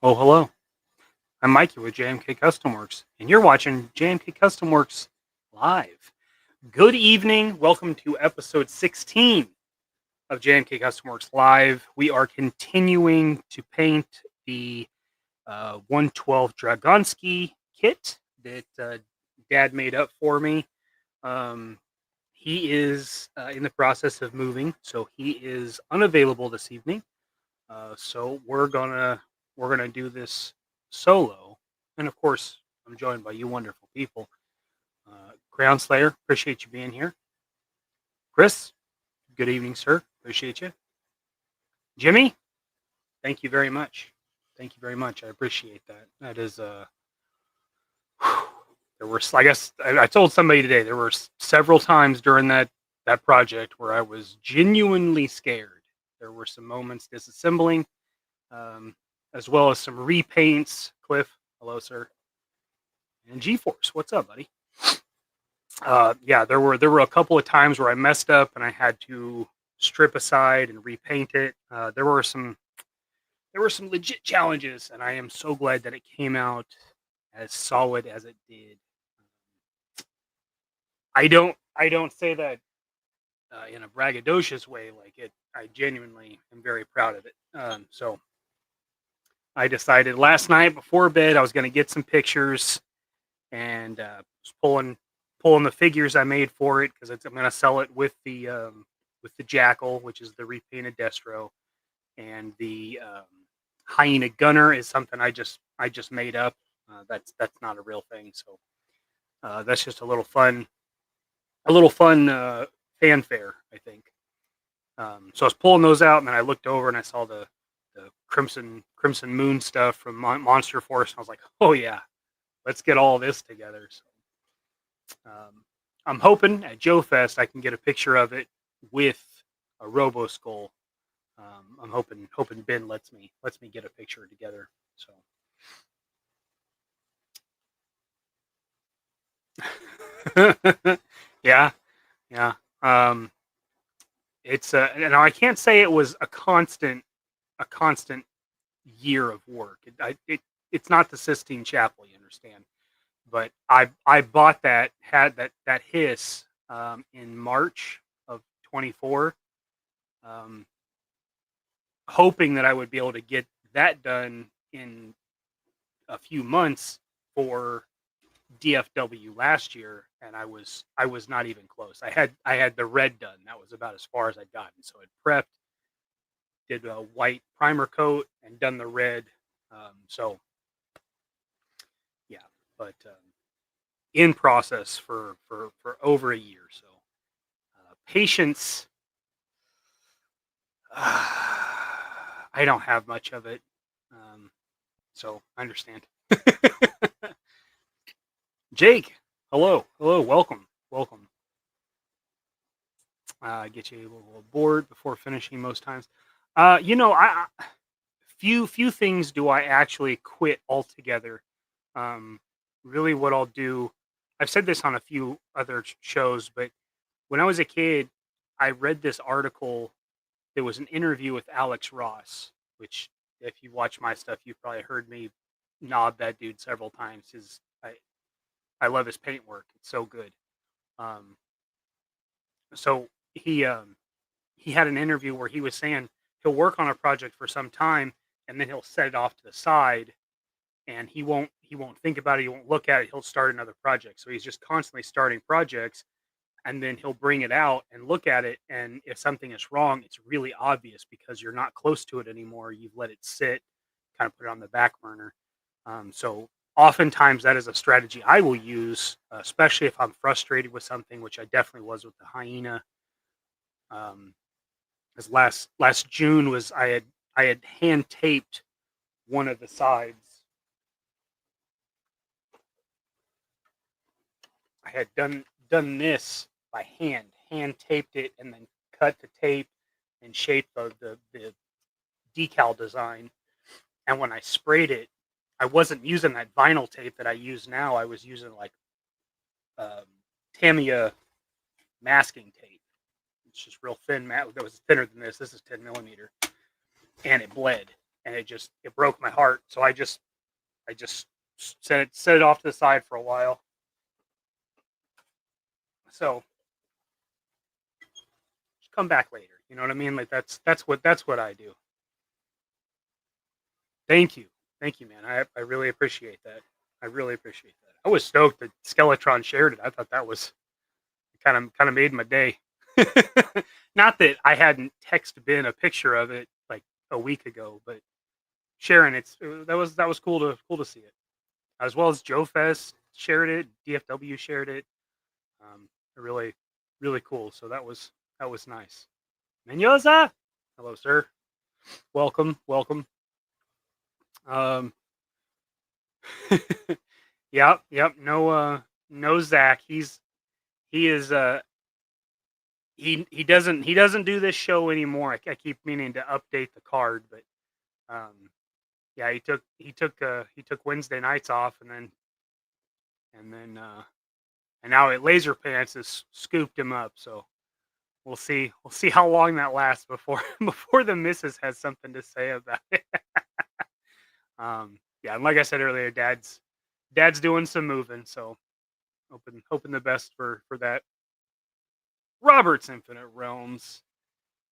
Oh, hello. I'm Mikey with JMK Custom Works, and you're watching JMK Custom Works live. Good evening. Welcome to episode 16 of JMK Custom Works live. We are continuing to paint the 112 Dragonsky kit that Dad made up for me. He is in the process of moving, so he is unavailable this evening. So we're gonna do this solo, and of course, I'm joined by you wonderful people. Ground Slayer, appreciate you being here. Chris, good evening, sir. Appreciate you. Jimmy, thank you very much. Thank you very much. I appreciate that. That is there were, I guess, I told somebody today there were several times during that project where I was genuinely scared. There were some moments disassembling, as well as some repaints. Cliff, hello, sir. And G-Force, what's up, buddy? Yeah, there were a couple of times where I messed up and I had to strip aside and repaint it. There were some legit challenges, and I am so glad that it came out as solid as it did. I don't say that in a braggadocious way. Like it, I genuinely am very proud of it. So I decided last night before bed I was going to get some pictures and was pulling the figures I made for it because I'm going to sell it with the Jackal, which is the repainted Destro, and the Hyena Gunner is something I just made up. That's not a real thing. So that's just a little fun fanfare, I think. So I was pulling those out, and then I looked over and I saw the Crimson Moon stuff from Monster Force, and I was like, oh yeah, let's get all this together. So I'm hoping at Joe Fest I can get a picture of it with a Robo Skull. I'm hoping Ben lets me get a picture together. So yeah. It's I can't say it was a constant year of work. It's not the Sistine Chapel, you understand. But I bought that hiss in March of 24, hoping that I would be able to get that done in a few months for DFW last year, and I was not even close. I had the red done. That was about as far as I'd gotten. So I'd prepped, did a white primer coat, and done the red. So yeah, but in process for over a year. So patience. I don't have much of it, so I understand. Jake, hello, welcome. Get you a little bored before finishing most times. I few things do I actually quit altogether. Really, what I'll do, I've said this on a few other shows, but when I was a kid, I read this article. There was an interview with Alex Ross, which, if you watch my stuff, you've probably heard me nod that dude several times. I love his paint work; it's so good. So he had an interview where he was saying he'll work on a project for some time, and then he'll set it off to the side, and he won't think about it. He won't look at it. He'll start another project. So he's just constantly starting projects, and then he'll bring it out and look at it. And if something is wrong, it's really obvious because you're not close to it anymore. You've let it sit, kind of put it on the back burner. So oftentimes that is a strategy I will use, especially if I'm frustrated with something, which I definitely was with the Hyena. As last June was I had hand taped one of the sides. I had done this by hand taped it, and then cut the tape and shaped the decal design. And when I sprayed it, I wasn't using that vinyl tape that I use now. I was using like Tamiya masking tape. It's just real thin. That was thinner than this. This is 10 millimeter, and it bled. and it broke my heart. So I just set it off to the side for a while. So just come back later. You know what I mean? Like that's what I do. Thank you, man. I really appreciate that. I really appreciate that. I was stoked that Skeletron shared it. I thought that was kind of made my day. Not that I hadn't text Ben a picture of it like a week ago, but sharing that was cool to see it, as well as Joe Fest shared it, DFW shared it. Really cool. So that was nice. Menyoza, hello sir, welcome. Yep. No Zach. He doesn't do this show anymore. I keep meaning to update the card, but yeah, he took Wednesday nights off, and now at Laser Pants has scooped him up. So we'll see how long that lasts before the missus has something to say about it. Yeah, and like I said earlier, Dad's doing some moving, so hoping the best for that. Robert's Infinite Realms.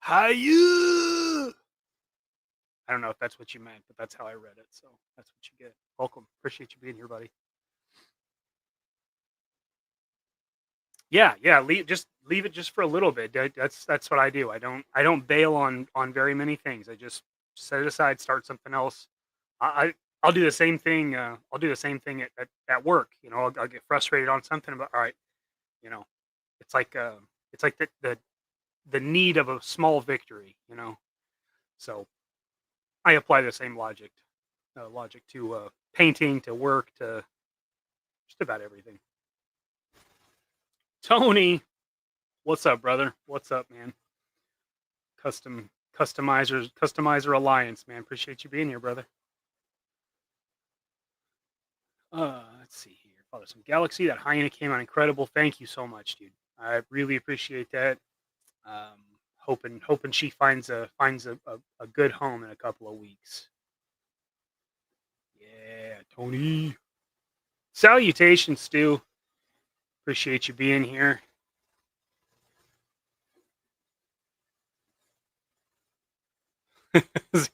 Hiya! I don't know if that's what you meant, but that's how I read it, so that's what you get. Welcome. Appreciate you being here, buddy. Yeah. Leave it just for a little bit. That's what I do. I don't bail on very many things. I just set it aside, start something else. I'll do the same thing. I'll do the same thing at work. You know, I'll get frustrated on something, but all right, you know, it's like the need of a small victory. You know, so I apply the same logic to painting, to work, to just about everything. Tony, what's up, brother? What's up, man? Customizer Alliance, man. Appreciate you being here, brother. Let's see here. Father Some Galaxy. That hyena came out incredible. Thank you so much, dude. I really appreciate that. Hoping she finds a good home in a couple of weeks. Yeah, Tony. Salutations, Stu. Appreciate you being here.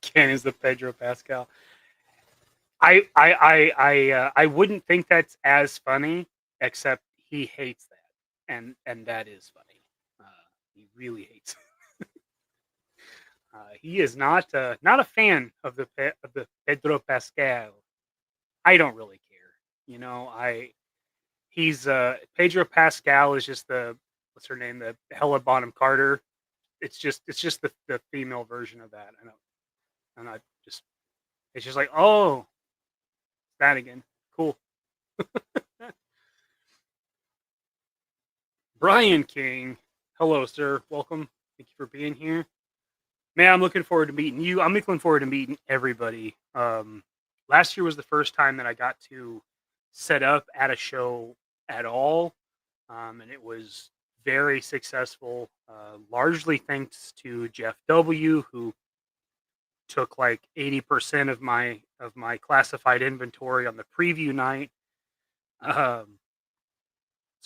Ken is the Pedro Pascal. I wouldn't think that's as funny, except he hates that, and that is funny. He really hates it. He is not a fan of the Pedro Pascal. I don't really care, you know. He's Pedro Pascal is just the, what's her name, the Hella Bonham Carter. It's just the female version of that. It's just like, oh, that again. Cool. Brian King. Hello, sir. Welcome. Thank you for being here. Man, I'm looking forward to meeting you. I'm looking forward to meeting everybody. Last year was the first time that I got to set up at a show at all. And it was very successful, largely thanks to Jeff W., who took like 80% of my classified inventory on the preview night. So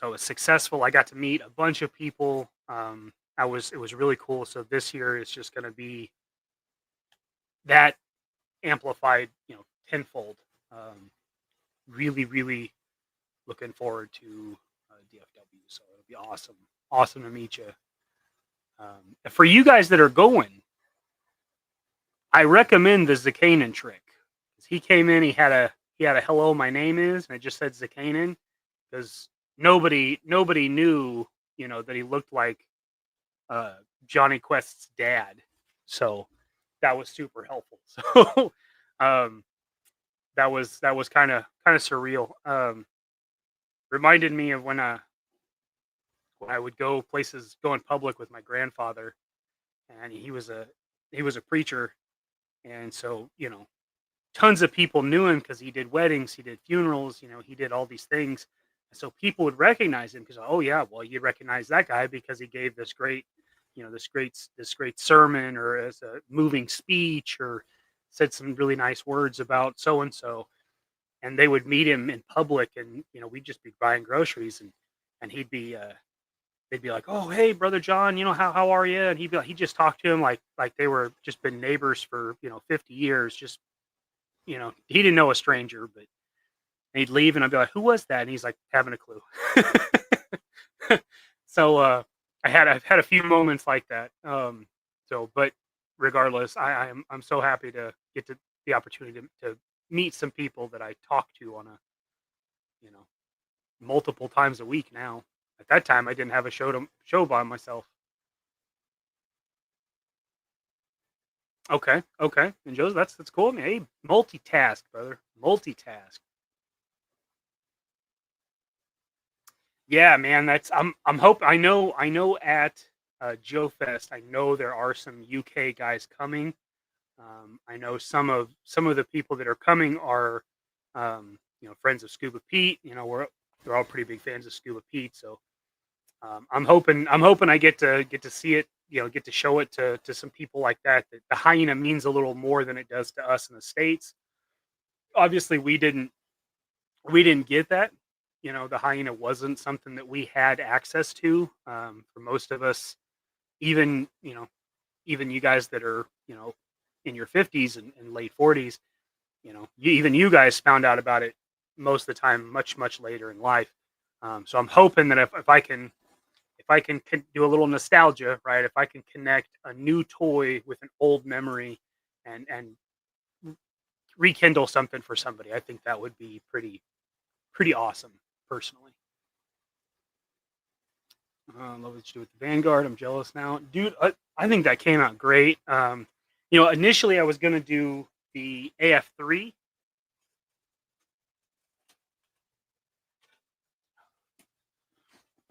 it was successful. I got to meet a bunch of people. It was really cool. So this year is just going to be that amplified, tenfold. Really looking forward to DFW. So it'll be awesome to meet you. For you guys that are going, I recommend the Zakanin trick. He came in, he had a hello, my name is, and it just said Zakanin, because nobody knew, that he looked like Johnny Quest's dad. So that was super helpful. So that was kind of surreal. Reminded me of when I would go places, go in public with my grandfather, and he was a preacher, and so tons of people knew him because he did weddings, he did funerals, he did all these things. And so people would recognize him because, oh yeah, well, you recognize that guy because he gave this great sermon, or as a moving speech, or said some really nice words about so and so, and they would meet him in public, and we'd just be buying groceries, and he'd be they'd be like, "Oh, hey, brother John, how are you?" And he'd be like, he just talked to him like they were just been neighbors for 50 years. Just he didn't know a stranger, but he'd leave, and I'd be like, "Who was that?" And he's like, "Having a clue." So I've had a few moments like that. But regardless, I'm so happy to get to the opportunity to meet some people that I talk to on a you know multiple times a week now. At that time, I didn't have a show by myself. Okay, okay. And Joe's that's cool. I mean, hey, multitask, brother. Multitask. Yeah, man. I'm hope I know at Joe Fest. I know there are some UK guys coming. I know some of the people that are coming are friends of Scuba Pete. They're all pretty big fans of Scuba Pete. So I'm hoping I get to see it. Get to show it to some people like that. That the hyena means a little more than it does to us in the states. Obviously, we didn't get that. The hyena wasn't something that we had access to. For most of us, even even you guys that are in your 50s and late 40s, even you guys found out about it most of the time much later in life. So I'm hoping that if I can do a little nostalgia, right? If I can connect a new toy with an old memory and rekindle something for somebody, I think that would be pretty awesome, personally. Love what you do with the Vanguard. I'm jealous now, dude. I think that came out great. Initially I was gonna do the AF3.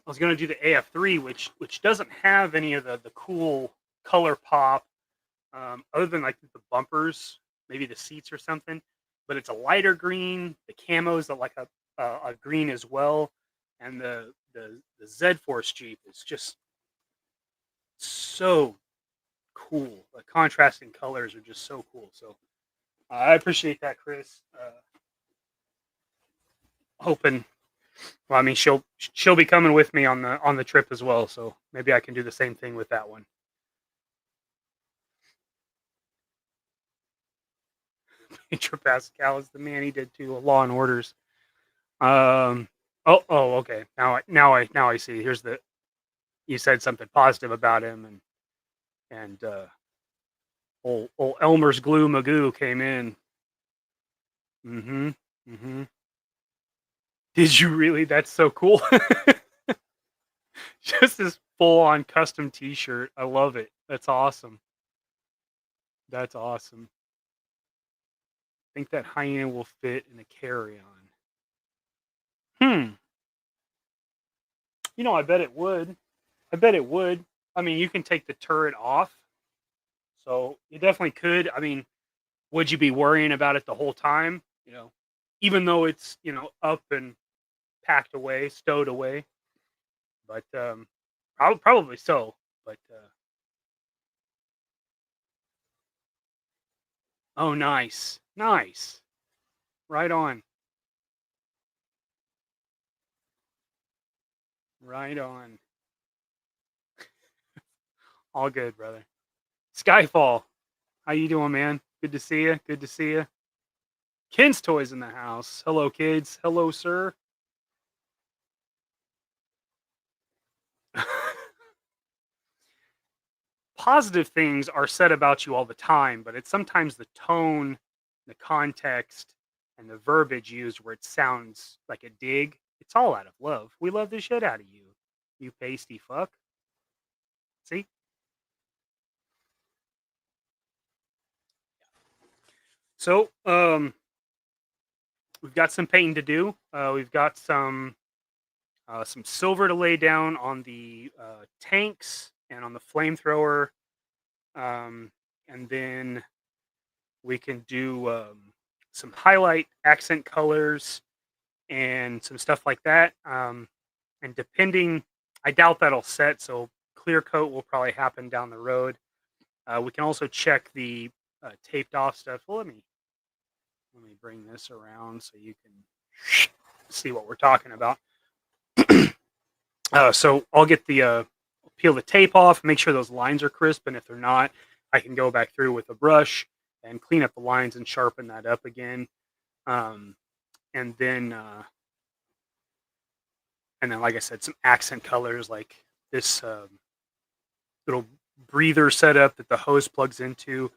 I was gonna do the AF3, which doesn't have any of the cool color pop, other than like the bumpers, maybe the seats or something. But it's a lighter green. The camos are like a green as well, and the Z Force Jeep is just so cool. The contrasting colors are just so cool. So I appreciate that, Chris. Hoping. Well, I mean, she'll be coming with me on the trip as well. So maybe I can do the same thing with that one. Pedro Pascal is the man. He did too. Law and Orders. Um. Oh. Okay. Now I see. Here's the. You said something positive about him, and old Elmer's glue Magoo came in. Mm-hmm. Mm-hmm. Did you really? That's so cool. Just this full on custom T-shirt. I love it. That's awesome. That's awesome. I think that hyena will fit in a carry-on. Hmm. I bet it would. I bet it would. I mean, you can take the turret off, so you definitely could. I mean, would you be worrying about it the whole time? Even though it's up and packed away, stowed away. But probably so. But oh, nice, nice, right on, right on. All good, brother. Skyfall, how you doing, man? Good to see you. Good to see you. Ken's Toys in the house. Hello, kids. Hello, sir. Positive things are said about you all the time, but it's sometimes the tone, the context, and the verbiage used where it sounds like a dig. It's all out of love. We love the shit out of you, you pasty fuck. See? So, we've got some painting to do. We've got some silver to lay down on the tanks and on the flamethrower, and then we can do some highlight accent colors and some stuff like that. And depending, I doubt that'll set, so clear coat will probably happen down the road. We can also check the taped off stuff. Well, let me bring this around so you can see what we're talking about. So I'll get the peel the tape off, make sure those lines are crisp, and if they're not, I can go back through with a brush and clean up the lines and sharpen that up again. And then like I said, some accent colors like this little breather setup that the hose plugs into.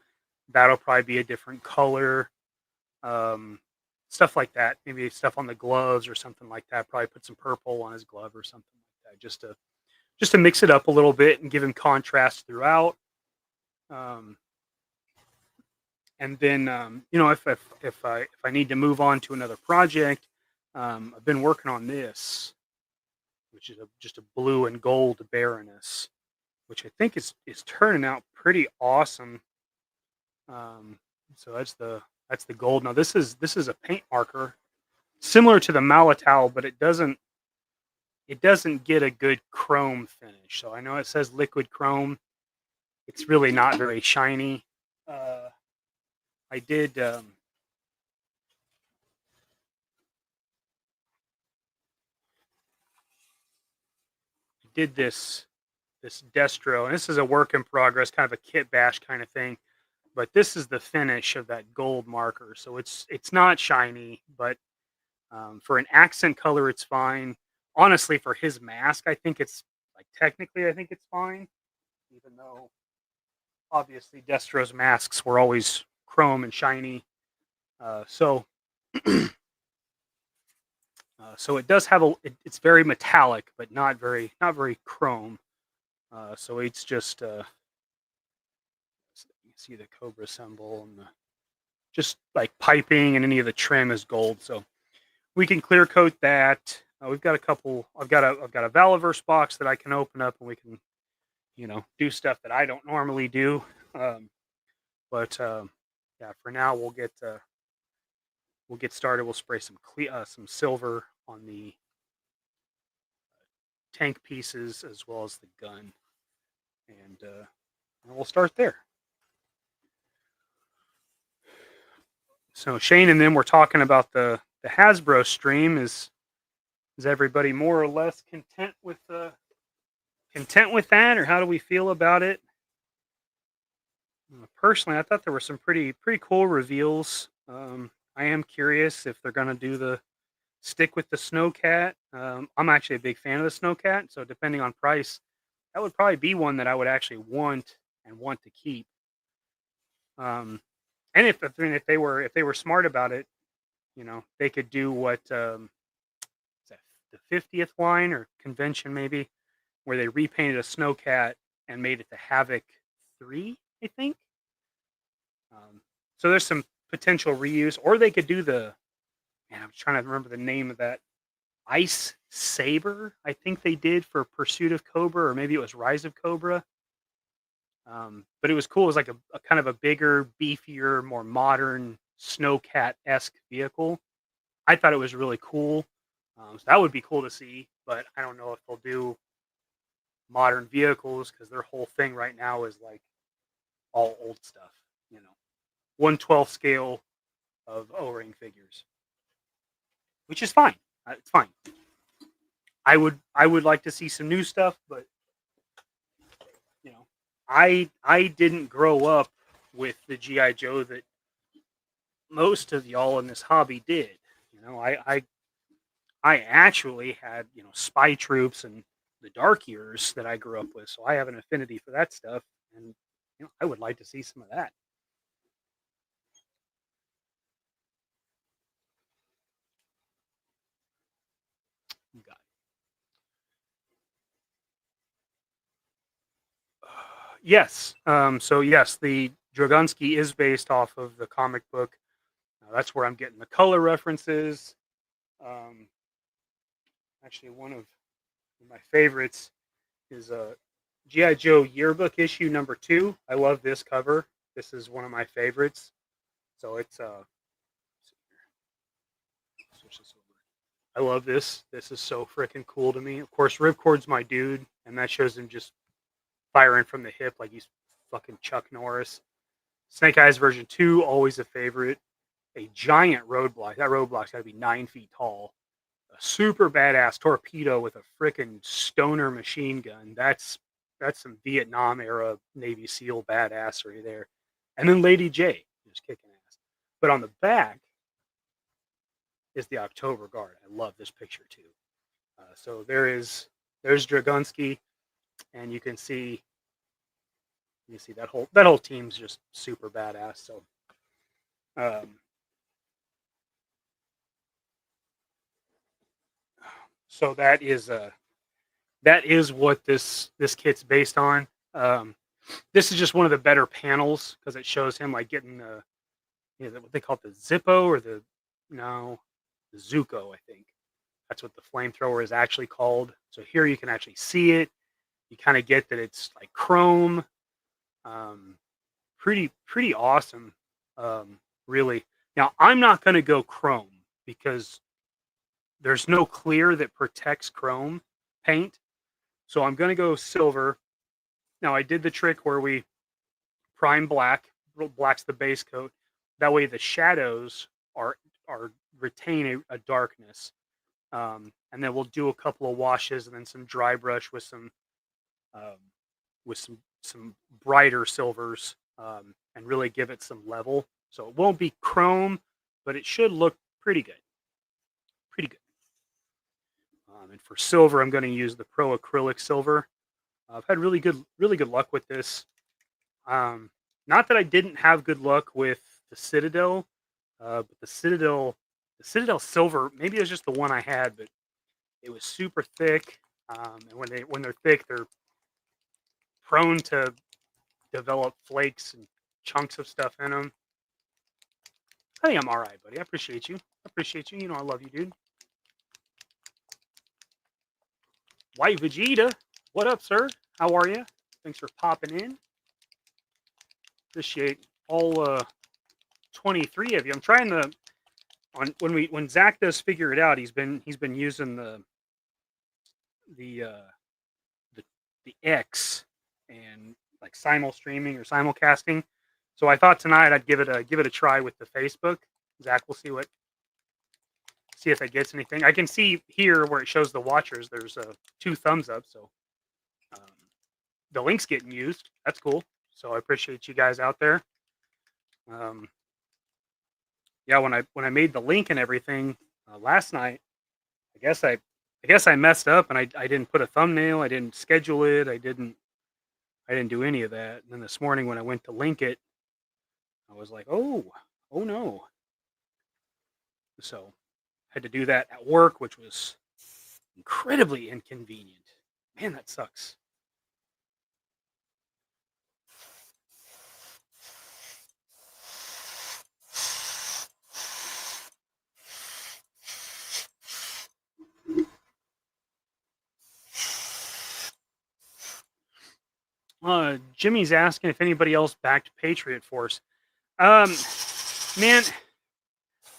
That'll probably be a different color. Stuff like that. Maybe stuff on the gloves or something like that. Probably put some purple on his glove or something like that, just to mix it up a little bit and give him contrast throughout. And then if I need to move on to another project, I've been working on this, which is just a blue and gold Baroness, which I think is turning out pretty awesome. So that's the gold. Now this is a paint marker similar to the Malletau, but it doesn't get a good chrome finish. So I know it says liquid chrome. It's really not very shiny. I did this Destro, and this is a work in progress, kind of a kit bash kind of thing. But this is the finish of that gold marker. So it's not shiny, but for an accent color, it's fine. Honestly, for his mask, I think it's technically, I think it's fine, even though obviously Destro's masks were always chrome and shiny. So it does have it's very metallic, but not very chrome. So it's just you can see the Cobra symbol and just like piping, and any of the trim is gold. So we can clear coat that. We've got a couple. I've got a Valaverse box that I can open up, and we can, do stuff that I don't normally do. But yeah, for now we'll get started. We'll spray some silver on the tank pieces as well as the gun, and we'll start there. So Shane and them were talking about the Hasbro stream. Is everybody more or less content with that, or how do we feel about it? Personally, I thought there were some pretty cool reveals. I am curious if they're going to stick with the Snowcat. I'm actually a big fan of the Snowcat, so depending on price, that would probably be one that I would actually want to keep. And if they were smart about it, they could do what is that, the 50th line or convention maybe, where they repainted a Snowcat and made it the Havoc 3, I think. So there's some potential reuse, or they could do I'm trying to remember the name of that, Ice Saber, I think they did for Pursuit of Cobra, or maybe it was Rise of Cobra. But it was cool. It was like a kind of a bigger, beefier, more modern Snowcat-esque vehicle. I thought it was really cool. So that would be cool to see, but I don't know if they'll do modern vehicles, because their whole thing right now is like all old stuff, 1/12 scale of O-ring figures, which is fine. It's fine. I would like to see some new stuff, but I didn't grow up with the GI Joe that most of y'all in this hobby did. I actually had Spy Troops and the Dark Years that I grew up with, so I have an affinity for that stuff, and I would like to see some of that. Yes. So yes, the Dragonsky is based off of the comic book. That's where I'm getting the color references. Actually, one of my favorites is GI Joe Yearbook issue number 2. I love this cover. This is one of my favorites. So it's I love this. This is so freaking cool to me. Of course, Ripcord's my dude, and that shows him just firing from the hip like he's fucking Chuck Norris. Snake Eyes version 2, always a favorite. A giant roadblock. That roadblock's got to be 9 feet tall. A super badass torpedo with a frickin' stoner machine gun. That's some Vietnam era Navy SEAL badassery there. And then Lady J, just kicking ass. But on the back is the October Guard. I love this picture too. So there's Dragonsky, and you can see that whole team's just super badass. So so that is what this kit's based on. This is just one of the better panels because it shows him like getting what they call it, the Zippo or the Zuko, I think. That's what the flamethrower is actually called. So here you can actually see it. You kind of get that it's like chrome. Pretty awesome. Really. Now I'm not going to go chrome because there's no clear that protects chrome paint. So I'm going to go silver. Now I did the trick where we prime black. Black's the base coat. That way the shadows retain a darkness. And then we'll do a couple of washes and then some dry brush with some brighter silvers, and really give it some level. So it won't be chrome, but it should look pretty good. Pretty good. And for silver, I'm going to use the Pro Acrylic Silver. I've had really good luck with this. Not that I didn't have good luck with the Citadel, but the Citadel Silver, maybe it was just the one I had, but it was super thick. And when they're thick, they're prone to develop flakes and chunks of stuff in them. I think I'm all right, buddy. I appreciate you. You know I love you, dude. White Vegeta, what up, sir? How are you? Thanks for popping in. Appreciate all 23 of you. I'm trying to when Zach does figure it out. He's been using the X and like simul streaming or simulcasting. So I thought tonight I'd give it a try with the Facebook. Zach will see if it gets anything. I can see here where it shows the watchers. There's 2 thumbs up, so the link's getting used. That's cool. So I appreciate you guys out there. Yeah, when I made the link and everything last night, I guess I messed up and I didn't put a thumbnail. I didn't schedule it. I didn't do any of that. And then this morning when I went to link it, I was like, oh no. So had to do that at work, which was incredibly inconvenient. Man, that sucks. Jimmy's asking if anybody else backed Patriot Force. Man,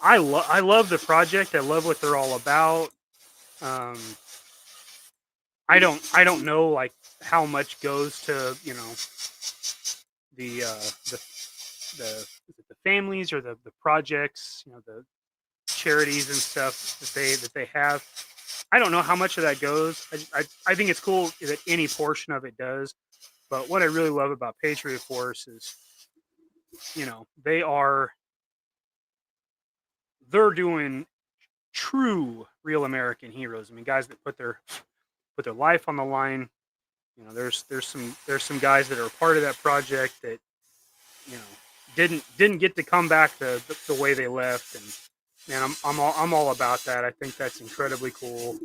I love the project. I love what they're all about. I don't know like how much goes to the families or the projects, the charities and stuff that they have. I don't know how much of that goes. I think it's cool that any portion of it does. But what I really love about Patriot Force is, they're doing true real American heroes. I mean, guys that put their life on the line. There's some guys that are part of that project that didn't get to come back the way they left, and man, I'm all about that. I think that's incredibly cool.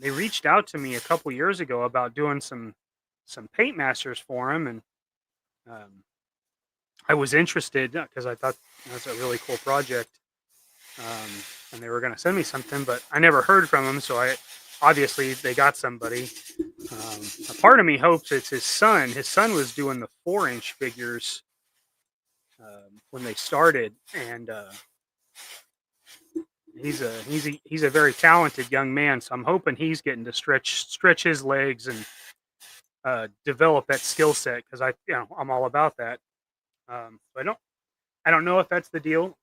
They reached out to me a couple years ago about doing some paint masters for them, and I was interested because I thought that's a really cool project, and they were going to send me something, but I never heard from them. So obviously they got somebody. A part of me hopes it's his son. His son was doing the 4-inch figures when they started, and he's a very talented young man. So I'm hoping he's getting to stretch his legs and develop that skill set because I'm all about that. I don't know if that's the deal.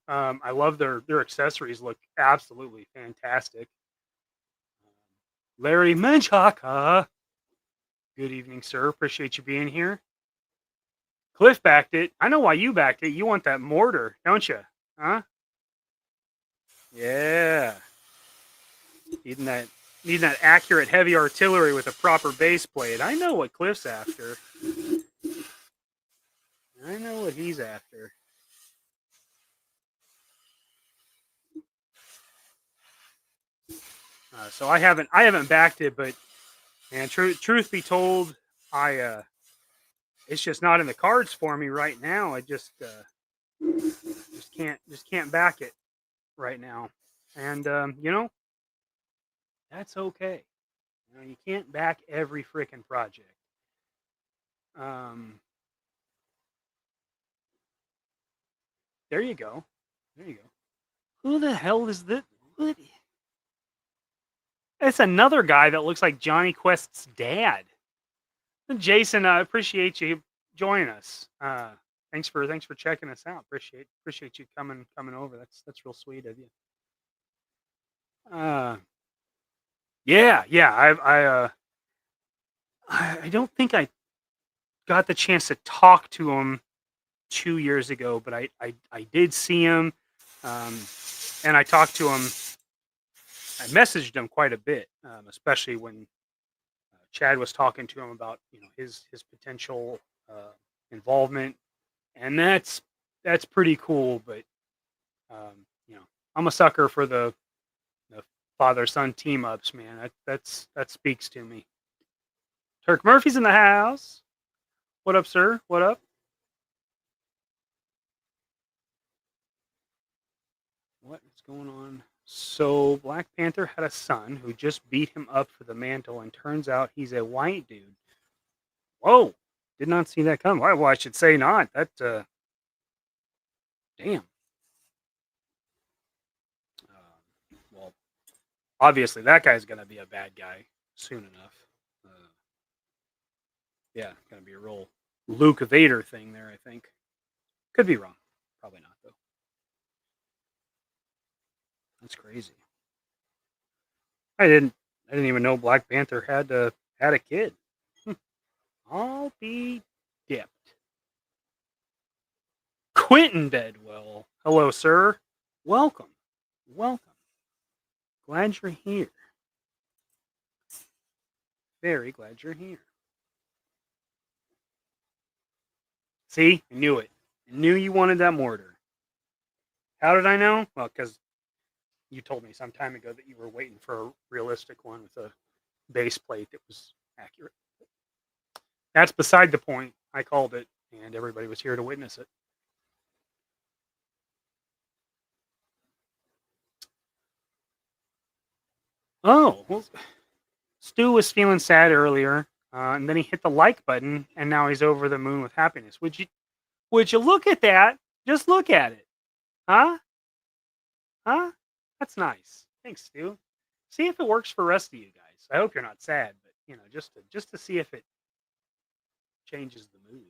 I love their accessories; look absolutely fantastic. Larry Menchaka, good evening, sir. Appreciate you being here. Cliff backed it. I know why you backed it. You want that mortar, don't you? Huh? Yeah. Needing that accurate heavy artillery with a proper base plate. I know what Cliff's after. I know what he's after. So I haven't backed it, but man, truth be told, it's just not in the cards for me right now. I just can't back it right now, and that's okay. You can't back every freaking project. Um, there you go. There you go. Who the hell is this? It's another guy that looks like Johnny Quest's dad. Jason, I appreciate you joining us. Thanks for checking us out. Appreciate you coming over. That's real sweet of you. Yeah. I don't think I got the chance to talk to him 2 years ago, but I did see him, and I talked to him. I messaged him quite a bit, especially when Chad was talking to him about his potential involvement, and that's pretty cool. But I'm a sucker for the father son team ups, man. That speaks to me. Turk Murphy's in the house. What up, sir? What up? What is going on? So Black Panther had a son who just beat him up for the mantle, and turns out he's a white dude. Whoa! Did not see that come. Well, I should say not. That damn. Well, obviously that guy's gonna be a bad guy soon enough. Yeah, gonna be a real Luke Vader thing there. I think. Could be wrong. Probably not though. That's crazy. I didn't even know Black Panther had a kid. I'll be dipped. Quentin Bedwell. Hello, sir. Welcome. Welcome. Glad you're here. Very glad you're here. See? I knew it. I knew you wanted that mortar. How did I know? Well, because you told me some time ago that you were waiting for a realistic one with a base plate that was accurate. That's beside the point. I called it, and everybody was here to witness it. Oh, well, Stu was feeling sad earlier, and then he hit the like button, and now he's over the moon with happiness. Would you look at that? Just look at it, huh? Huh? That's nice. Thanks, Stu. See if it works for the rest of you guys. I hope you're not sad, but just to see if it changes the mood.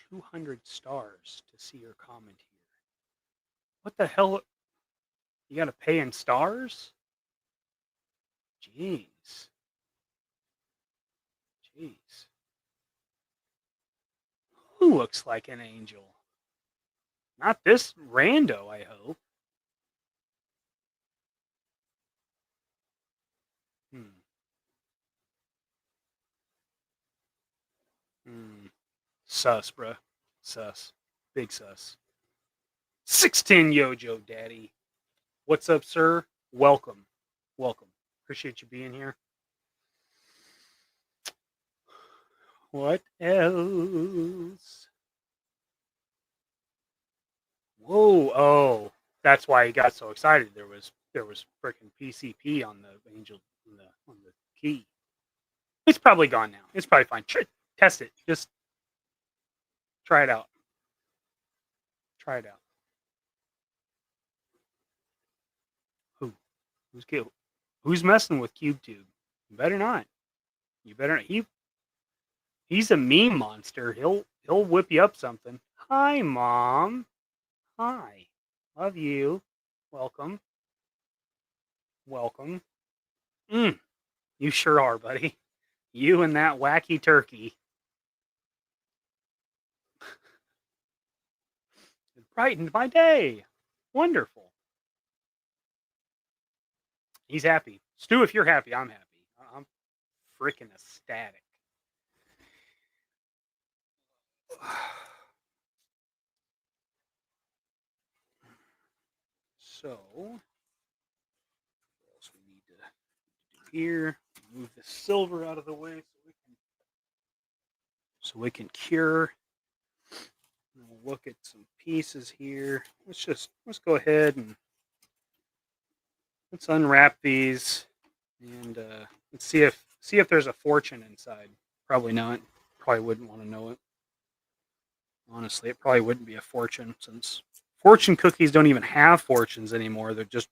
200 stars to see your comment here. What the hell? You got to pay in stars? Jeez. Who looks like an angel? Not this rando, I hope. Sus, bruh. Sus. Big sus. 610 Yojo Daddy. What's up, sir? Welcome. Welcome. Appreciate you being here. What else? Whoa! Oh, that's why he got so excited. There was freaking PCP on the angel on the key. It's probably gone now. It's probably fine. Test it. Just try it out. Try it out. Who's messing with CubeTube? You better not. You better not. He's a meme monster. He'll whip you up something. Hi, Mom. Hi. Love you. Welcome. Welcome. You sure are, buddy. You and that wacky turkey. It brightened my day. Wonderful. He's happy. Stu, if you're happy, I'm happy. I'm freaking ecstatic. So, what else we need to do here? Move the silver out of the way so we can cure. And we'll look at some pieces here. Let's go ahead and let's unwrap these and let's see if there's a fortune inside. Probably not. Probably wouldn't want to know it. Honestly, it probably wouldn't be a fortune since fortune cookies don't even have fortunes anymore. They're just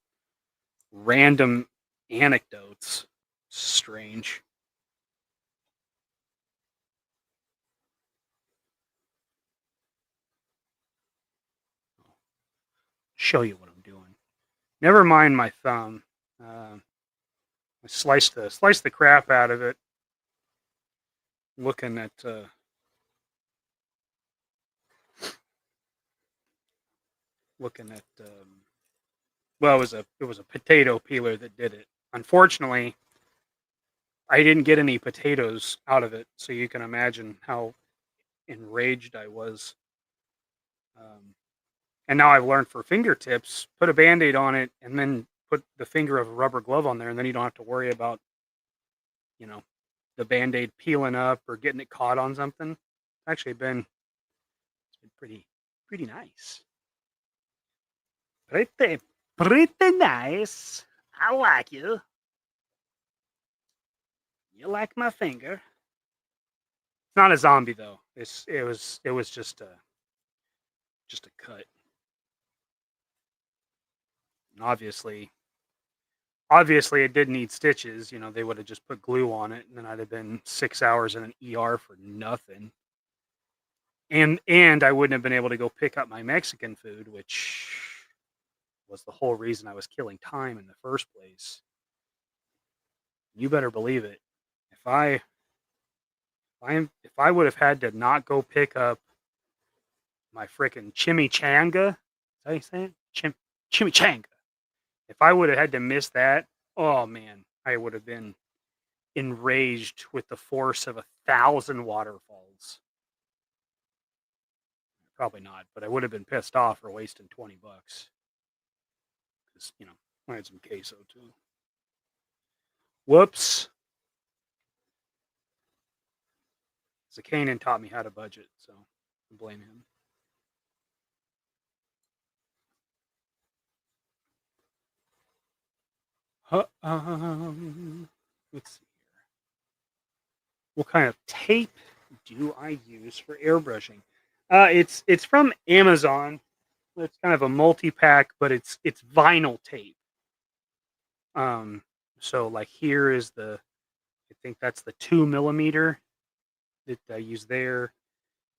random anecdotes. Strange. Show you what I'm doing. Never mind my thumb. I sliced the crap out of it. Looking at well, it was a potato peeler that did it. Unfortunately, I didn't get any potatoes out of it, so you can imagine how enraged I was. And now I've learned for fingertips, put a Band-Aid on it and then put the finger of a rubber glove on there, and then you don't have to worry about, the Band-Aid peeling up or getting it caught on something. It's been pretty nice. Pretty nice. I like you. You like my finger. It's not a zombie though. It was just a cut. And obviously it did need stitches. They would have just put glue on it, and then I'd have been 6 hours in an ER for nothing. And I wouldn't have been able to go pick up my Mexican food, which was the whole reason I was killing time in the first place. You better believe it. If I would have had to not go pick up my frickin' chimichanga, is that how you say it? Chimichanga. If I would have had to miss that, oh man, I would have been enraged with the force of 1,000 waterfalls. Probably not, but I would have been pissed off for wasting $20. Because, I had some queso too. Whoops. Zakanan taught me how to budget, so I blame him. Let's see here. What kind of tape do I use for airbrushing? It's from Amazon. It's kind of a multi-pack, but it's vinyl tape. So like here is I think that's the 2mm that I use there.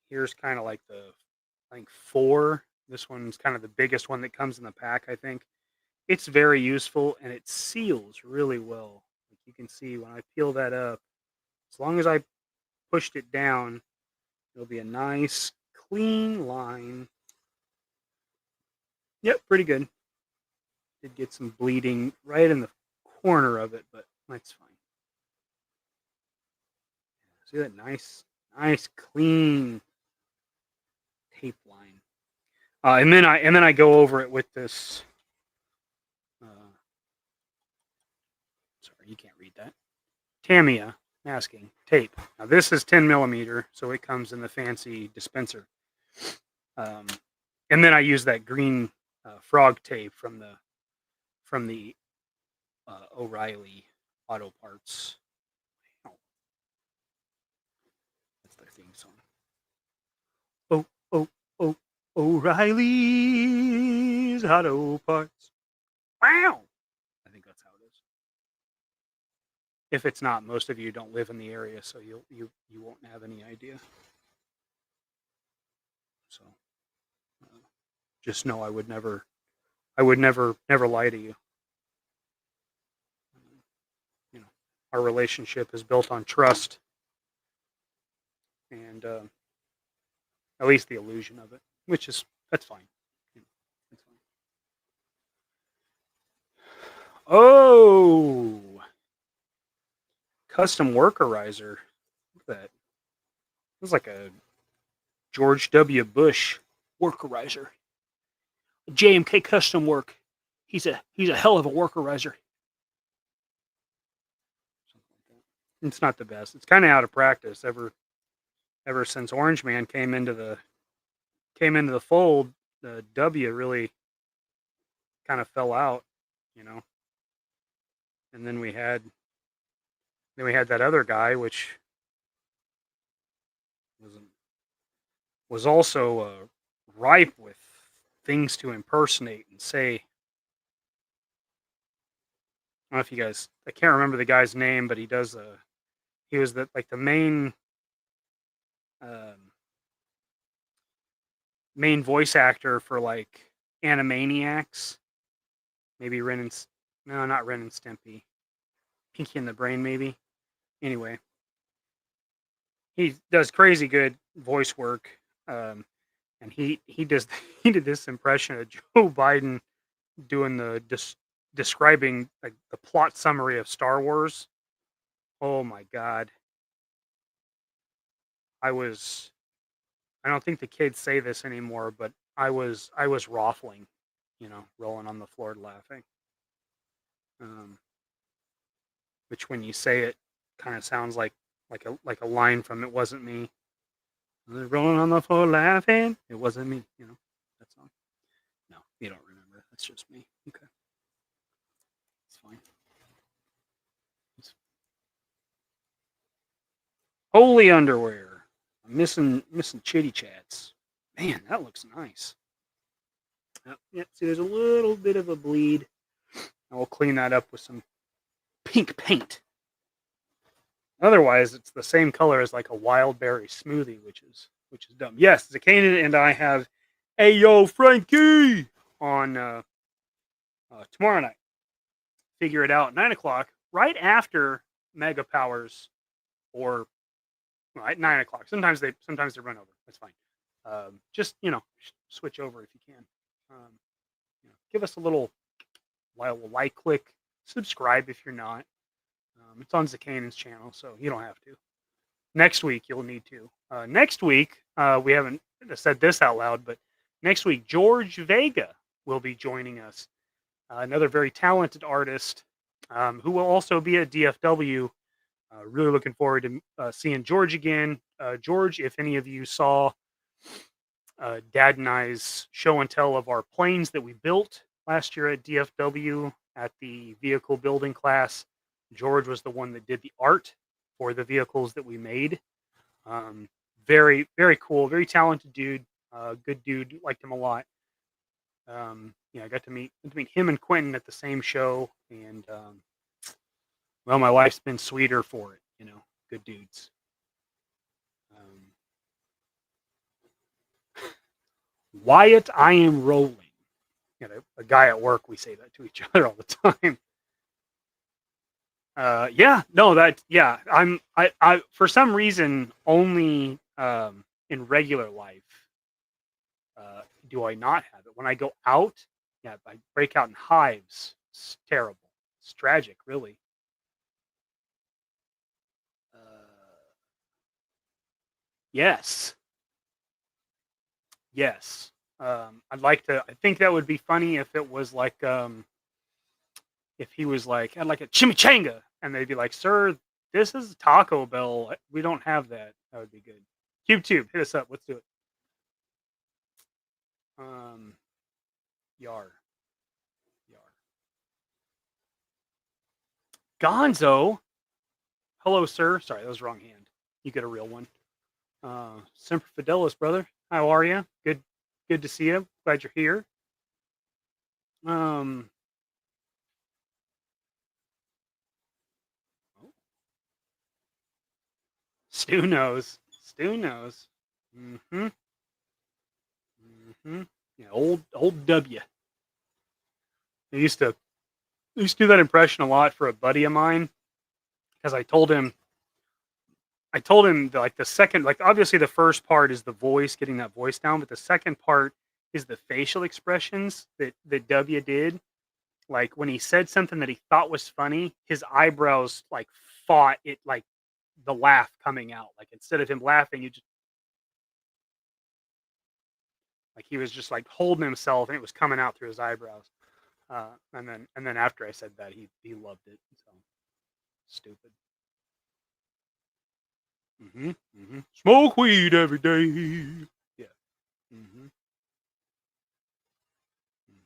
Here's kind of like I think 4. This one's kind of the biggest one that comes in the pack, I think. It's very useful and it seals really well. Like you can see when I peel that up, as long as I pushed it down, it'll be a nice clean line. Yep, pretty good. Did get some bleeding right in the corner of it, but that's fine. See that nice clean tape line. And then I go over it with this. Sorry, you can't read that. Tamiya masking tape. Now this is 10mm, so it comes in the fancy dispenser. And then I use that green frog tape from the O'Reilly Auto Parts. That's their theme song. Oh, O'Reilly's Auto Parts. Wow! I think that's how it If it's not, most of you don't live in the area, so you won't have any idea. So just know I would never lie to you. You know, our relationship is built on trust, and at least the illusion of it, that's fine. That's fine. Oh, custom workerizer. Look at that. It was like a George W. Bush workerizer. JMK custom work. He's a hell of a workerizer. It's not the best. It's kind of out of practice ever since Orange Man came into the fold. The W really kind of fell out, you know. And then we had that other guy, which was also ripe with things to impersonate and say. I don't know if you guys, I can't remember the guy's name, but he was the main voice actor for like Animaniacs, maybe not Ren and Stimpy, Pinky and the Brain, maybe. Anyway, he does crazy good voice work, and he did this impression of Joe Biden doing describing like the plot summary of Star Wars. Oh my God. I don't think the kids say this anymore, but I was raffling, rolling on the floor laughing. Which when you say it kind of sounds like a line from It Wasn't Me. Rolling on the floor laughing. It wasn't me, that song. No, you don't remember. That's just me. Okay. It's fine. Holy underwear. I'm missing chitty chats. Man, that looks nice. Yeah, see, there's a little bit of a bleed. I will clean that up with some pink paint. Otherwise, it's the same color as like a wild berry smoothie, which is dumb. Yes, Zakanan and I have Ayo Frankie on tomorrow night. Figure it out, 9:00, right after Mega Powers, or at 9:00. Sometimes they run over. That's fine. Just switch over if you can. Give us a little like, click, subscribe if you're not. It's on Zakanan's channel, so you don't have to. Next week you'll need to. Next week we haven't said this out loud, but next week George Vega will be joining us. Another very talented artist who will also be at DFW. Really looking forward to seeing George again. George, if any of you saw Dad and I's show and tell of our planes that we built last year at DFW at the vehicle building class, George was the one that did the art for the vehicles that we made. Very, very cool, very talented dude. Good dude, liked him a lot. I got to meet him and Quentin at the same show, and well, my life's been sweeter for it. Good dudes. Wyatt, I am rolling. A guy at work, we say that to each other all the time. I for some reason only in regular life do I not have it. When I go out, I break out in hives. It's terrible. It's tragic, really. Yes. I think that would be funny if it was like, if he was like, I'd like a chimichanga, and they'd be like, sir, this is Taco Bell. We don't have that. That would be good. CubeTube, hit us up. Let's do it. Yar. Gonzo. Hello, sir. Sorry, that was the wrong hand. You get a real one. Semper Fidelis, brother. How are you? Good to see you. Glad you're here. Stu knows. Stu knows. Mm-hmm. Mm-hmm. Yeah, old W. I used to do that impression a lot for a buddy of mine because I told him that, like, the second, like, obviously the first part is the voice, getting that voice down, but the second part is the facial expressions that W did. Like, when he said something that he thought was funny, his eyebrows like fought it, like the laugh coming out. Like, instead of him laughing, you just like he was just like holding himself, and it was coming out through his eyebrows. And then after I said that, he loved it. So stupid. Smoke weed every day. Yeah. hmm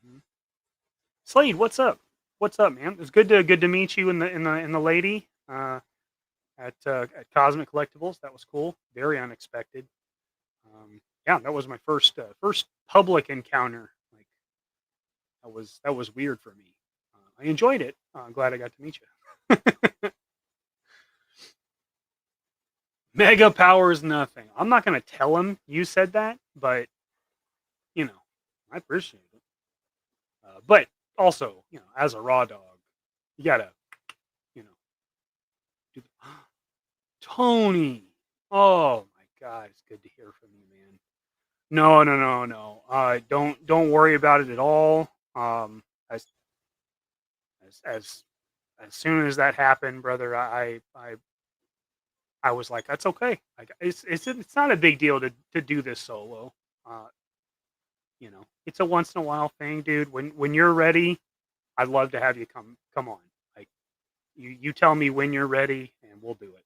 hmm Slade, what's up? What's up, man? It's good to meet you in the lady at Cosmic Collectibles. That was cool. Very unexpected. Yeah, that was my first public encounter. Like, that was weird for me. I enjoyed it. I'm glad I got to meet you. Mega power is nothing. I'm not gonna tell him you said that, but I appreciate it. But also, as a raw dog, you gotta, you know, do the, Tony. Oh my God, it's good to hear from you, man. No, no, no, no. Don't worry about it at all. As as as as soon as that happened, brother, I was like, that's okay. Like, it's not a big deal to do this solo. Uh, it's a once in a while thing, dude. When you're ready, I'd love to have you come on. Like, you tell me when you're ready, and we'll do it.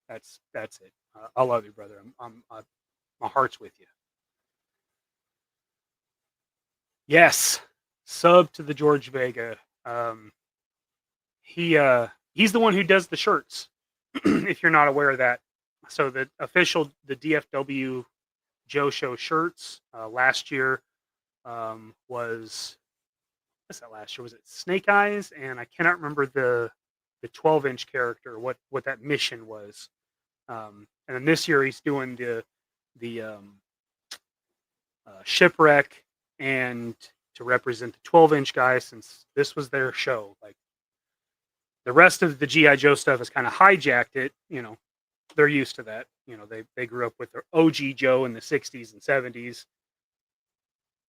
That's it. I love you, brother. My heart's with you. Yes, sub to the George Vega. Um, he's the one who does the shirts. If you're not aware of that, so the DFW Joe Show shirts last year was what's that last year? Was it Snake Eyes? And I cannot remember the 12-inch character, what that mission was. And then this year he's doing the shipwreck, and to represent the 12-inch guys, since this was their show. Like, the rest of the GI Joe stuff has kind of hijacked it. They're used to that. They grew up with their OG Joe in the 60s and 70s.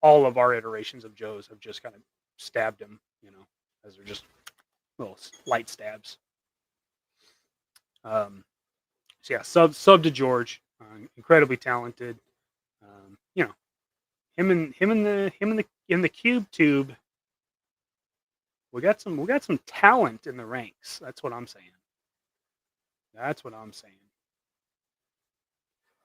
All of our iterations of Joes have just kind of stabbed him, as they're just little light stabs. So yeah, sub to George, incredibly talented. Him in the Cube Tube. We got some talent in the ranks. That's what I'm saying. That's what I'm saying.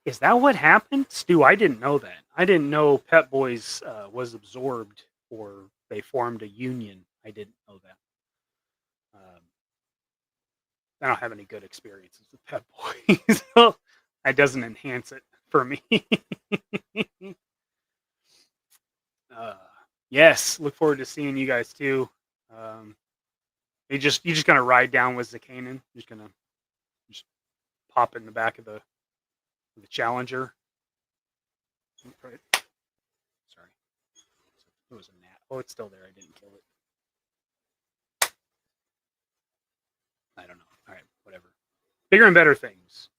Is that what happened, Stu? I didn't know that. I didn't know Pep Boys was absorbed, or they formed a union. I didn't know that. I don't have any good experiences with Pep Boys, so that doesn't enhance it for me. Yes, look forward to seeing you guys too. You just gonna ride down with Zakanin. You're just gonna pop in the back of the Challenger. Right. Sorry, it was a gnat. Oh, it's still there. I didn't kill it. I don't know. All right, whatever. Bigger and better things.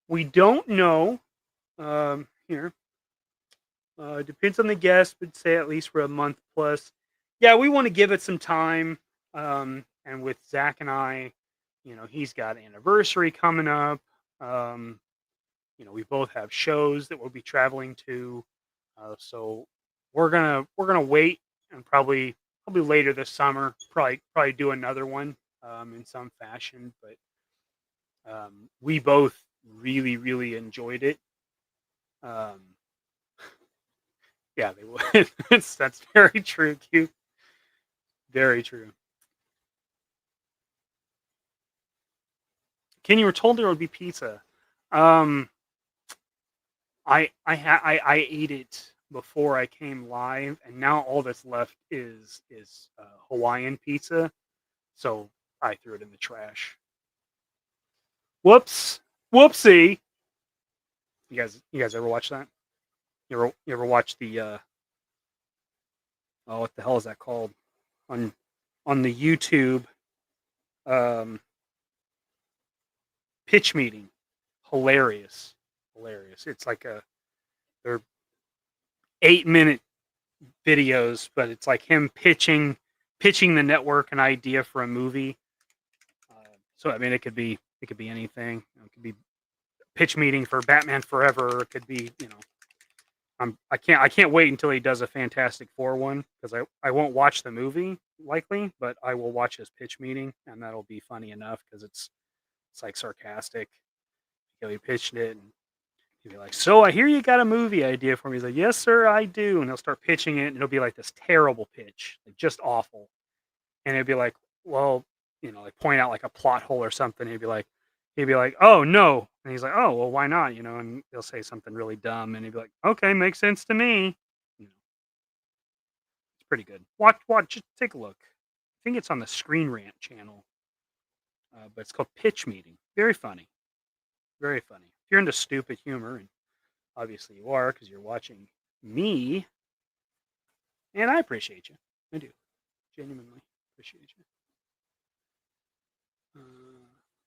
We don't know. Here. Depends on the guest, but say at least for a month plus. Yeah, we want to give it some time. And with Zach and I, he's got an anniversary coming up. We both have shows that we'll be traveling to. So we're gonna wait, and probably later this summer, probably do another one in some fashion. But we both really, really enjoyed it. Yeah, they would. That's very true, Q. Very true. Ken, you were told there would be pizza. Um, I ate it before I came live, and now all that's left is Hawaiian pizza. So I threw it in the trash. Whoops. Whoopsie. You guys ever watch that? You ever watch the oh, what the hell is that called? On the YouTube pitch meeting. Hilarious. It's like they're 8-minute videos, but it's like him pitching the network an idea for a movie. So I mean, it could be anything. It could be pitch meeting for Batman Forever. It could be, I can't wait until he does a Fantastic Four one, because I won't watch the movie likely, but I will watch his pitch meeting, and that'll be funny enough because it's like sarcastic. He pitched it, and he'll be like, "So I hear you got a movie idea for me." He's like, "Yes, sir, I do." And he'll start pitching it, and it'll be like this terrible pitch, like just awful. And it'd be like, well, like point out like a plot hole or something. He'd be like, "Oh no," and he's like, "Oh well, why not?" And he'll say something really dumb, and he'd be like, "Okay, makes sense to me." It's pretty good. Watch, just take a look. I think it's on the Screen Rant channel, but it's called Pitch Meeting. Very funny, very funny. If you're into stupid humor, and obviously you are because you're watching me, and I appreciate you. I do, genuinely appreciate you.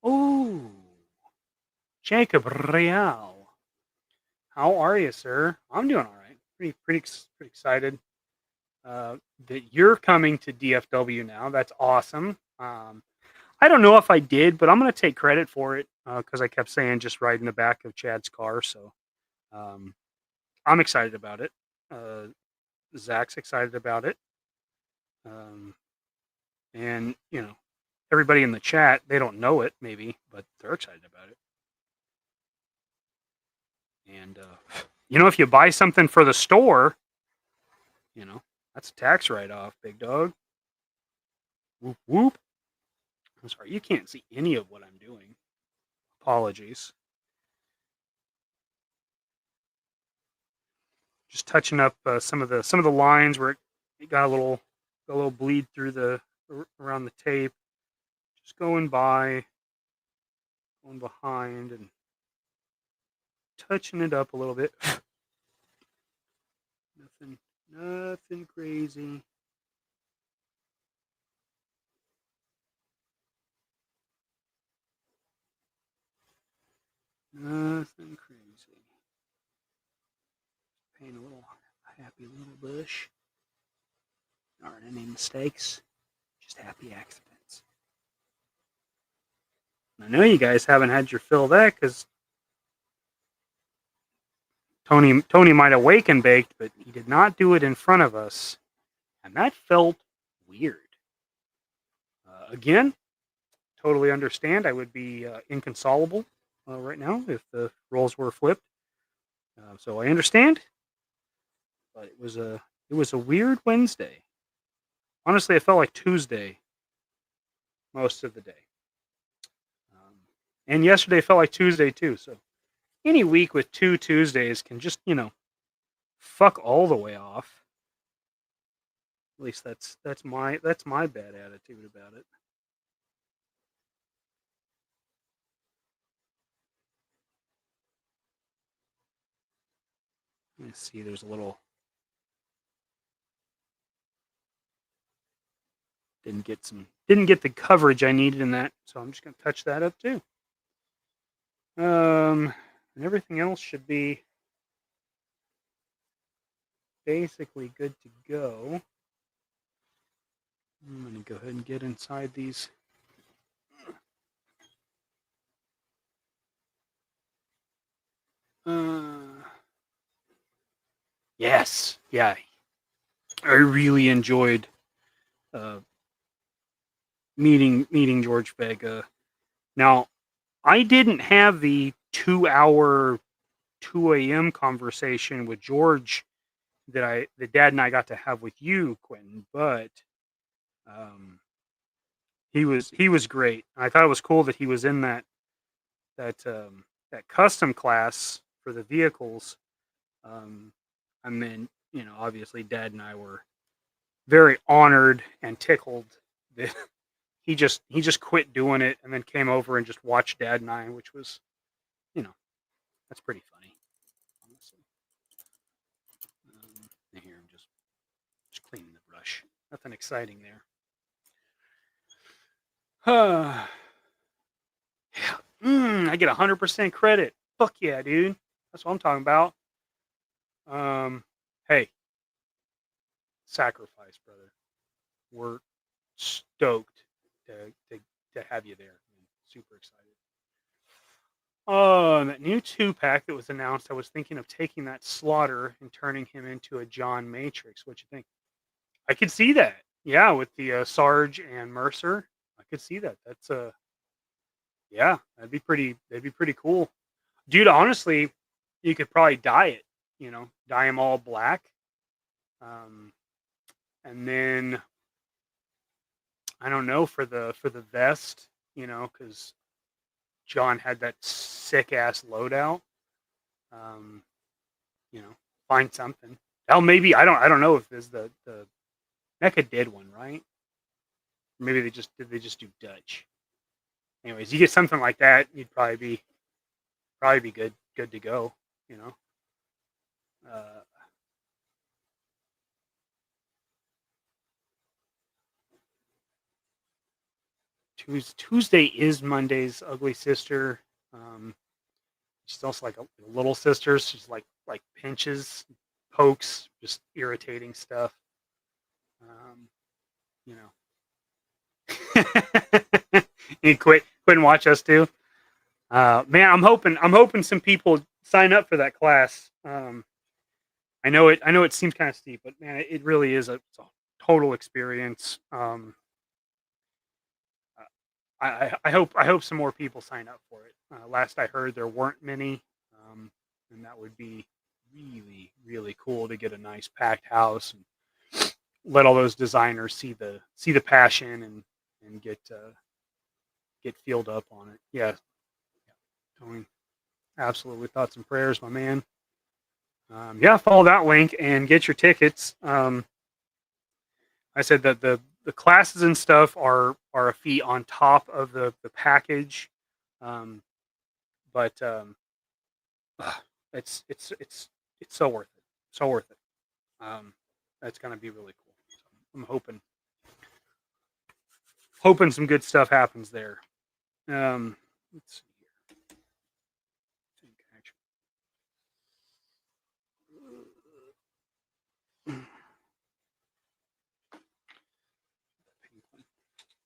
Oh, Jacob Real. How are you, sir? I'm doing all right. Pretty excited that you're coming to DFW now. That's awesome. I don't know if I did, but I'm going to take credit for it because I kept saying just ride in the back of Chad's car. So I'm excited about it. Zach's excited about it. And, everybody in the chat, they don't know it maybe, but they're excited about it. And, if you buy something for the store, that's a tax write-off, big dog. Whoop, whoop. I'm sorry, you can't see any of what I'm doing. Apologies. Just touching up some of the lines where it got a little bleed through around the tape. Just going behind, and touching it up a little bit. Nothing crazy. Nothing crazy. Paint a happy little bush. There aren't any mistakes, just happy accidents. I know you guys haven't had your fill of that because Tony might have wake and baked, but he did not do it in front of us, and that felt weird. Again, totally understand. I would be inconsolable right now if the roles were flipped. So I understand, but it was a weird Wednesday. Honestly, it felt like Tuesday most of the day, and yesterday felt like Tuesday too. So any week with 2 Tuesdays can just fuck all the way off. At least that's my bad attitude about it. Let me see. There's a little. Didn't get the coverage I needed in that, so I'm just gonna touch that up too. And everything else should be basically good to go. I'm gonna go ahead and get inside these. Yes, yeah. I really enjoyed meeting George Vega. Now, I didn't have the 2-hour 2 a.m. conversation with George that Dad and I got to have with you, Quentin, but he was great. I thought it was cool that he was in that custom class for the vehicles. And then, obviously Dad and I were very honored and tickled that he just quit doing it and then came over and just watched Dad and I, which was, you know, that's pretty funny, honestly. Here, I'm just cleaning the brush. Nothing exciting there. I get 100% credit. Fuck yeah, dude. That's what I'm talking about. Hey, sacrifice, brother. We're stoked to have you there. I'm super excited. That new 2-pack that was announced, I was thinking of taking that Slaughter and turning him into a John Matrix. What you think? I could see that. Yeah, with the Sarge and Mercer. I could see that. That's yeah, that'd be pretty cool. Dude, honestly, you could probably dye it, dye them all black. And then I don't know for the vest, because John had that sick ass loadout. Find something. Hell, maybe I don't know if there's the NECA did one, right? Maybe they just do Dutch. Anyways, you get something like that, you'd probably be good to go, Tuesday is Monday's ugly sister. She's also like a little sister. She's like pinches, pokes, just irritating stuff. You quit and watch us too. Man, I'm hoping some people sign up for that class. I know it seems kind of steep, but man, it really is a total experience. I hope some more people sign up for it. Last I heard, there weren't many, and that would be really, really cool to get a nice packed house and let all those designers see the passion and get filled up on it. Yeah, Tony, absolutely thoughts and prayers, my man. Yeah, follow that link and get your tickets. I said that the classes and stuff are a fee on top of the package, but it's so worth it. So worth it. That's gonna be really cool. So I'm hoping some good stuff happens there. Let's see here.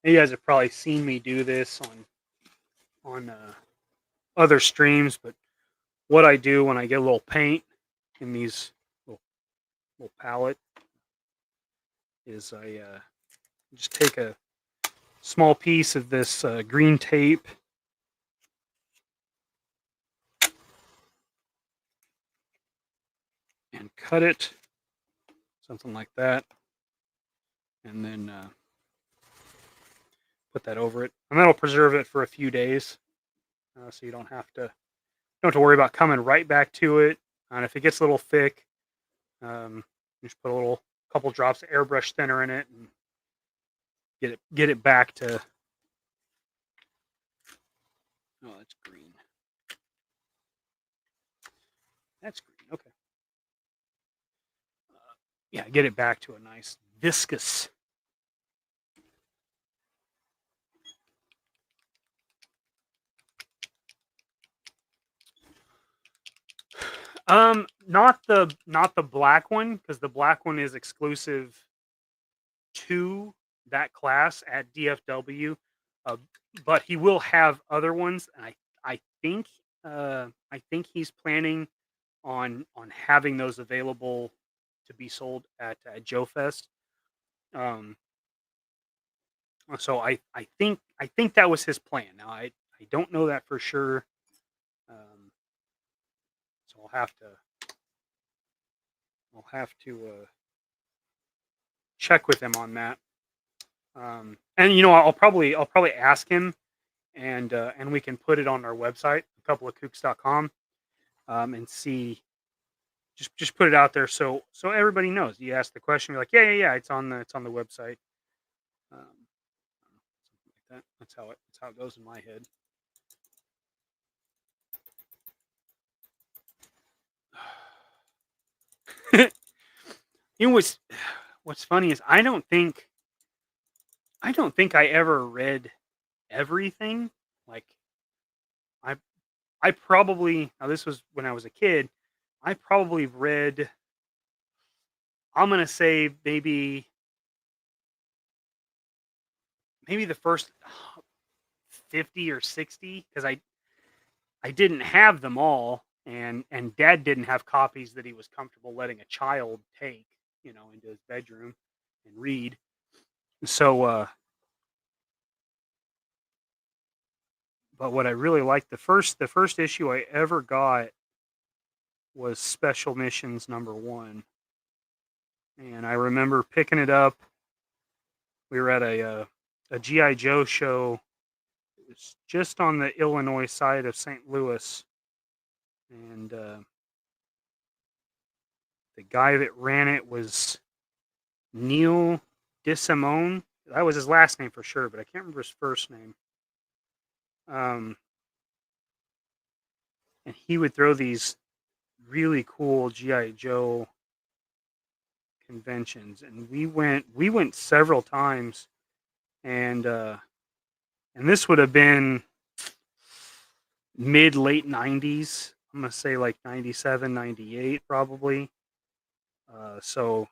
You guys have probably seen me do this on other streams, but what I do when I get a little paint in these little palette is I just take a small piece of this green tape and cut it, something like that, and then put that over it, and that'll preserve it for a few days, so you don't have to worry about coming right back to it. And if it gets a little thick, just put a couple drops of airbrush thinner in it and get it back to. Oh, that's green. That's green. Okay. Yeah, get it back to a nice viscous. Not the black one, because the black one is exclusive to that class at DFW. But he will have other ones, and I think he's planning on having those available to be sold at Joe Fest. So I think that was his plan. Now I don't know that for sure. So I'll have to check with him on that. And I'll probably ask him, and we can put it on our website, coupleofkooks.com, and see. Just put it out there so everybody knows. You ask the question, you're like, yeah, it's on the website. that. That's how it goes in my head. You know what's funny is I don't think I ever read everything. Like I I probably, now this was when I was a kid, I probably read, I'm gonna say maybe the first 50 or 60, because I didn't have them all, and Dad didn't have copies that he was comfortable letting a child take, into his bedroom and read. So, but what I really liked, the first issue I ever got was Special Missions #1, and I remember picking it up. We were at a GI Joe show. It was just on the Illinois side of St. Louis, and the guy that ran it was Neil DeSimone. That was his last name for sure, but I can't remember his first name. And he would throw these really cool GI Joe conventions, and we went several times, and this would have been mid late 90s. I'm gonna say like 97, 98 probably. So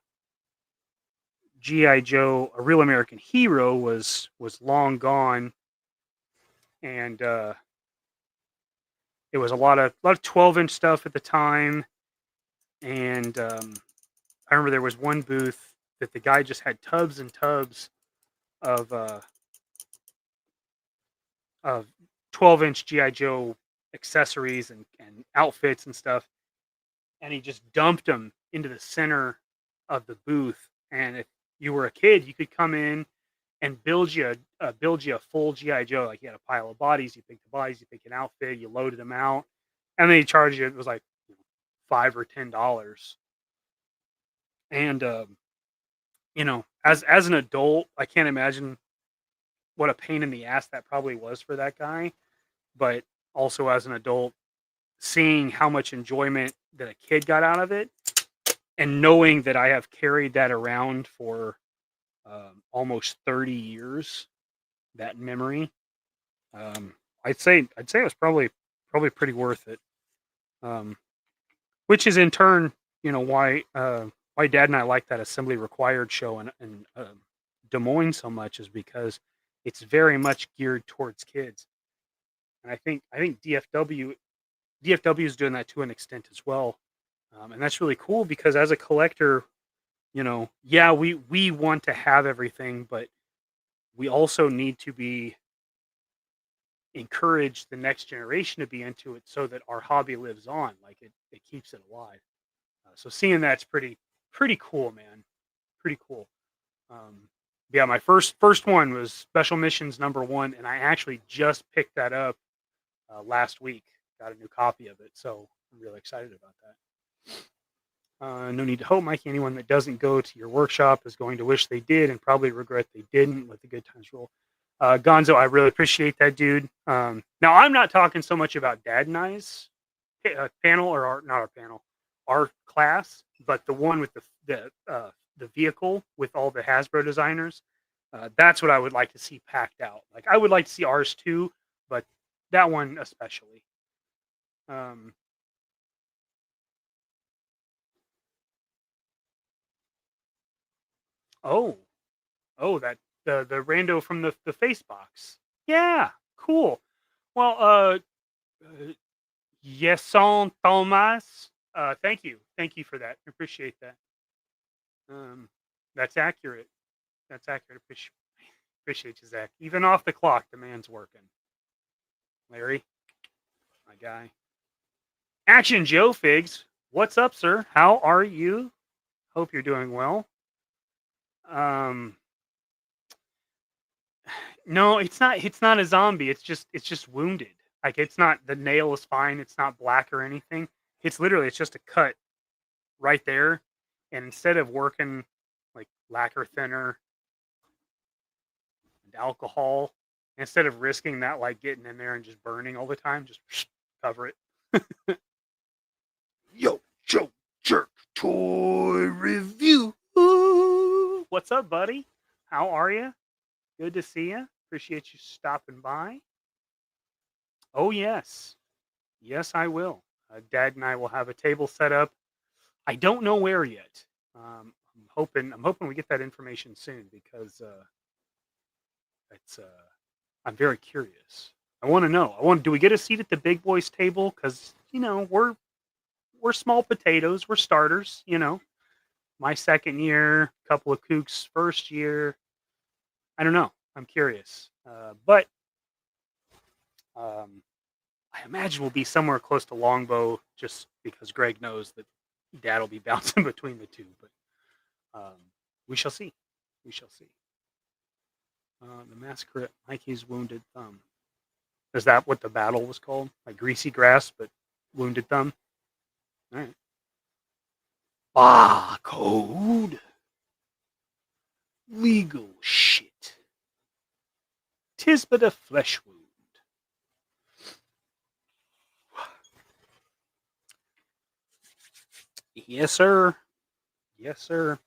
GI Joe, A Real American Hero, was long gone, and it was a lot of 12-inch stuff at the time. And I remember there was one booth that the guy just had tubs and tubs of 12-inch GI Joe accessories and outfits and stuff, and he just dumped them into the center of the booth. And if you were a kid, you could come in and build you a full GI Joe. Like, you had a pile of bodies, you pick the bodies, you pick an outfit, you loaded them out, and then he charged you. It was like $5 or $10. And as an adult, I can't imagine what a pain in the ass that probably was for that guy. But also as an adult, seeing how much enjoyment that a kid got out of it, and knowing that I have carried that around for almost 30 years, that memory, I'd say it was probably pretty worth it. Which is in turn, why Dad and I like that assembly required show in Des Moines so much, is because it's very much geared towards kids. And I think DFW is doing that to an extent as well. And that's really cool, because as a collector, yeah, we want to have everything, but we also need to be encourage the next generation to be into it, so that our hobby lives on, like it keeps it alive. So seeing that's pretty cool, man. Pretty cool. Yeah, my first one was Special Missions #1, and I actually just picked that up last week. Got a new copy of it, so I'm really excited about that. No need to hope, Mikey. Anyone that doesn't go to your workshop is going to wish they did and probably regret they didn't. Let the good times roll. Gonzo, I really appreciate that, dude. Now, I'm not talking so much about Dad and I's panel, or not our panel, our class, but the one with the vehicle with all the Hasbro designers. That's what I would like to see packed out. Like, I would like to see ours too, but that one especially. Oh, that the rando from the face box. Yeah, cool. Well, Yeson Thomas. Thank you for that. Appreciate that. That's accurate. That's accurate. Appreciate you, Zach. Even off the clock, the man's working. Larry, my guy. Action Joe Figs. What's up, sir? How are you? Hope you're doing well. No, it's not. It's not a zombie. It's just wounded. Like, it's not, the nail is fine. It's not black or anything. It's just a cut right there. And instead of working like lacquer thinner and alcohol, Instead of risking that, like getting in there and just burning all the time, just cover it. Yo, Joe Jerk Toy Review. Ooh, what's up, buddy? How are you? Good to see you. Appreciate you stopping by. Oh, yes. Yes, I will. Dad and I will have a table set up. I don't know where yet. I'm hoping we get that information soon because it's. I'm very curious. I want to know. Do we get a seat at the big boys table? Because we're small potatoes. We're starters. My second year, couple of kooks first year. I don't know. I'm curious, but I imagine we'll be somewhere close to Longbow, just because Greg knows that Dad will be bouncing between the two. But we shall see. We shall see. The massacre at Mikey's Wounded Thumb. Is that what the battle was called? Like Greasy Grass, but Wounded Thumb? All right. Code. Legal shit. 'Tis but a flesh wound. Yes, sir. Yes, sir.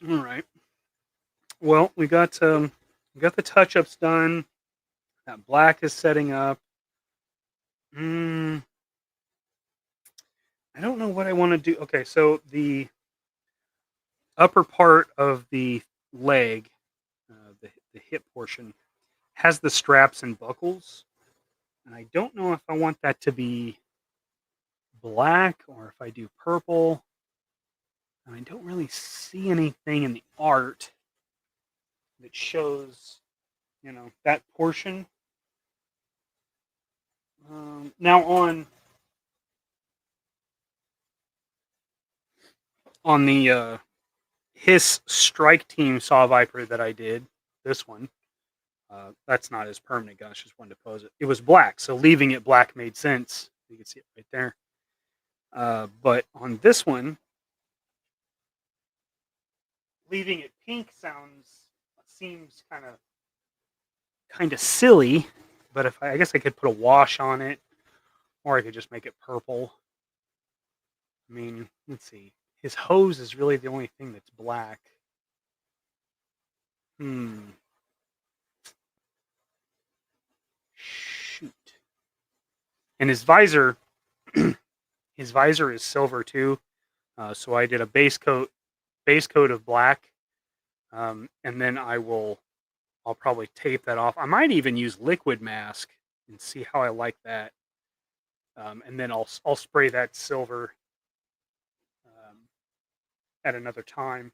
All right. Well, we got the touch-ups done. That black is setting up. I don't know what I want to do. Okay, so the upper part of the leg, the hip portion, has the straps and buckles. And I don't know if I want that to be black or if I do purple. And I don't really see anything in the art that shows, that portion. Now on the Hiss Strike Team Saw Viper that I did, this one, that's not as permanent gun. I just wanted to pose it. It was black, so leaving it black made sense. You can see it right there. But on this one, leaving it pink seems kind of silly. But I guess I could put a wash on it, or I could just make it purple. I mean, let's see. His hose is really the only thing that's black. Shoot. And his visor, is silver too. So I did a base coat of black, and then I'll probably tape that off. I might even use liquid mask and see how I like that. And then I'll spray that silver at another time.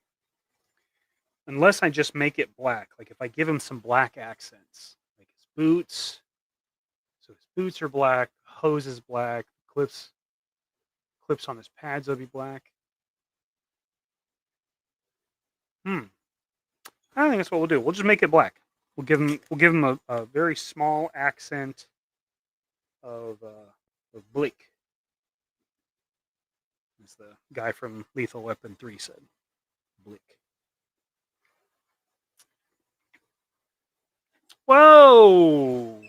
Unless I just make it black. Like if I give him some black accents. Like his boots. So his boots are black. Hose is black. Clips on his pads will be black. I think that's what we'll do. We'll just make it black. We'll give him a very small accent of Blake. As the guy from Lethal Weapon 3 said. Blake. Whoa!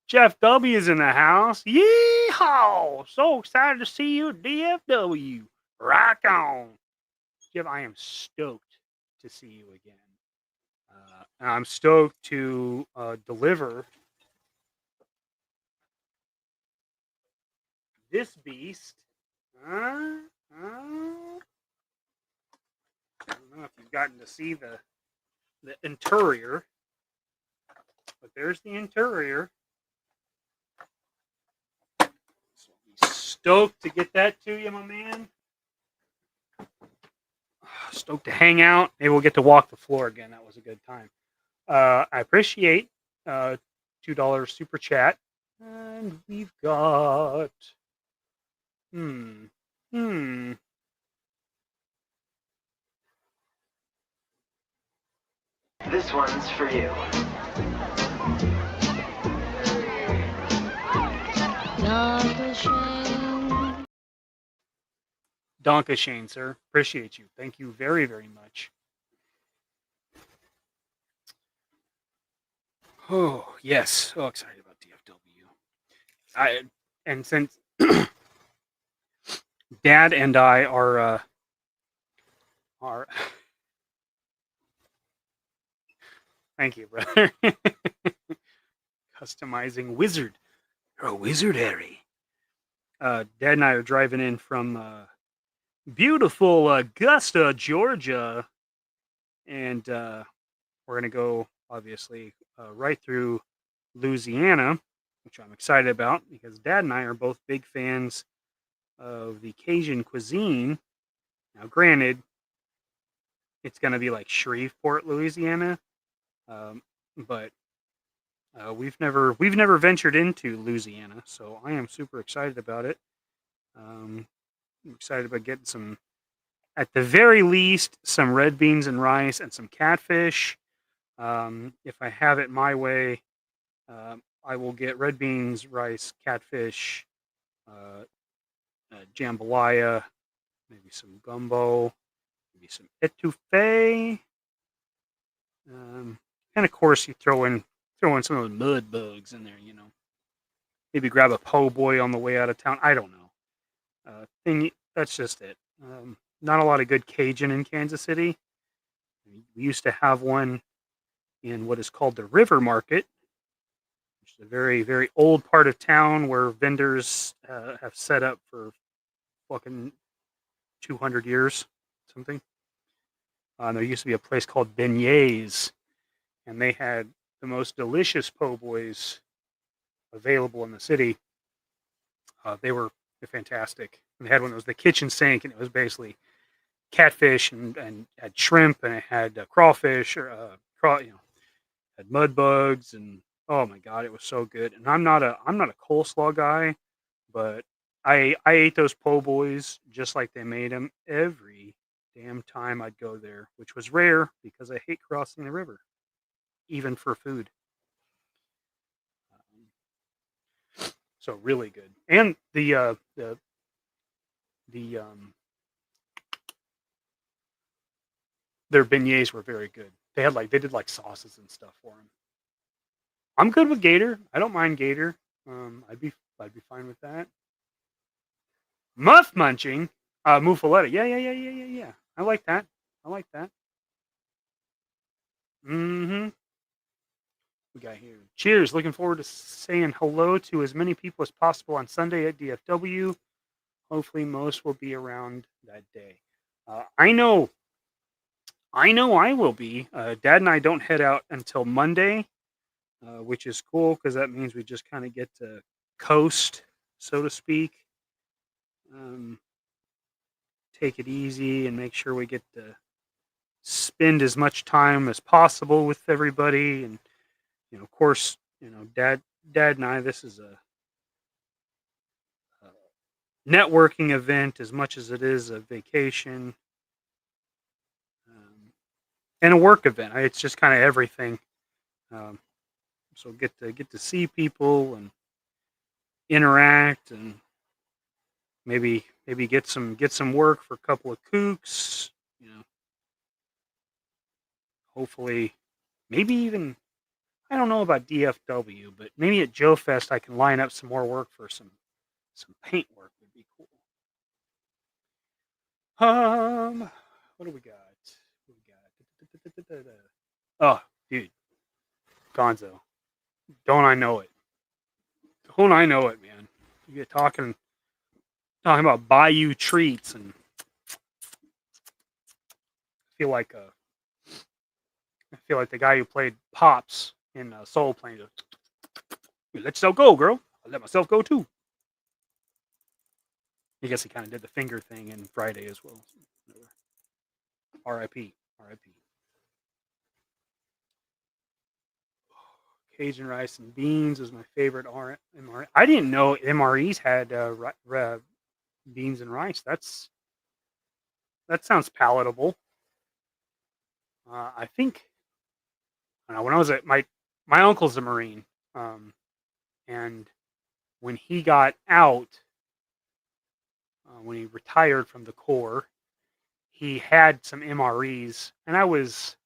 Jeff W is in the house. Yeehaw! So excited to see you at DFW. Rock on. Jeff, I am stoked to see you again. And I'm stoked to deliver this beast. I don't know if you've gotten to see the interior, but there's the interior. So I'll be stoked to get that to you, my man. Stoked to hang out. Maybe we'll get to walk the floor again. That was a good time. I appreciate $2 super chat. And we've got This one's for you. Donka Shane, sir. Appreciate you. Thank you very, very much. Oh yes, so excited about DFW. And since Dad and I are thank you, brother. Customizing wizard. You're a wizard, Harry. Dad and I are driving in from beautiful Augusta, Georgia, and we're gonna go obviously right through Louisiana, which I'm excited about because Dad and I are both big fans of the Cajun cuisine. Now, granted, it's gonna be like Shreveport, Louisiana, but we've never ventured into Louisiana, so I am super excited about it. I'm excited about getting some, at the very least, some red beans and rice and some catfish. If I have it my way, I will get red beans, rice, catfish, uh, jambalaya, maybe some gumbo, maybe some etouffee, and of course you throw in some of those mud bugs in there. Maybe grab a po' boy on the way out of town. I don't know. That's just it. Not a lot of good Cajun in Kansas City. We used to have one in what is called the River Market, which is a very, very old part of town where vendors have set up for fucking 200 years, something. There used to be a place called Beignets, and they had the most delicious po' boys available in the city. They're fantastic. And they had one that was the kitchen sink, and it was basically catfish and had shrimp, and it had crawfish or had mud bugs, and oh my god, it was so good. And I'm not a coleslaw guy, but I ate those po' boys just like they made them every damn time I'd go there, which was rare because I hate crossing the river, even for food. So really good, and the their beignets were very good. They did like sauces and stuff for them. I'm good with gator. I don't mind gator. I'd be fine with that. Muff munching, muffaletta. Yeah, yeah, yeah, yeah, yeah, yeah. I like that. I like that. Mm-hmm. We got here. Cheers. Looking forward to saying hello to as many people as possible on Sunday at DFW. Hopefully, most will be around that day. I know. I know I will be. Dad and I don't head out until Monday, which is cool because that means we just kind of get to coast, so to speak. Um, take it easy and make sure we get to spend as much time as possible with everybody. And of course, Dad and I. This is a networking event as much as it is a vacation and a work event. It's just kind of everything. Um, so get to see people and interact and maybe get some work for a couple of kooks. Hopefully, maybe even I don't know about DFW, but maybe at Joe Fest I can line up some more work for some paint work would be cool. What do we got? What do we got? Oh, dude, Gonzo, don't I know it? Don't I know it, man? You get talking about Bayou treats, and I feel like the guy who played Pops in Soul Plane. Let yourself go, girl. I let myself go too. I guess he kind of did the finger thing in Friday as well. R.I.P. R.I.P. Cajun rice and beans is my favorite MRE. I didn't know MREs had beans and rice. That sounds palatable. I think I don't know, when I was at my uncle's a Marine, and when he got out, when he retired from the Corps, he had some MREs, and I was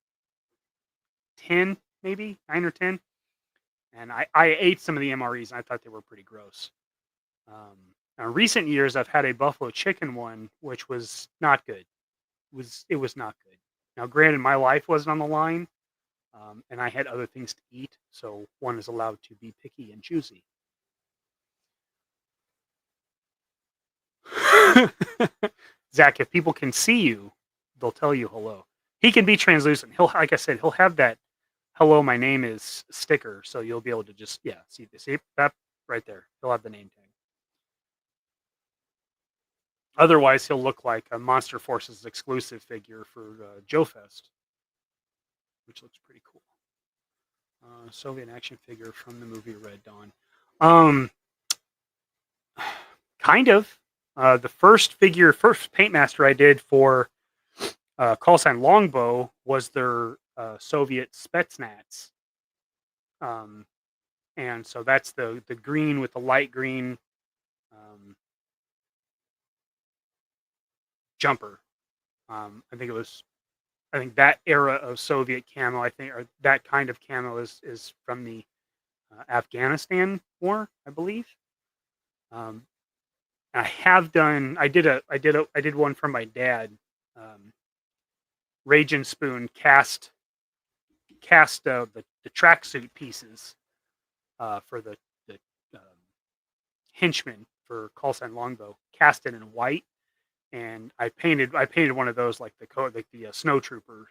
10, maybe 9 or 10, And I ate some of the MREs, and I thought they were pretty gross. Now, in recent years, I've had a buffalo chicken one, which was not good. It was not good. Now, granted, my life wasn't on the line, and I had other things to eat, so one is allowed to be picky and choosy. Zach, if people can see you, they'll tell you hello. He can be translucent. He'll, like I said, he'll have that "Hello, my name is" sticker, so you'll be able to just see that right there. He'll have the name tag. Otherwise, he'll look like a Monster Forces exclusive figure for Joe Fest, which looks pretty cool. Soviet action figure from the movie Red Dawn. Kind of. The first paintmaster I did for call sign Longbow was their Soviet Spetsnaz. And so that's the green with the light green jumper. I think that era of Soviet camo, or that kind of camo is from the Afghanistan war, I believe. I did one for my dad. Rage and Spoon cast the tracksuit pieces for the henchman for call sign Longbow, cast it in white, and I painted one of those like the snow trooper,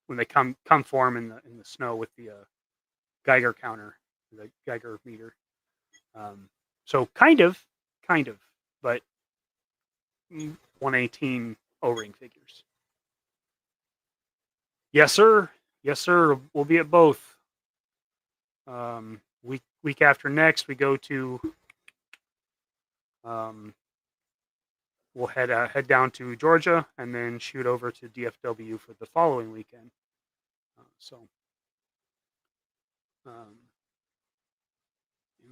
when they come for him in the snow with the Geiger counter, the Geiger meter. So kind of, but 118 O-ring figures. Yes, sir. We'll be at both. Week after next, we go to. We'll head down to Georgia and then shoot over to DFW for the following weekend.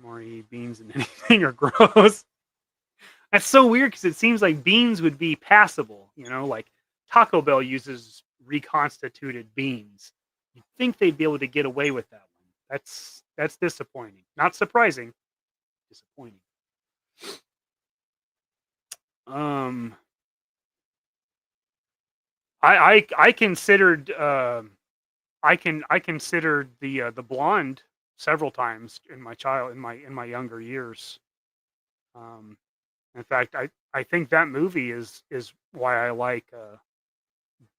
MRE beans and anything are gross. That's so weird because it seems like beans would be passable. Like Taco Bell uses reconstituted beans. You'd think they'd be able to get away with that one. That's disappointing. Not surprising. Disappointing. I considered I considered the blonde several times in my younger years. In fact, I think that movie is why I like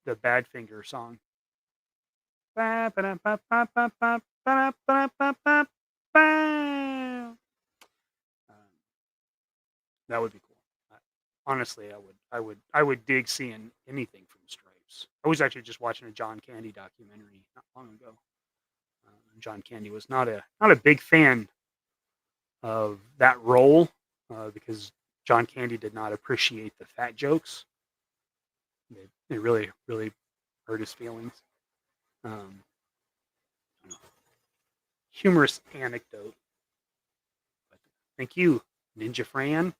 the Badfinger song. That would be cool. Honestly, I would dig seeing anything from Stripes. I was actually just watching a John Candy documentary not long ago. John Candy was not a big fan of that role because John Candy did not appreciate the fat jokes. It really hurt his feelings. Humorous anecdote. But thank you, Ninja Fran.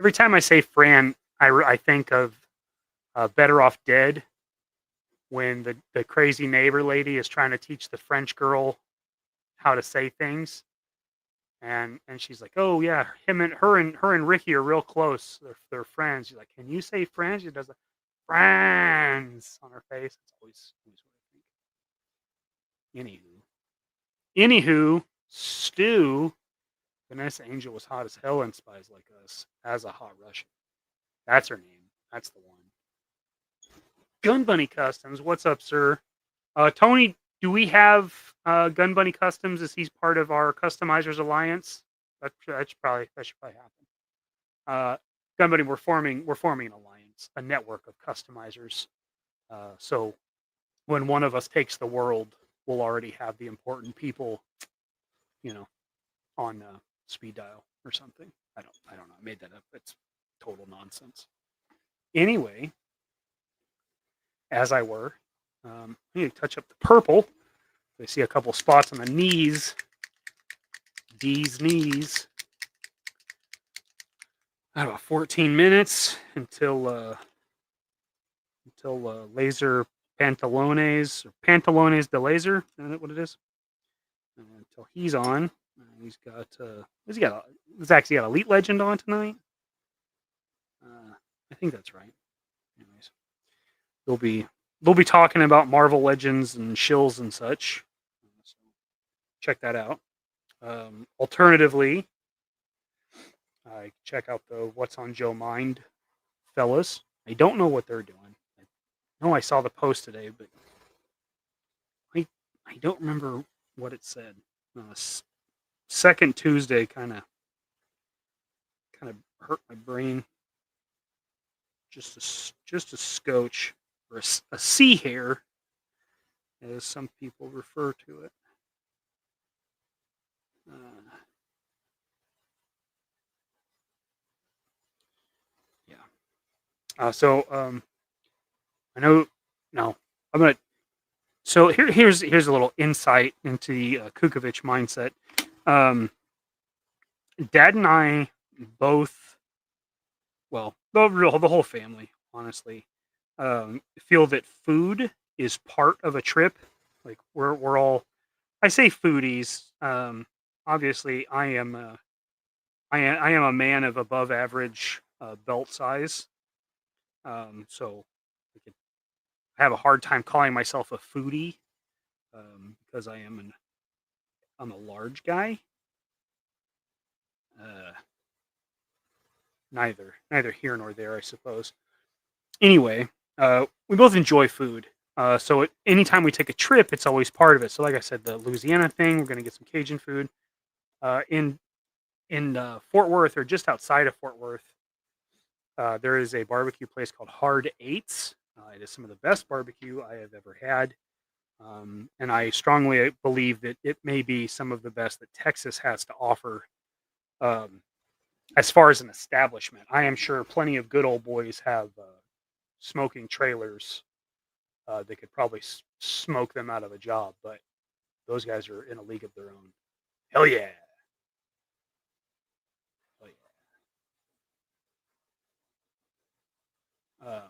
Every time I say Fran, I think of Better Off Dead, when the crazy neighbor lady is trying to teach the French girl how to say things, and she's like, "Oh yeah, her and Ricky are real close. They're friends." She's like, "Can you say friends?" She does a "friends" on her face. It's always what I think. Anywho, Stu, Vanessa Angel was hot as hell in Spies Like Us as a hot Russian. That's her name. That's the one. Gun Bunny Customs, what's up, sir? Tony, do we have Gun Bunny Customs? Is he part of our Customizers Alliance? That should probably happen. Gun Bunny, we're forming an alliance, a network of customizers. So when one of us takes the world, we'll already have the important people, on speed dial or something. I don't know. I made that up. It's total nonsense. Anyway, as I were, I need to touch up the purple. I see a couple spots on the knees. D's knees. I have about 14 minutes until laser Pantalones de Laser. Isn't that what it is? Until he's on. He's got what's he got? He's actually got Elite Legend on tonight. I think that's right. Anyways, they'll be talking about Marvel Legends and shills and such. So check that out. Alternatively, check out the What's on Joe Mind fellas. I don't know what they're doing. I know I saw the post today, but I don't remember what it said. Second Tuesday kind of hurt my brain. Just a scotch or a sea hair, as some people refer to it. I know. No, I'm gonna. So here's a little insight into the Kukovic mindset. Dad and I both, well, the whole family, honestly, feel that food is part of a trip. Like we're all, I say foodies. Obviously, I am a man of above average belt size. So I have a hard time calling myself a foodie because I'm a large guy. Neither here nor there, I suppose. Anyway, we both enjoy food. So anytime we take a trip, it's always part of it. So, like I said, the Louisiana thing, we're going to get some Cajun food. In Fort Worth, or just outside of Fort Worth, there is a barbecue place called Hard Eights. It is some of the best barbecue I have ever had. And I strongly believe that it may be some of the best that Texas has to offer as far as an establishment. I am sure plenty of good old boys have smoking trailers that could probably smoke them out of a job, but those guys are in a league of their own. Hell yeah. Hell yeah.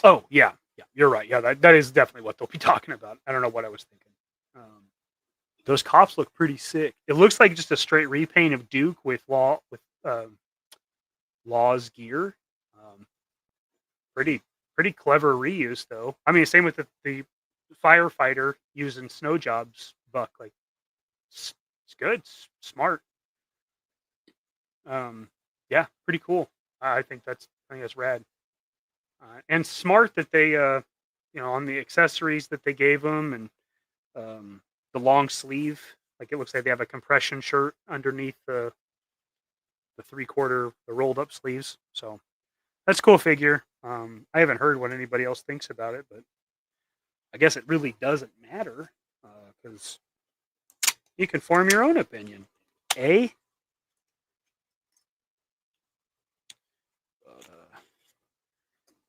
Oh, yeah. Yeah, you're right. Yeah, that is definitely what they'll be talking about. I don't know what I was thinking. Those cops look pretty sick. It looks like just a straight repaint of Duke with Law's gear. Pretty clever reuse, though. I mean, same with the firefighter using snow jobs buck. Like, it's good, smart. Yeah, pretty cool. I think that's rad. And smart that they, on the accessories that they gave them, and the long sleeve. Like, it looks like they have a compression shirt underneath the 3/4, the rolled up sleeves. So that's a cool figure. I haven't heard what anybody else thinks about it, but I guess it really doesn't matter because you can form your own opinion. Eh?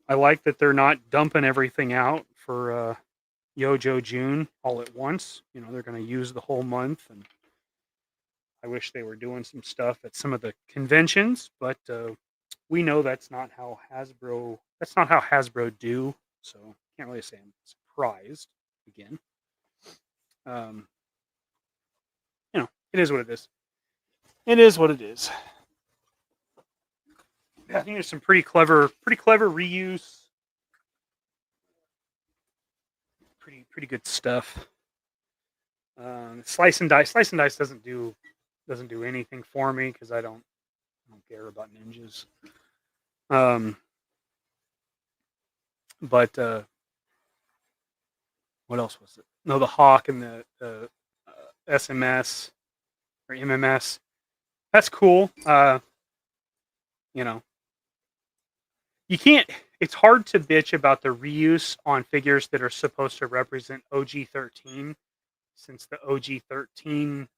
I like that they're not dumping everything out for Yojo June all at once. They're going to use the whole month, and I wish they were doing some stuff at some of the conventions, but we know that's not how Hasbro do. So can't really say I'm surprised again. It is what it is. It is what it is. I think there's some pretty clever reuse. Pretty good stuff. Slice and dice doesn't do anything for me because I don't care about ninjas. But what else was it? No, the Hawk and the SMS or MMS. That's cool. You can't. It's hard to bitch about the reuse on figures that are supposed to represent OG-13, since the OG-13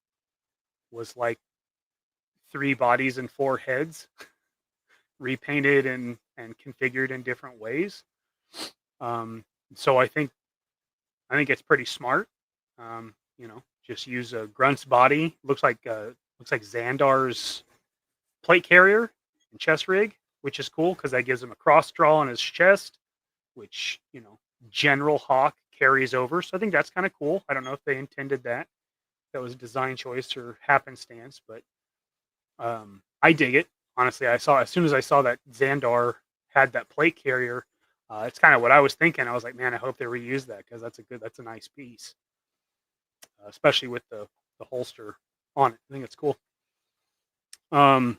was like 3 bodies and 4 heads, repainted and configured in different ways. So I think it's pretty smart. Just use a Grunt's body. Looks like Xandar's plate carrier. and chest rig, which is cool because that gives him a cross draw on his chest, which, General Hawk carries over. So I think that's kind of cool. I don't know if they intended that. That was a design choice or happenstance, but I dig it. Honestly, as soon as I saw that Xandar had that plate carrier, it's kind of what I was thinking. I was like, man, I hope they reuse that because that's a nice piece, especially with the holster on it. I think it's cool. Yeah,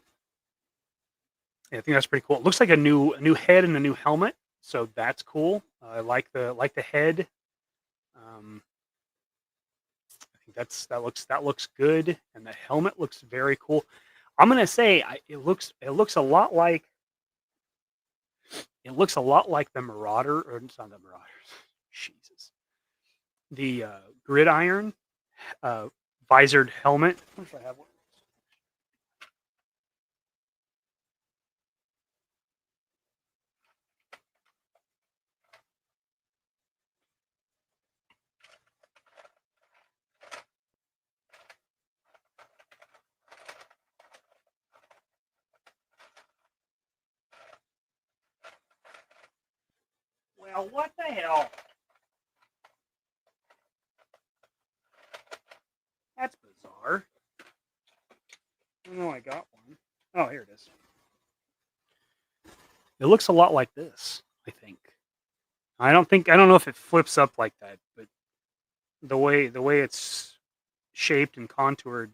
I think that's pretty cool. It looks like a new head and a new helmet, so that's cool. I like the head. I think that looks good, and the helmet looks very cool. I'm gonna say it looks a lot like the Marauder, or it's not the Marauders. Jesus, the Gridiron visored helmet. I wish I have one. Well, what the hell? That's bizarre. I know I got one. Oh, here it is. It looks a lot like this, I think. I don't know if it flips up like that, but the way it's shaped and contoured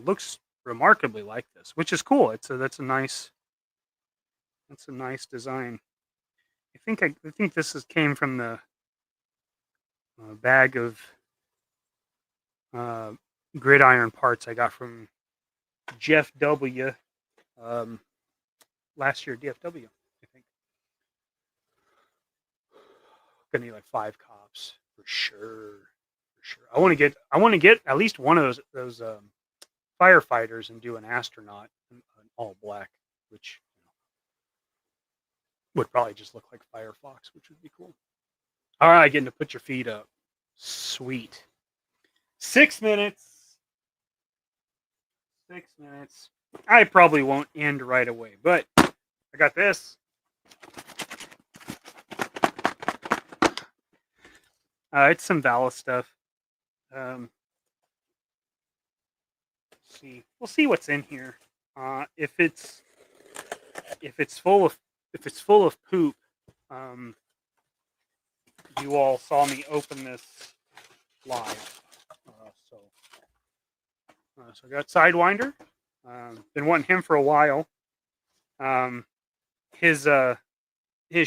looks remarkably like this, which is cool. That's a nice design. I think this came from the bag of gridiron parts I got from Jeff W. Last year, DFW, I think. Gonna need like 5 cops for sure. I want to get at least one of those firefighters and do an astronaut in all black, which would probably just look like Firefox, which would be cool. All right, getting to put your feet up. Sweet. 6 minutes. 6 minutes. I probably won't end right away, but I got this. It's some Valaverse stuff. See, we'll see what's in here. If it's full of poop, you all saw me open this live. So I got Sidewinder. Been wanting him for a while. His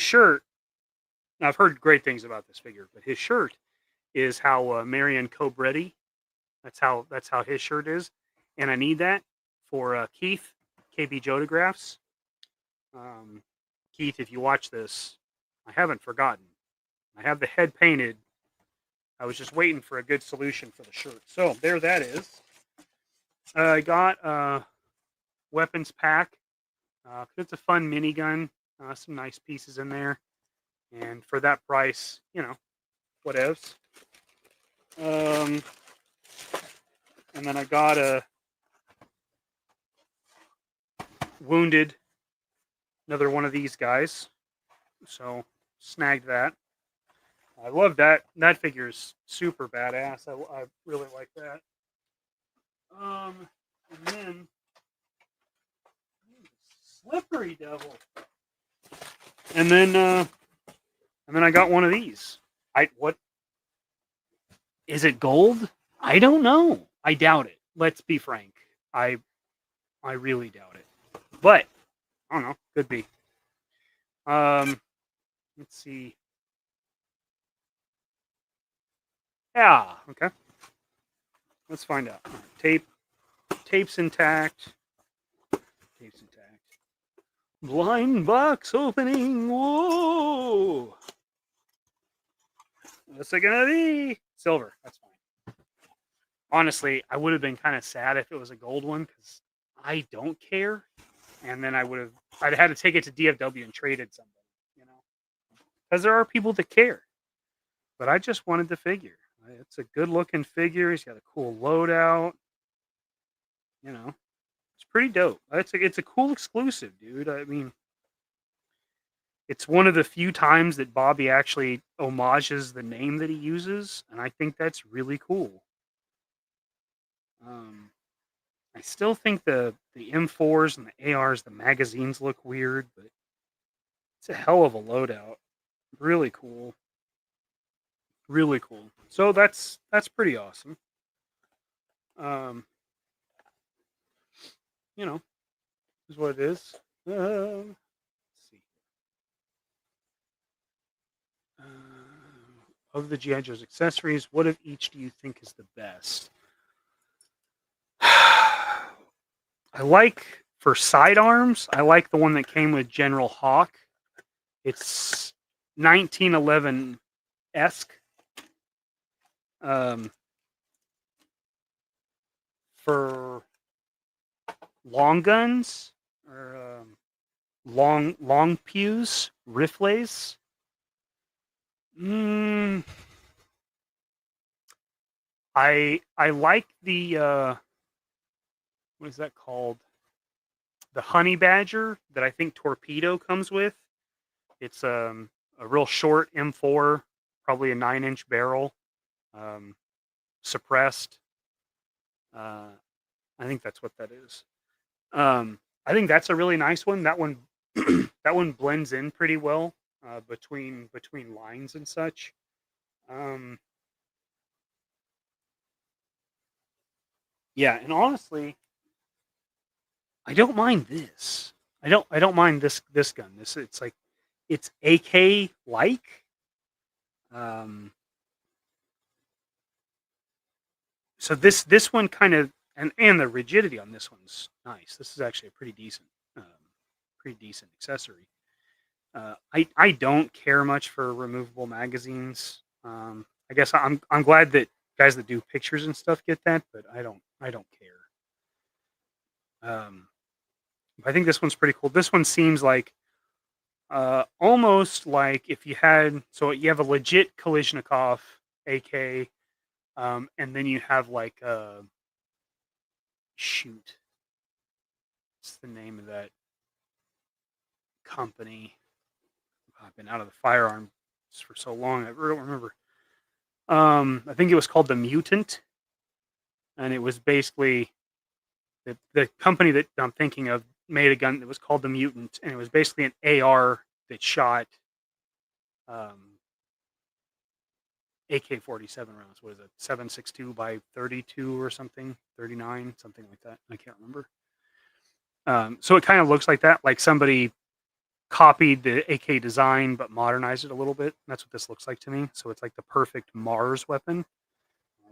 shirt. I've heard great things about this figure, but his shirt is how Marion Cobretti. That's how his shirt is, and I need that for Keith KB Jodographs. Keith, if you watch this, I haven't forgotten. I have the head painted. I was just waiting for a good solution for the shirt. So there that is. I got a weapons pack. It's a fun minigun. Some nice pieces in there. And for that price, whatevs. And then I got a Wounded, another one of these guys. So snagged that. I love that. That figure is super badass. I really like that. And then Slippery Devil. And then I got one of these. What is it? Gold? I don't know. I doubt it. Let's be frank. I really doubt it. But I don't know. Could be. Let's see. Yeah. Okay. Let's find out. Right, tape's intact. Tape's intact. Blind box opening. Whoa. What's it gonna be? Silver. That's fine. Honestly, I would have been kind of sad if it was a gold one because I don't care. And then I'd had to take it to DFW and traded somebody, because there are people that care. But I just wanted the figure. It's a good looking figure. He's got a cool loadout. It's pretty dope. It's a cool exclusive, dude. I mean, it's one of the few times that Bobby actually homages the name that he uses, and I think that's really cool. I still think the M4s and the ARs, the magazines look weird, but it's a hell of a loadout. Really cool. Really cool. So that's pretty awesome. You know, is what it is. Let's see. Of the GI Joe's accessories, what of each do you think is the best? I like for sidearms. I like the one that came with General Hawk. It's 1911 esque. For long guns or long pews, rifles. I like the what is that called? The honey badger that I think Torpedo comes with. It's a real short M4, probably a 9-inch barrel, suppressed. I think that's what that is. I think that's a really nice one. That one that one blends in pretty well between lines and such. Yeah, and honestly, I don't mind this. I don't mind this gun. It's like it's AK like. So this one kind of and the rigidity on this one's nice. This is actually a pretty decent accessory. I don't care much for removable magazines. I guess I'm glad that guys that do pictures and stuff get that, but I don't care. I think this one's pretty cool. This one seems like almost like if you had you have a legit Kalashnikov AK, and then you have like shoot, what's the name of that company? I've been out of the firearms for so long, I don't remember. I think it was called the Mutant, and it was basically the company that I'm thinking of made a gun that was called the Mutant, and it was basically an AR that shot AK-47 rounds. What is it? 7.62 by 32 or something, 39, something like that. I can't remember. So it kind of looks like that, like somebody copied the AK design but modernized it a little bit. That's what this looks like to me. So it's like the perfect Mars weapon.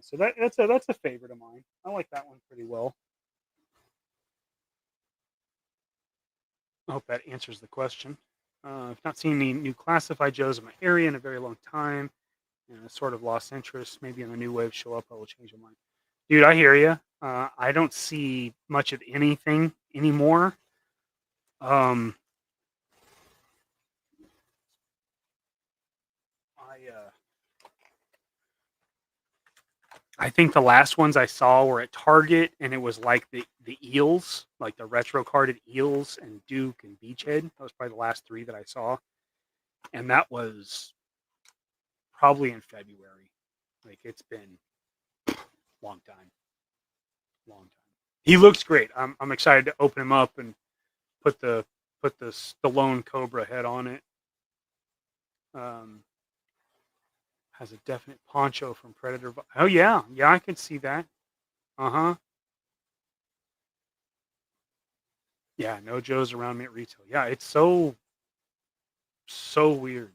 So that's a favorite of mine. I like that one pretty well. I hope that answers the question. I've not seen any new classified Joes in my area in a very long time. Sort of lost interest. Maybe when the new wave show up, I will change my mind. Dude, I hear you. I don't see much of anything anymore. I think the last ones I saw were at Target, and it was like the eels, like the retro carded eels and Duke and Beachhead. That was probably the last 3 that I saw, and that was probably in February. Like it's been a long time. He looks great. I'm excited to open him up and put the Stallone Cobra head on it. Has a definite poncho from Predator. Oh yeah, I can see that. Yeah, no Joes around me at retail. Yeah, it's so weird.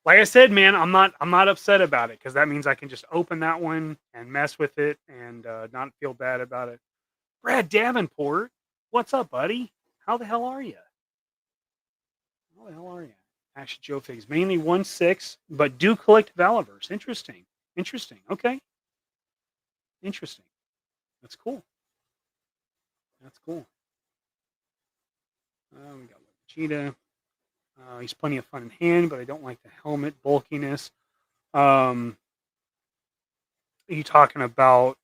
Like I said, man, I'm not upset about it because that means I can just open that one and mess with it and not feel bad about it. Brad Davenport, what's up, buddy? How the hell are you? Actually, Joe Figs, mainly 1.6, but do collect Valaverse. Interesting. Okay. Interesting. That's cool. We got Cheetah. He's plenty of fun in hand, but I don't like the helmet bulkiness. Are you talking about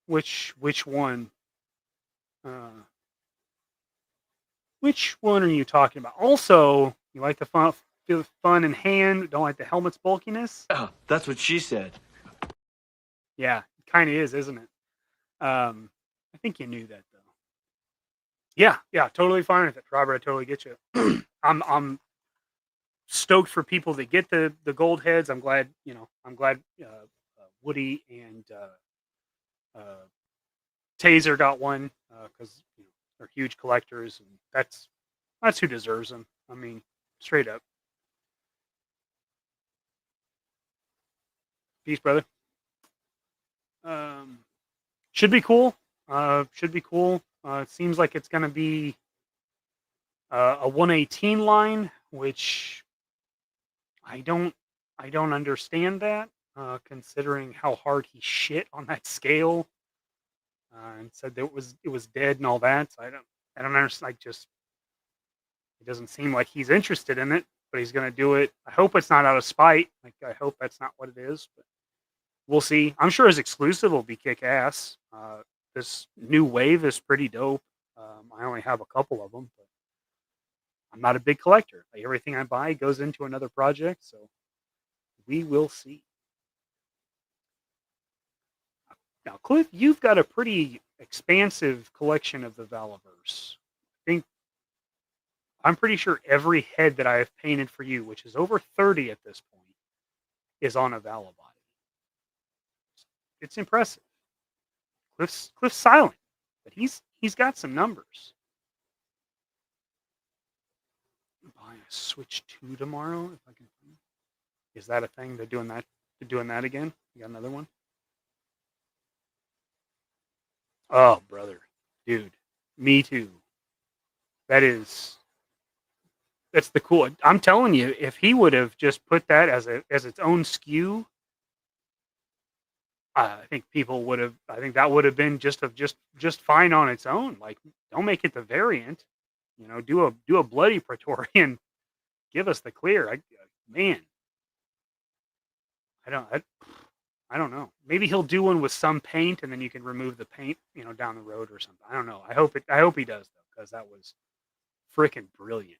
which one? Which one are you talking about? Also, you like the feel fun in hand, don't like the helmet's bulkiness? Oh, that's what she said. Yeah, it kind of is, isn't it? I think you knew that though. Yeah, totally fine with it, Robert. I totally get you. I'm stoked for people that get the gold heads. I'm glad, Woody and Taser got one because they're huge collectors, and that's who deserves them. I mean, straight up. Peace, brother. Um, should be cool. Should be cool. It seems like it's going to be a 118 line, which I don't understand that, considering how hard he shit on that scale, and said that it was dead and all that. So I don't understand. Like, just it doesn't seem like he's interested in it, but he's going to do it. I hope it's not out of spite. Like, I hope that's not what it is, but we'll see. I'm sure his exclusive will be kick ass. This new wave is pretty dope. I only have a couple of them, but I'm not a big collector. Like, everything I buy goes into another project, so we will see. Now, Cliff, you've got a pretty expansive collection of the Valaverse. I'm pretty sure every head that I have painted for you, which is over 30 at this point, is on a Vala body. It's impressive. Cliff's silent, but he's got some numbers. Buy a Switch 2 tomorrow if I can. Is that a thing? They're doing that again? You got another one? Oh, brother, dude, me too. That's the cool. I'm telling you, if he would have just put that as its own SKU, I think people would have. I think that would have been just fine on its own. Like, don't make it the variant. Do a bloody Praetorian. Give us the clear. Man, I don't know. Maybe he'll do one with some paint, and then you can remove the paint, down the road or something. I don't know. I hope he does though, because that was freaking brilliant.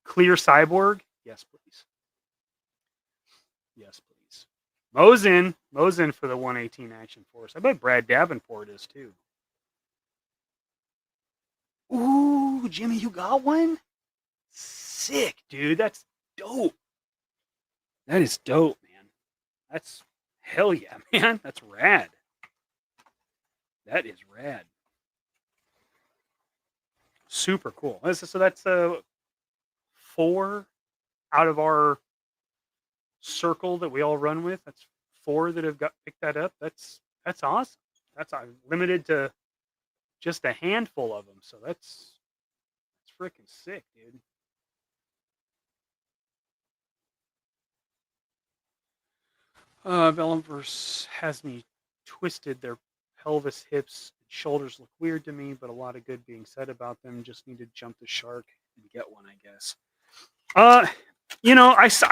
Clear cyborg, yes please, yes please. Mosin for the 118 Action Force. I bet Brad Davenport is too. Ooh, Jimmy, you got one? Sick, dude. That's dope. That is dope, man. That's hell yeah, man. That's rad. That is rad. Super cool. So that's 4 out of our circle that we all run with. That's 4 that have picked that up. That's awesome. That's limited to just a handful of them. So that's freaking sick, dude. Valaverse has me twisted. Their pelvis, hips, and shoulders look weird to me, but a lot of good being said about them. Just need to jump the shark and get one, I guess. I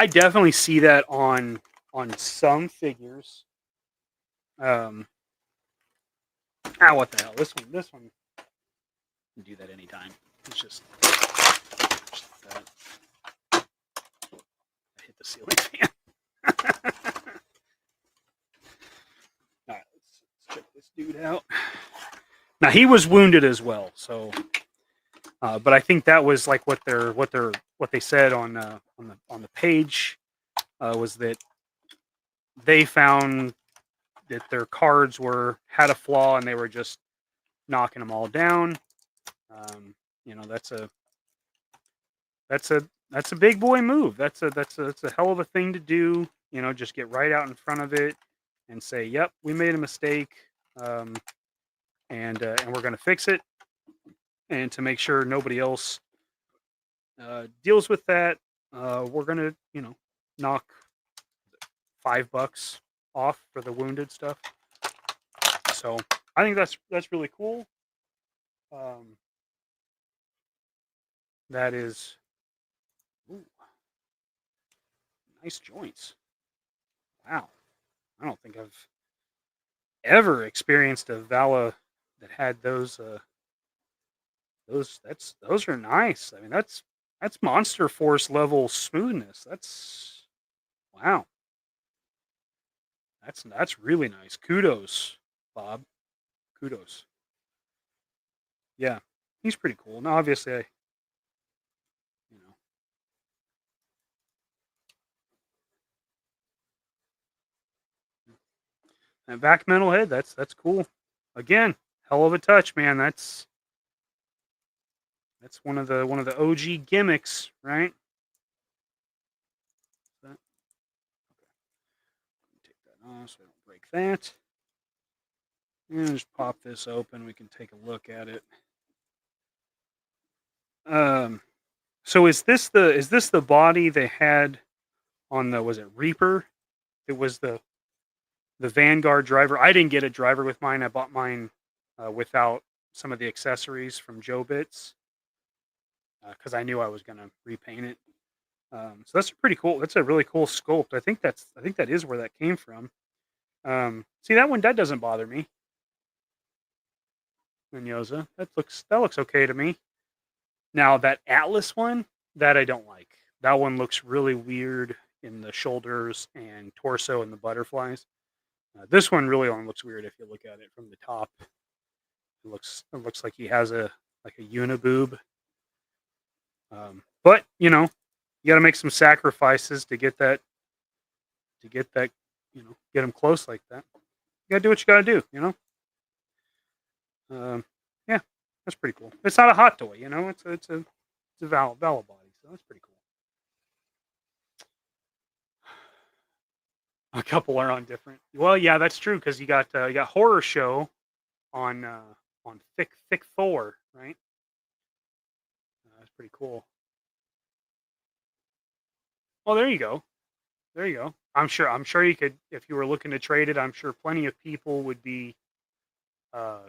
definitely see that on some figures. What the hell? This one can do that anytime. It's just that. I hit the ceiling fan. All right, let's check this dude out. Now, he was wounded as well, so but I think that was like what they said on the page was that they found that their cards had a flaw and they were just knocking them all down. That's a big boy move. That's a hell of a thing to do. Just get right out in front of it and say, "Yep, we made a mistake, and we're going to fix it." And to make sure nobody else deals with that, we're going to knock $5 off for the wounded stuff. So I think that's really cool. That is nice joints. Wow. I don't think I've ever experienced a Vala that had those those are nice. I mean, that's Monster Force level smoothness. That's wow. That's really nice. Kudos, Bob. Kudos. Yeah, he's pretty cool. Now, obviously, you know, that back metal head. That's cool. Again, hell of a touch, man. That's one of the OG gimmicks, right? That, take that off so I don't break that. And just pop this open. We can take a look at it. So is this the body they had on the, was it Reaper? It was the Vanguard driver. I didn't get a driver with mine. I bought mine without some of the accessories from Joe Bits because I knew I was going to repaint it. So that's pretty cool. That's a really cool sculpt. I think that is where that came from. See that one, that doesn't bother me. Menyoza, that looks okay to me. Now that Atlas one, that I don't like. That one looks really weird in the shoulders and torso and the butterflies. This one really only looks weird if you look at it from the top. It looks like he has a uniboob. But you know, you got to make some sacrifices to get that. You know, get him close like that. You got to do what you got to do. You know. Yeah, that's pretty cool. It's not a hot toy. You know, it's a Vala body, so that's pretty cool. A couple are on different. Well, yeah, that's true because you got Horror Show on Thick Thor, right? That's pretty cool. Well, there you go. There you go. I'm sure you could, if you were looking to trade it. I'm sure plenty of people would be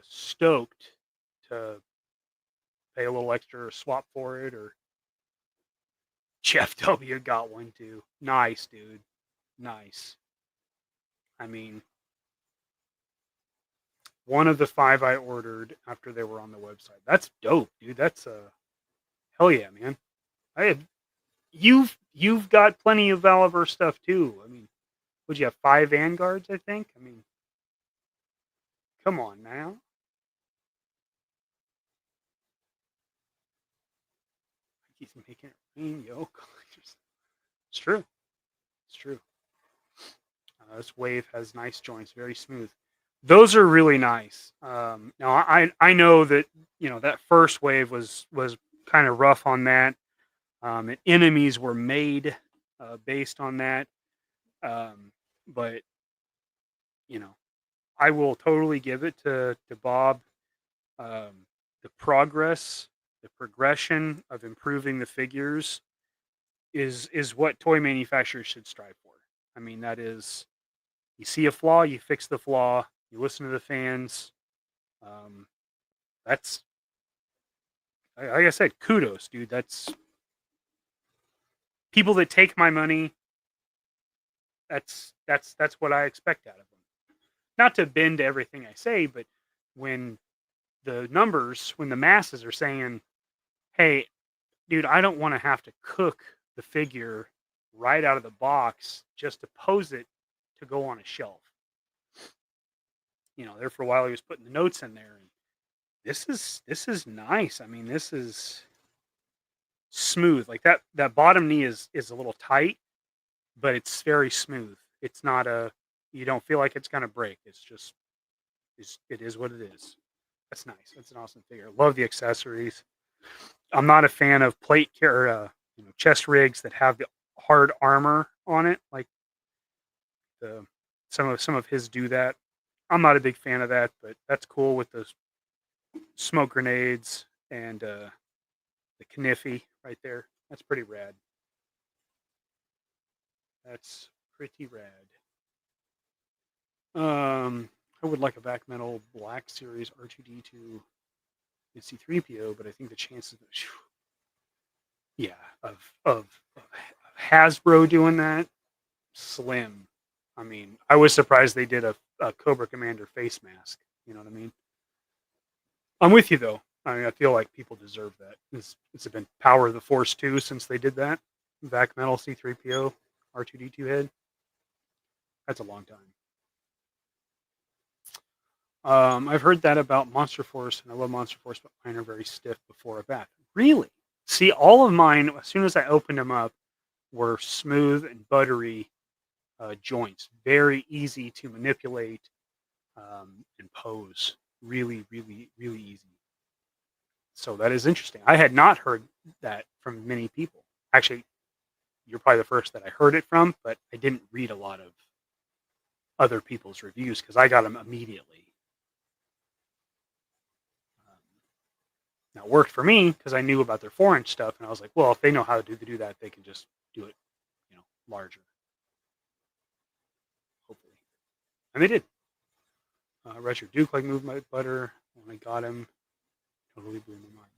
stoked to pay a little extra or swap for it. Or Jeff W got one too. Nice, dude. Nice. I mean, one of the 5 I ordered after they were on the website. That's dope, dude. That's hell yeah, man. You've got plenty of Valaverse stuff too. I mean, would you have 5 Vanguards? I think. I mean, come on now. He's making it rain, yo. It's true. It's true. This wave has nice joints, very smooth. Those are really nice. Now I know that that first wave was kind of rough on that. And enemies were made based on that. But I will totally give it to Bob. The progression of improving the figures is what toy manufacturers should strive for. I mean, that is, you see a flaw, you fix the flaw, you listen to the fans. That's, like I said, kudos, dude. That's people that take my money. That's what I expect out of them. Not to bend to everything I say, but when the masses are saying, hey, dude, I don't want to have to cook the figure right out of the box just to pose it to go on a shelf. There for a while he was putting the notes in there, and this is nice. I mean, this is smooth. Like that bottom knee is a little tight, but it's very smooth. It's not you don't feel like it's gonna break. It's just it is what it is. That's nice. That's an awesome figure. Love the accessories. I'm not a fan of plate or chest rigs that have the hard armor on it, like some of his do that. I'm not a big fan of that, but that's cool with those smoke grenades and the Kniffy right there. That's pretty rad. That's pretty rad. I would like a back metal Black Series R2D2 and C3PO, but I think the chances of Hasbro doing that, slim. I mean, I was surprised they did a Cobra Commander face mask. You know what I mean? I'm with you though. I mean, I feel like people deserve that. It's been Power of the Force 2 since they did that. Vac Metal C3PO R2D2 head. That's a long time. I've heard that about Monster Force, and I love Monster Force, but mine are very stiff before a bath. Really? See, all of mine, as soon as I opened them up, were smooth and buttery joints. Very easy to manipulate and pose. Really, really, really easy. So that is interesting. I had not heard that from many people. Actually, you're probably the first that I heard it from, but I didn't read a lot of other people's reviews because I got them immediately. Now, it worked for me because I knew about their 4-inch stuff, and I was like, well, if they know how to do that, they can just do it, larger. Hopefully. And they did. Retro Duke like moved my butter when I got him. Totally blew my mind.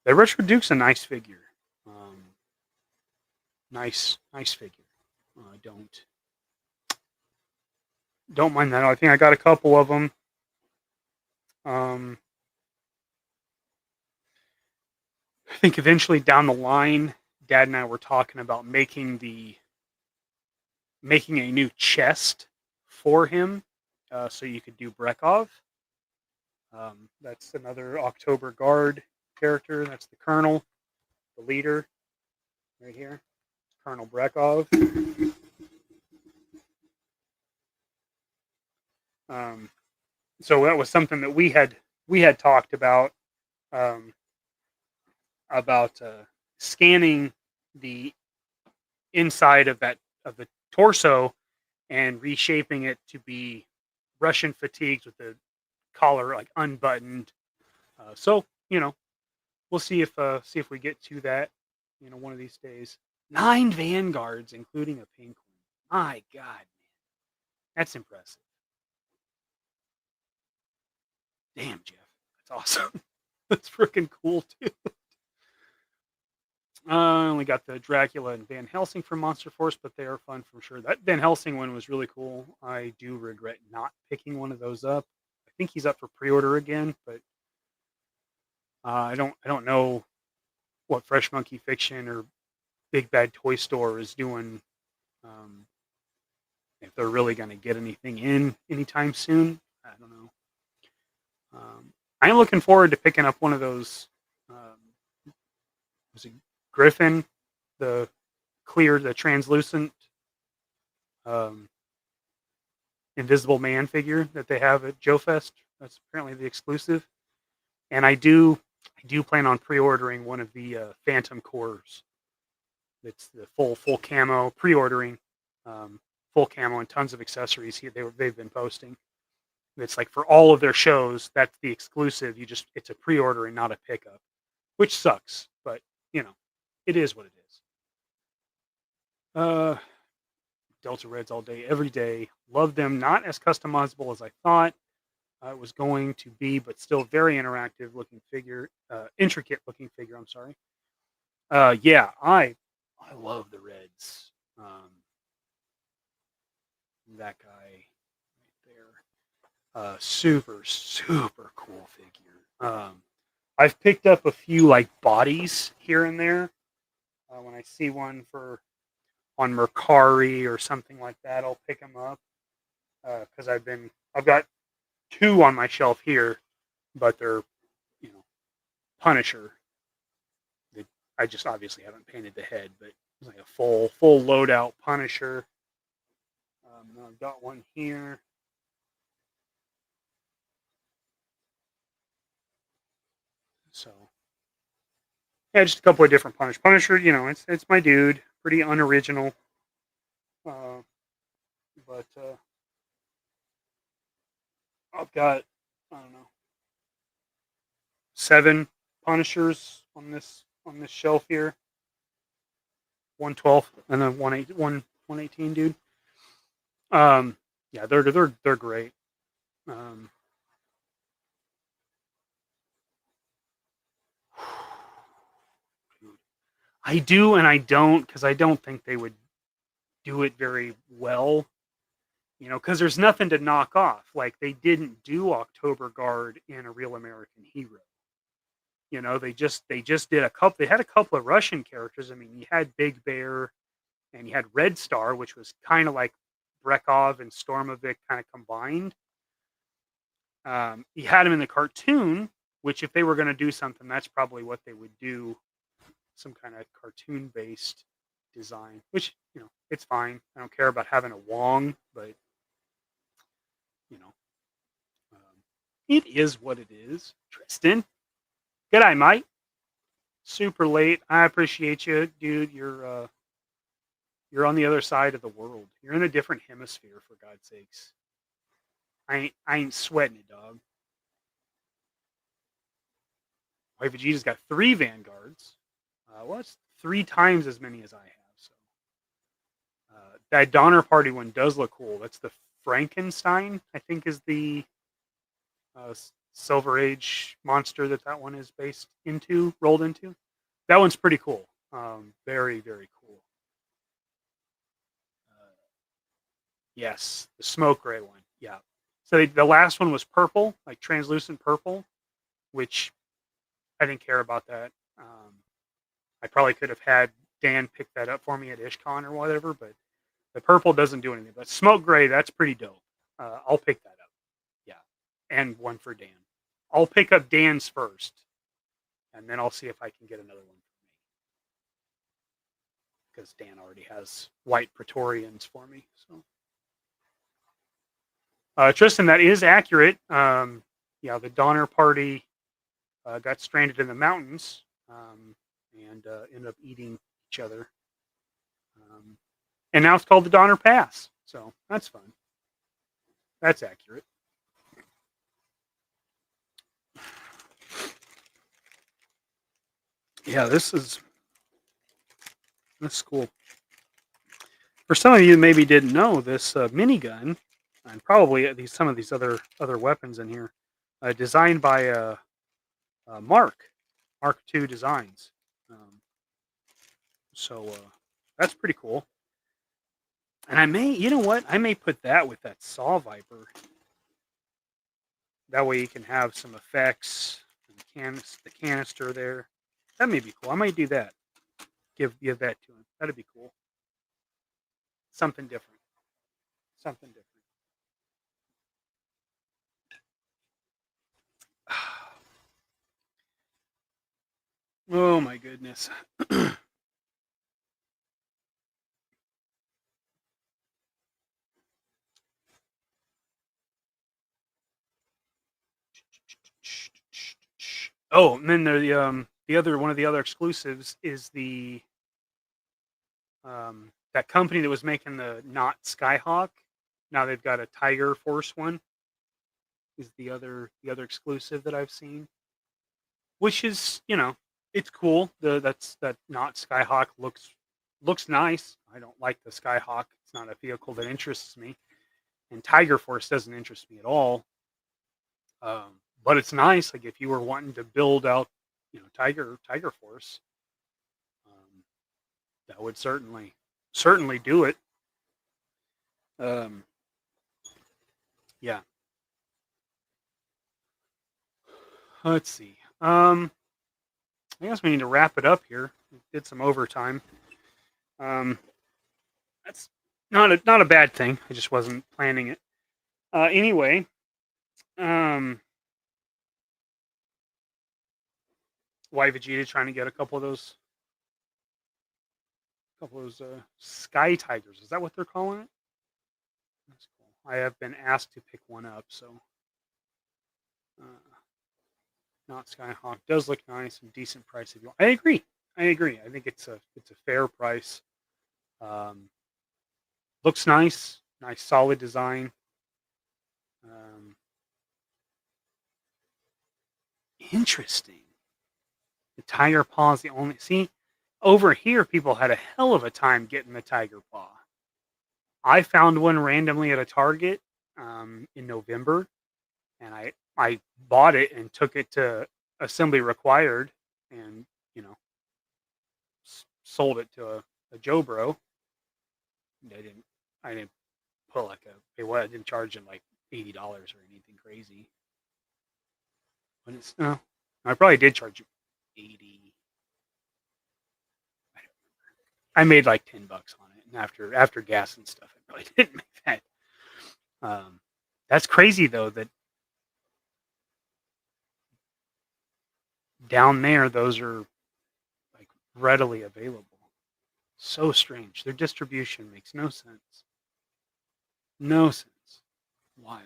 The Retro Duke's a nice figure. Nice figure. Don't mind that. I think I got a couple of them. I think eventually down the line, Dad and I were talking about making a new chest for him, so you could do Brekov. That's another October Guard character. That's the Colonel, the leader, right here, Colonel Brekov. So that was something that we had talked about scanning the inside of the torso and reshaping it to be Russian fatigues with the collar like unbuttoned. So we'll see if we get to that one of these days. 9 Vanguards, including a Pain Queen. My God, man, that's impressive. Damn, Jeff, that's awesome. That's freaking cool too. I only got the Dracula and Van Helsing from Monster Force, but they are fun for sure. That Van Helsing one was really cool. I do regret not picking one of those up. I think he's up for pre-order again, but I don't know what Fresh Monkey Fiction or Big Bad Toy Store is doing. If they're really going to get anything in anytime soon, I don't know. I am looking forward to picking up one of those. Was it Griffin, the translucent Invisible Man figure that they have at Joe Fest? That's apparently the exclusive. And I do plan on pre-ordering one of the Phantom Cores. It's the full camo, pre-ordering full camo and tons of accessories. They've been posting. It's like for all of their shows, that's the exclusive. It's a pre-order and not a pickup, which sucks, but it is what it is. Delta Reds all day, every day. Love them. Not as customizable as I thought it was going to be, but still very intricate looking figure. I'm sorry. Yeah, I love the Reds. That guy right there. Super cool figure. I've picked up a few like bodies here and there. When I see one on Mercari or something like that, I'll pick them up because I've got 2 on my shelf here, but they're Punisher. I just obviously haven't painted the head, but it's like a full loadout Punisher. I've got one here. So yeah, just a couple of different Punisher. It's my dude. Pretty unoriginal. But I've got, I don't know, 7 Punishers on this shelf here. 112 and then 118, dude. Yeah, they're great. I do and I don't, because I don't think they would do it very well. You know, because there's nothing to knock off. Like they didn't do October Guard in A Real American Hero. You know, they just did a couple. They had a couple of Russian characters. I mean, you had Big Bear and you had Red Star, which was kind of like Brekov and Stormovic kind of combined. You had him in the cartoon, which if they were going to do something, that's probably what they would do, some kind of cartoon-based design, which, you know, it's fine. I don't care about having a Wong, but, you know, it is what it is. Tristan, g'day, mate. Super late. I appreciate you, dude. You're on the other side of the world. You're in a different hemisphere, for God's sakes. I ain't sweating it, dog. White Vegeta's got 3 Vanguards. Well, it's 3 times as many as I have. So that Donner Party one does look cool. That's the Frankenstein, I think, is the Silver Age monster that one is rolled into. That one's pretty cool. Very, very cool. Yes, the smoke gray one. Yeah. So the last one was purple, like translucent purple, which I didn't care about that. I probably could have had Dan pick that up for me at IshCon or whatever, but the purple doesn't do anything. But smoke gray, that's pretty dope. I'll pick that up. Yeah. And one for Dan. I'll pick up Dan's first, and then I'll see if I can get another one for me. Because Dan already has white Praetorians for me. So Tristan, that is accurate. Yeah, the Donner Party got stranded in the mountains and ended up eating each other. And now it's called the Donner Pass. So that's fun. That's accurate. Yeah, this is cool. For some of you who maybe didn't know, this minigun, and probably some of these other weapons in here, designed by Mark II Designs. So that's pretty cool. And I may, you know what? I may put that with that Saw Viper. That way you can have some effects. And the canister there. That may be cool. I might do that. Give that to him. That'd be cool. Something different. Something different. Oh my goodness. Oh, and then the other one of the other exclusives is the that company that was making the not Skyhawk. Now they've got a Tiger Force one. Is the other exclusive that I've seen, which is, you know, it's cool. That not Skyhawk looks nice. I don't like the Skyhawk. It's not a vehicle that interests me, and Tiger Force doesn't interest me at all. But it's nice. Like if you were wanting to build out, you know, Tiger Force, that would certainly do it. Yeah. Let's see. I guess we need to wrap it up here. We did some overtime. That's not a bad thing. I just wasn't planning it. Anyway, White Vegeta trying to get a couple of those Sky Tigers. Is that what they're calling it? That's cool. I have been asked to pick one up, so not Skyhawk does look nice and decent price if you want. I agree. I think it's a fair price. Looks nice solid design. Interesting. The Tiger Paw is the only. See, over here, people had a hell of a time getting the Tiger Paw. I found one randomly at a Target in November, and I bought it and took it to Assembly Required, and, you know, sold it to a Joe Bro. I didn't put like I didn't charge him like $80 or anything crazy. But it's no, I probably did charge him 80. I made like $10 on it, and after gas and stuff, I probably didn't make that. That's crazy though that down there those are like readily available. So strange. Their distribution makes no sense. No sense. Wild.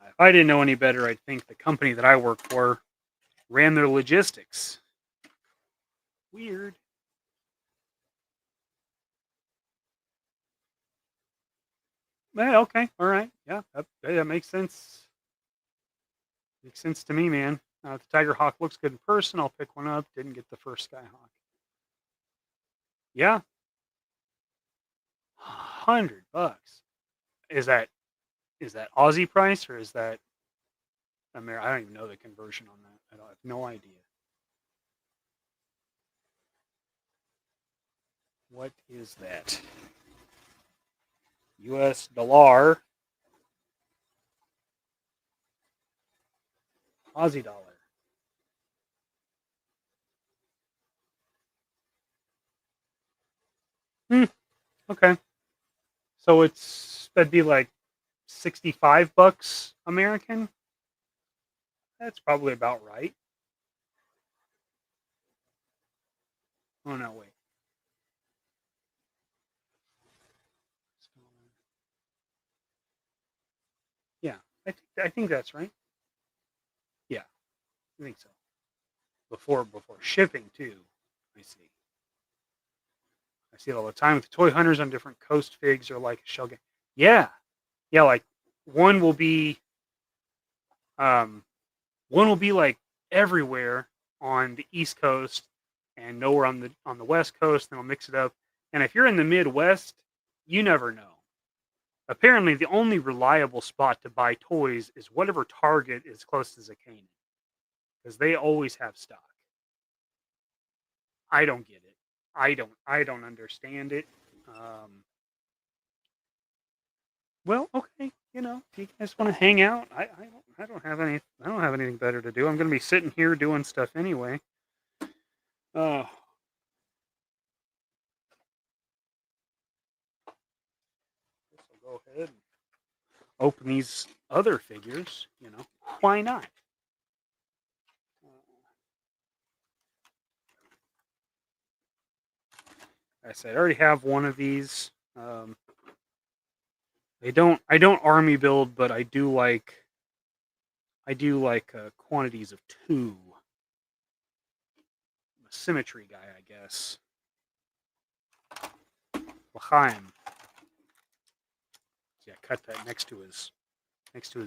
If I didn't know any better, I'd think the company that I work for ran their logistics. Weird. Okay. All right. Yeah, that makes sense. Makes sense to me, man. If the Tiger Hawk looks good in person, I'll pick one up. Didn't get the first Skyhawk. Yeah. $100. Is that Aussie price or is that American? I don't even know the conversion on that. I have no idea. What is that? US dollar. Aussie dollar. Okay. So that'd be like $65 American. That's probably about right. Oh no, wait. Yeah, I think that's right. Yeah, I think so. Before shipping too. I see. I see it all the time with toy hunters on different coast figs or like a shell game. Yeah, yeah. Like one will be, um, one will be like everywhere on the East Coast and nowhere on the West Coast. Then we'll mix it up. And if you're in the Midwest, you never know. Apparently, the only reliable spot to buy toys is whatever Target is closest to Canaan, because they always have stock. I don't get it. I don't understand it. Um, well, okay, if you guys want to hang out, I don't have anything better to do. I'm going to be sitting here doing stuff anyway. Uh, guess I'll go ahead and open these other figures. Why not? I said I already have one of these. I don't army build, but I do like quantities of two. I'm a symmetry guy, I guess. L'chaim. Yeah, cut that next to his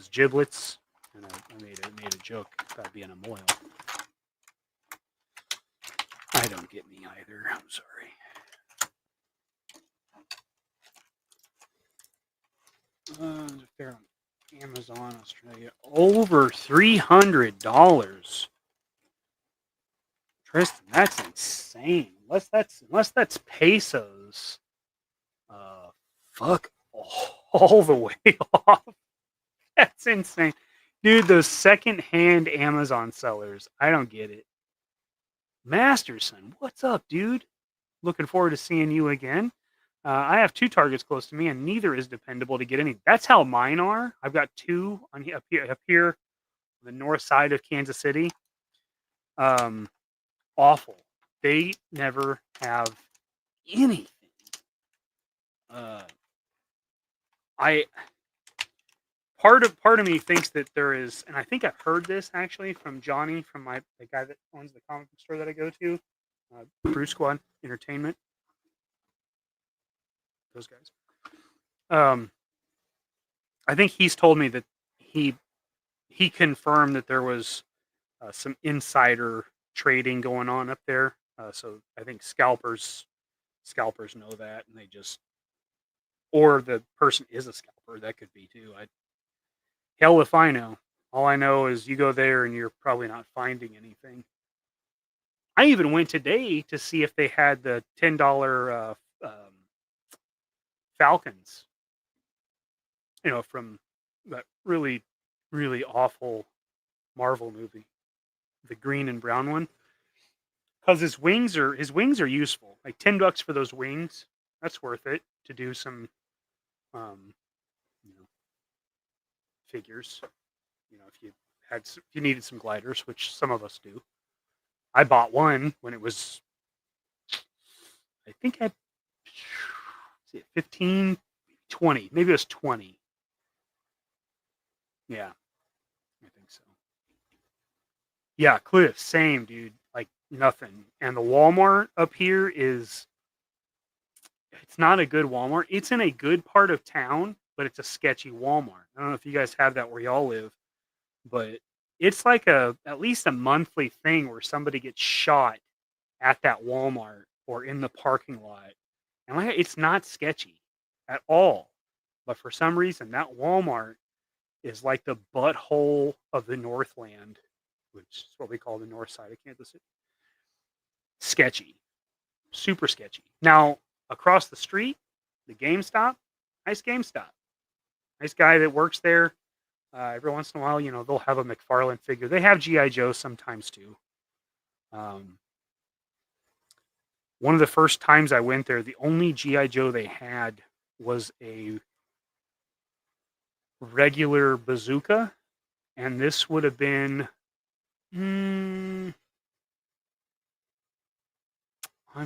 giblets, and I made a joke about being a moil. I don't get me either. I'm sorry. They're on Amazon Australia. Over $300. Tristan, that's insane. Unless that's pesos. Fuck all the way off. That's insane. Dude, those secondhand Amazon sellers, I don't get it. Masterson, what's up, dude? Looking forward to seeing you again. I have two targets close to me, and neither is dependable to get any. That's how mine are. I've got two up here on the north side of Kansas City. Awful. They never have anything. Part of me thinks that there is, and I think I've heard this actually from Johnny, from the guy that owns the comic book store that I go to, Brew Squad Entertainment. Those guys. I think he's told me that he confirmed that there was some insider trading going on up there. So I think scalpers know that, and they just, or the person is a scalper. That could be too. Hell if I know. All I know is you go there and you're probably not finding anything. I even went today to see if they had the $10 Falcons, from that really, really awful Marvel movie, the green and brown one. Because his wings are useful. Like $10 for those wings, that's worth it to do some um, you know, figures. If you needed some gliders, which some of us do. I bought one when it was, I think I 15, 20, maybe it was 20. Yeah, I think so. Yeah, Cliff, same, dude. Like nothing. And the Walmart up here it's not a good Walmart. It's in a good part of town, but it's a sketchy Walmart. I don't know if you guys have that where y'all live, but it's like at least a monthly thing where somebody gets shot at that Walmart or in the parking lot. And it's not sketchy at all. But for some reason, that Walmart is like the butthole of the Northland, which is what we call the north side of Kansas City. Sketchy. Super sketchy. Now, across the street, the GameStop, nice GameStop. Nice guy that works there. Every once in a while, they'll have a McFarlane figure. They have GI Joe sometimes too. One of the first times I went there, the only GI Joe they had was a regular bazooka, and this would have been I'm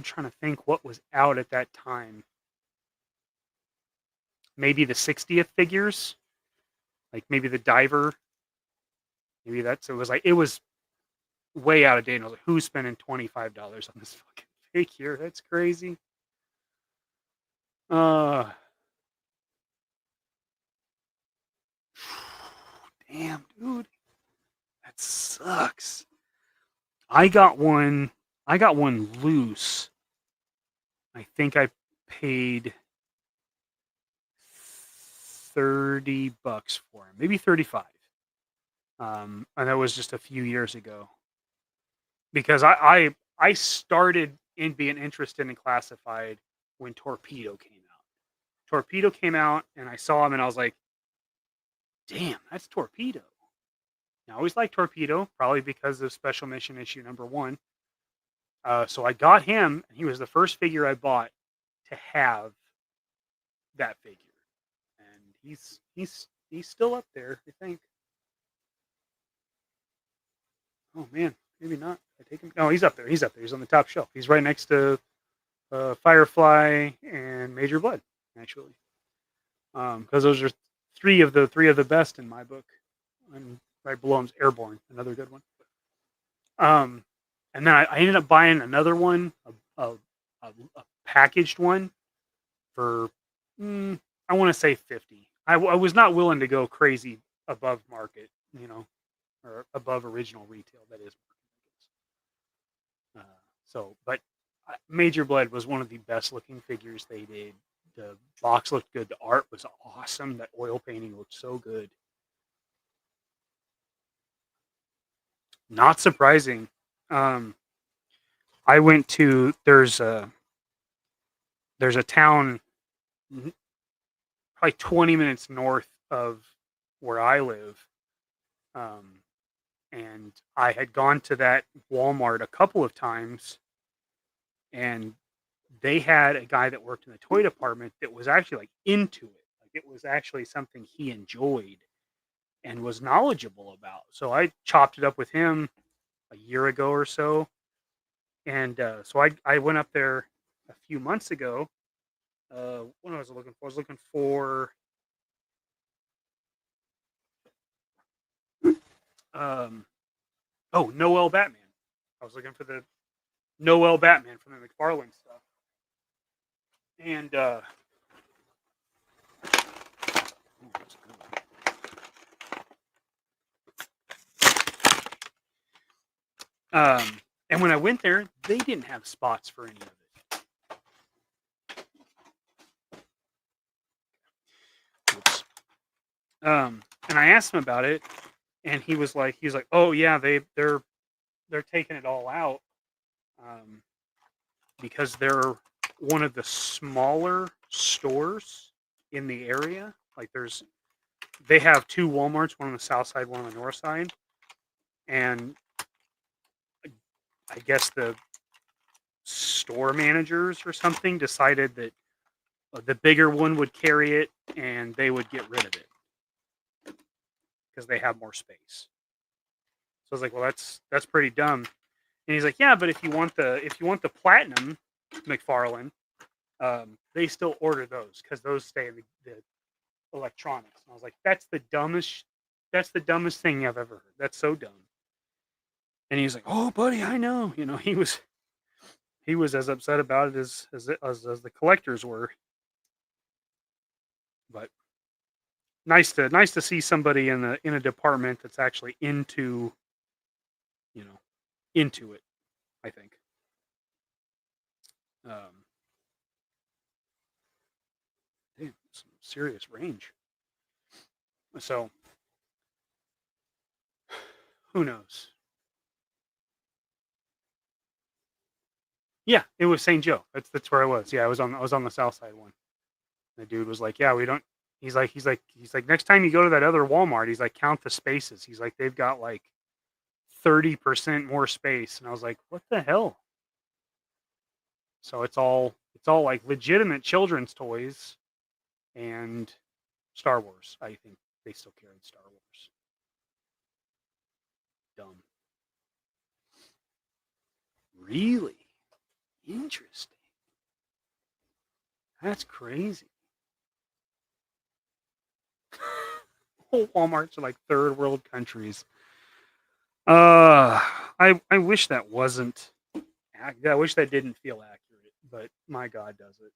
trying to think what was out at that time. Maybe the 60th figures, like maybe the diver. Maybe it was way out of date. And I was like, who's spending $25 on this fucking figure? That's crazy. Damn, dude, that sucks. I got one loose. I think I paid $30 for him, maybe 35. And that was just a few years ago. Because I started in being interested in Classified when Torpedo came out. Torpedo came out, and I saw him, and I was like, "Damn, that's Torpedo." Now, I always liked Torpedo, probably because of Special Mission issue number 1. So I got him, and he was the first figure I bought to have that figure, and he's still up there, I think. Oh man, maybe not. I take him. No, he's up there. He's on the top shelf. He's right next to Firefly and Major Blood, actually, because those are three of the best in my book. And right below him's Airborne, another good one. And then I ended up buying another one, a packaged one, for I want to say $50. I was not willing to go crazy above market, or above original retail. That is. But Major Blood was one of the best looking figures they did. The box looked good. The art was awesome. That oil painting looked so good. Not surprising. I went to there's a town probably 20 minutes north of where I live, and I had gone to that Walmart a couple of times, and they had a guy that worked in the toy department that was actually like into it. Like it was actually something he enjoyed and was knowledgeable about. So I chopped it up with him a year ago or so. And so I went up there a few months ago. What was I looking for? I was looking for Noel Batman. I was looking for the Noel Batman from the McFarlane stuff. And and when I went there, they didn't have spots for any of it. Oops. And I asked him about it, and he was like, "Oh yeah, they're taking it all out, because they're one of the smaller stores in the area. Like they have two Walmarts, one on the south side, one on the north side, and I guess the store managers or something decided that the bigger one would carry it and they would get rid of it because they have more space. So I was like, well, that's pretty dumb. And he's like, yeah, but if you want the platinum McFarlane, they still order those because those stay in the electronics. And I was like, that's the dumbest thing I've ever heard. That's so dumb. And he's like, oh, buddy, I know. He was as upset about it as the collectors were. But nice to see somebody in a department that's actually into it, I think. Damn, some serious range. So who knows? Yeah, it was St. Joe. That's where I was. Yeah, I was on the south side one. The dude was like, yeah, we don't. He's like, next time you go to that other Walmart, he's like, count the spaces. He's like, they've got like 30% more space. And I was like, what the hell? So it's all like legitimate children's toys and Star Wars. I think they still carry Star Wars. Dumb. Really? Interesting. That's crazy. Whole Walmarts are like third world countries. I wish that wasn't. I wish that didn't feel accurate, but my God, does it?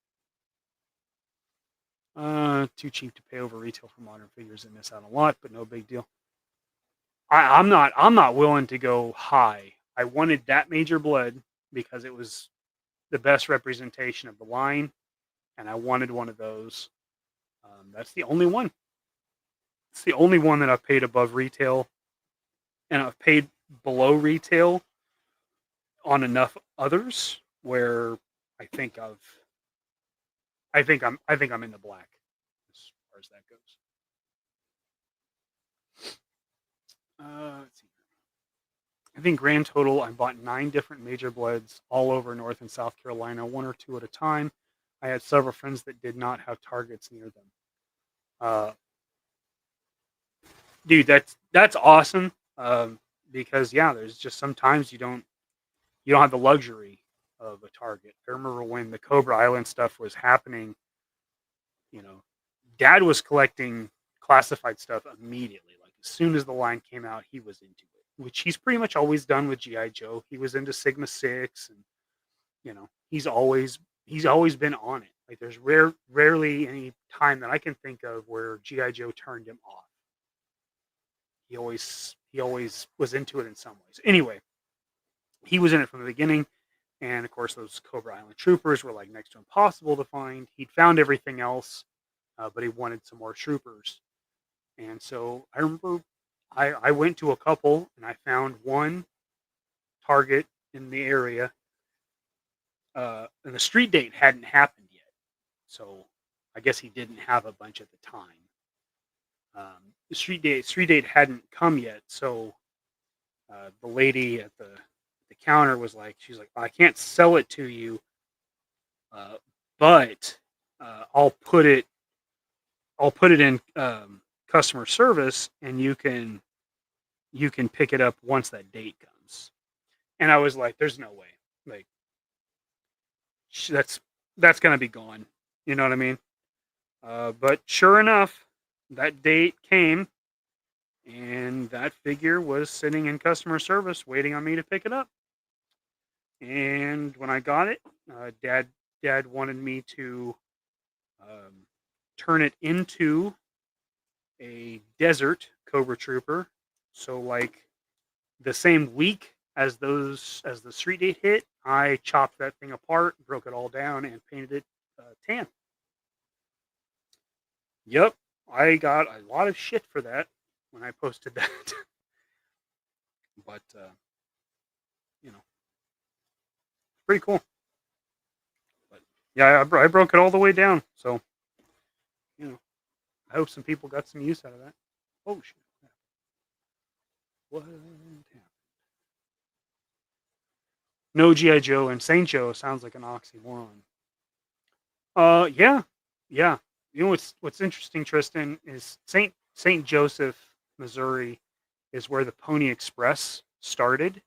Too cheap to pay over retail for modern figures and miss out on a lot, but no big deal. I'm not willing to go high. I wanted that Major Blood because it was the best representation of the line, and I wanted one of those. That's the only one. It's the only one that I've paid above retail, and I've paid below retail on enough others where I think I'm in the black as far as that goes. Let's see. I think grand total, I bought 9 different Major Bloods all over North and South Carolina, 1 or 2 at a time. I had several friends that did not have Targets near them. Dude, that's awesome. Because yeah, there's just sometimes you don't have the luxury of a Target. I remember when the Cobra Island stuff was happening, Dad was collecting classified stuff immediately. Like as soon as the line came out, he was into it, which he's pretty much always done with GI Joe. He was into Sigma 6, and he's always been on it. Like there's rarely any time that I can think of where GI Joe turned him off. He always was into it in some ways. Anyway, he was in it from the beginning, and of course those Cobra Island troopers were like next to impossible to find. He'd found everything else, but he wanted some more troopers. And so I remember I went to a couple, and I found one Target in the area, and the street date hadn't happened yet, so I guess he didn't have a bunch at the time. The street date hadn't come yet, so the lady at the counter was like, she's like, I can't sell it to you, but I'll put it in customer service, and you can pick it up once that date comes. And I was like, there's no way, like that's gonna be gone. You know what I mean? But sure enough, that date came, and that figure was sitting in customer service waiting on me to pick it up. And when I got it, Dad wanted me to turn it into a desert Cobra Trooper. So like the same week as the street date hit, I chopped that thing apart, broke it all down, and painted it tan. Yep, I got a lot of shit for that when I posted that. But pretty cool. But Yeah, I broke it all the way down. So, you know, I hope some people got some use out of that. Oh shit! What happened? No GI Joe and Saint Joe sounds like an oxymoron. Yeah, yeah. You know what's interesting, Tristan, is Saint Joseph, Missouri, is where the Pony Express started.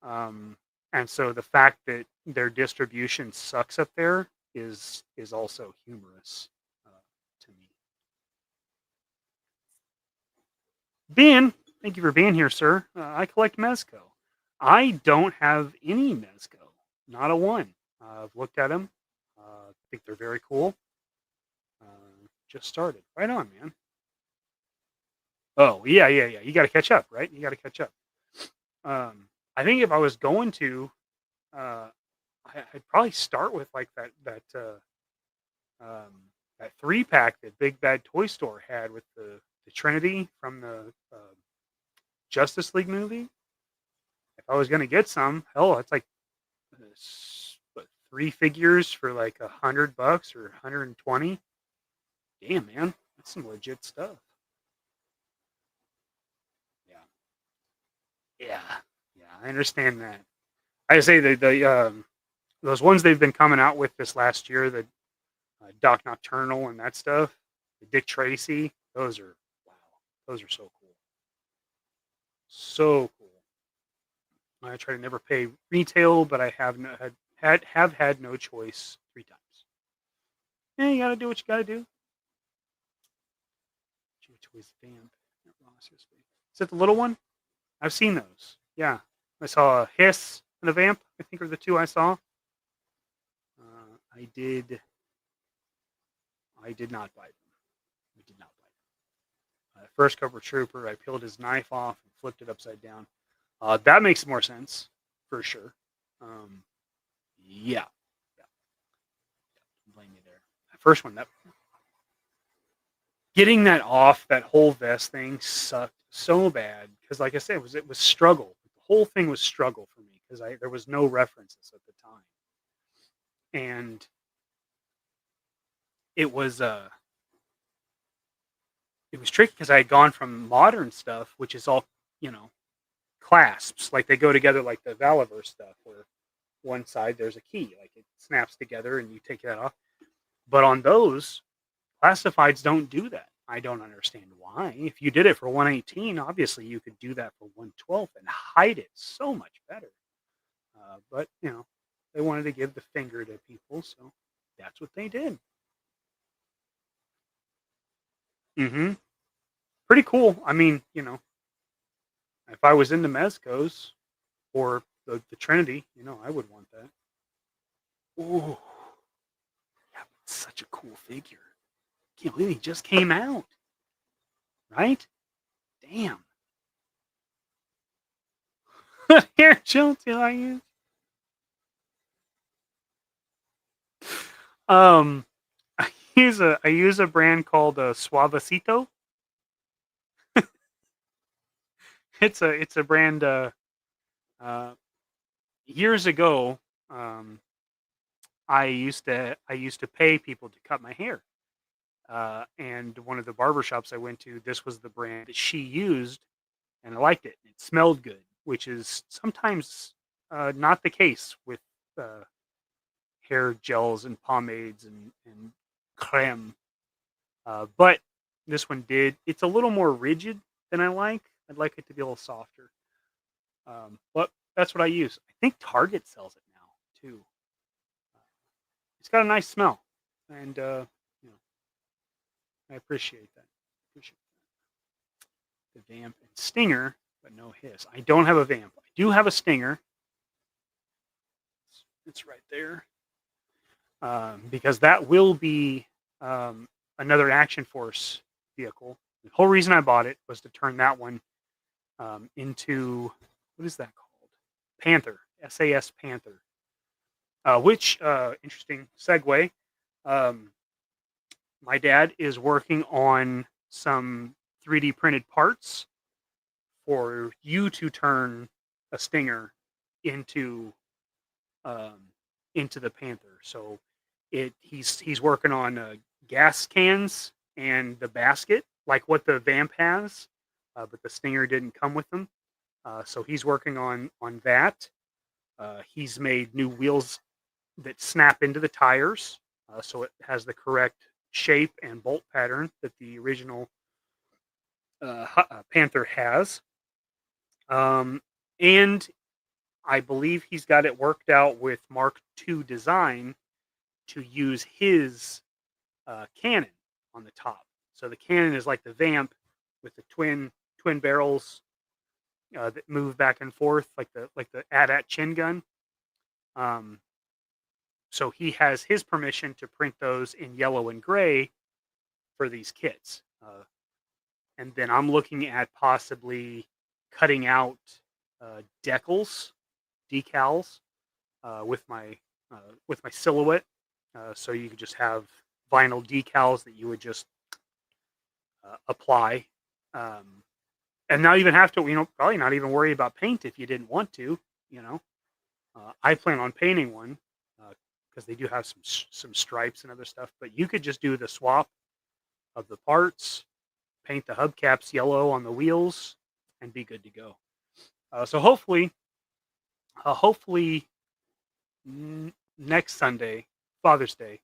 Um, and so the fact that their distribution sucks up there is also humorous to me. Ben, thank you for being here, sir. I collect Mezco. I don't have any Mezco, not a one. I've looked at them. I think they're very cool. Just started. Right on, man. Oh, yeah, yeah, yeah. You got to catch up, right? You got to catch up. I think if I was going to, uh, I'd probably start with like um, that 3-pack that Big Bad Toy Store had with the Trinity from the Justice League movie. If I was gonna get some, hell, it's like what, 3 figures for like $100 or 120. Damn, man, that's some legit stuff. Yeah, yeah, yeah. I understand that. I say the those ones they've been coming out with this last year, the Doc Nocturnal and that stuff, the Dick Tracy, those are wow, those are so cool, so cool. I try to never pay retail, but I have no, have had no choice 3 times. Yeah, you gotta do what you gotta do. Choice vamp. Is it the little one? I've seen those. Yeah, I saw a hiss and a vamp. I think are the 2 I saw. I did. I did not buy them. I did not buy them. First Cobra Trooper, I peeled his knife off and flipped it upside down. That makes more sense for sure. Yeah, yeah, don't blame me there. The first one, that getting that off, that whole vest thing sucked so bad because, like I said, it was struggle. The whole thing was struggle for me because there was no references at the time, and it was it was tricky because I had gone from modern stuff, which is all you know clasps, like they go together like the Valaverse stuff, where one side there's a key, like it snaps together and you take that off. But on those classifieds don't do that. I don't understand why. If you did it for 118, obviously you could do that for 112 and hide it so much better. But they wanted to give the finger to people, so that's what they did. Mm-hmm. Pretty cool. I mean, if I was into Mezcos or the Trinity, I would want that. Ooh, yeah, such a cool figure. Can't believe he just came out. Right? Damn. Here, chill till I use. Um, I use a brand called Suavecito. It's a brand. Uh, Years ago, um, I used to pay people to cut my hair. And one of the barbershops I went to, this was the brand that she used, and I liked it. It smelled good, which is sometimes not the case with uh, hair gels and pomades and creme. But this one did. It's a little more rigid than I like. I'd like it to be a little softer. But that's what I use. I think Target sells it now too. It's got a nice smell, and you know, I appreciate that. Appreciate the vamp and stinger, but no hiss. I don't have a vamp. I do have a stinger. It's right there. Because that will be another Action Force vehicle. The whole reason I bought it was to turn that one into what is that called? Panther, SAS Panther. Which interesting segue. Um, my dad is working on some 3D printed parts for you to turn a Stinger into um, into the Panther. So He's working on gas cans and the basket, like what the Vamp has, but the Stinger didn't come with them. So he's working on that. He's made new wheels that snap into the tires, so it has the correct shape and bolt pattern that the original Panther has. And I believe he's got it worked out with Mark II design to use his cannon on the top. So the cannon is like the Vamp with the twin barrels that move back and forth like the AT-AT chin gun. So he has his permission to print those in yellow and gray for these kits. And then I'm looking at possibly cutting out decals, decals with my silhouette. So you could just have vinyl decals that you would just apply, and not even have to, probably not even worry about paint if you didn't want to. I plan on painting one because they do have some stripes and other stuff. But you could just do the swap of the parts, paint the hubcaps yellow on the wheels, and be good to go. So hopefully next Sunday, Father's Day,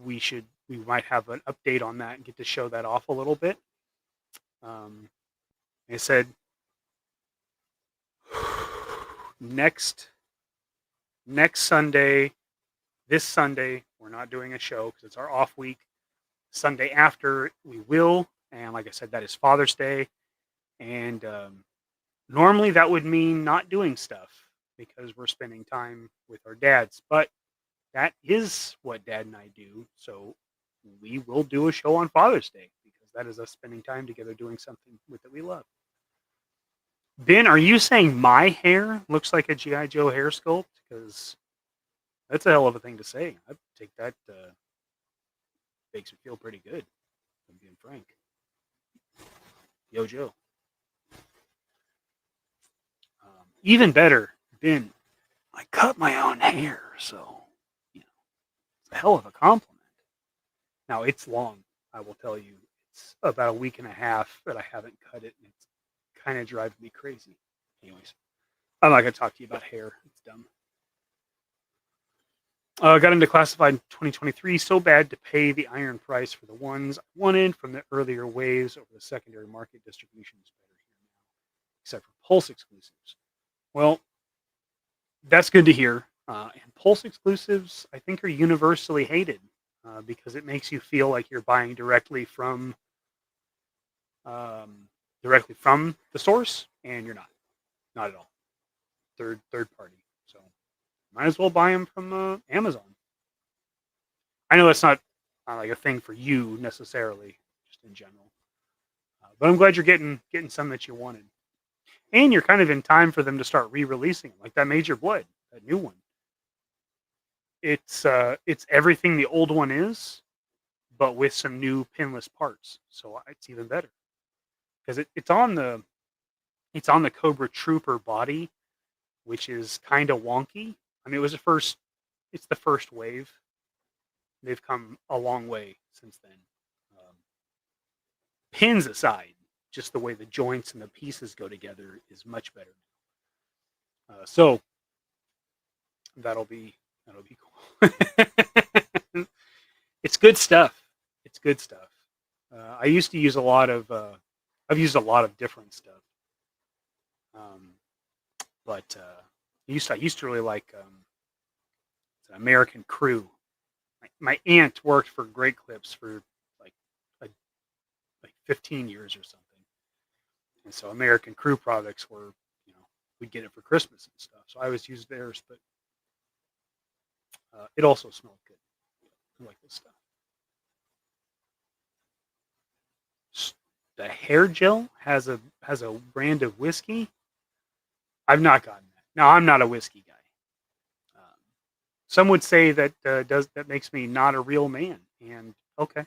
we might have an update on that and get to show that off a little bit. Like I said, next Sunday, this Sunday, we're not doing a show because it's our off week. Sunday after, we will. And like I said, that is Father's Day. And normally that would mean not doing stuff because we're spending time with our dads. But that is what Dad and I do. So we will do a show on Father's Day because that is us spending time together doing something that we love. Ben, are you saying my hair looks like a GI Joe hair sculpt? Because that's a hell of a thing to say. I take that. Makes me feel pretty good. I'm being frank. Yo, Joe. Even better, Ben, I cut my own hair, so it's a hell of a compliment. Now it's long, I will tell you. It's about a week and a half that I haven't cut it, and it's kind of driving me crazy. Anyways, I'm not gonna talk to you about hair. It's dumb. Got into Classified in 2023. So bad to pay the iron price for the ones I wanted from the earlier waves over the secondary market. Distribution is better here now, except for Pulse exclusives. Well, that's good to hear. And Pulse exclusives, I think, are universally hated because it makes you feel like you're buying directly from the source, and you're not at all. Third party. So might as well buy them from Amazon. I know that's not like a thing for you necessarily, just in general. But I'm glad you're getting some that you wanted. And you're kind of in time for them to start re-releasing them, like that Major Blood, that new one. It's everything the old one is, but with some new pinless parts. So it's even better because it's on the Cobra Trooper body, which is kind of wonky. I mean, it's the first wave. They've come a long way since then. Pins aside, just the way the joints and the pieces go together is much better. So that'll be cool. It's good stuff. It's good stuff. I used to use a lot of. I've used a lot of different stuff. But I used to really like it's an American Crew. My aunt worked for Great Clips for like 15 years or something. And so American Crew products were, we'd get it for Christmas and stuff. So I always used theirs, but it also smelled good. I like this stuff. The hair gel has a brand of whiskey. I've not gotten that. Now I'm not a whiskey guy. Some would say that that makes me not a real man, and okay.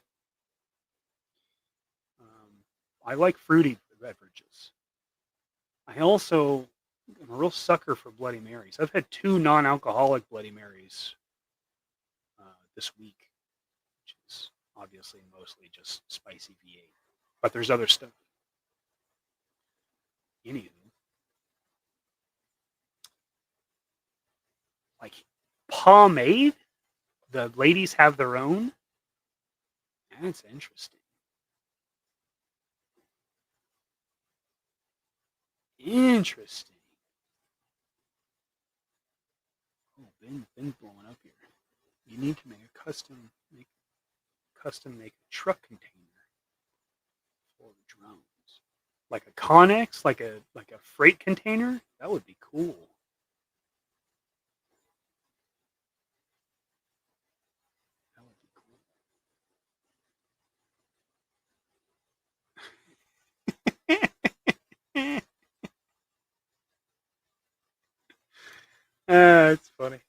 I like fruity beverages. I also am a real sucker for Bloody Marys. I've had 2 non-alcoholic Bloody Marys this week, which is obviously mostly just spicy V8. But there's other stuff. Anywho, like pomade, the ladies have their own. That's interesting. Interesting. Oh, Ben's blowing up here. You need to make a custom make a truck container for drones. Like a Connex, like a freight container? That would be cool. That would be cool. It's funny.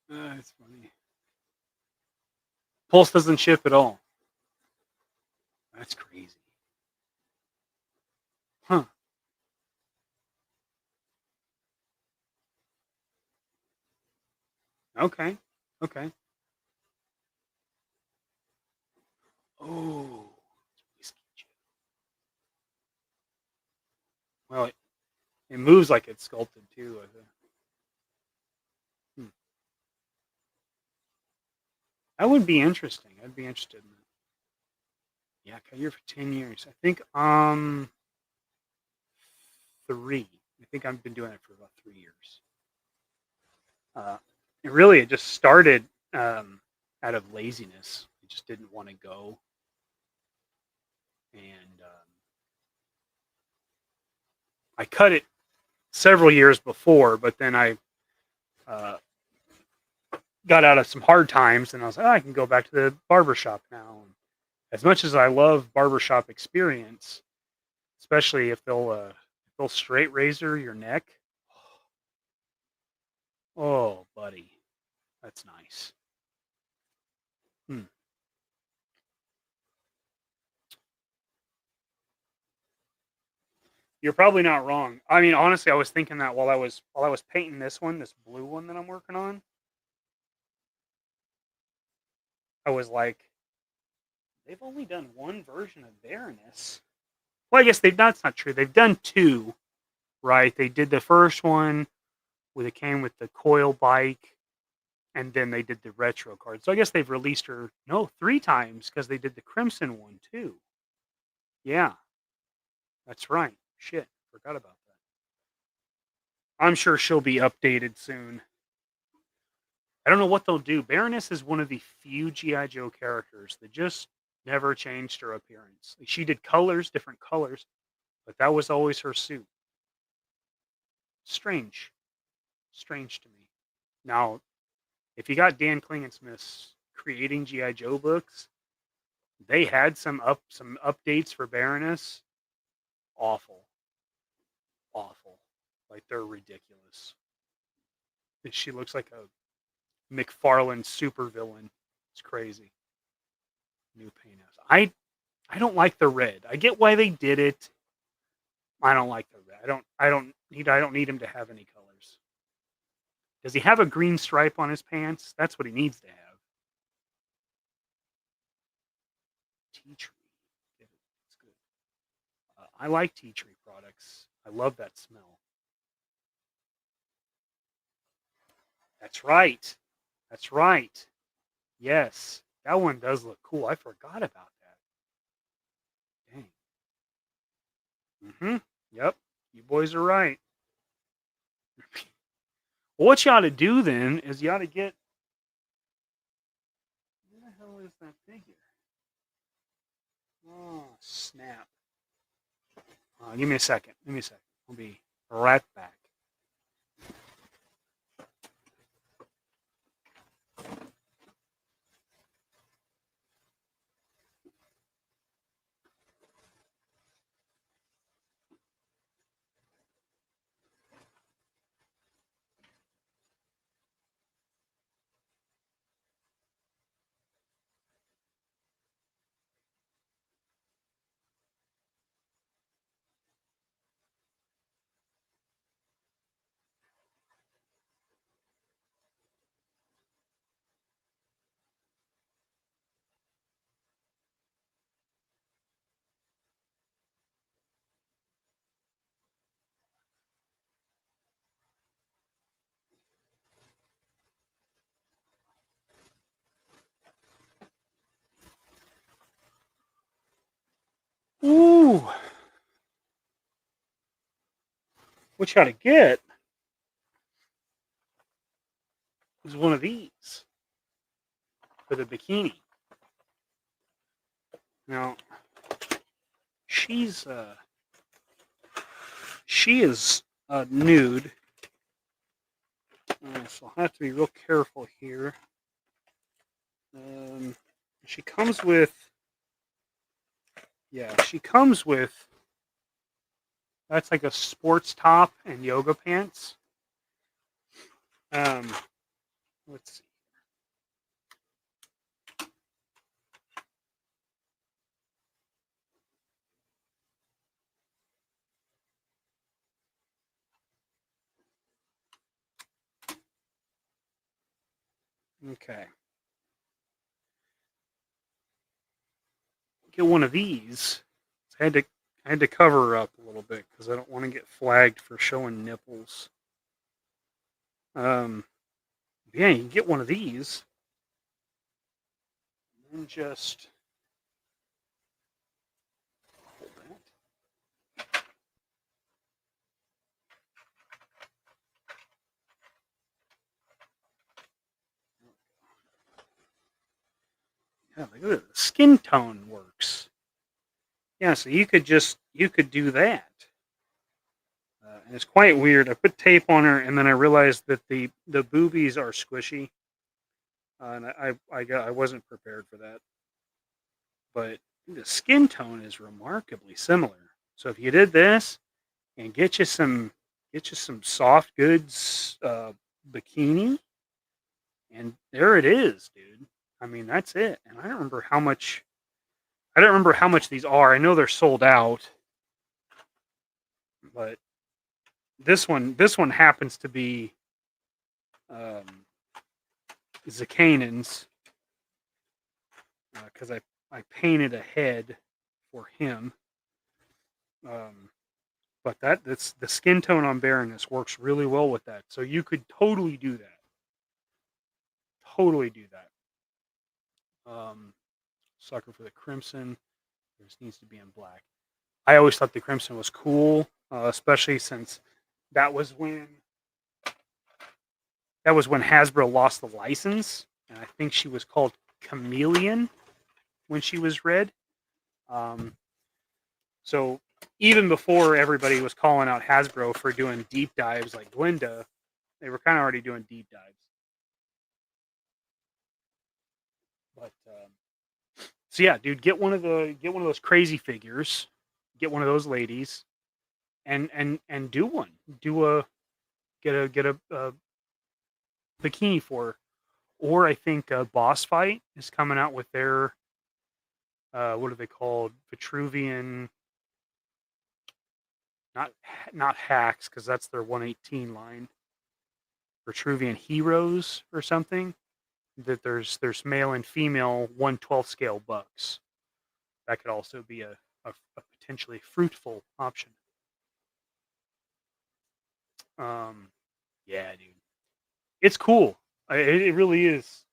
It's funny. Pulse doesn't ship at all. That's crazy. Huh. Okay. Okay. Oh. Whiskey Joe. Well, it moves like it's sculpted too. Hmm. That would be interesting. I'd be interested in that. Yeah, cut here for 10 years. I think 3. I think I've been doing it for about 3 years. It just started out of laziness. I just didn't want to go, and I cut it several years before, but then I got out of some hard times, and I was like, I can go back to the barbershop now. And as much as I love barbershop experience, especially if they'll straight razor your neck. Oh, buddy, that's nice. Hmm. You're probably not wrong. I mean, honestly, I was thinking that while I was painting this blue one that I'm working on. I was like, they've only done one version of Baroness. Well, I guess that's not true. They've done 2, right? They did the first one where it came with the coil bike, and then they did the retro card. So I guess they've released her 3 times because they did the Crimson one too. Yeah, that's right. Shit, forgot about that. I'm sure she'll be updated soon. I don't know what they'll do. Baroness is one of the few GI Joe characters that just never changed her appearance. Like, she did different colors, but that was always her suit. Strange. Strange to me. Now, if you got Dan Klingensmith's creating GI Joe books, they had some updates for Baroness. Awful. Awful. Like, they're ridiculous. She looks like a McFarlane supervillain. It's crazy. New paint house. I don't like the red. I get why they did it. I don't like the red. I don't need him to have any colors. Does he have a green stripe on his pants? That's what he needs to have. Tea tree. It's good. I like tea tree products. I love that smell. That's right. That's right. Yes. That one does look cool. I forgot about that. Dang. Mm-hmm. Yep. You boys are right. Well, what you ought to do then is you ought to get. Where the hell is that figure? Oh, snap. Give me a second. Give me a second. I'll be right back. What you ought to get is one of these for the bikini. Now, she's she is nude, so I'll have to be real careful here. She comes with, she comes with, that's like a sports top and yoga pants. Let's see. Okay. Get one of these. I had to cover her up a little bit because I don't want to get flagged for showing nipples. Yeah, you can get one of these and just hold that. Yeah, look at it. The skin tone works. Yeah, so you could do that. And it's quite weird. I put tape on her, and then I realized that the boobies are squishy, and I wasn't prepared for that. But the skin tone is remarkably similar. So if you did this and get you some soft goods bikini, and there it is, dude. I mean, that's it. And I don't remember how much. I don't remember how much these are. I know they're sold out, but this one happens to be Zakanan's because I painted a head for him. But that's the skin tone on Baroness works really well with that. So you could totally do that. Totally do that. Sucker for the crimson. This needs to be in black. I always thought the crimson was cool, especially since that was when Hasbro lost the license, and I think she was called Chameleon when she was red. So even before everybody was calling out Hasbro for doing deep dives like Glinda, they were kind of already doing deep dives. But so yeah, dude, get one of those crazy figures, get one of those ladies, and do one. Get a bikini for her. Or I think Boss Fight is coming out with their what are they called? Vitruvian, not hacks because that's their 118 line. Vitruvian Heroes or something. That there's male and female 1/12 scale bucks. That could also be a potentially fruitful option. Yeah, dude, it's cool. It really is.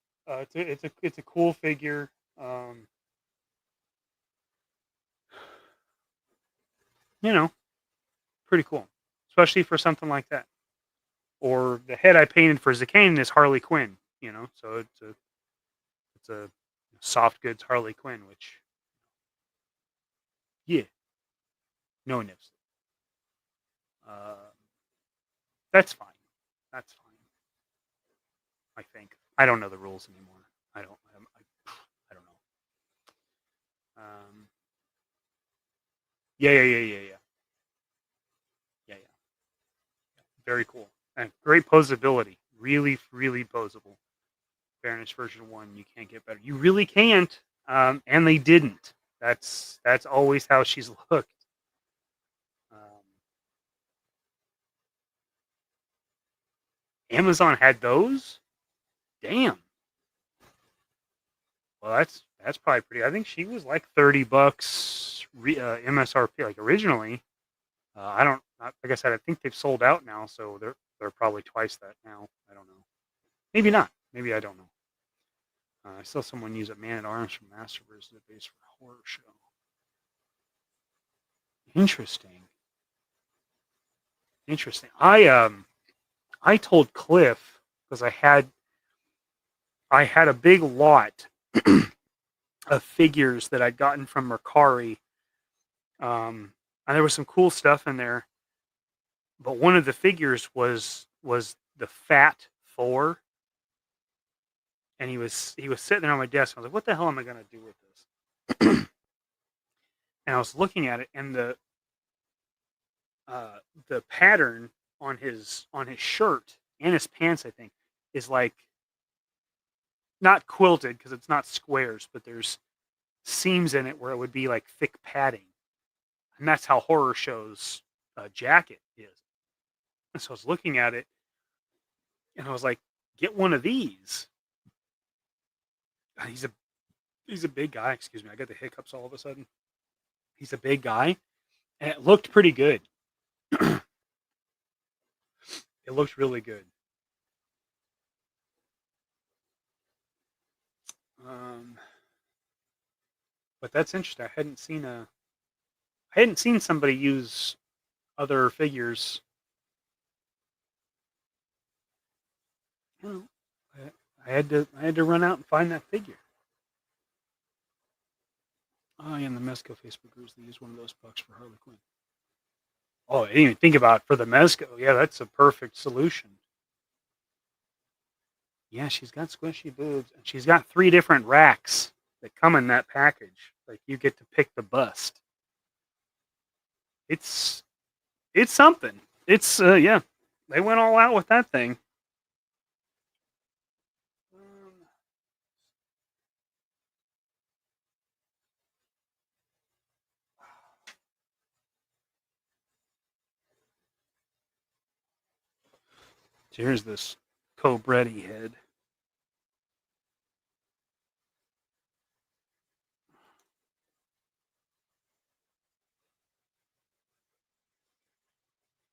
It's a cool figure. You know, pretty cool, especially for something like that. Or the head I painted for Zakanin is Harley Quinn. You know, so it's a soft goods Harley Quinn, which yeah, no nips. That's fine. That's fine. I think I don't know the rules anymore. I don't. I don't know. Yeah. Yeah. Very cool and great posability. Really, really posable. Fairness version 1, you can't get better. You really can't. And they didn't. That's always how she's looked. Amazon had those. Damn. Well, that's probably pretty. I think she was like $30 MSRP, like originally. I don't. Like I said, I think they've sold out now, so they're probably twice that now. I don't know. Maybe not. Maybe I don't know. I saw someone use a Man at Arms from Masterverse as a base for a horror show. Interesting. Interesting. I told Cliff because I had a big lot of figures that I'd gotten from Mercari. And there was some cool stuff in there. But one of the figures was the Fat Thor. And he was sitting there on my desk. I was like, what the hell am I gonna do with this? And I was looking at it, and the pattern on his shirt and his pants, I think, is like not quilted because it's not squares, but there's seams in it where it would be like thick padding, and that's how Horror Show's jacket is. And so I was looking at it, and I was like, "Get one of these." He's a big guy. Excuse me, I got the hiccups all of a sudden. He's a big guy, and it looked pretty good. It looked really good. But that's interesting. I hadn't seen somebody use other figures. You know, I had to run out and find that figure. Oh, yeah, in the Mezco Facebook groups, they use one of those pucks for Harley Quinn. Oh, I didn't even think about it for the Mezco. Yeah, that's a perfect solution. Yeah, she's got squishy boobs, and she's got 3 different racks that come in that package. Like, you get to pick the bust. It's something. It's yeah, they went all out with that thing. So here's this Cobretti head.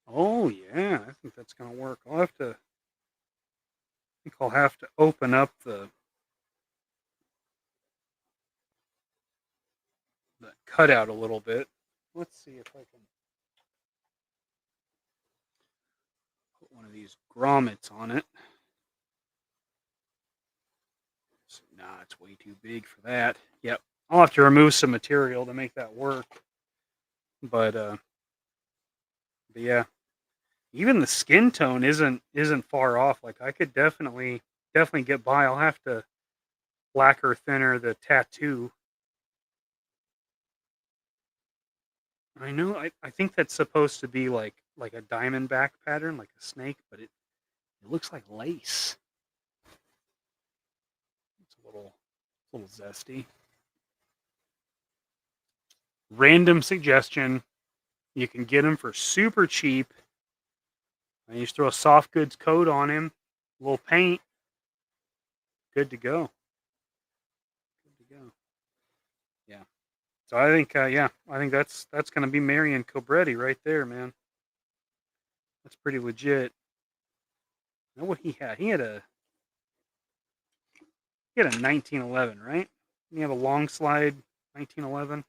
Oh yeah, I think that's gonna work. I think I'll have to open up the cutout a little bit. Let's see if I can put one of these grommets on it. So, nah, it's way too big for that. Yep, I'll have to remove some material to make that work. But yeah, even the skin tone isn't far off. Like, I could definitely get by. I'll have to blacker thinner the tattoo. I know. I think that's supposed to be like a diamondback pattern, like a snake, but it looks like lace. It's a little zesty. Random suggestion: you can get them for super cheap. And you just throw a soft goods coat on him, a little paint, good to go. Good to go. Yeah. So I think, I think that's going to be Marion Cobretti right there, man. That's pretty legit. I know what he had. He had a 1911, right? He had a long slide 1911.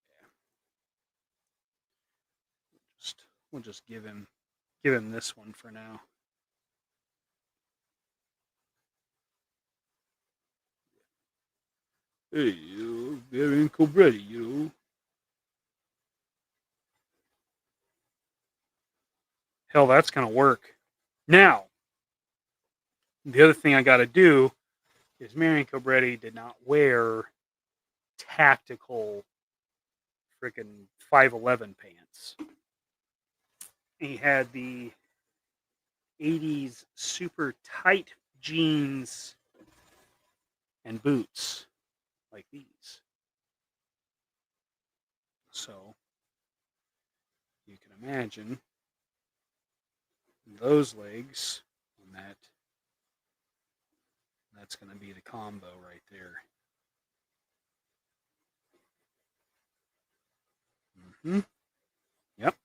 Yeah. We'll just give him this one for now. Hey, Marion Cobretti, Hell, that's going to work. Now, the other thing I got to do is Marion Cobretti did not wear tactical freaking 511 pants. He had the 80s super tight jeans and boots like these. So you can imagine those legs on that. That's going to be the combo right there. Yep.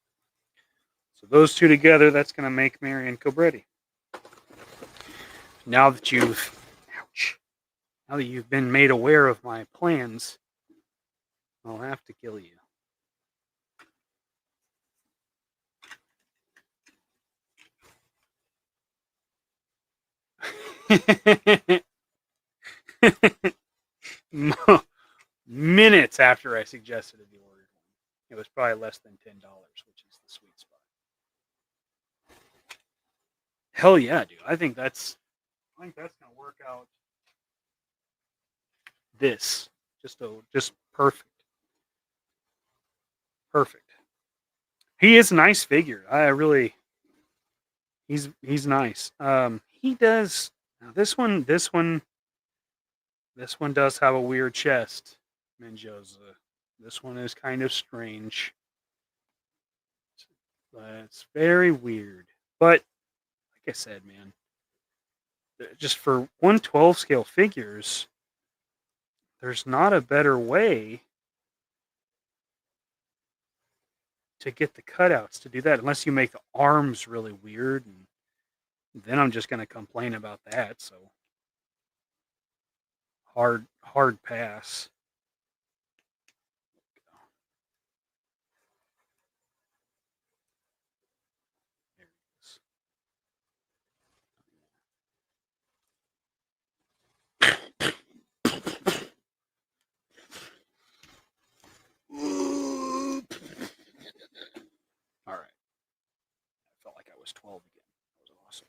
So those two together, that's going to make Marion Cobretti. Now that you've been made aware of my plans, I'll have to kill you. Minutes after I suggested the order, it was probably less than $10, which is the sweet spot. Hell yeah, dude! I think that's gonna work out. This just perfect. He is a nice figure. I really, he's nice. He does this one does have a weird chest, Menjoza. This one is kind of strange. It's very weird. But like I said, man, just for 1/12 scale figures, there's not a better way to get the cutouts to do that unless you make the arms really weird, and then I'm just going to complain about that. So hard pass. All right. I felt like I was 12 again. That was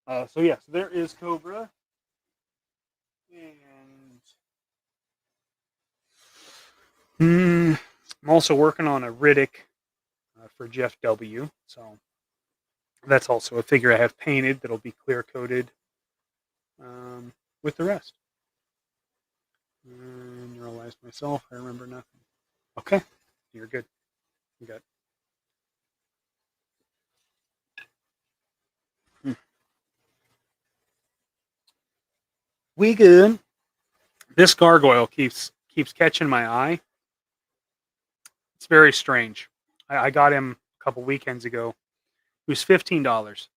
awesome. So yes, there is Cobra. And I'm also working on a Riddick for Jeff W. So that's also a figure I have painted that'll be clear coated with the rest. Neuralized myself. I remember nothing. Okay, you're good. You got. We good. This gargoyle keeps catching my eye. It's very strange. I got him a couple weekends ago. He was $15,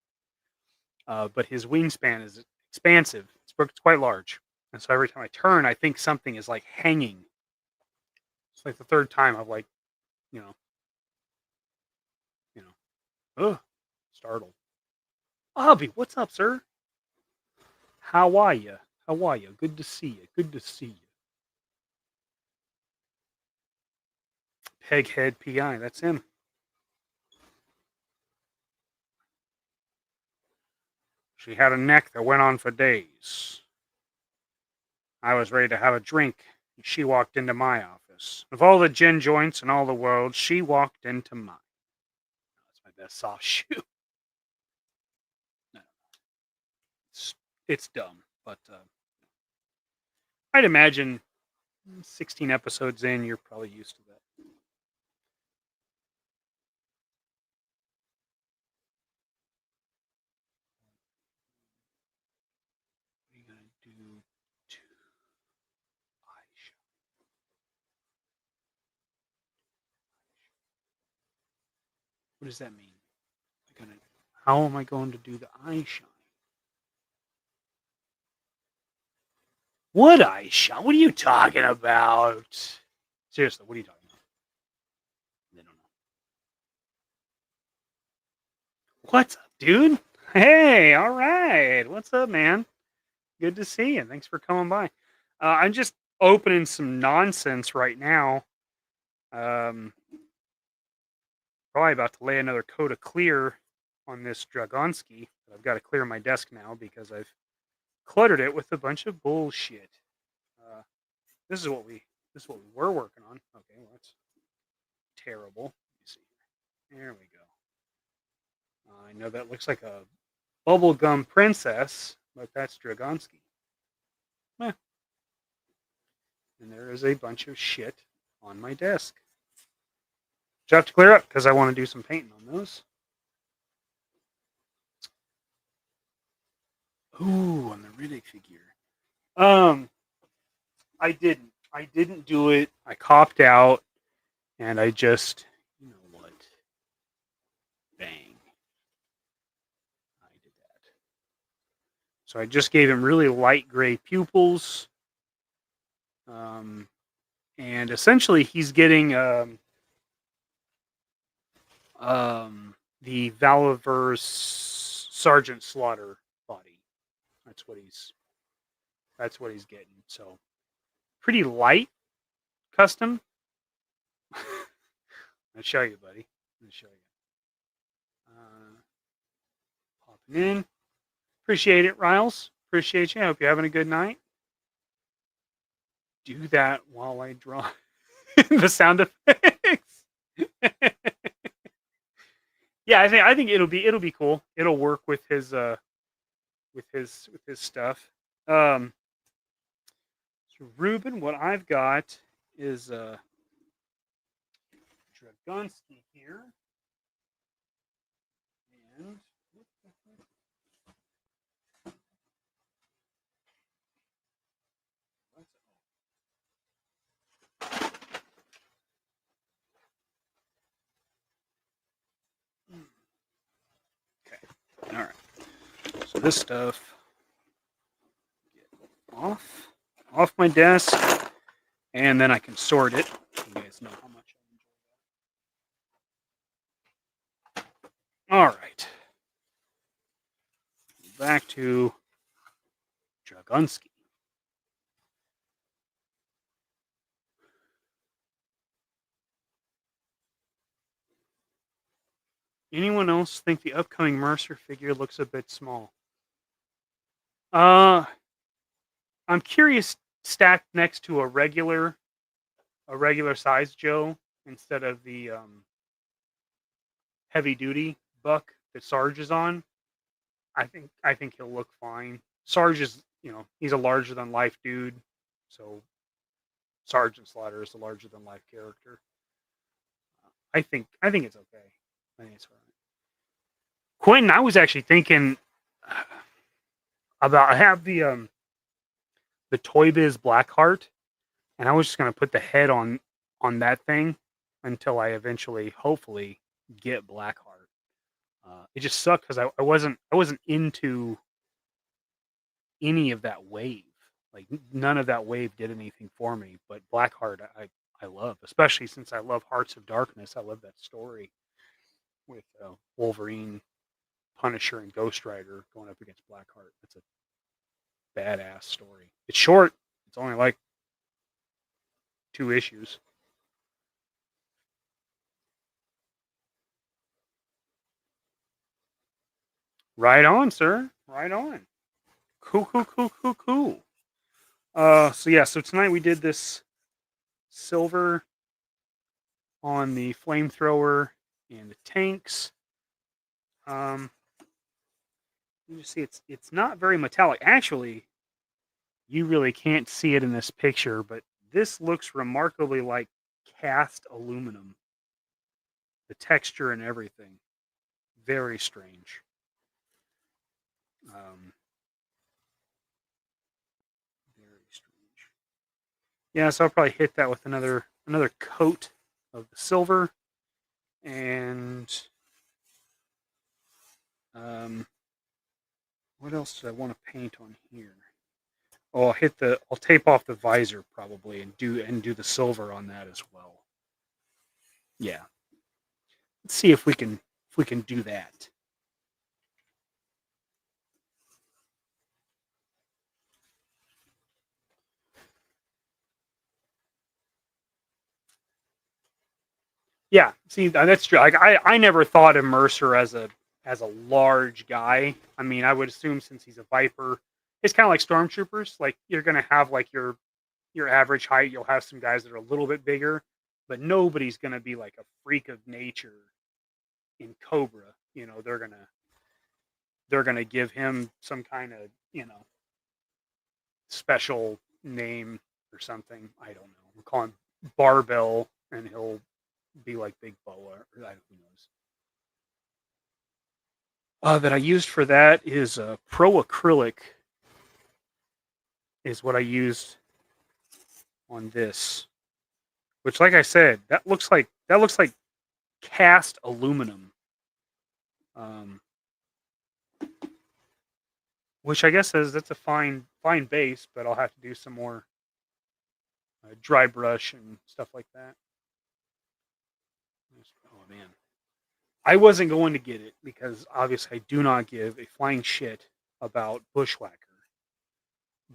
but his wingspan is expansive. It's quite large, and so every time I turn, I think something is like hanging. It's like the third time I've like, startled. Avi, what's up, sir? How are you? How are you? Good to see you. Good to see you. Peghead PI, that's him. She had a neck that went on for days. I was ready to have a drink, and she walked into my office. Of all the gin joints in all the world, she walked into mine. That's my best soft shoe. No. It's dumb, but I'd imagine 16 episodes in, you're probably used to that. What are you going to do to Aisha? What does that mean? How am I going to do the eye shine? What eye shine? What are you talking about? Seriously, what are you talking about? They don't know. What's up, dude? Hey, all right. What's up, man? Good to see you. Thanks for coming by. I'm just opening some nonsense right now. Probably about to lay another coat of clear on this Dragonsky. I've got to clear my desk now because I've cluttered it with a bunch of bullshit. This is what we were working on. Okay, well, that's terrible. Let me see. There we go. I know that looks like a bubblegum princess, but that's Dragonsky. Eh. And there is a bunch of shit on my desk. Which I have to clear up because I want to do some painting on those. Ooh, on the Riddick figure. I didn't do it. I copped out, and I just, you know what? Bang. I did that. So I just gave him really light gray pupils. And essentially he's getting the Valaverse Sergeant Slaughter body. That's what he's getting. So pretty light custom. I'll show you, buddy. I'll show you. Popping in. Appreciate it, Riles. Appreciate you. I hope you're having a good night. Do that while I draw the sound effects. Yeah, I think it'll be cool. It'll work with his stuff. So Ruben, what I've got is Dragonsky here. And okay. All right. So this stuff get off my desk, and then I can sort it. You guys know how much I enjoy that. All right. Back to Dragonsky. Anyone else think the upcoming Mercer figure looks a bit small? I'm curious, stacked next to a regular size Joe instead of the heavy duty buck that Sarge is on. I think he'll look fine. Sarge is, he's a larger than life dude, so Sergeant Slaughter is a larger than life character. I think it's okay. I think it's all right. Quentin, I was actually thinking about, I have the Toy Biz Blackheart, and I was just gonna put the head on that thing until I eventually, hopefully, get Blackheart. It just sucked because I wasn't into any of that wave. Like none of that wave did anything for me. But Blackheart, I love, especially since I love Hearts of Darkness. I love that story with Wolverine, Punisher, and Ghost Rider going up against Blackheart. That's a badass story. It's short. It's only like 2 issues. Right on, sir. Right on. Cool. So tonight we did this silver on the flamethrower and the tanks. You see it's not very metallic. Actually, you really can't see it in this picture, but this looks remarkably like cast aluminum. The texture and everything. Very strange. Very strange. Yeah, so I'll probably hit that with another coat of the silver, and what else do I want to paint on here? Oh, I'll tape off the visor probably and do the silver on that as well. Yeah. Let's see if we can do that. Yeah, see, that's true. Like I never thought of Mercer as a large guy. I mean, I would assume since he's a Viper, it's kind of like Stormtroopers. Like you're gonna have like your average height. You'll have some guys that are a little bit bigger, but nobody's gonna be like a freak of nature in Cobra. They're gonna give him some kind of special name or something. I don't know. We'll call him Barbell, and he'll be like Big Boa, or who knows. That I used for that is Pro Acrylic is what I used on this, which, like I said, that looks like cast aluminum, which I guess that's a fine base, but I'll have to do some more dry brush and stuff like that. Oh man, I wasn't going to get it because obviously I do not give a flying shit about Bushwhacker,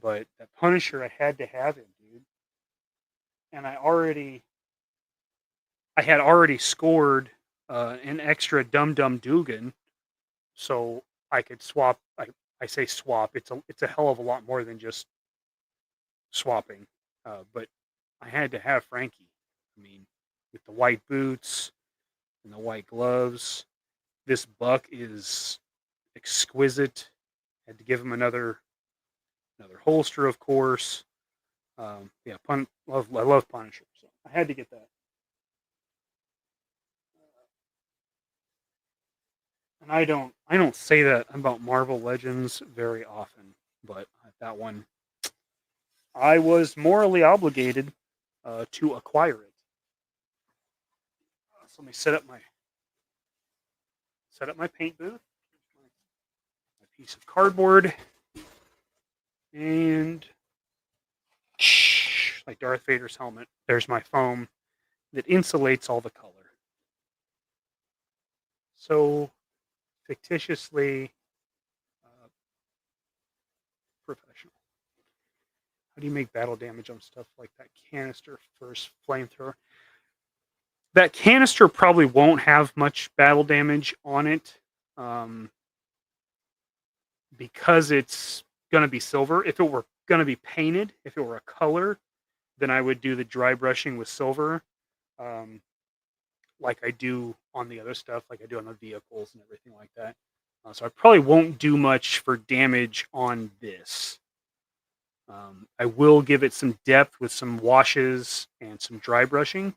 but that Punisher, I had to have him, dude. And I had already scored an extra Dum Dum Dugan, so I could swap. I say swap. It's a hell of a lot more than just swapping. But I had to have Frankie. I mean, with the white boots and the white gloves, this buck is exquisite. Had to give him another holster, of course. Yeah, I love Punisher, so I had to get that. And I don't say that about Marvel Legends very often, but that one I was morally obligated to acquire it. So let me set up my paint booth, my piece of cardboard, and like Darth Vader's helmet. There's my foam that insulates all the color. So fictitiously professional. How do you make battle damage on stuff like that canister first flamethrower? That canister probably won't have much battle damage on it because it's going to be silver. If it were going to be painted, if it were a color, then I would do the dry brushing with silver, like I do on the other stuff, like I do on the vehicles and everything like that. So I probably won't do much for damage on this. I will give it some depth with some washes and some dry brushing.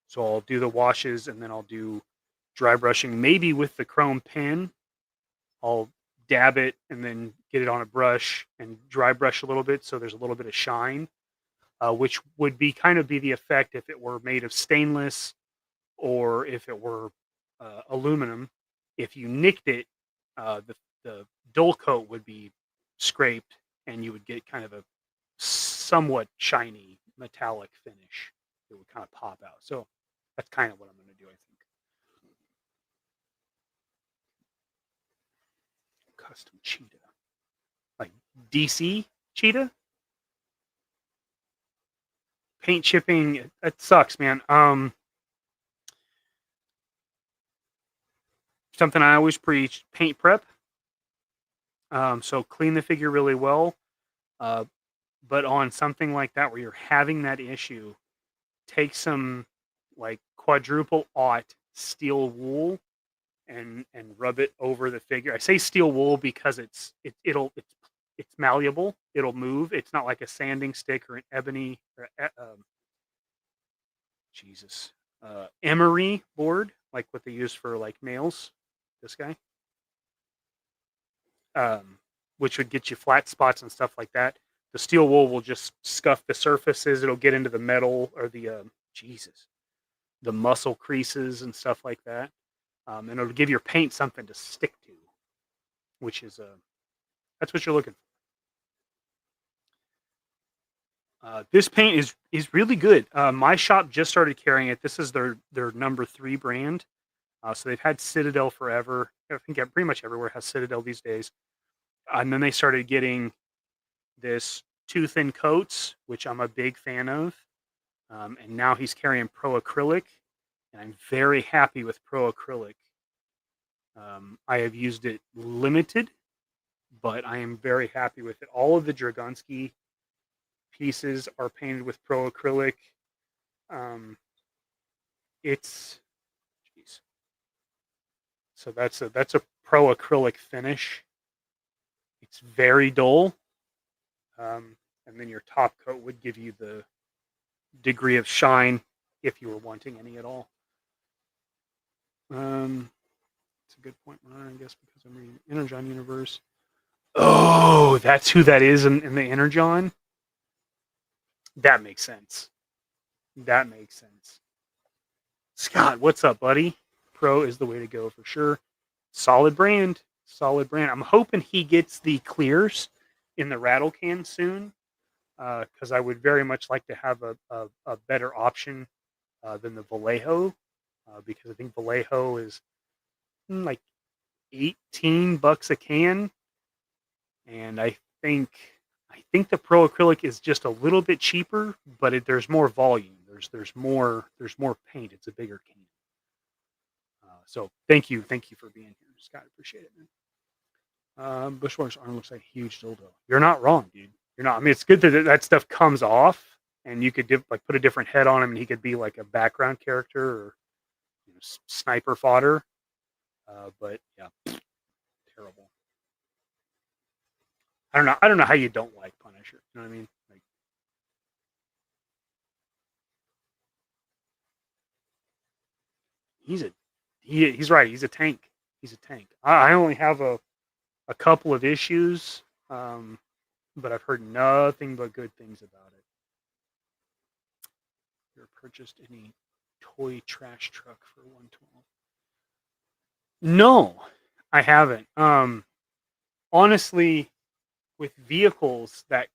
So I'll do the washes and then I'll do dry brushing, maybe with the chrome pen. I'll dab it and then get it on a brush and dry brush a little bit so there's a little bit of shine, which would be kind of be the effect if it were made of stainless or if it were aluminum. If you nicked it, the dull coat would be scraped and you would get kind of a somewhat shiny metallic finish. It would kind of pop out. So that's kind of what I'm going to do, I think. Custom cheetah. Like DC cheetah? Paint chipping, it sucks, man. Something I always preach, paint prep. So clean the figure really well. But on something like that where you're having that issue, take some like quadruple aught steel wool and rub it over the figure. I say steel wool because it's malleable. It'll move. It's not like a sanding stick or an ebony or emery board like what they use for like nails. This guy, which would get you flat spots and stuff like that. The steel wool will just scuff the surfaces. It'll get into the metal or the muscle creases and stuff like that. And it'll give your paint something to stick to, which is that's what you're looking for. This paint is really good. My shop just started carrying it. This is their number 3 brand. So they've had Citadel forever. I think pretty much everywhere has Citadel these days. And then they started getting this 2 thin coats, which I'm a big fan of. And now he's carrying Pro Acrylic, and I'm very happy with Pro Acrylic. I have used it limited, but I am very happy with it. All of the Dragonsky pieces are painted with Pro Acrylic. So that's a Pro Acrylic finish. It's very dull. And then your top coat would give you the degree of shine if you were wanting any at all. It's a good point, I guess, because I'm reading Energon Universe. Oh, that's who that is in the Energon? That makes sense. That makes sense. Scott, what's up, buddy? Pro is the way to go for sure. Solid brand. Solid brand. I'm hoping he gets the clears in the rattle can soon, because I would very much like to have a better option than the Vallejo, because I think Vallejo is like $18 a can, and I think the Pro Acrylic is just a little bit cheaper, but there's more volume. There's more paint. It's a bigger can. So thank you for being here, Scott. Appreciate it, man. Bushwalker's arm looks like a huge dildo. You're not wrong, dude. You're not. I mean, it's good that that stuff comes off, and you could like put a different head on him, and he could be like a background character or sniper fodder. But yeah, terrible. I don't know. I don't know how you don't like Punisher. You know what I mean? Like, he's right. He's a tank. He's a tank. I only have a couple of issues, but I've heard nothing but good things about it. You ever purchased any toy trash truck for 112? No, I haven't. Honestly, with vehicles, that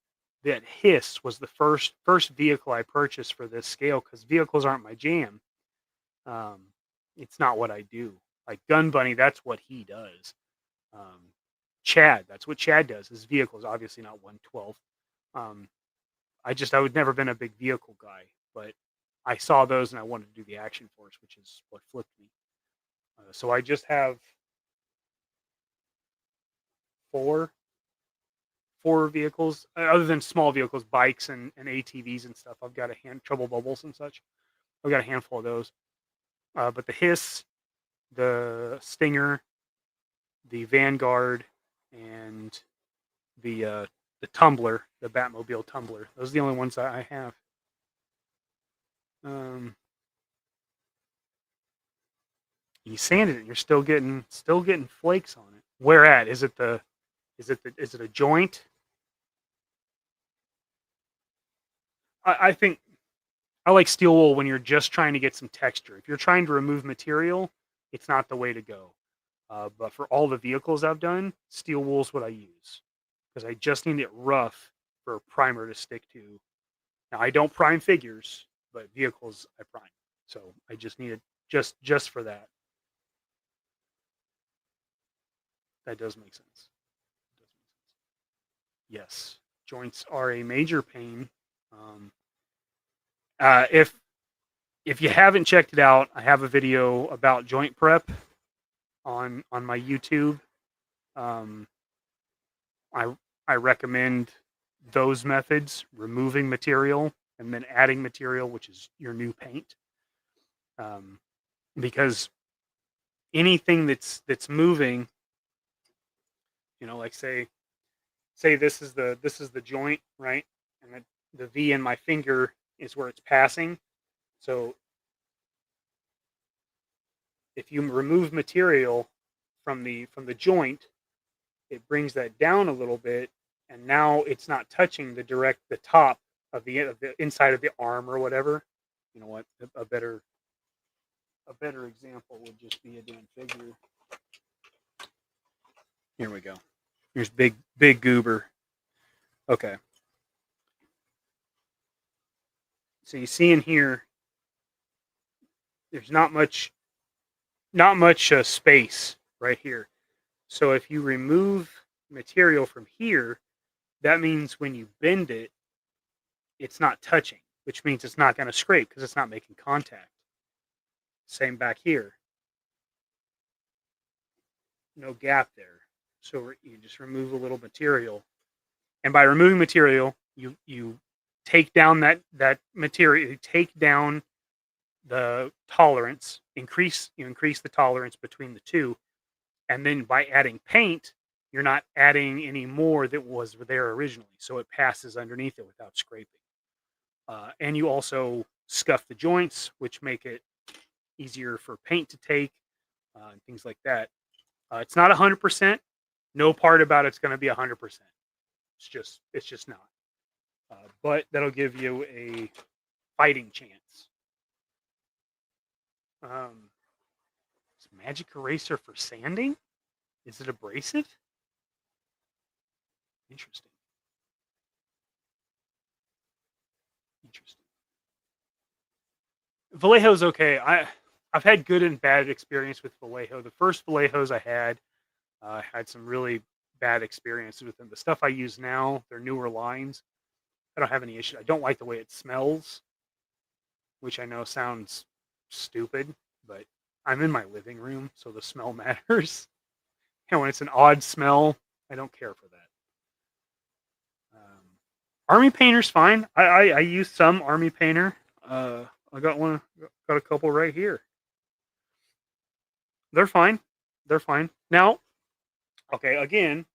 Hiss was the first vehicle I purchased for this scale, because vehicles aren't my jam. It's not what I do. Like Gun Bunny, that's what he does. Chad, that's what Chad does. His vehicles, obviously not 112. I would never been a big vehicle guy, but I saw those and I wanted to do the Action Force, which is what flipped me. So I just have four vehicles, other than small vehicles, bikes and ATVs and stuff. I've got trouble bubbles and such. I've got a handful of those. But the Hiss, the Stinger, the Vanguard, and the Tumbler, the Batmobile Tumbler. Those are the only ones that I have. You sanded it, and you're still getting flakes on it. Where at? Is it a joint? I think I like steel wool when you're just trying to get some texture. If you're trying to remove material, it's not the way to go. But for all the vehicles I've done, steel wool is what I use, because I just need it rough for a primer to stick to. Now I don't prime figures, but vehicles I prime. So I just need it just for that. That does make sense. Yes, joints are a major pain. If you haven't checked it out, I have a video about joint prep on my YouTube. I recommend those methods: removing material and then adding material, which is your new paint. Because anything that's moving, like say this is the joint, right? And the V in my finger is where it's passing. So if you remove material from the joint, it brings that down a little bit, and now it's not touching the top of the inside of the arm or whatever. You know what? A better example would just be a damn figure. Here we go. Here's big goober. Okay. So you see in here, there's not much space right here. So if you remove material from here, that means when you bend it, it's not touching, which means it's not going to scrape because it's not making contact. Same back here. No gap there. So you just remove a little material. And by removing material, you take down that material, you take down the tolerance, increase the tolerance between the two. And then by adding paint, you're not adding any more that was there originally. So it passes underneath it without scraping. And you also scuff the joints, which make it easier for paint to take, and things like that. It's not 100%. No part about it's going to be 100%. It's just not. But that'll give you a fighting chance. Is magic eraser for sanding? Is it abrasive? Interesting. Vallejo's okay. I've had good and bad experience with Vallejo. The first Vallejos I had some really bad experiences with them. The stuff I use now, their newer lines, I don't have any issue. I don't like the way it smells, which I know sounds stupid, but I'm in my living room, so the smell matters. And when it's an odd smell, I don't care for that. Army Painter's fine. I use some Army Painter. I got a couple right here. They're fine. They're fine. Now, okay, again,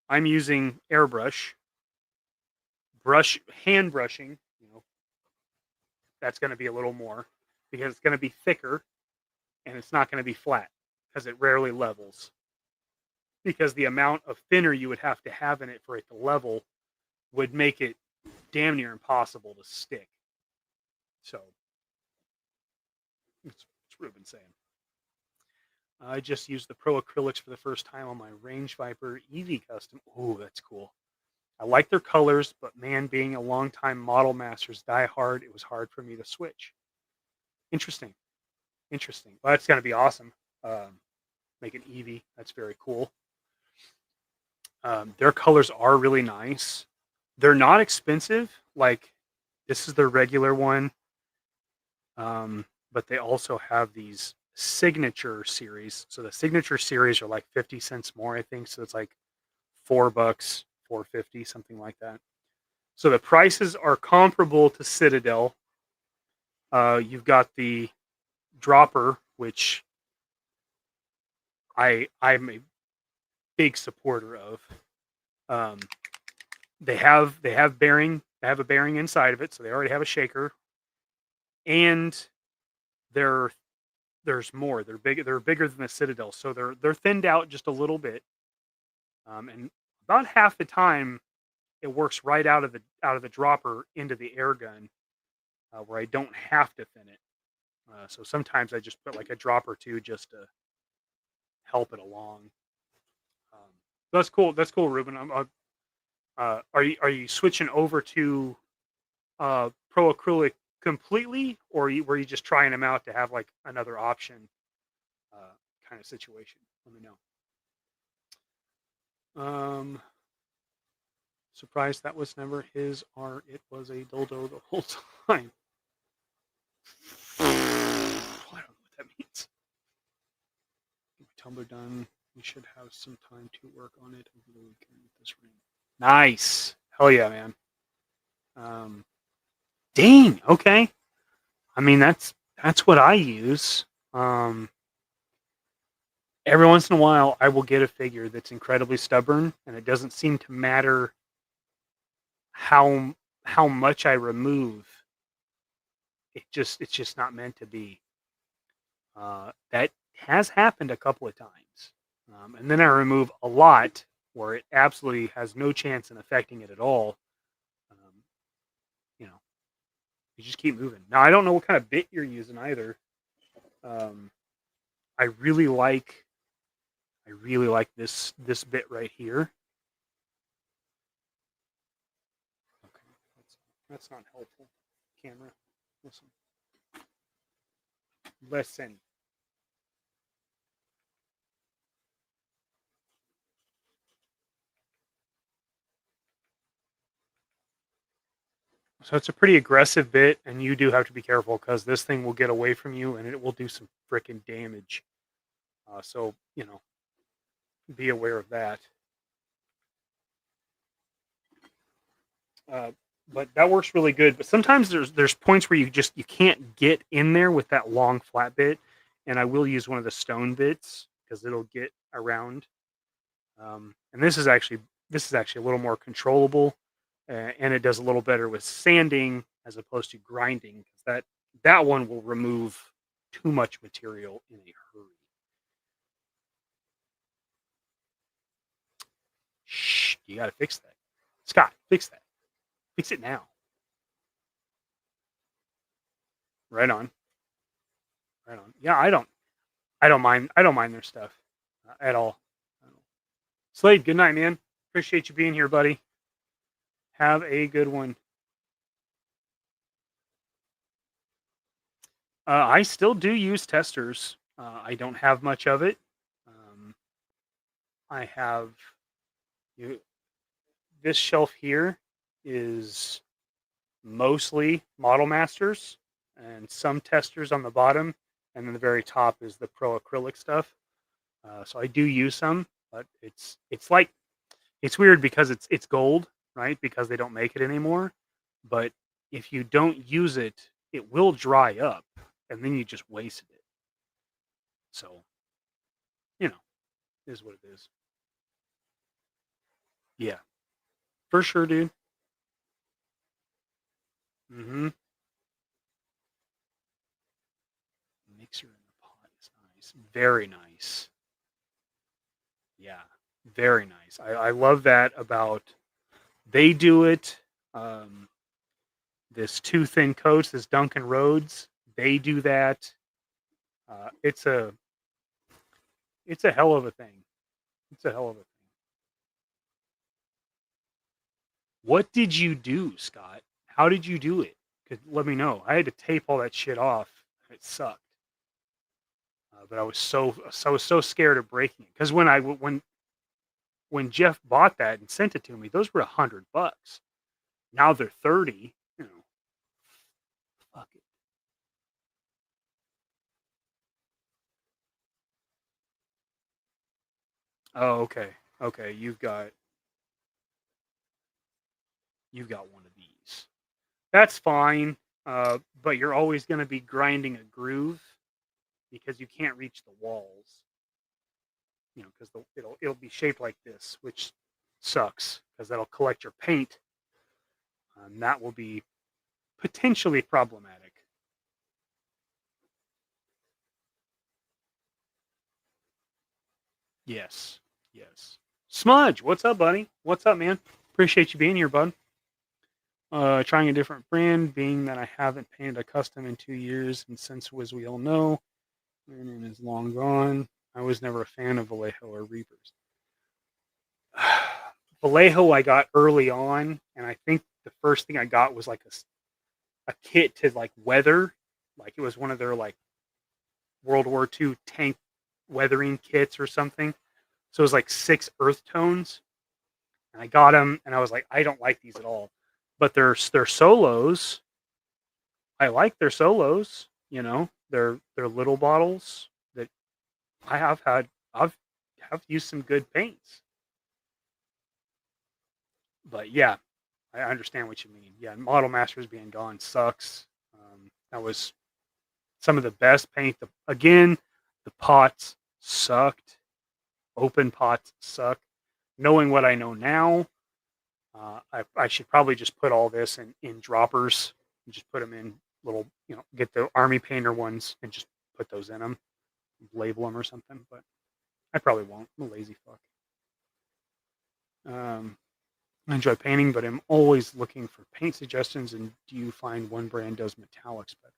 I'm using airbrush, hand brushing, that's going to be a little more because it's going to be thicker and it's not going to be flat because it rarely levels. Because the amount of thinner you would have to have in it for it to level would make it damn near impossible to stick. So, that's Ruben saying. I just used the Pro Acrylics for the first time on my Range Viper EV Custom. Ooh, that's cool. I like their colors, but man, being a longtime Model Masters diehard, it was hard for me to switch. Interesting. Well, that's going to be awesome. Make an EV. That's very cool. Their colors are really nice. They're not expensive. Like, this is their regular one. But they also have these signature series. So the signature series are like 50 cents more, I think. So it's like $4, $4.50, something like that. So the prices are comparable to Citadel. You've got the dropper, which I'm a big supporter of. They have a bearing inside of it, so they already have a shaker, and there's more. They're bigger than the Citadel, so they're thinned out just a little bit, and about half the time it works right out of the dropper into the air gun, where I don't have to thin it. So sometimes I just put like a drop or two just to help it along. That's cool. That's cool, Ruben. Are you switching over to Pro Acrylic completely, or were you just trying them out to have like another option kind of situation? Let me know. Surprised that was never his art. It was a dildo the whole time. I don't know what that means. Tumblr done. We should have some time to work on it over the weekend with this ring. Nice. Hell yeah, man. Dang. Okay. I mean, that's what I use. Every once in a while, I will get a figure that's incredibly stubborn, and it doesn't seem to matter how much I remove. It's just not meant to be. That has happened a couple of times. And then I remove a lot where it absolutely has no chance in affecting it at all. You just keep moving. Now, I don't know what kind of bit you're using either. I really like this bit right here. Okay, that's not helpful. Camera, listen. So it's a pretty aggressive bit, and you do have to be careful because this thing will get away from you and it will do some freaking damage. So, be aware of that. But that works really good. But sometimes there's points where you can't get in there with that long flat bit, and I will use one of the stone bits because it'll get around. And this is actually a little more controllable. And it does a little better with sanding as opposed to grinding, because that one will remove too much material in a hurry. Shh, you gotta fix that. Scott, fix that. Fix it now. Right on. Yeah, I don't mind their stuff at all. Slade, good night, man. Appreciate you being here, buddy. Have a good one. I still do use testers. I don't have much of it. I have you. This shelf here is mostly Model Masters and some testers on the bottom, and then the very top is the Pro acrylic stuff. So I do use some, but it's like it's weird because it's gold, right? Because they don't make it anymore. But if you don't use it, it will dry up, and then you just wasted it. So you know, it is what it is. Yeah, for sure, dude. Mm-hmm. Mixer in the pot is nice. Very nice. Yeah, very nice. I love that about they do it. Um, this two thin coats, this Duncan Rhodes, they do that. It's a hell of a thing. It's a hell of a thing. What did you do, Scott? How did you do it? Let me know. I had to tape all that shit off. It sucked, but I was so scared of breaking it because when Jeff bought that and sent it to me, those were $100. Now they're 30. You know, fuck it. Oh, okay, okay. You've got one of these. That's fine, but you're always going to be grinding a groove because you can't reach the walls. You know, because it'll be shaped like this, which sucks because that'll collect your paint, and that will be potentially problematic. Yes, yes. Smudge, what's up, buddy? What's up, man? Appreciate you being here, bud. Trying a different brand, being that I haven't painted a custom in 2 years, and since, as we all know, Iron is long gone. I was never a fan of Vallejo or Reapers. Vallejo I got early on, and I think the first thing I got was like a kit to like weather, like it was one of their like World War II tank weathering kits or something. So it was like 6 earth tones, and I got them, and I was like, I don't like these at all. But their solos, I like their solos. You know, they're little bottles that I've have used some good paints. But yeah, I understand what you mean. Yeah, Model Masters being gone sucks. That was some of the best paint. Again, the pots sucked. Open pots suck. Knowing what I know now, I should probably just put all this in droppers and just put them in little, get the army painter ones and just put those in them, label them or something. But I probably won't. I'm a lazy fuck. Um, I enjoy painting, but I'm always looking for paint suggestions. And do you find one brand does metallics better?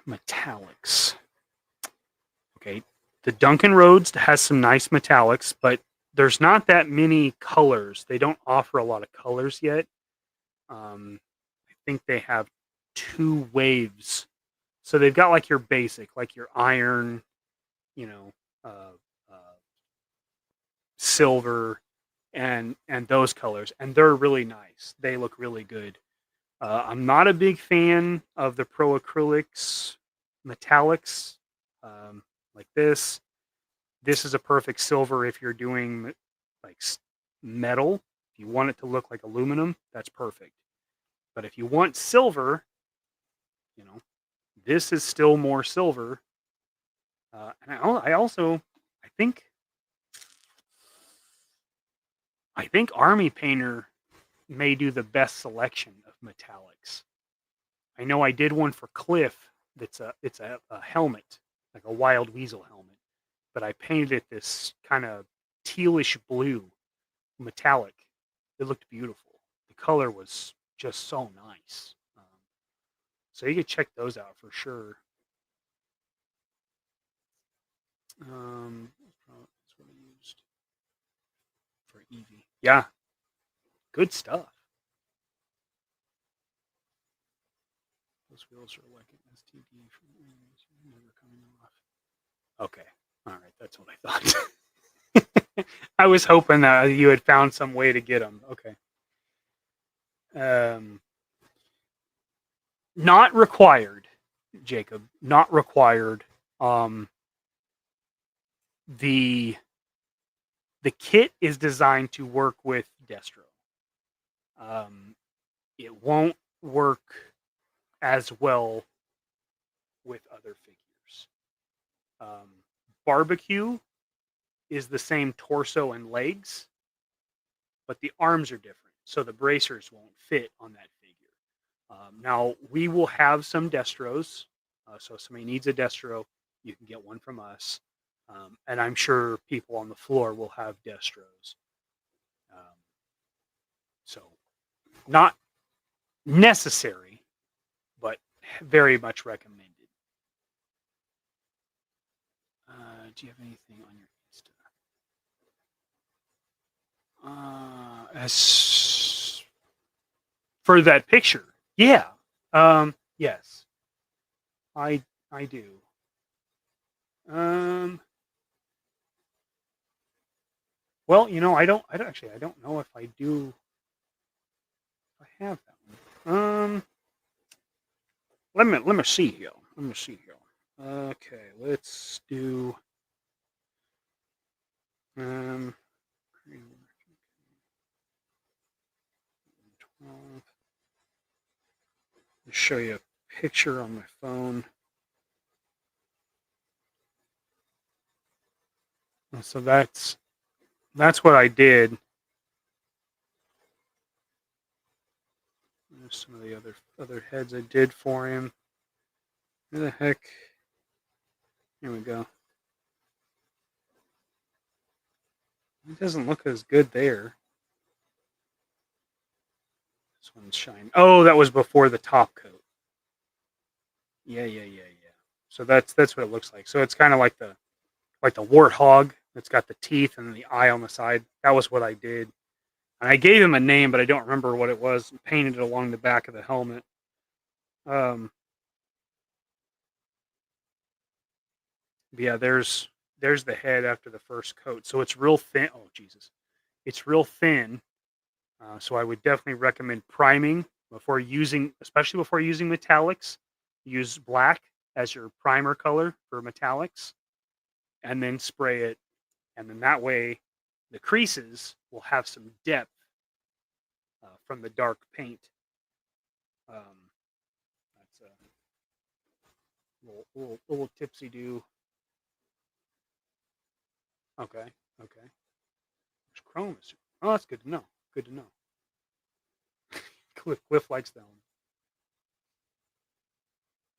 Metallics. Okay. The Duncan Rhodes has some nice metallics, but there's not that many colors. They don't offer a lot of colors yet. I think they have 2 waves. So they've got like your basic, like your iron, you know, uh, uh, silver, and those colors, and they're really nice. They look really good. I'm not a big fan of the Pro Acrylics metallics, like this. This is a perfect silver if you're doing like metal. If you want it to look like aluminum, that's perfect. But if you want silver, you know, this is still more silver. And I also, I think, I think Army Painter may do the best selection of metallics. I know I did one for Cliff. It's a helmet, like a wild weasel helmet, but I painted it this kind of tealish blue, metallic. It looked beautiful. The color was just so nice. So you could check those out for sure. That's what I used for Eevee. Yeah, good stuff. Those wheels are like an STD from never coming off. Okay. All right, that's what I thought. I was hoping that you had found some way to get them. Okay. Not required, Jacob. Not required. Um, the kit is designed to work with Destro. It won't work as well with other figures. Barbecue is the same torso and legs, but the arms are different, so the bracers won't fit on that figure. Now, we will have some Destros, so if somebody needs a Destro, you can get one from us. And I'm sure people on the floor will have Destros. So, not necessary, but very much recommended. Do you have anything on your Insta? As for that picture, yeah, yes, I do. Well, I don't know if I do. If I have that one. Let me see here. Okay, let's do. Show you a picture on my phone. So that's what I did. There's some of the other heads I did for him. Where the heck? Here we go. It doesn't look as good there. This one's shining. Oh, that was before the top coat. Yeah. So that's what it looks like. So it's kind of like the warthog. It's got the teeth and the eye on the side. That was what I did. And I gave him a name, but I don't remember what it was. Painted it along the back of the helmet. Yeah, there's the head after the first coat. So it's real thin. Oh, Jesus. It's real thin. So I would definitely recommend priming especially before using metallics. Use black as your primer color for metallics, and then spray it. And then that way, the creases will have some depth from the dark paint. That's a little tipsy do. Okay. There's chrome. Oh, that's good to know. Cliff likes that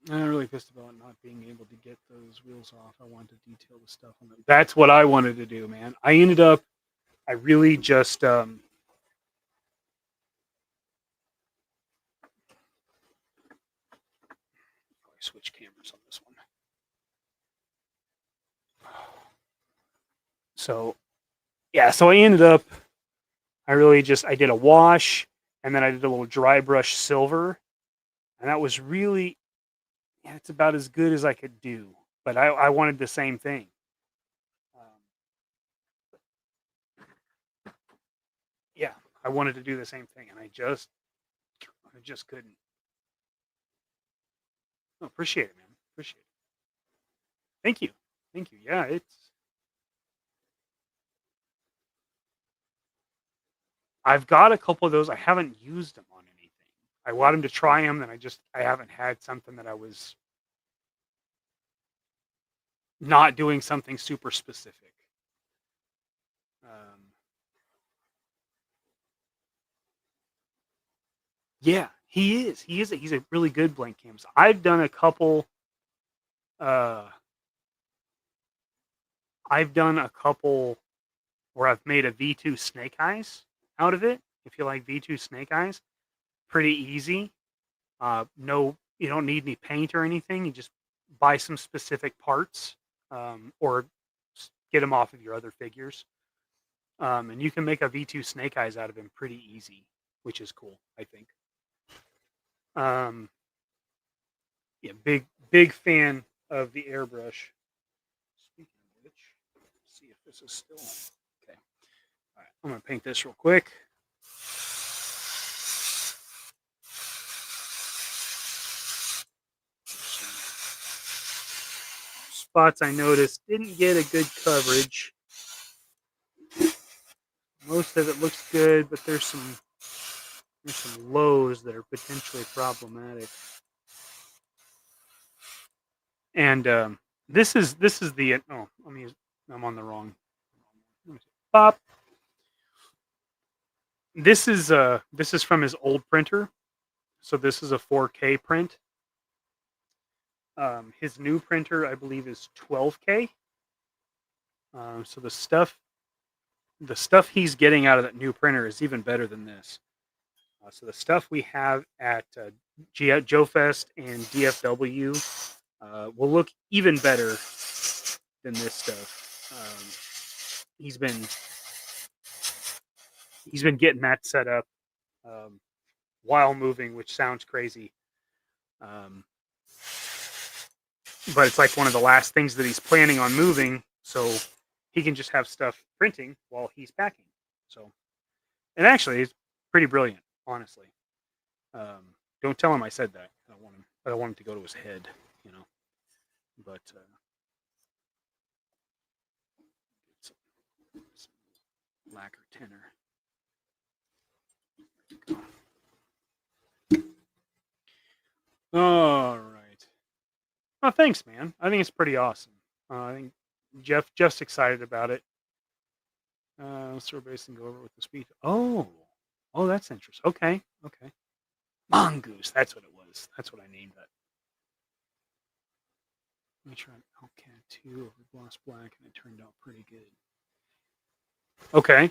one. I'm really pissed about not being able to get those wheels off. I wanted to detail the stuff on them. That's what I wanted to do, man. I really just switch cameras on this one. So, yeah, so I ended up, I did a wash, and then I did a little dry brush silver, and that was really, it's about as good as I could do. But I wanted the same thing. Yeah, I wanted to do the same thing, and I just couldn't. Oh, appreciate it, man. Appreciate it. Thank you. Yeah, I've got a couple of those. I haven't used them on anything. I want them to try them, and I haven't had something that I was not doing something super specific. Yeah, he is. He's a really good blank canvas. I've done a couple. I've done a couple where I've made a V2 Snake Eyes out of it. If you like V2 Snake Eyes, pretty easy. No, you don't need any paint or anything. You just buy some specific parts, or get them off of your other figures. And you can make a V2 Snake Eyes out of him pretty easy, which is cool, I think. Yeah, big fan of the airbrush. Speaking of which, this is still okay. All right, I'm gonna paint this real quick. Spots I noticed didn't get a good coverage. Most of it looks good, but there's some lows that are potentially problematic. And this is the I'm on the wrong. Pop. This is from his old printer, so this is a 4K print. His new printer, I believe, is 12K. So the stuff he's getting out of that new printer is even better than this. So the stuff we have at GI Joe Fest and DFW will look even better than this stuff. He's been getting that set up while moving, which sounds crazy. But it's like one of the last things that he's planning on moving, so he can just have stuff printing while he's packing. So, and actually, it's pretty brilliant, honestly. Don't tell him I said that. I don't want him to go to his head, you know. But some lacquer tinner. All right. Oh, thanks, man. I think it's pretty awesome. I think Jeff's excited about it. Let's throw a base and go over with the speed. Oh, that's interesting. Okay. Mongoose. That's what it was. That's what I named that. Let me try Hellcat 2 over Gloss Black, and it turned out pretty good. Okay.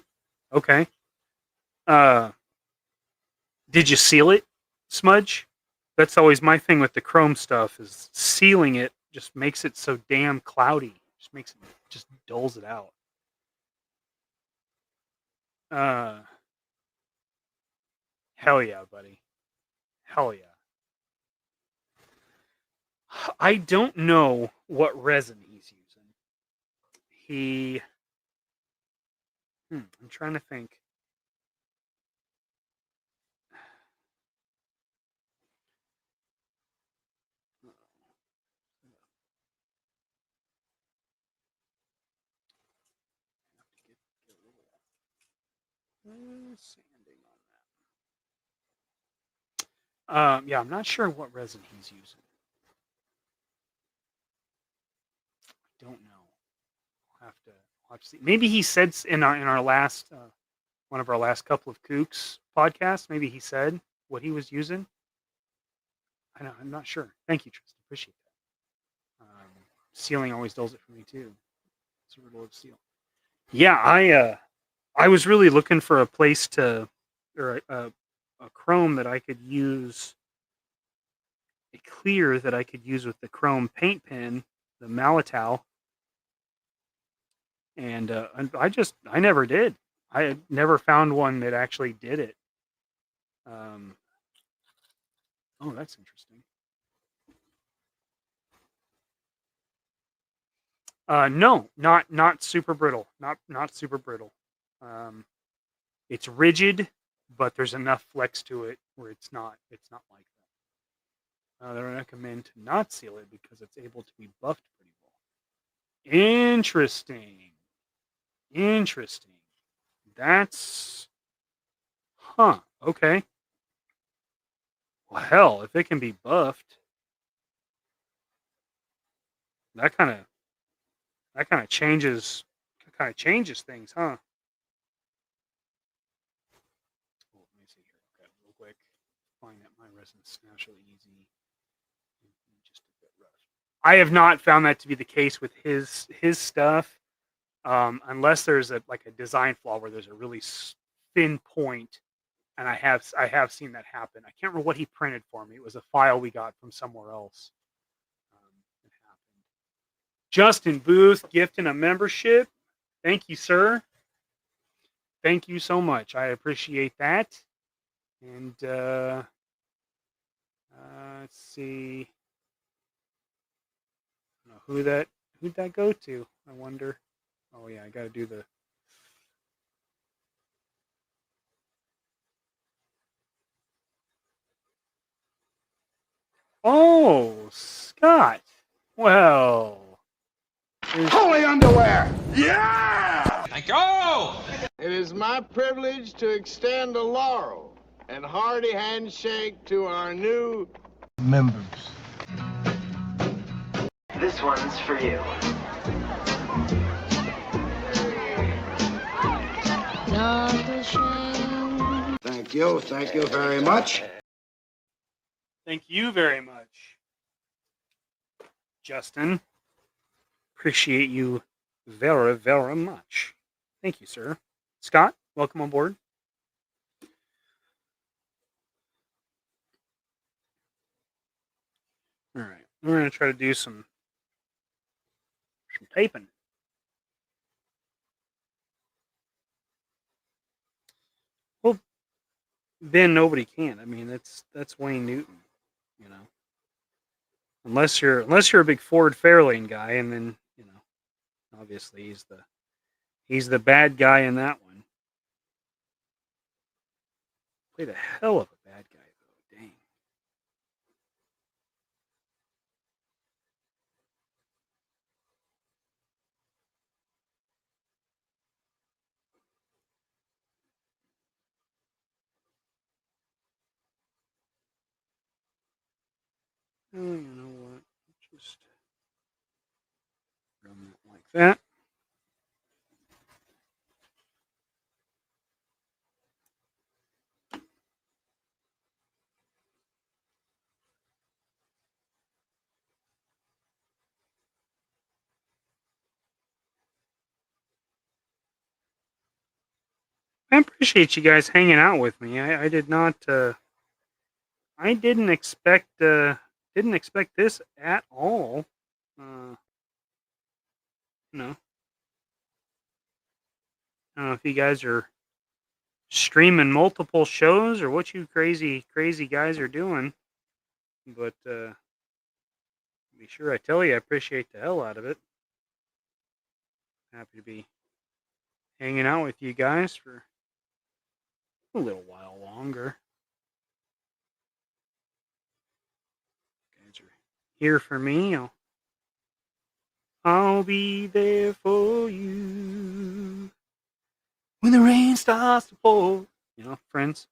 Did you seal it, Smudge? That's always my thing with the chrome stuff, is sealing it just makes it so damn cloudy. Just dulls it out. Hell yeah, buddy. Hell yeah. I don't know what resin he's using. I'm trying to think. Sanding on that. Yeah, I'm not sure what resin he's using. I don't know. I'll have to see. Maybe he said in our last one of our last couple of Kooks podcasts. Maybe he said what he was using. I know. I'm not sure. Thank you, Tristan. Appreciate that. Sealing always does it for me too. It's a riddle of steel. Yeah, I was really looking for a place or a chrome that I could use, a clear that I could use with the chrome paint pen, the Malatow, and I never did. I had never found one that actually did it. Oh, that's interesting. No, not super brittle. Not super brittle. It's rigid, but there's enough flex to it where it's not like that. I recommend to not seal it because it's able to be buffed pretty well. Interesting. That's okay. Well, hell, if it can be buffed, that kind of changes things, huh? Oh, let me see here. Okay, real quick. Find that my resin's naturally easy. Just a bit rough. I have not found that to be the case with his stuff, unless there's a design flaw where there's a really thin point, and I have seen that happen. I can't remember what he printed for me. It was a file we got from somewhere else. It happened. Justin Booth gifting a membership. Thank you, sir. Thank you so much. I appreciate that. And let's see. I don't know who'd that go to? I wonder. Oh yeah, I gotta do the. Oh, Scott. Well, Holy underwear! Yeah! Thank you! It is my privilege to extend a laurel and hearty handshake to our new members. This one's for you. Thank you very much. thank you very much, Justin. Appreciate you very, very much. Thank you, sir. Scott, welcome on board. All right, we're gonna try to do some taping. Well, then nobody can. I mean, that's Wayne Newton, you know. Unless you're a big Ford Fairlane guy, and then obviously he's the bad guy in that one. Played a hell of a bad guy though. Dang. Oh, you know what? Just run that like that. I appreciate you guys hanging out with me. I did not. I didn't expect. Didn't expect this at all. No. I don't know if you guys are streaming multiple shows or what you crazy guys are doing, but be sure I tell you I appreciate the hell out of it. Happy to be hanging out with you guys for a little while longer. You guys are here for me. I'll be there for you when the rain starts to pour. You know, friends.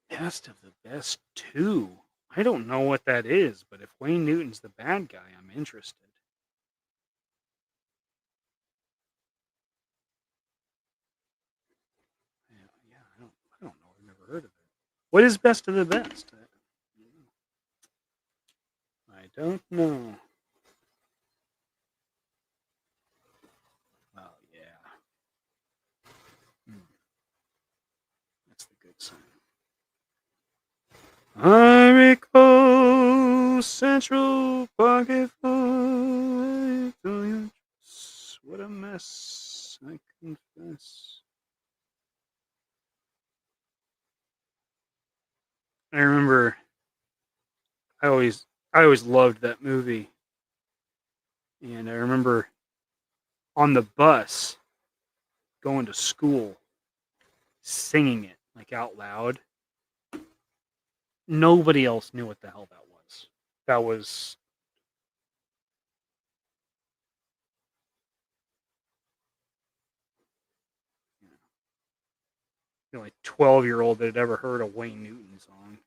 Best of the best 2. I don't know what that is, but if Wayne Newton's the bad guy, I'm interested. Yeah, I don't know. I've never heard of it. What is best of the best? I don't know. Well, yeah. That's the good sign. I recall Central Pocket Five. What a mess, I confess. I remember I always loved that movie. And I remember on the bus going to school singing it like out loud. Nobody else knew what the hell that was. That was like 12-year-old that had ever heard a Wayne Newton song.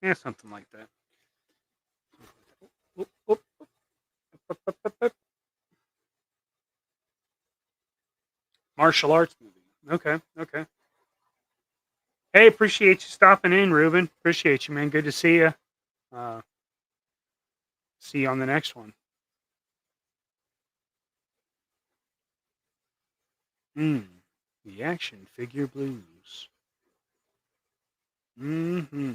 Yeah, something like that. Oop, oop, oop, oop, oop, oop. Martial arts movie. Okay, okay. Hey, appreciate you stopping in, Ruben. Appreciate you, man. Good to see you. See you on the next one. The action figure blues. Mm-hmm.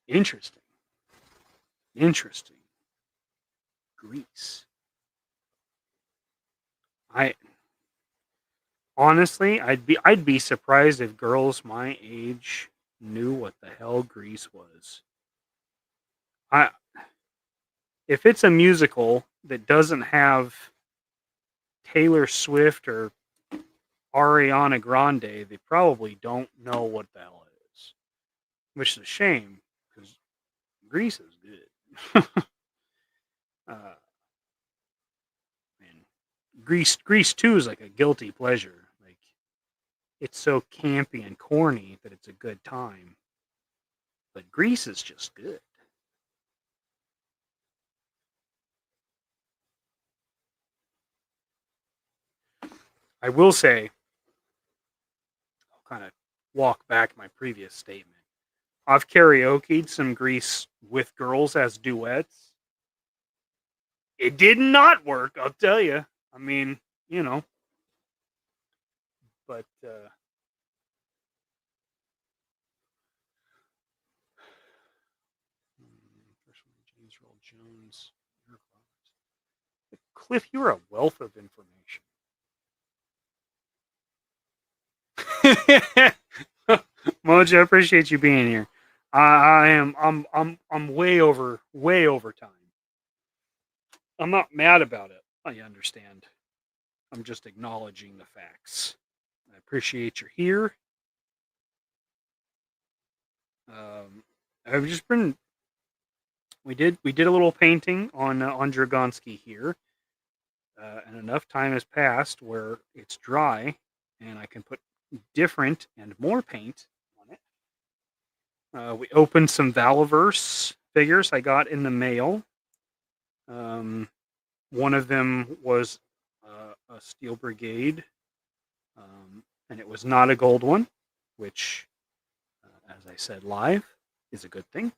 Interesting. Interesting. Grease. I honestly, I'd be surprised if girls my age knew what the hell Grease was. I If it's a musical that doesn't have Taylor Swift or Ariana Grande, they probably don't know what the hell it is, which is a shame because Grease is good. uh, man, Grease 2 is like a guilty pleasure. Like it's so campy and corny that it's a good time, but Grease is just good. I will say, I'll kind of walk back my previous statement. I've karaoke'd some Grease with girls as duets. It did not work, I'll tell you. I mean, you know, but first one, James Earl Jones. Cliff, you're a wealth of information. Mojo, I appreciate you being here. I'm way over time. I'm not mad about it. I understand. I'm just acknowledging the facts. I appreciate you're here. I've just been. We did a little painting on Dragonsky here, and enough time has passed where it's dry, and I can put different and more paint on it. We opened some Valaverse figures I got in the mail. One of them was a Steel Brigade, and it was not a gold one, which, as I said live, is a good thing.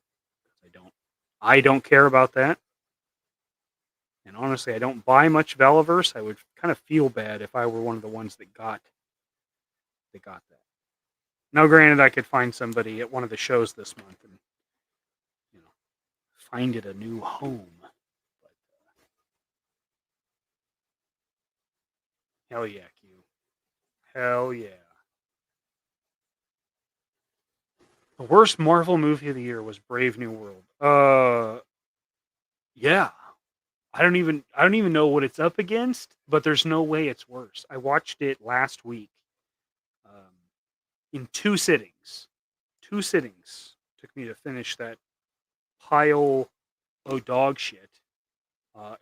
I don't care about that. And honestly, I don't buy much Valaverse. I would kind of feel bad if I were one of the ones that got that. Now, granted, I could find somebody at one of the shows this month and find it a new home. But, hell yeah, Q. Hell yeah. The worst Marvel movie of the year was Brave New World. Yeah. I don't even know what it's up against, but there's no way it's worse. I watched it last week in 2 sittings. 2 sittings took me to finish that pile of dog shit.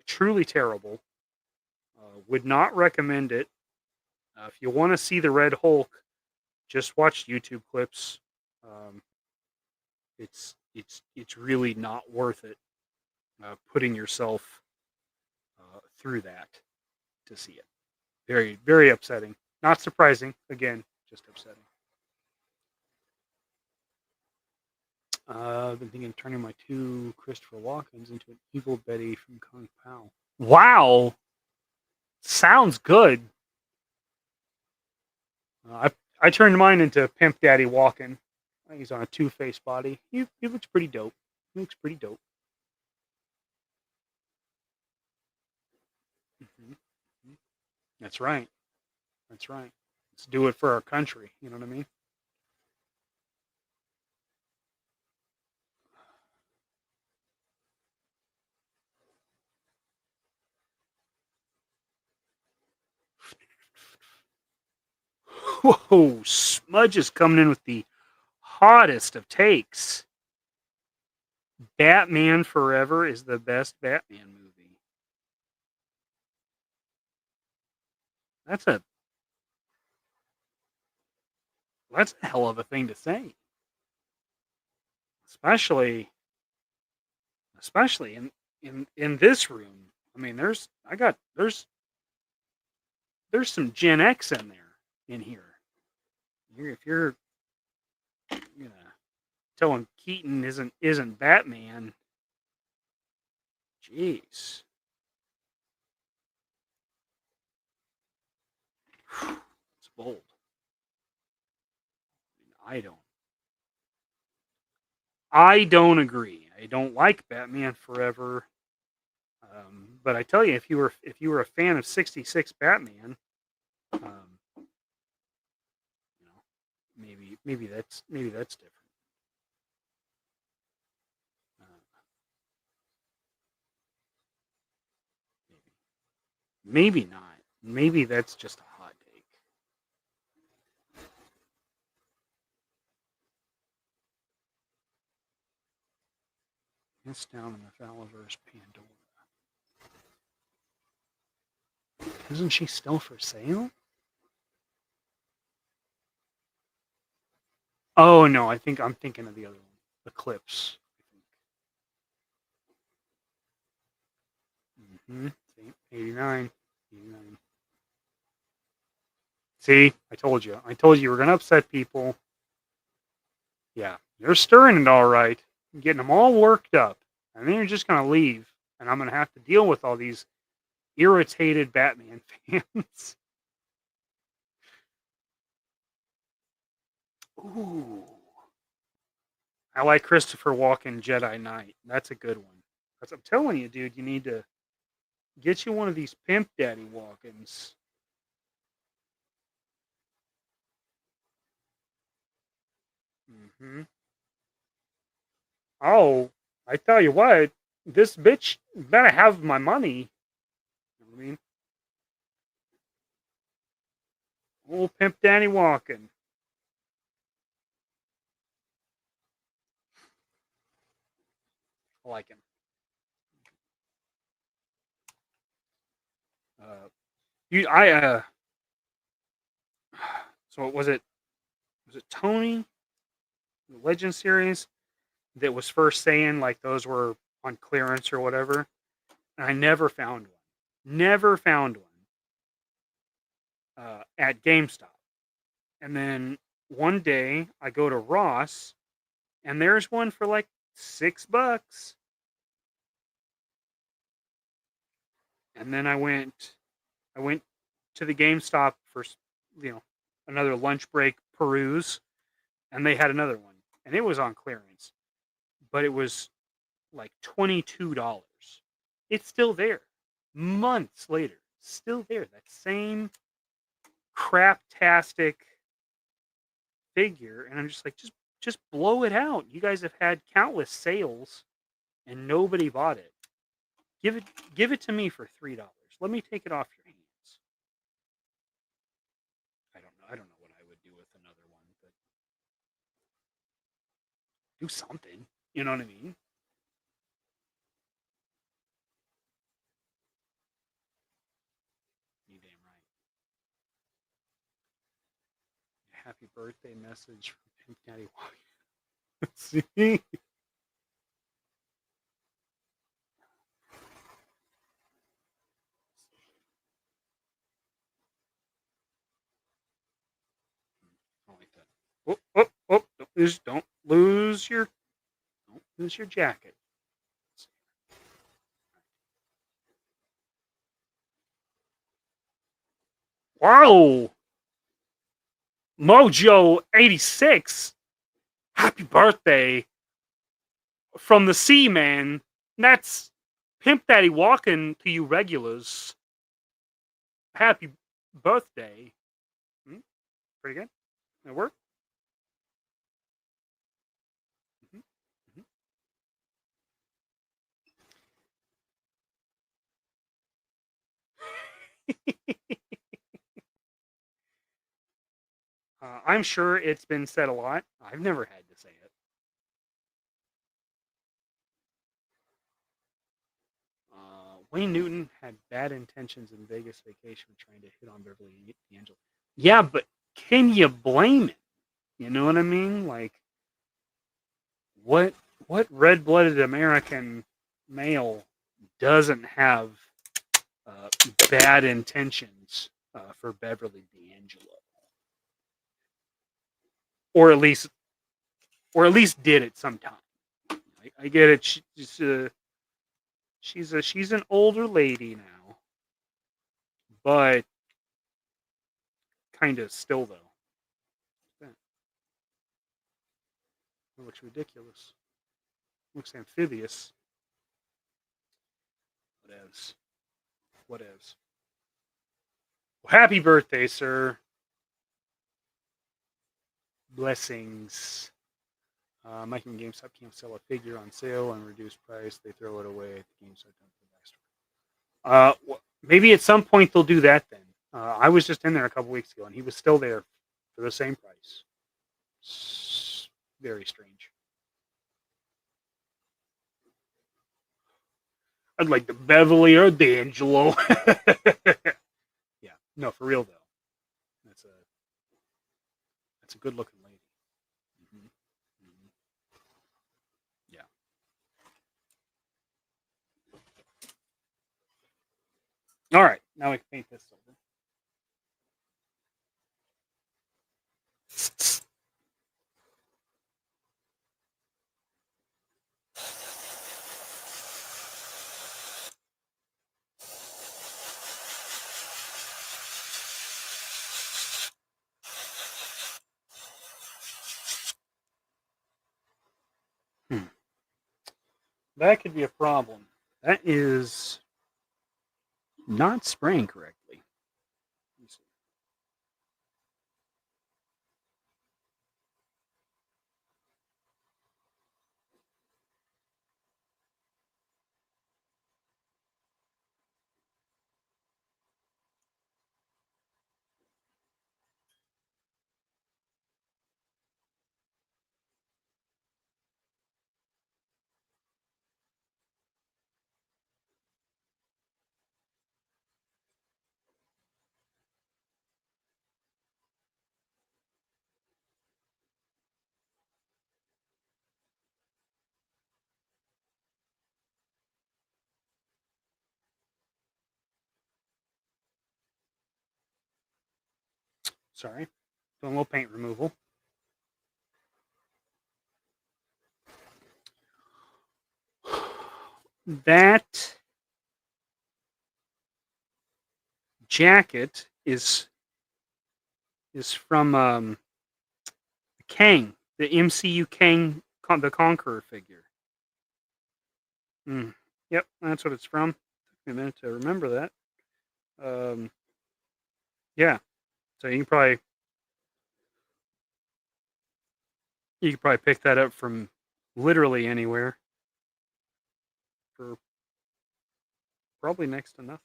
Truly terrible. Would not recommend it. If you want to see the Red Hulk, just watch YouTube clips. It's really not worth it putting yourself through that to see it. Very, very upsetting. Not surprising. Again, just upsetting. I've been thinking of turning my 2 Christopher Walkens into an evil Betty from Kung Pao. Wow! Sounds good. I turned mine into Pimp Daddy Walken. He's on a 2-face body. He looks pretty dope. Mm-hmm. That's right. Let's do it for our country. You know what I mean? Whoa, Smudge is coming in with the hottest of takes. Batman Forever is the best Batman movie. That's a hell of a thing to say. especially in this room. I mean, there's some Gen X in there in here. If you're telling Keaton isn't Batman, jeez. It's bold. I don't agree. I don't like Batman Forever. But I tell you, if you were a fan of '66 Batman, maybe that's different. Maybe not. Maybe that's just a hot take. It's down in the Valaverse Pandora. Isn't she still for sale? Oh no, I'm thinking of the other one, Eclipse. Mm-hmm. 89. See, I told you you were gonna upset people. Yeah, you're stirring it all right, getting them all worked up, and then you're just gonna leave, and I'm gonna have to deal with all these irritated Batman fans. Ooh. I like Christopher Walken Jedi Knight. That's a good one. I'm telling you, dude, you need to get you one of these Pimp Daddy Walkens. Mm-hmm. Oh, I tell you what, this bitch better have my money. You know what I mean? Old Pimp Daddy Walken. I like him. So was it Tony, the Legend series, that was first saying like those were on clearance or whatever? And I never found one. Never found one at GameStop. And then one day I go to Ross, and there's one for like $6. And then I went to the GameStop for another lunch break peruse, and they had another one, and it was on clearance, but it was like $22. It's still there, months later, still there. That same craptastic figure, and I'm just like, just blow it out. You guys have had countless sales, and nobody bought it. Give it to me for $3. Let me take it off your hands. I don't know what I would do with another one, but do something. You know what I mean? You damn right. Happy birthday message from Pimp Daddy Walken. See? I like that. Oh! Don't lose your jacket. Wow! Mojo 86. Happy birthday from the sea, man. That's Pimp Daddy Walken to you regulars. Happy birthday. Pretty good. That work? I'm sure it's been said a lot. I've never had to say it. Wayne Newton had bad intentions in Vegas Vacation trying to hit on Beverly D'Angelo. Yeah, but can you blame him? You know what I mean? Like, what red-blooded American male doesn't have bad intentions for Beverly D'Angelo, or at least did it sometime. I get it. She's an older lady now, but kind of still though. That looks ridiculous. Looks amphibious. Whatevs. Whatevs. Well, happy birthday, sir. Blessings. Mike and GameStop can't sell a figure on sale on reduced price. They throw it away at the GameStop. Maybe at some point they'll do that then. I was just in there a couple weeks ago, and he was still there for the same price. Very strange. I'd like the Beverly or D'Angelo. Yeah, no, for real though. That's a good looking lady. Mm-hmm. Mm-hmm. Yeah. All right, now we can paint this silver. That could be a problem. That is not spraying correctly. Sorry. Doing a little paint removal. That jacket is from Kang, the MCU Kang, the Conqueror figure. Yep, that's what it's from. Took me a minute to remember that. Yeah, so you can probably pick that up from literally anywhere for probably next to nothing.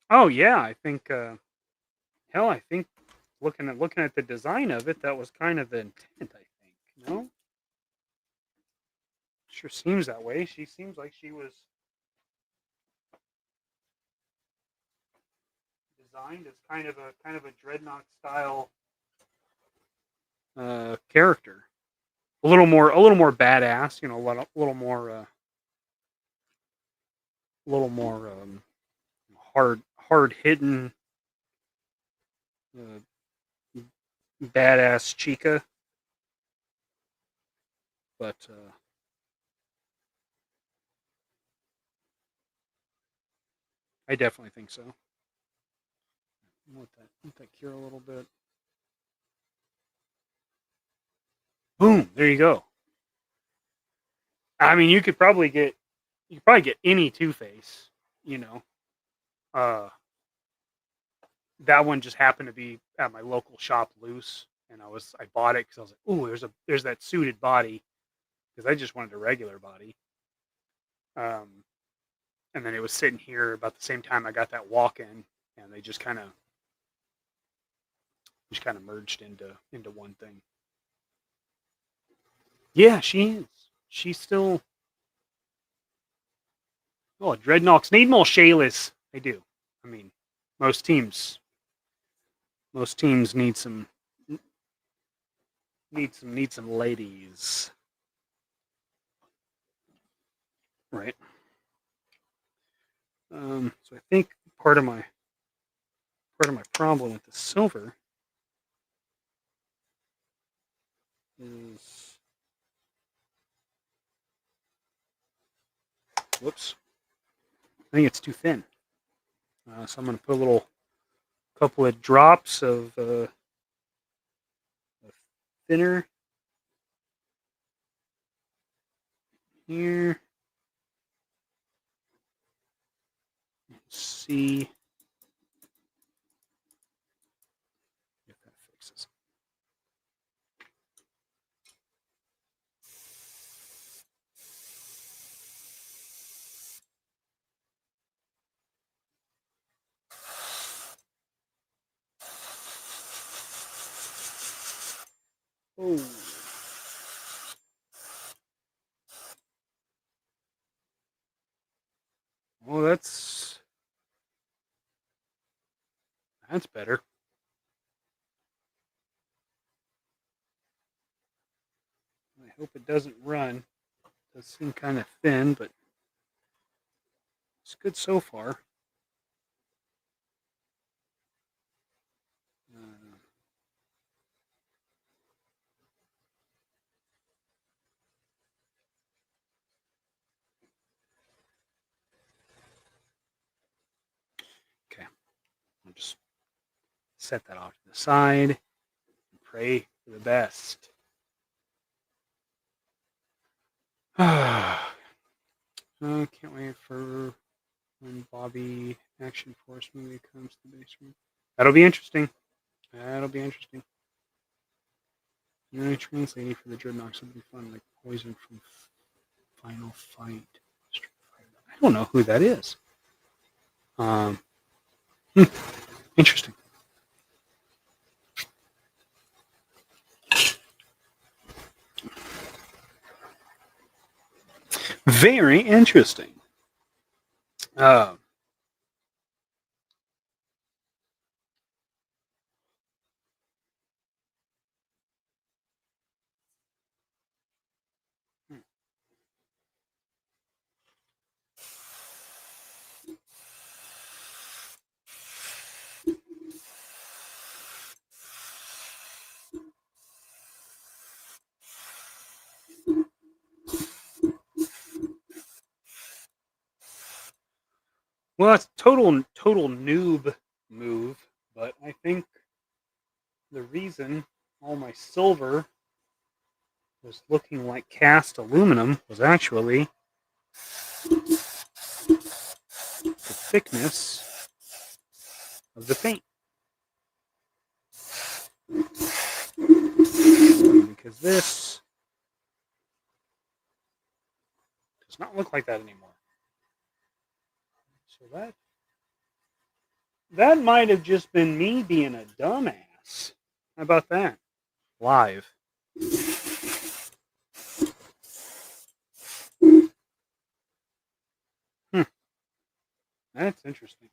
Oh yeah, I think I think looking at the design of it, that was kind of the intent. I think no, sure seems that way. She seems like she was designed as kind of a dreadnought style character, a little more badass. You know, a little more hard hitting. Badass Chica, but I definitely think so. Let that cure a little bit. Boom! There you go. I mean, you could probably get any Two-Face. You know, that one just happened to be at my local shop loose, and I bought it because I was like, ooh, there's that suited body, because I just wanted a regular body. And then it was sitting here about the same time I got that walk-in, and they just kind of Just kind of merged into one thing. Yeah, she is. She's still. Oh, Dreadnoks need more Shaylas. They do. I mean, most teams need some ladies, right? So I think part of my problem with the silver is, whoops, I think it's too thin. So I'm going to put a couple of drops of thinner here. Let's see if that fixes. Oh. Well, that's better. I hope it doesn't run. It does seem kind of thin, but it's good so far. Okay, I'll just set that off to the side and pray for the best. Can't wait for when Bobby Action Force movie comes to the basement. That'll be interesting. That'll be interesting. Translating for the Dreadnoks would be fun, like Poison from Final Fight. I don't know who that is. Interesting. Very interesting. Well, that's total noob move, but I think the reason all my silver was looking like cast aluminum was actually the thickness of the paint. Because this does not look like that anymore. So that might have just been me being a dumbass. How about that? Live. That's interesting.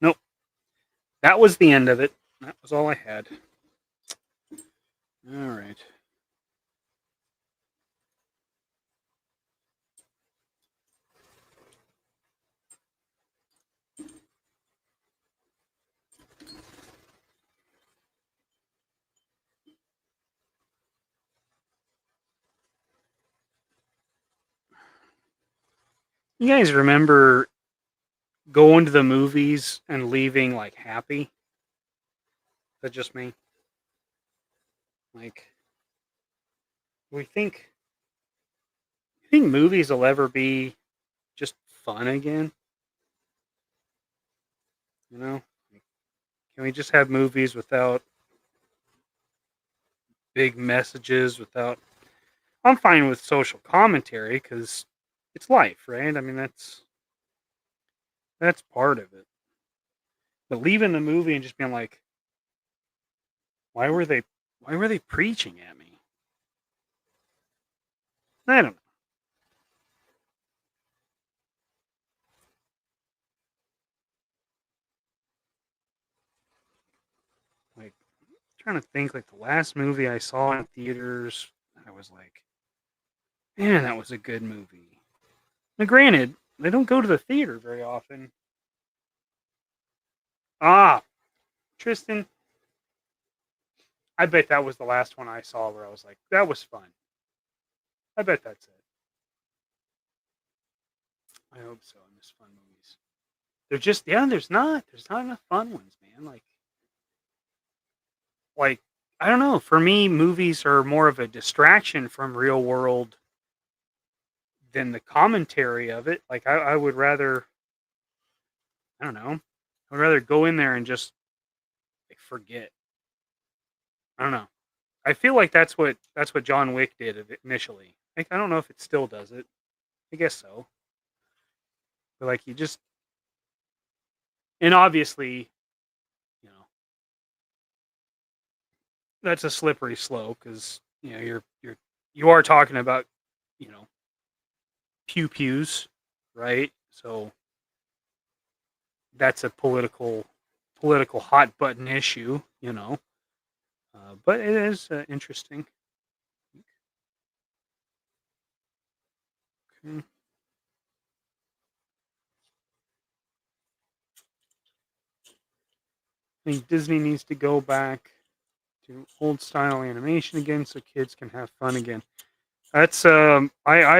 Nope. That was the end of it. That was all I had. All right. You guys remember going to the movies and leaving like happy? Is that just me? Like, you think movies will ever be just fun again? You know? Can we just have movies without big messages, without... I'm fine with social commentary because it's life, right? I mean, that's part of it. But leaving the movie and just being like, why were they preaching at me? I don't know. Like, trying to think, like the last movie I saw in theaters, I was like, man, that was a good movie. Now, granted, they don't go to the theater very often. Ah, Tristan, I bet that was the last one I saw where I was like, that was fun. I bet that's it. I hope so. I miss fun movies. They're just, yeah, there's not enough fun ones, man. Like I don't know. For me, movies are more of a distraction from real world than the commentary of it. Like I would rather, I don't know, I would rather go in there and just like forget. I don't know. I feel like that's what John Wick did initially. Like I don't know if it still does it. I guess so. But like you just, and obviously, you know, that's a slippery slope because you are talking about, you know, pew pews, right? So that's a political hot button issue, you know. But it is interesting. Okay. I think Disney needs to go back to old style animation again so kids can have fun again. That's I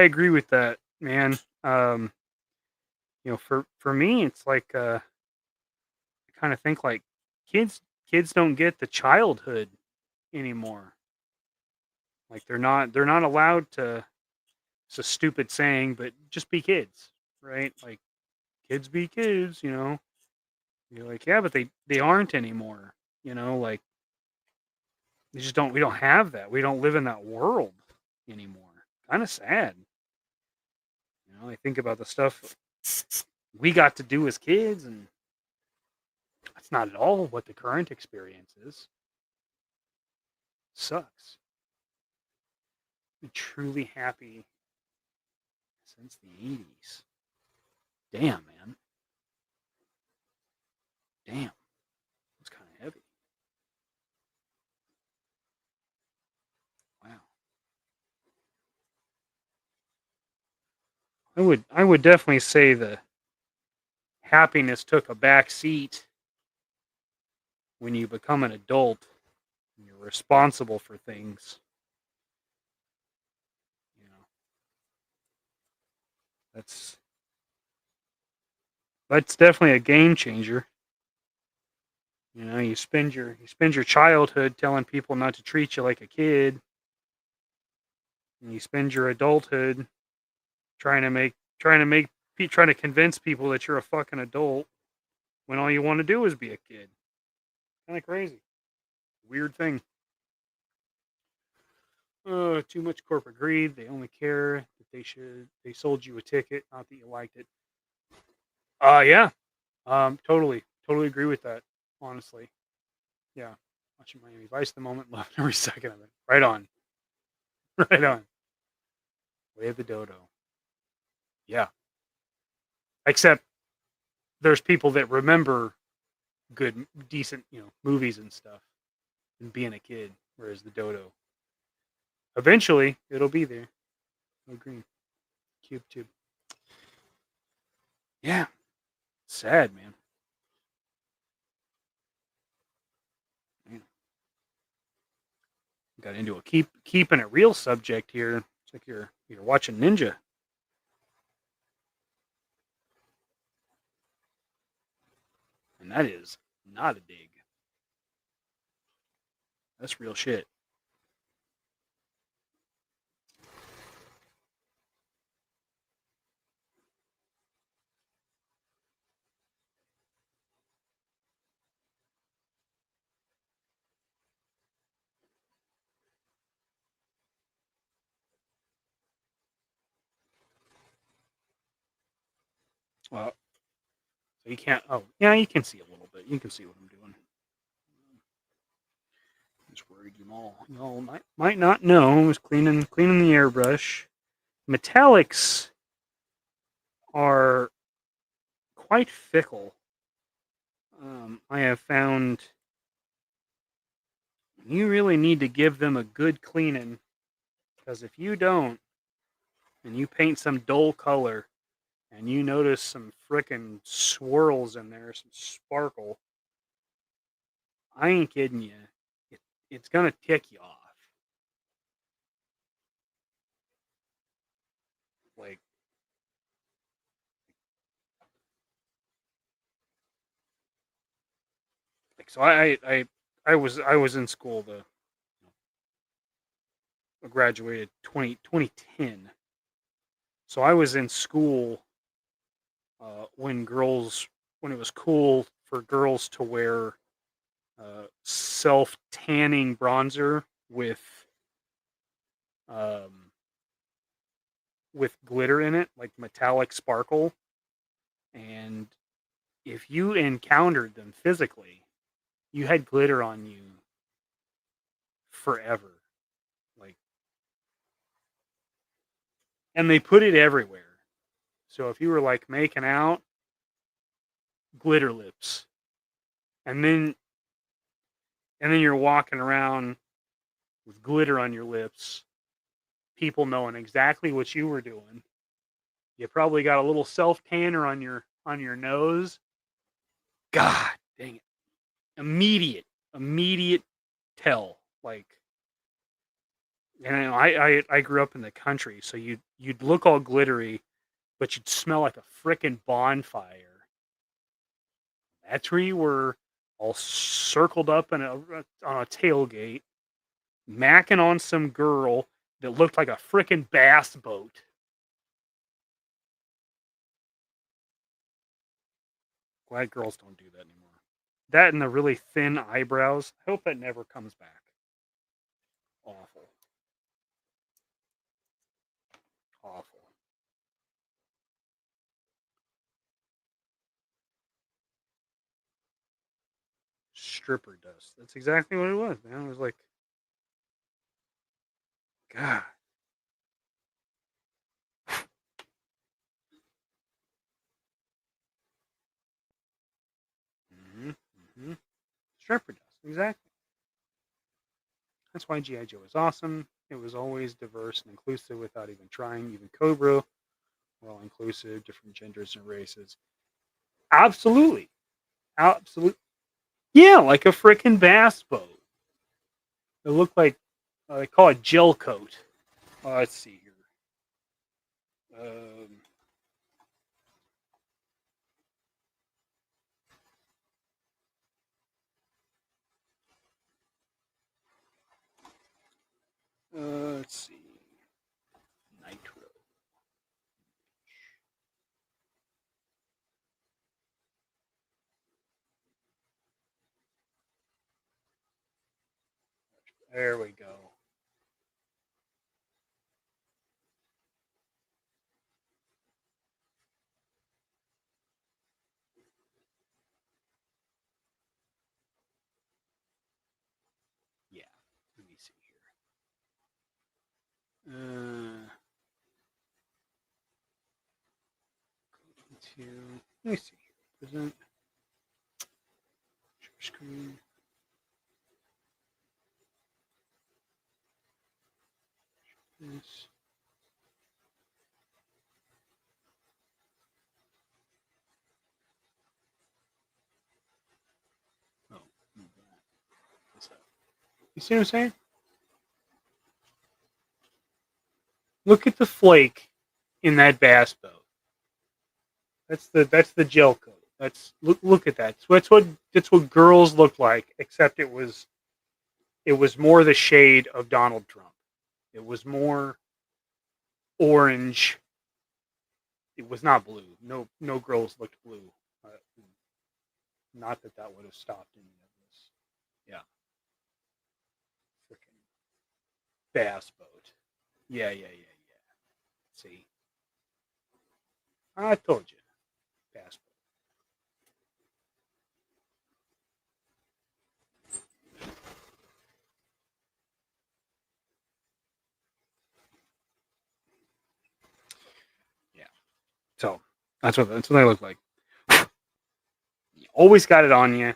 agree with that, man. For me it's like I kind of think like kids don't get the childhood anymore. Like they're not allowed to, it's a stupid saying, but just be kids, right? Like kids be kids, you know. You're like, yeah, but they aren't anymore, you know, like they just don't we don't have that. We don't live in that world anymore. Kind of sad. You know, I think about the stuff we got to do as kids and that's not at all what the current experience is. Sucks. Been truly happy since the 80s. Damn, man. Damn. It's kind of heavy. Wow. I would definitely say the happiness took a back seat when you become an adult and you're responsible for things. You know, that's that's definitely a game changer. You know, you spend your childhood telling people not to treat you like a kid, and you spend your adulthood trying to convince people that you're a fucking adult when all you want to do is be a kid. Kind of crazy. Weird thing. Too much corporate greed. They only care that they sold you a ticket, not that you liked it. Yeah. Totally agree with that. Honestly, yeah. Watching Miami Vice at the moment, loving every second of it. Right on, right on. Way of the Dodo. Yeah. Except there's people that remember good, decent, movies and stuff, and being a kid, whereas the Dodo, eventually, it'll be there. No green. Cube tube. Yeah. Sad, man. Man. Got into a keeping it real subject here. It's like you're watching Ninja. And that is not a dig. That's real shit. Well, so you can't. Oh, yeah, you can see a little bit. you can see what I'm doing. Just worried y'all might not know. I was cleaning the airbrush. Metallics are quite fickle. I have found you really need to give them a good cleaning, because if you don't, and you paint some dull color, and you notice some frickin' swirls in there, some sparkle, I ain't kidding you. It's gonna tick you off. Like so I was in school I graduated 2010. So I was in school when it was cool for girls to wear self tanning bronzer um, with glitter in it, like metallic sparkle. And if you encountered them physically, you had glitter on you forever. Like, and they put it everywhere. So if you were like making out, glitter lips, and then you're walking around with glitter on your lips, people knowing exactly what you were doing. You probably got a little self tanner on your nose. God dang it! Immediate tell. Like, and I grew up in the country, so you'd look all glittery, but you'd smell like a frickin' bonfire. That's where you were, all circled up on a tailgate, macking on some girl that looked like a frickin' bass boat. Glad girls don't do that anymore. That and the really thin eyebrows. I hope that never comes back. Awful. Awful. Stripper dust. That's exactly what it was, man. It was like, God. Mm-hmm. Mm-hmm. Stripper dust. Exactly. That's why GI Joe is awesome. It was always diverse and inclusive without even trying. Even Cobra, we're all inclusive, different genders and races. Absolutely. Absolutely. Yeah, like a frickin' bass boat. It looked like they call it gel coat. Let's see here. Um, let's see. Nitro. There we go. Yeah. Let me see here. Let me see here. Present. Share screen. This. Oh, you see what I'm saying? Look at the flake in that bass boat. That's the gel coat. Look at that. So that's what girls look like, except it was more the shade of Donald Trump. It was more orange. It was not blue. No girls looked blue. Uh, Not that would have stopped any of this. Yeah, freaking bass boat. Yeah. See, I told you, bass boat. That's what they look like. You always got it on you.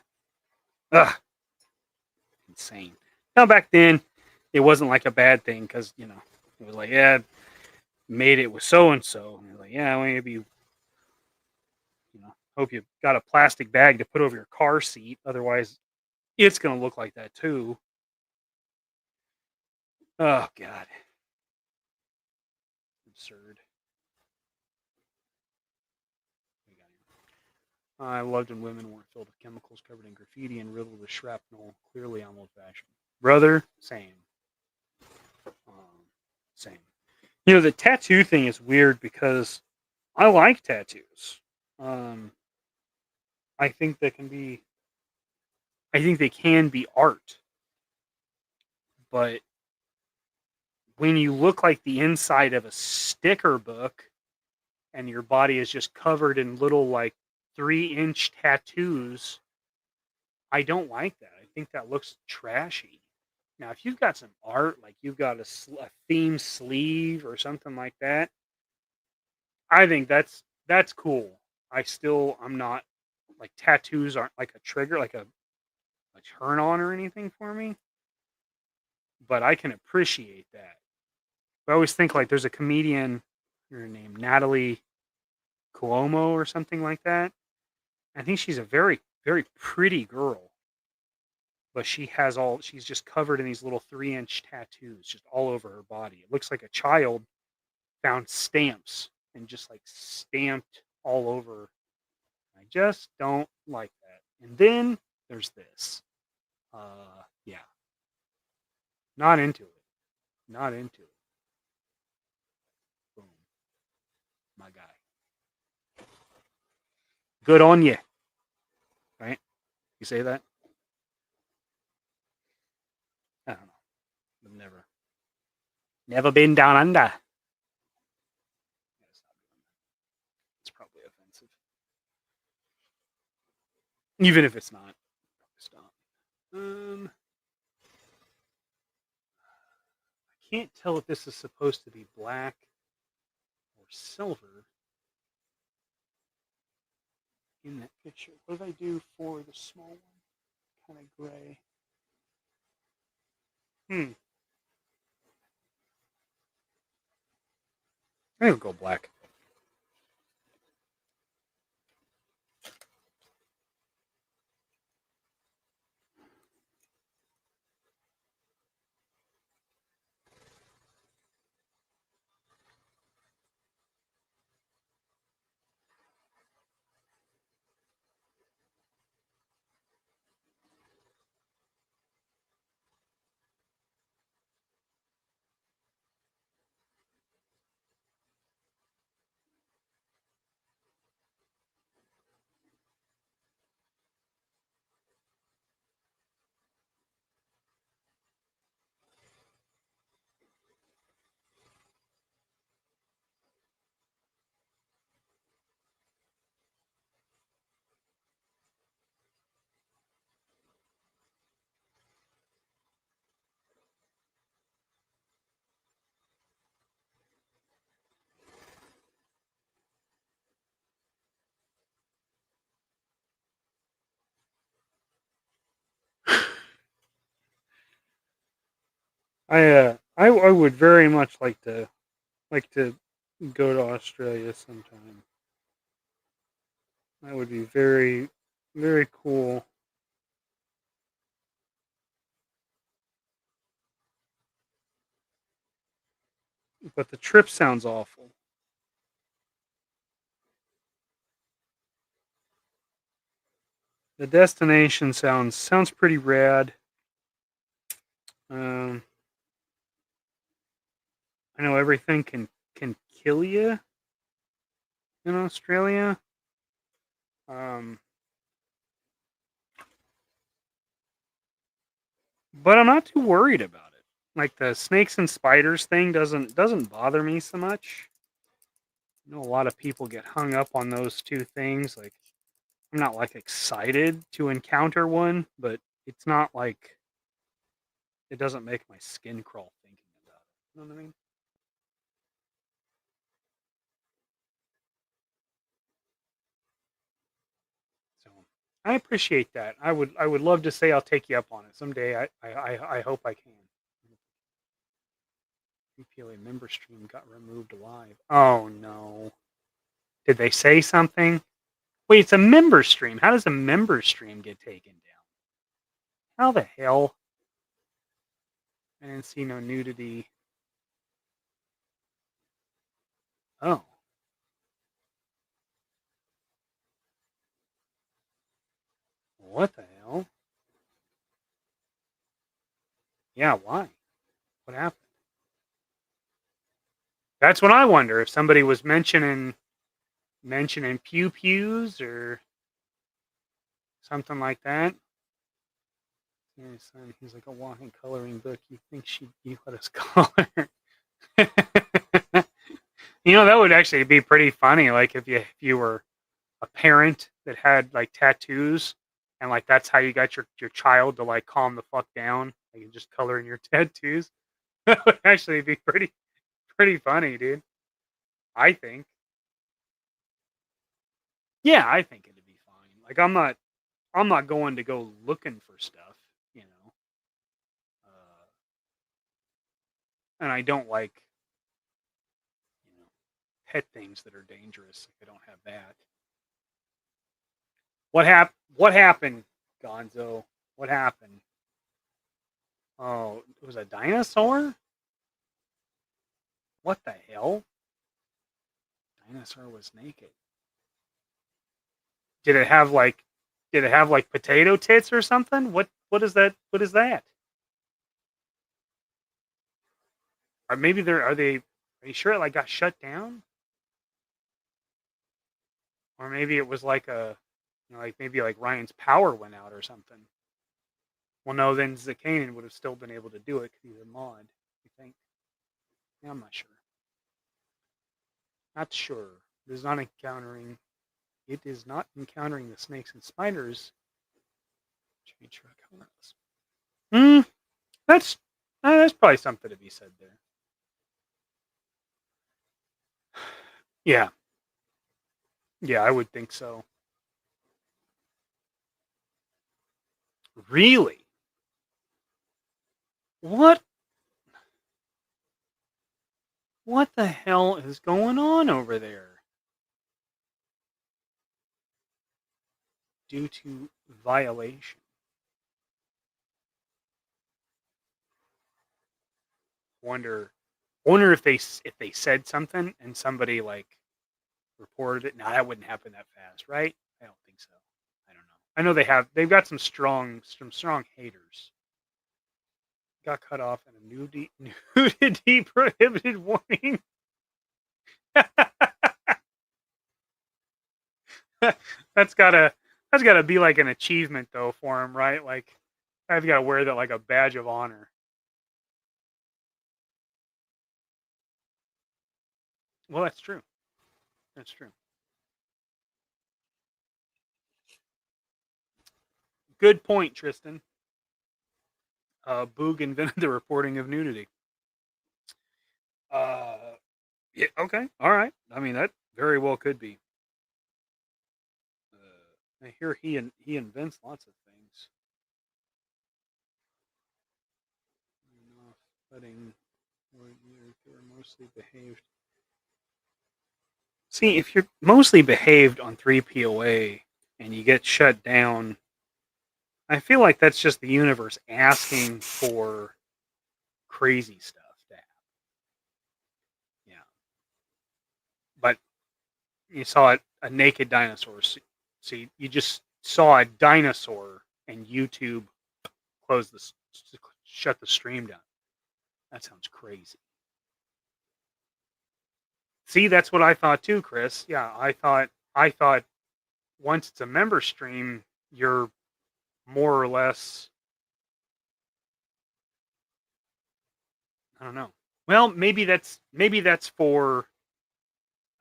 Ugh, insane. Now back then, it wasn't like a bad thing because it was like, yeah, made it with so and so. Like, yeah, maybe hope you got a plastic bag to put over your car seat. Otherwise, it's gonna look like that too. Oh God, absurd. I loved when women weren't filled with chemicals covered in graffiti and riddled with shrapnel. Clearly, I'm old-fashioned. Brother, same. Same. The tattoo thing is weird because I like tattoos. Um, I think they can be. I think they can be art, but when you look like the inside of a sticker book and your body is just covered in little like 3-inch tattoos, I don't like that. I think that looks trashy. Now, if you've got some art, like you've got a theme sleeve or something like that, I think that's cool. I'm not like tattoos aren't like a trigger, like a turn on or anything for me, but I can appreciate that. I always think like there's a comedian, her name Natalie Cuomo or something like that. I think she's a very, very pretty girl, but she's just covered in these little 3-inch tattoos just all over her body. It looks like a child found stamps and just like stamped all over. I just don't like that. And then there's this. Yeah. Not into it. Not into it. Boom. My guy. Good on you. Right? You say that? I don't know. I've never been down under. It's probably offensive. Even if it's not. Stop. I can't tell if this is supposed to be black or silver in that picture. What did I do for the small one? Kind of gray. I think we'll go black. I would very much like to go to Australia sometime. That would be very, very cool. But the trip sounds awful. The destination sounds pretty rad. Um, I know everything can kill you in Australia. But I'm not too worried about it. Like the snakes and spiders thing doesn't bother me so much. I know a lot of people get hung up on those two things. Like I'm not like excited to encounter one, but it's not like it doesn't make my skin crawl thinking about it. You know what I mean? I appreciate that. I would love to say I'll take you up on it someday. I hope I can. PPOA member stream got removed live. Oh no! Did they say something? Wait, it's a member stream. How does a member stream get taken down? How the hell? I didn't see no nudity. Oh. What the hell? Yeah, why? What happened? That's what I wonder. If somebody was mentioning pew pews or something like that. Yeah, son, he's like a walking coloring book. You think you let us color? You know, that would actually be pretty funny. Like if you were a parent that had like tattoos, and like that's how you got your child to like calm the fuck down. Like you just coloring your tattoos. That would actually be pretty funny, dude. I think. Yeah, I think it'd be fine. Like I'm not going to go looking for stuff, you know. And I don't like, you know, pet things that are dangerous. If I don't have that. What happened, Gonzo? What happened? Oh, it was a dinosaur? What the hell? Dinosaur was naked. Did it have like potato tits or something? What is that? What is that? Or maybe are you sure it like got shut down? Or maybe it was like like maybe like Ryan's power went out or something. Well, no, then Zakanin would have still been able to do it because he's a mod. You think? Yeah, I'm not sure. Not sure. It is not encountering. It is not encountering the snakes and spiders. Change your colors. That's probably something to be said there. Yeah. Yeah, I would think so. Really? What? What the hell is going on over there? Due to violation. Wonder if they said something and somebody like reported it. No, that wouldn't happen that fast, right? I don't think so. I don't know. I know they've got some strong haters. Got cut off and a nudity prohibited warning. that's gotta be like an achievement though for him, right? Like I've got to wear that like a badge of honor. Well, that's true. That's true. Good point, Tristan. Boog invented the reporting of nudity. Yeah, okay, all right. I mean, that very well could be. I hear he invents lots of things. Letting they're mostly behaved. See, if you're mostly behaved on 3POA and you get shut down, I feel like that's just the universe asking for crazy stuff to happen. Yeah. But you saw a naked dinosaur. So you just saw a dinosaur and YouTube shut the stream down. That sounds crazy. See, that's what I thought too, Chris. Yeah, I thought once it's a member stream, you're more or less, I don't know. Well, maybe that's for,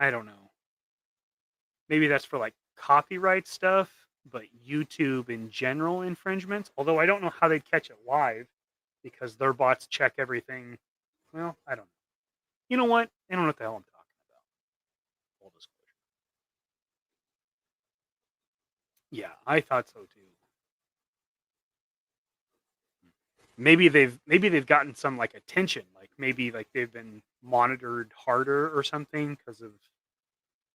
I don't know. Maybe that's for like copyright stuff, but YouTube in general infringements. Although I don't know how they'd catch it live because their bots check everything. Well, I don't know. You know what? I don't know what the hell I'm talking about. Full disclosure. Yeah, I thought so too. Maybe they've gotten some like attention, like maybe like they've been monitored harder or something because of.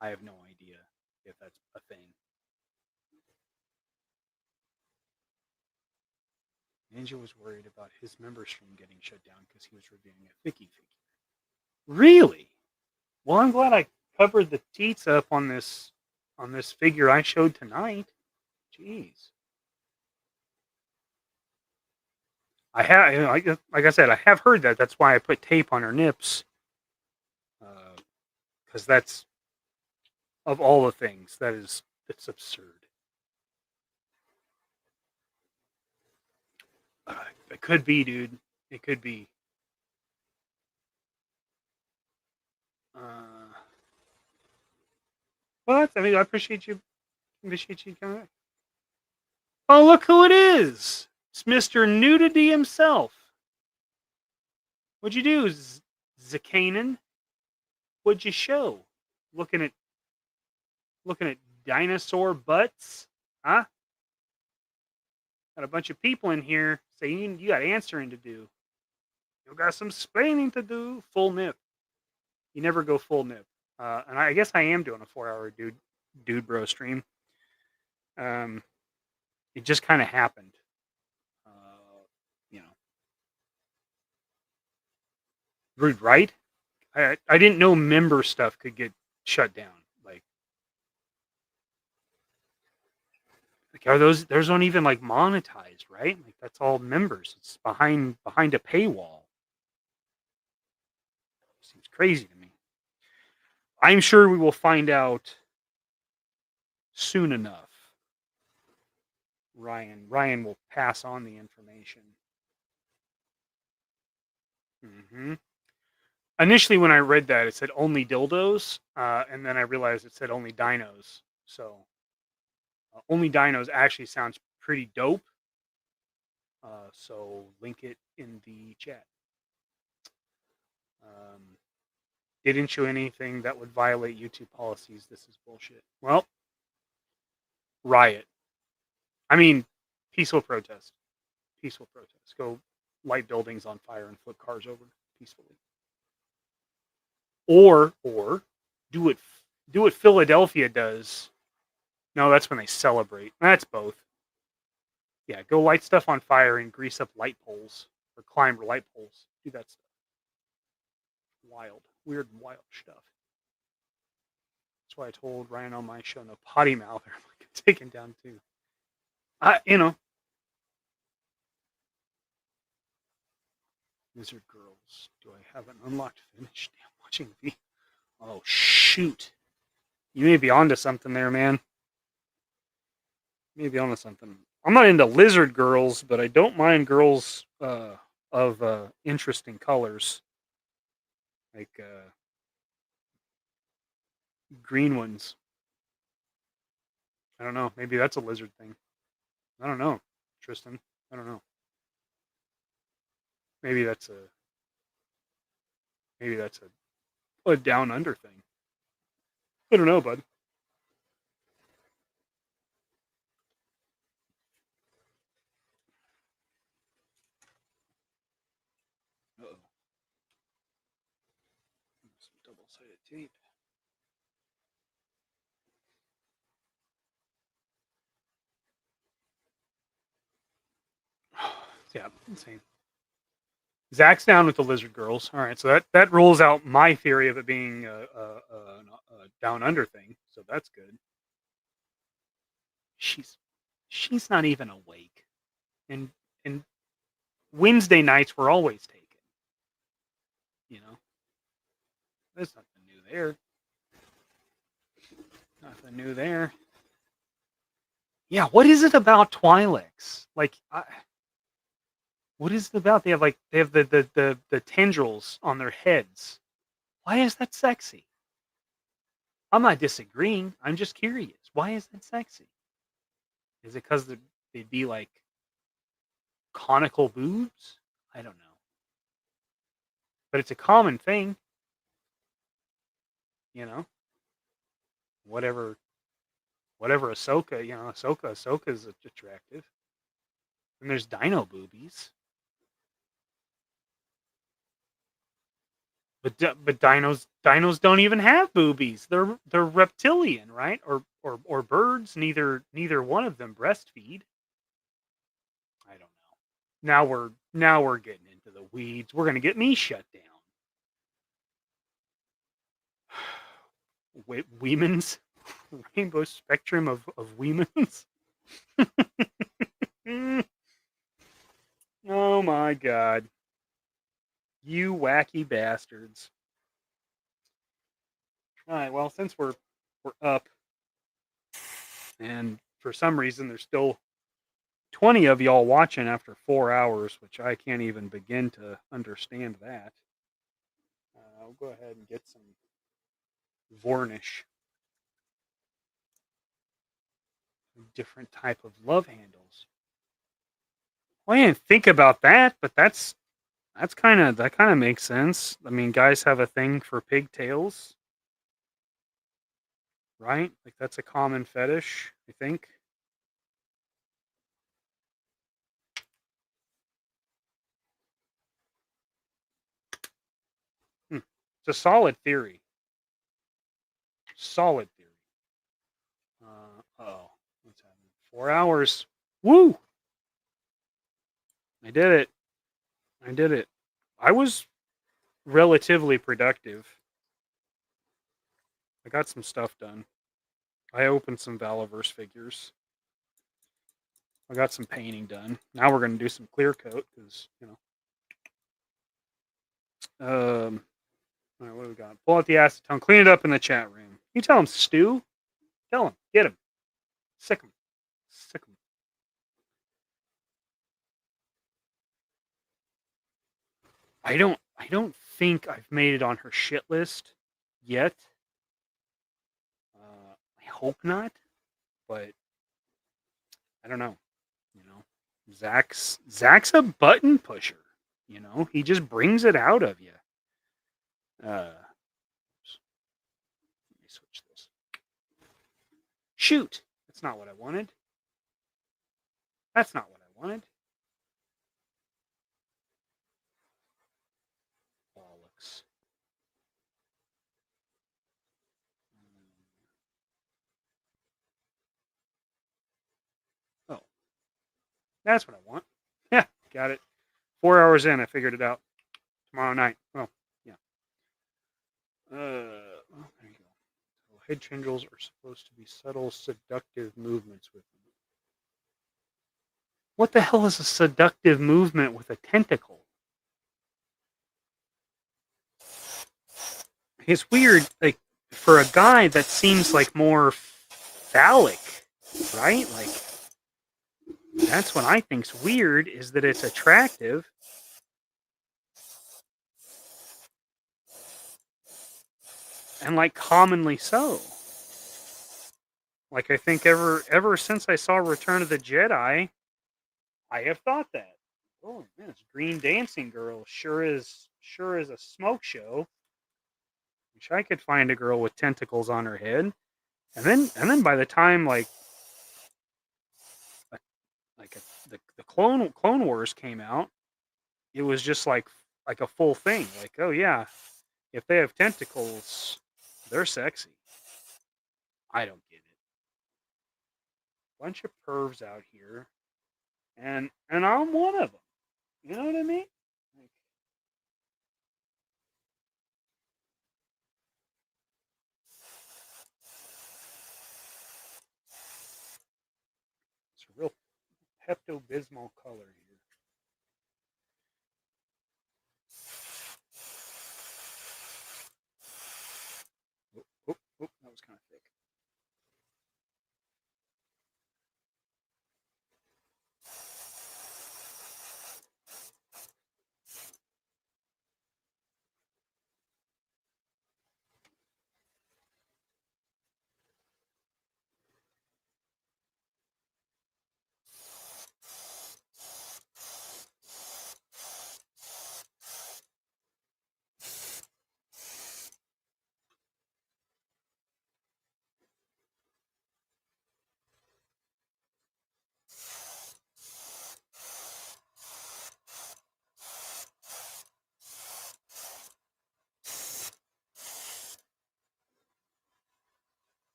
I have no idea if that's a thing. Ninja was worried about his member stream getting shut down because he was reviewing a Vicky figure. Really? Well, I'm glad I covered the teats up on this figure I showed tonight. Jeez. I have, you know, like I said, I have heard that. That's why I put tape on her nips, because that's of all the things it's absurd. It could be, dude. It could be. Uh, but I mean, I appreciate you. Appreciate you coming. Oh, look who it is! It's Mister Nudity himself. What'd you do, Zakanin? What'd you show? Looking at looking at dinosaur butts, huh? Got a bunch of people in here saying you got answering to do. You got some splaining to do. Full nip. You never go full nip. And I guess I am doing a 4 hour dude bro stream. It just kind of happened. You know, rude, right? I didn't know member stuff could get shut down. Like are those aren't even like monetized, right? Like that's all members. It's behind a paywall. Seems crazy to me. I'm sure we will find out soon enough. Ryan will pass on the information. Hmm. Initially, when I read that, it said only dildos, and then I realized it said only dinos. So, only dinos actually sounds pretty dope. So, link it in the chat. Didn't show anything that would violate YouTube policies. This is bullshit. Well, riot. I mean, peaceful protest. Peaceful protest. Go light buildings on fire and flip cars over peacefully. Or do what Philadelphia does. No, that's when they celebrate. That's both. Yeah, go light stuff on fire and grease up light poles or climb light poles. Do that stuff. Wild, weird, and wild stuff. That's why I told Ryan on my show no potty mouth or I'm like taken down too. Wizard Girls. Do I have an unlocked finish? Damn, watching the. Oh shoot! You may be onto something there, man. Maybe onto something. I'm not into lizard girls, but I don't mind girls of interesting colors, like green ones. I don't know. Maybe that's a lizard thing. I don't know, Tristan. I don't know. Maybe that's a a down under thing. I don't know, bud. Uh-oh. Some double-sided tape. Yeah, insane. Zach's down with the lizard girls. All right, so that rules out my theory of it being a down under thing. So that's good. She's not even awake, and Wednesday nights were always taken. You know, there's nothing new there. Nothing new there. Yeah, what is it about Twi'leks? Like, what is it about? They have the tendrils on their heads. Why is that sexy? I'm not disagreeing. I'm just curious. Why is that sexy? Is it because they'd be like conical boobs? I don't know. But it's a common thing. You know? Whatever whatever Ahsoka, Ahsoka's attractive. And there's dino boobies. But dinos don't even have boobies. They're reptilian, right? Or birds. Neither one of them breastfeed. I don't know. Now we're getting into the weeds. We're gonna get me shut down. Women's rainbow spectrum of women's. Oh my god. You wacky bastards. Alright, well, since we're up and for some reason there's still 20 of y'all watching after 4 hours, which I can't even begin to understand that. I'll go ahead and get some varnish. Different type of love handles. Well, I didn't think about that, but that kind of makes sense. I mean, guys have a thing for pigtails, right? Like that's a common fetish, I think. It's a solid theory. Solid theory. Oh, what's happening? 4 hours. Woo! I did it. I did it. I was relatively productive. I got some stuff done. I opened some Valaverse figures. I got some painting done. Now we're going to do some clear coat because, all right, what do we got? Pull out the acetone. Clean it up in the chat room. You tell him, Stu. Tell him. Get him. Sick him. Sick him. I don't think I've made it on her shit list yet. I hope not, but I don't know. Zach's a button pusher. He just brings it out of you. Let me switch this. Shoot, that's not what I wanted. That's not what I wanted. Bollocks. Oh, that's what I want. Yeah, got it. 4 hours in, I figured it out. Tomorrow night. Oh, yeah. There you go. So head tendrils are supposed to be subtle, seductive movements with them. What the hell is a seductive movement with a tentacle? It's weird, like, for a guy that seems like more phallic, right? Like, that's what I think's weird, is that it's attractive. And like commonly so. Like I think ever since I saw Return of the Jedi, I have thought that. Oh man, this Green Dancing Girl sure is a smoke show. Wish I could find a girl with tentacles on her head. And then by the time the Clone Wars came out, it was just like a full thing. Like, oh yeah, if they have tentacles, they're sexy. I don't get it. Bunch of pervs out here, and I'm one of them. You know what I mean? Like, it's a real Pepto-Bismol color here. Oh, that was kind of thick.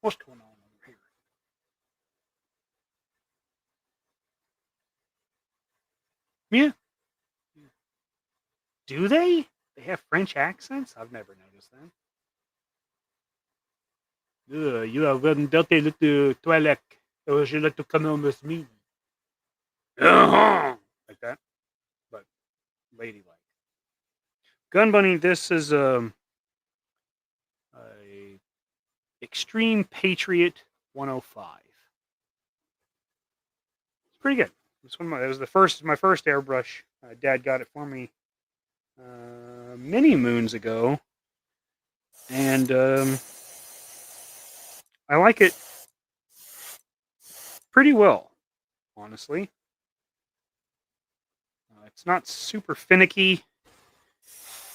What's going on over here? Yeah. Do they? They have French accents? I've never noticed that. You have one dirty little toilet. Would you like to come home with me? Like that, but ladylike. Gun Bunny, this is a Extreme Patriot 105. It's pretty good. This one, it was my first airbrush. Dad got it for me many moons ago, and I like it pretty well, honestly. It's not super finicky.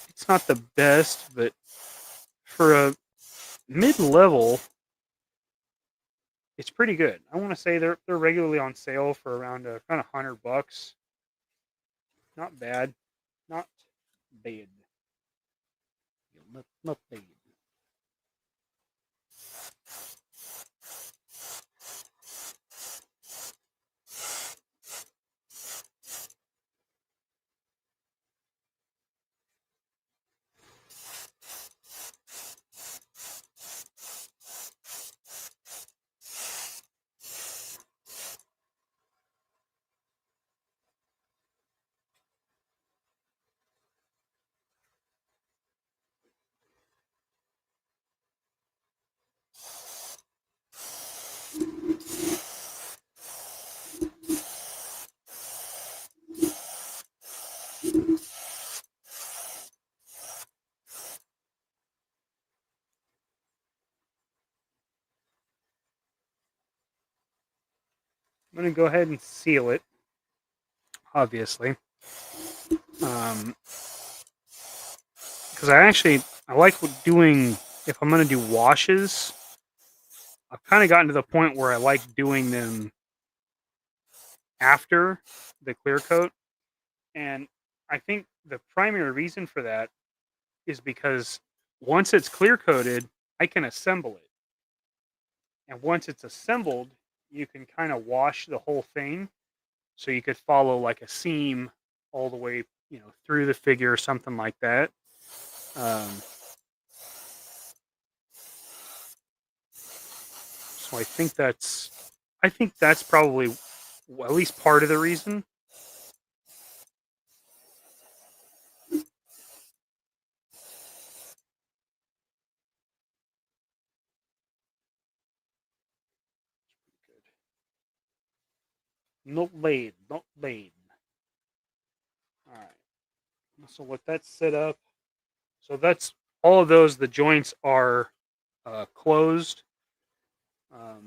It's not the best, but for a mid-level, it's pretty good. I want to say they're regularly on sale for around kind of $100. Not bad. Not bad. Not bad. I'm going to go ahead and seal it, obviously. Because I like doing, if I'm going to do washes, I've kind of gotten to the point where I like doing them after the clear coat. And I think the primary reason for that is because once it's clear coated, I can assemble it. And once it's assembled, you can kind of wash the whole thing. So you could follow like a seam all the way, through the figure or something like that. So I think that's probably at least part of the reason. Not bad. All right. So let that set up. So that's all of those. The joints are closed, or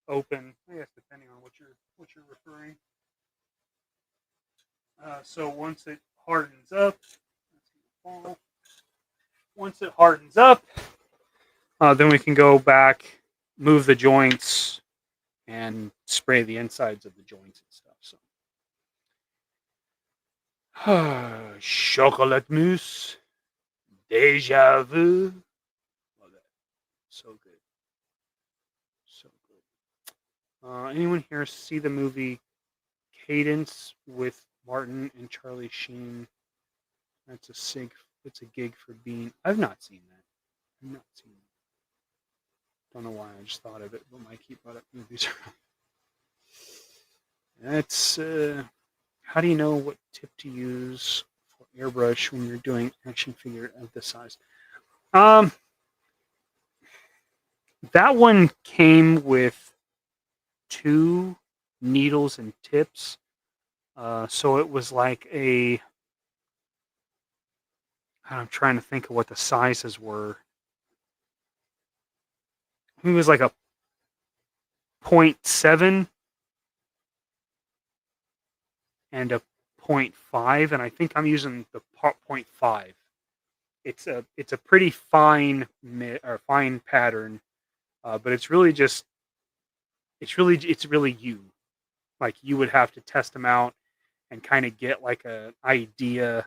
open. I guess depending on what you're referring. So once it hardens up, then we can go back, move the joints, and spray the insides of the joints and stuff. So, chocolate mousse, déjà vu. Love that. So good. Anyone here see the movie Cadence with Martin and Charlie Sheen? It's a gig for Bean. I've not seen that. Don't know why I just thought of it, but Mikey brought up movies. That's how do you know what tip to use for airbrush when you're doing action figure of this size? That one came with 2 needles and tips. So it was like I'm trying to think of what the sizes were. It was like a 0.7 and a 0.5, and I think I'm using the 0.5. It's a pretty fine fine pattern, but it's really you. Like you would have to test them out and kind of get like an idea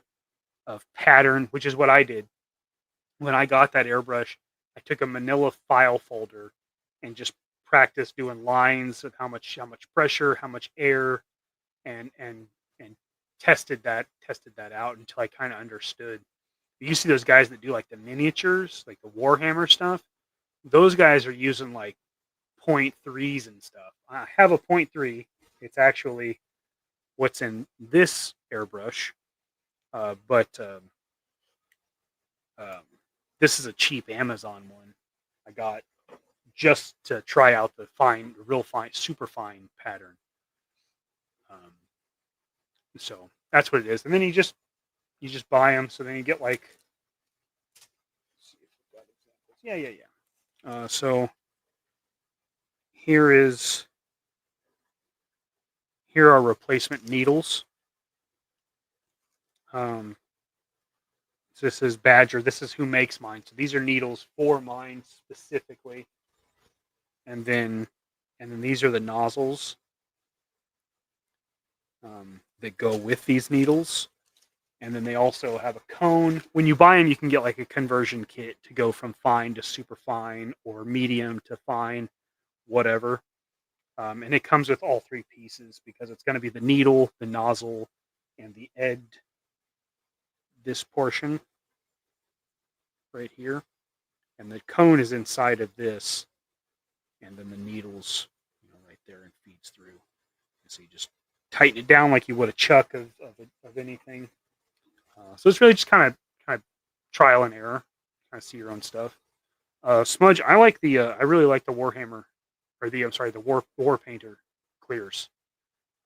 of pattern, which is what I did when I got that airbrush. I took a manila file folder and just practiced doing lines of how much pressure, how much air, and tested that out until I kind of understood. You see those guys that do like the miniatures, like the Warhammer stuff. Those guys are using like 0.3s and stuff. I have a 0.3. It's actually what's in this airbrush, but this is a cheap Amazon one I got just to try out the real fine, super fine pattern. So that's what it is. And then you just buy them. So then you get like, yeah. So here are replacement needles. So this is Badger. This is who makes mine. So these are needles for mine specifically. And then these are the nozzles that go with these needles. And then they also have a cone. When you buy them, you can get like a conversion kit to go from fine to super fine or medium to fine, whatever. And it comes with all three pieces because it's going to be the needle, the nozzle, and the end. This portion right here. And the cone is inside of this. And then the needles, right there, and feeds through. And so you just tighten it down like you would a chuck of anything. So it's really just kind of trial and error, kind of see your own stuff. Smudge, I really like the Warhammer, or the War Painter clears.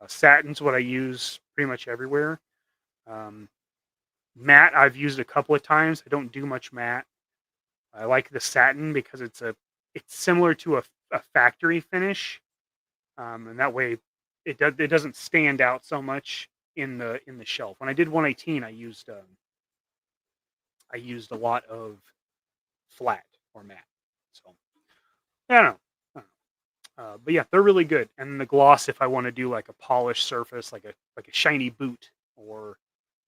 Satin's what I use pretty much everywhere. Matte I've used a couple of times. I don't do much matte. I like the satin because it's similar to a factory finish, and that way it doesn't stand out so much in the shelf. When I did 118, I used a lot of flat or matte. So I don't know. But yeah, they're really good. And the gloss, if I want to do like a polished surface, like a shiny boot or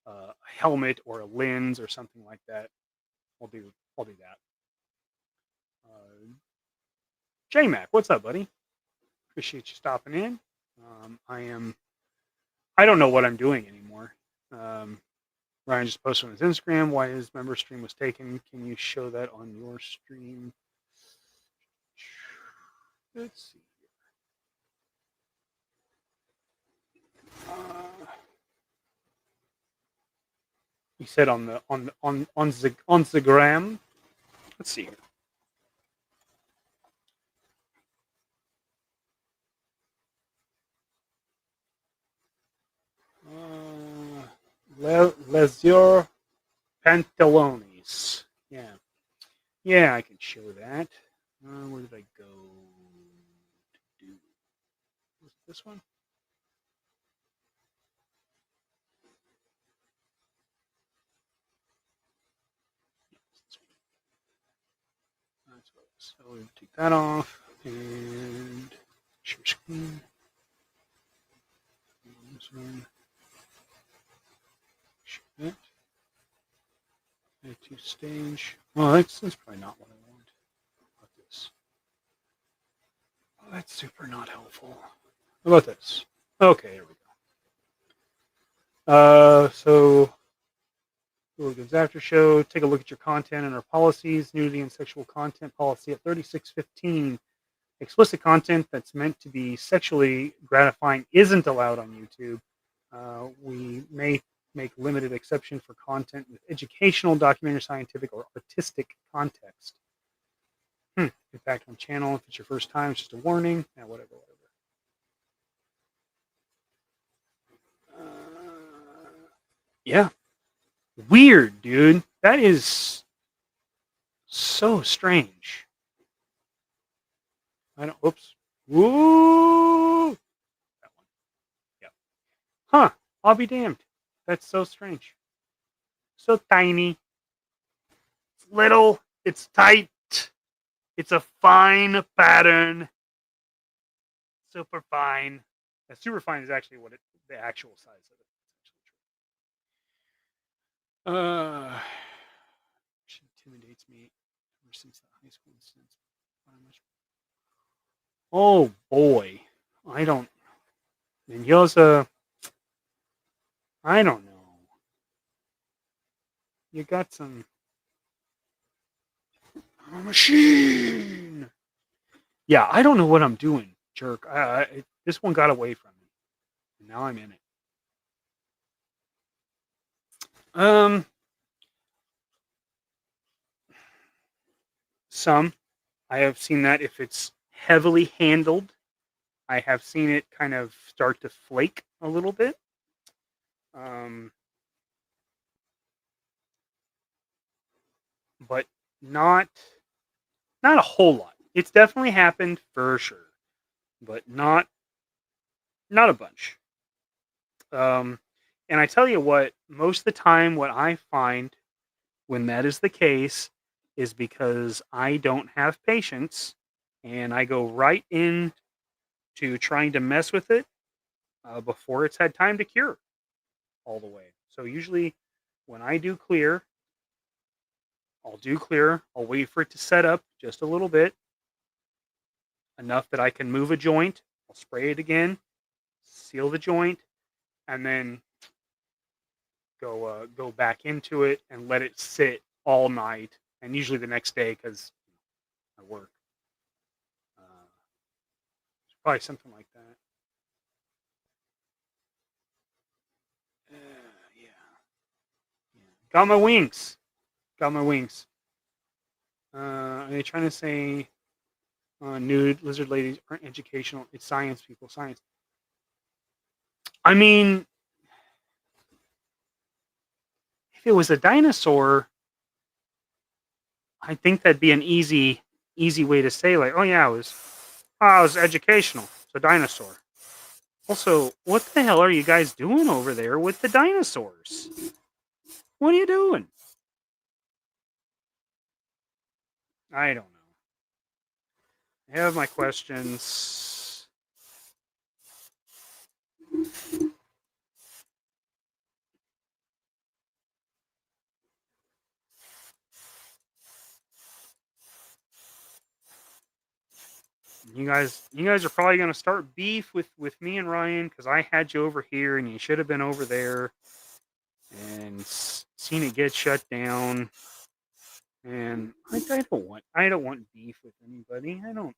a helmet or a lens or something like that, I'll do that. JMac, what's up, buddy? Appreciate you stopping in. I don't know what I'm doing anymore. Ryan just posted on his Instagram why his member stream was taken. Can you show that on your stream? Let's see. He said on the gram. Let's see here. Leisure Pantalones. Yeah, I can show that. Where did I go to do? Was it this one? So we'll take that off and share screen. This one. Share that. Add to stage. Well, that's probably not what I want. How about this? Oh, that's super not helpful. How about this? Okay, here we go. So Hooligans After Show. Take a look at your content and our policies. Nudity and sexual content policy at 3615. Explicit content that's meant to be sexually gratifying isn't allowed on YouTube. We may make limited exception for content with educational, documentary, scientific, or artistic context. Impact on channel. If it's your first time, it's just a warning. Yeah, whatever. Yeah. Weird, dude. That is so strange. I don't. Oops. Woo! That one. Yep. Huh. I'll be damned. That's so strange. So tiny. It's little. It's tight. It's a fine pattern. Super fine. Super fine is actually the actual size of it. She intimidates me ever since the high Oh boy, I don't. Mendoza, I don't know. You got some machine. Yeah, I don't know what I'm doing, jerk. This one got away from me, and now I'm in it. Um, some I have seen that if it's heavily handled, I have seen it kind of start to flake a little bit. Um, but not not a whole lot. It's definitely happened for sure, but not a bunch. Um, and I tell you what, most of the time, what I find when that is the case is because I don't have patience, and I go right in to trying to mess with it before it's had time to cure all the way. So usually, when I do clear, I'll do clear. I'll wait for it to set up just a little bit, enough that I can move a joint. I'll spray it again, seal the joint, and then go back into it and let it sit all night, and usually the next day because I work. Uh, Probably something like that. Yeah, yeah. Got my wings. Got my wings. Are they trying to say nude lizard ladies aren't educational? It's science, people. Science. I mean, if it was a dinosaur, I think that'd be an easy way to say, like, oh yeah, it was educational. It's a dinosaur. Also, what the hell are you guys doing over there with the dinosaurs? What are you doing? I don't know. I have my questions. You guys are probably going to start beef with me and Ryan because I had you over here and you should have been over there and seen it get shut down. And I don't want beef with anybody. Ain't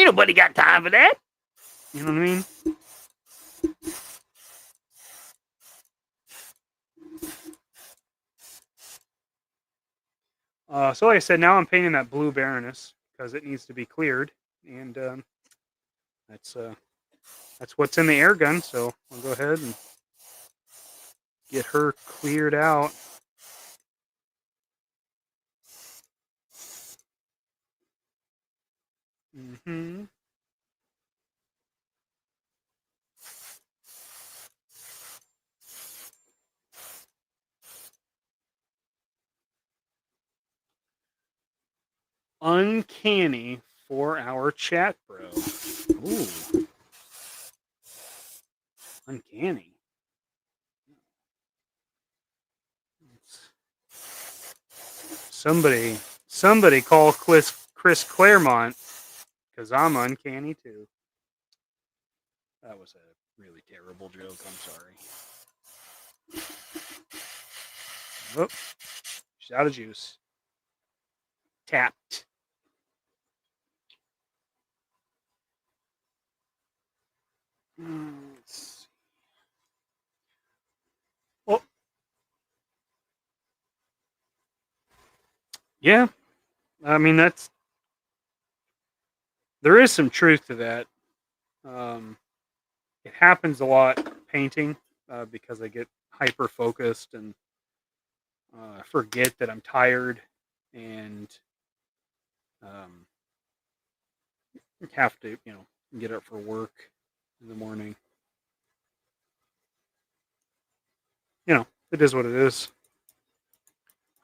nobody got time for that. You know what I mean? So like I said, now I'm painting that blue Baroness because it needs to be cleared, and that's what's in the air gun. So I'll go ahead and get her cleared out. Mm-hmm. Uncanny 4-hour chat, bro. Ooh, uncanny. Somebody call Chris Claremont because I'm uncanny too. That was a really terrible joke. I'm sorry. Oh, she's out of juice. Tapped. Let's see. Oh, yeah. I mean, there is some truth to that. Um, it happens a lot painting because I get hyper focused and forget that I'm tired and um, have to, get up for work in the morning. It is what it is.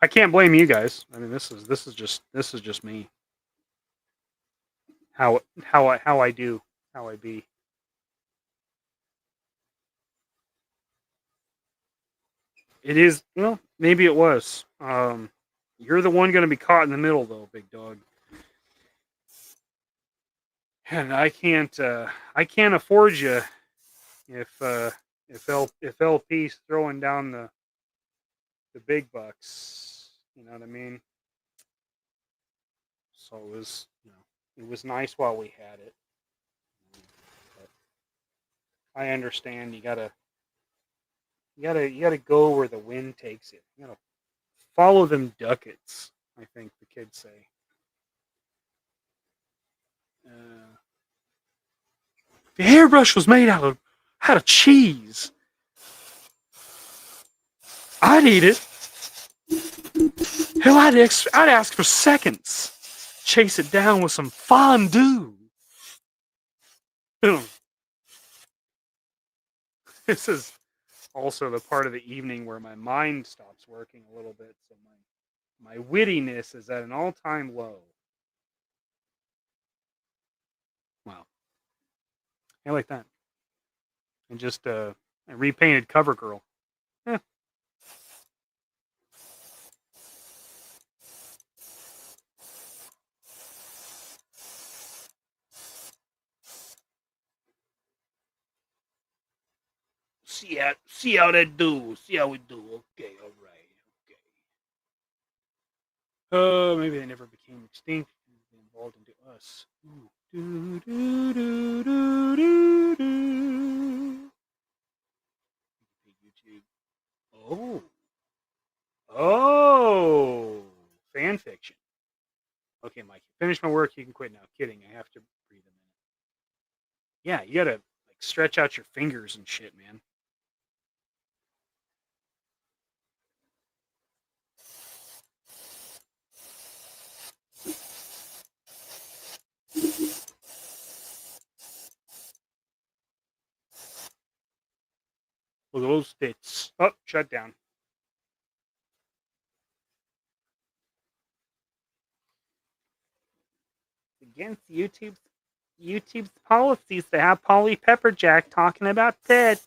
I can't blame you guys. I mean, this is just me. How I be. It is, maybe it was. You're the one going to be caught in the middle, though, big dog. And I can't afford you if LP's throwing down the big bucks. You know what I mean? So it was nice while we had it. But I understand you gotta go where the wind takes you. You gotta follow them ducats, I think the kids say. If your hairbrush was made out of cheese, I'd eat it. Hell, I'd ask for seconds. Chase it down with some fondue. This is also the part of the evening where my mind stops working a little bit, so my wittiness is at an all-time low. Wow, I like that. And just a repainted cover girl. Eh. See how that do. See how we do. Okay, all right. Okay. Maybe they never became extinct. They evolved into us. Do, do, do, do, do, do. YouTube. Oh. Oh. Fan fiction. Okay, Mike. Finish my work. You can quit now. Kidding. I have to breathe a minute. Yeah, you gotta like stretch out your fingers and shit, man. Look at those tits. Oh, shut down. Against YouTube's policies to have Polly Pepperjack talking about tits.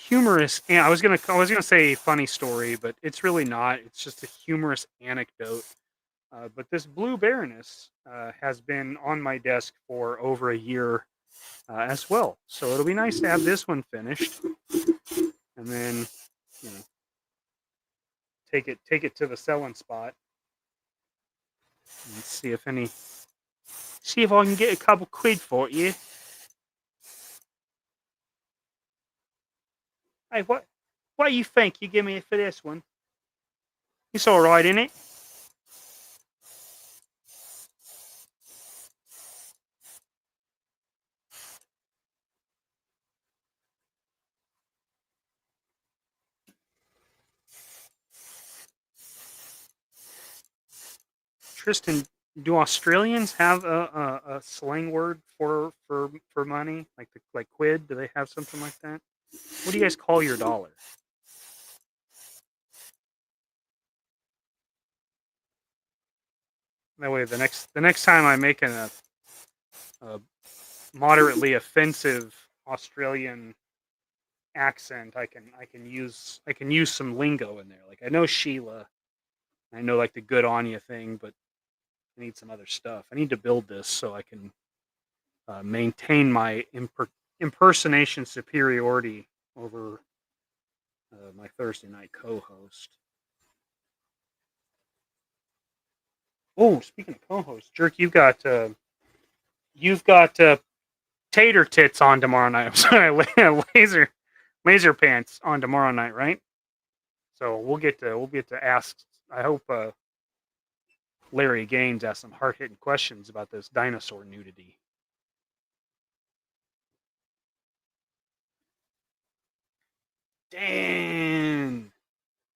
Humorous. And I was gonna say funny story, but it's really not. It's just a humorous anecdote. But this Blue Baroness has been on my desk for over a year as well. So it'll be nice to have this one finished, and then you know take it to the selling spot and see if I can get a couple quid for you. Hey, what do you think you give me for this one? It's all right, isn't it? Tristan, do Australians have a slang word for money like quid? Do they have something like that? What do you guys call your dollar? That way, the next time I make a moderately offensive Australian accent, I can use some lingo in there. Like I know Sheila, I know like the good on you thing, but I need some other stuff. I need to build this so I can maintain my impersonation superiority over my Thursday night co-host. Oh, speaking of co-host, Jerk, you've got tater tits on tomorrow night. I'm sorry, laser pants on tomorrow night, right? So we'll get to ask. I hope Larry Gaines asks some hard hitting questions about this dinosaur nudity. Dan,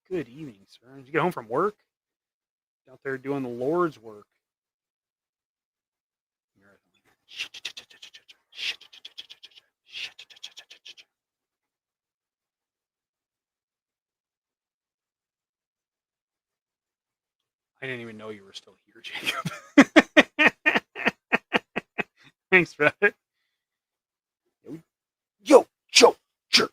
good evening, sir. Did you get home from work? Out there doing the Lord's work. I didn't even know you were still here, Jacob. Thanks, Reddit. Yo, Joe, jerk.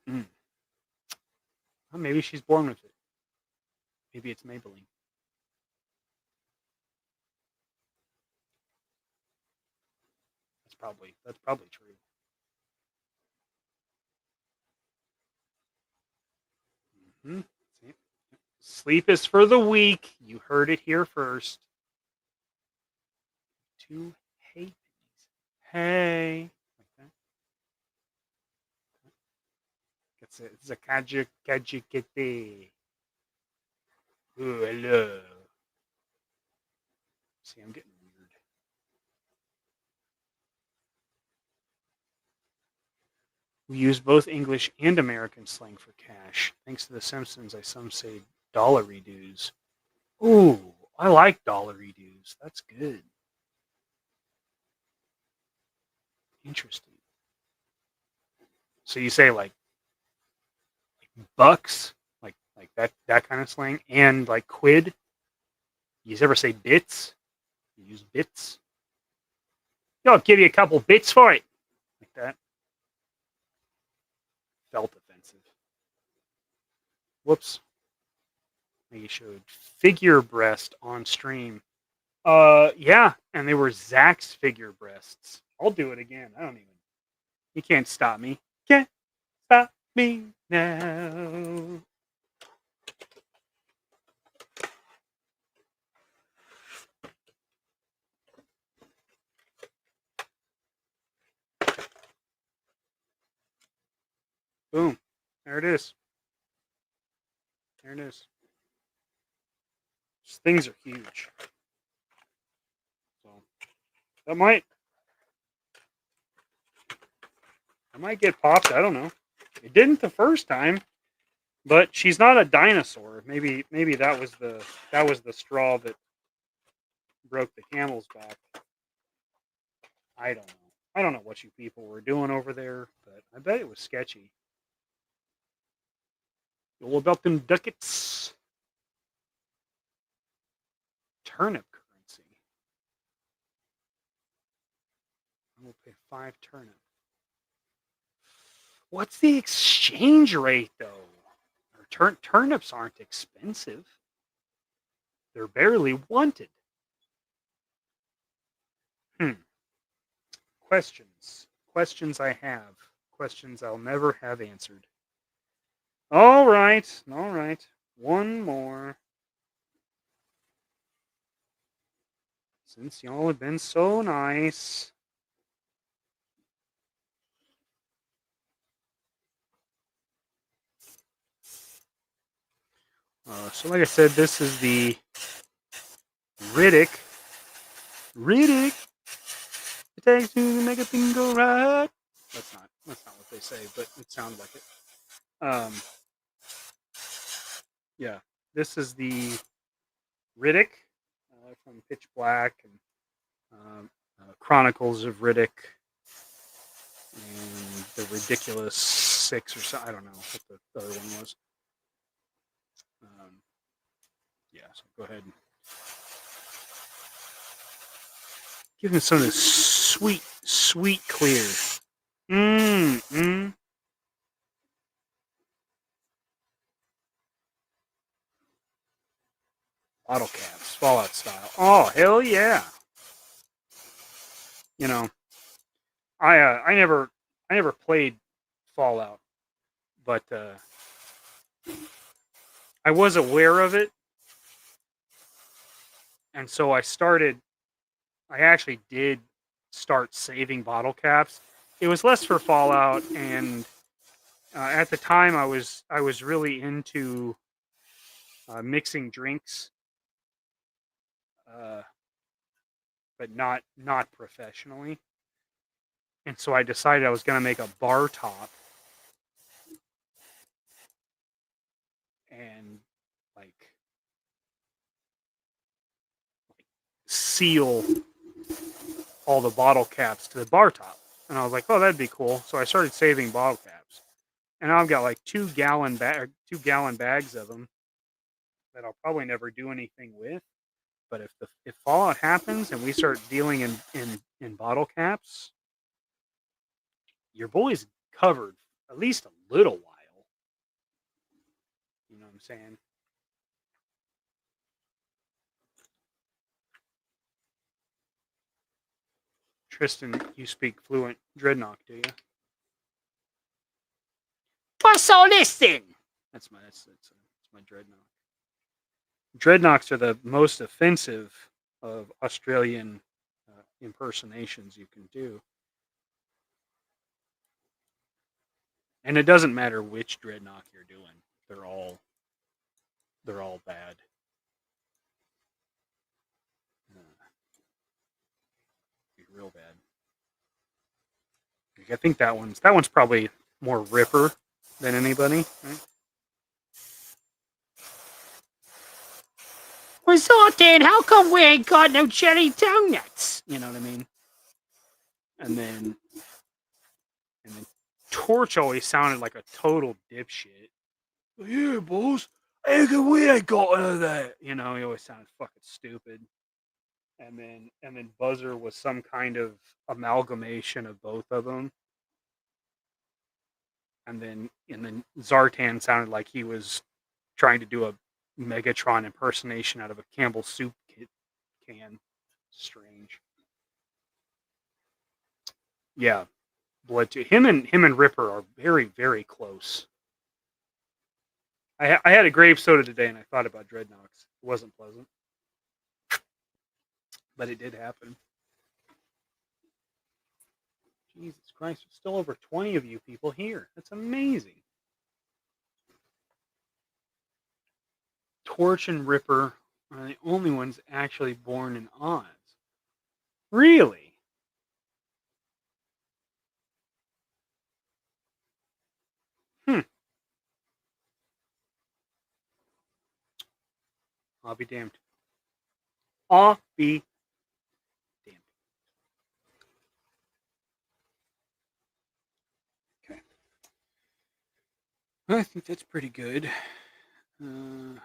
Well, maybe she's born with it. Maybe it's Maybelline. That's probably true. Mm-hmm. Sleep is for the weak. You heard it here first. Two hey. Hey. It's a kajikete. Ooh, hello. See, I'm getting weird. We use both English and American slang for cash. Thanks to The Simpsons, I some say dollary dues. Ooh, I like dollary dues. That's good. Interesting. So you say like bucks, like that kind of slang, and like quid. You ever say bits? You use bits. Yo, I'll give you a couple bits for it. Like that. Felt offensive. Whoops. They showed figure breast on stream. Yeah, and they were Zach's figure breasts. I'll do it again. I don't even. You can't stop me. Can't stop me now. Boom. There it is. There it is. These things are huge. So that might get popped. I don't know. It didn't the first time, but she's not a dinosaur. Maybe that was the straw that broke the camel's back. I don't know. I don't know what you people were doing over there, but I bet it was sketchy. All about them ducats. Turnip currency. I will pay 5 turnip. What's the exchange rate, though? Turnips aren't expensive. They're barely wanted. Questions I have. Questions I'll never have answered. All right. One more. Since y'all have been so nice. So like I said, this is the Riddick. It takes two to make a thing go right. That's not what they say, but it sounds like it. Yeah, this is the Riddick from Pitch Black and Chronicles of Riddick and the Ridiculous Six or something. I don't know what the other one was. Yeah, so go ahead and give him some of this sweet clear. Bottle caps, Fallout style. Oh, hell yeah. You know, I never played Fallout, but I was aware of it, and so I actually did start saving bottle caps. It was less for Fallout, and at the time I was really into mixing drinks, but not professionally. And so I decided I was going to make a bar top and like seal all the bottle caps to the bar top. And I was like, oh, that'd be cool. So I started saving bottle caps. And now I've got like 2 gallon bags of them. that I'll probably never do anything with. But if Fallout happens and we start dealing in bottle caps, your boy's covered at least a little while. You know what I'm saying? Tristan, you speak fluent Dreadnought, do you? What's all this thing? That's my Dreadnought. Dreadnoughts are the most offensive of Australian impersonations you can do. And it doesn't matter which Dreadnought you're doing. They're all bad. Real bad. I think that one's probably more Ripper than anybody, right? What's that, Dan? How come we ain't got no jelly donuts? You know what I mean? And then Torch always sounded like a total dipshit. Yeah, boss. How come we ain't got none of that? You know, he always sounded fucking stupid. And then Buzzer was some kind of amalgamation of both of them. And then Zartan sounded like he was trying to do a Megatron impersonation out of a Campbell soup can. Strange. Yeah, Blood to him and Ripper are very, very close. I had a grave soda today and I thought about Dreadnoughts. It wasn't pleasant, but it did happen. Jesus Christ, there's still over 20 of you people here. That's amazing. Torch and Ripper are the only ones actually born in Oz. Really? I'll be damned. I'll be damned. Okay. I think that's pretty good. Could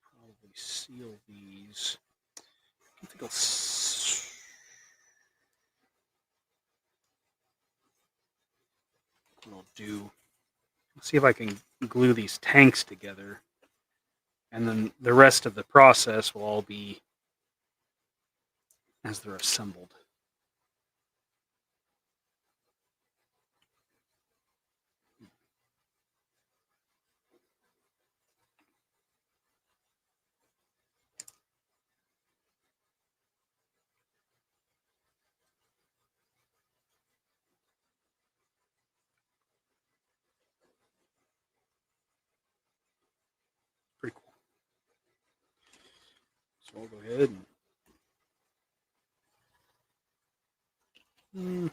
probably seal these. I think I'll do. Let's see if I can glue these tanks together. And then the rest of the process will all be as they're assembled. Pretty cool. So I'll go ahead and...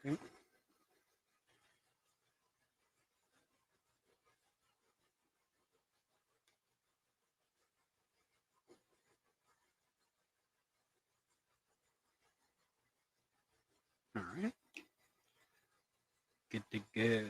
Okay. All right. Good to go.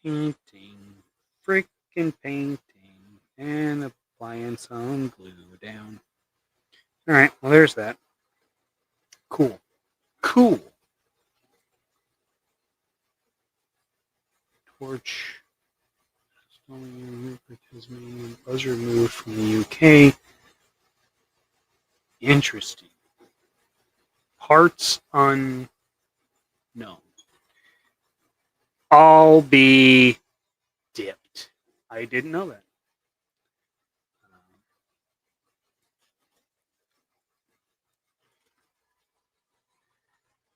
Painting, freaking painting, and applying some glue down. All right, well, there's that. Cool. Torch. Buzzer moved from the UK. Interesting. Parts unknown. I'll be dipped. I didn't know that.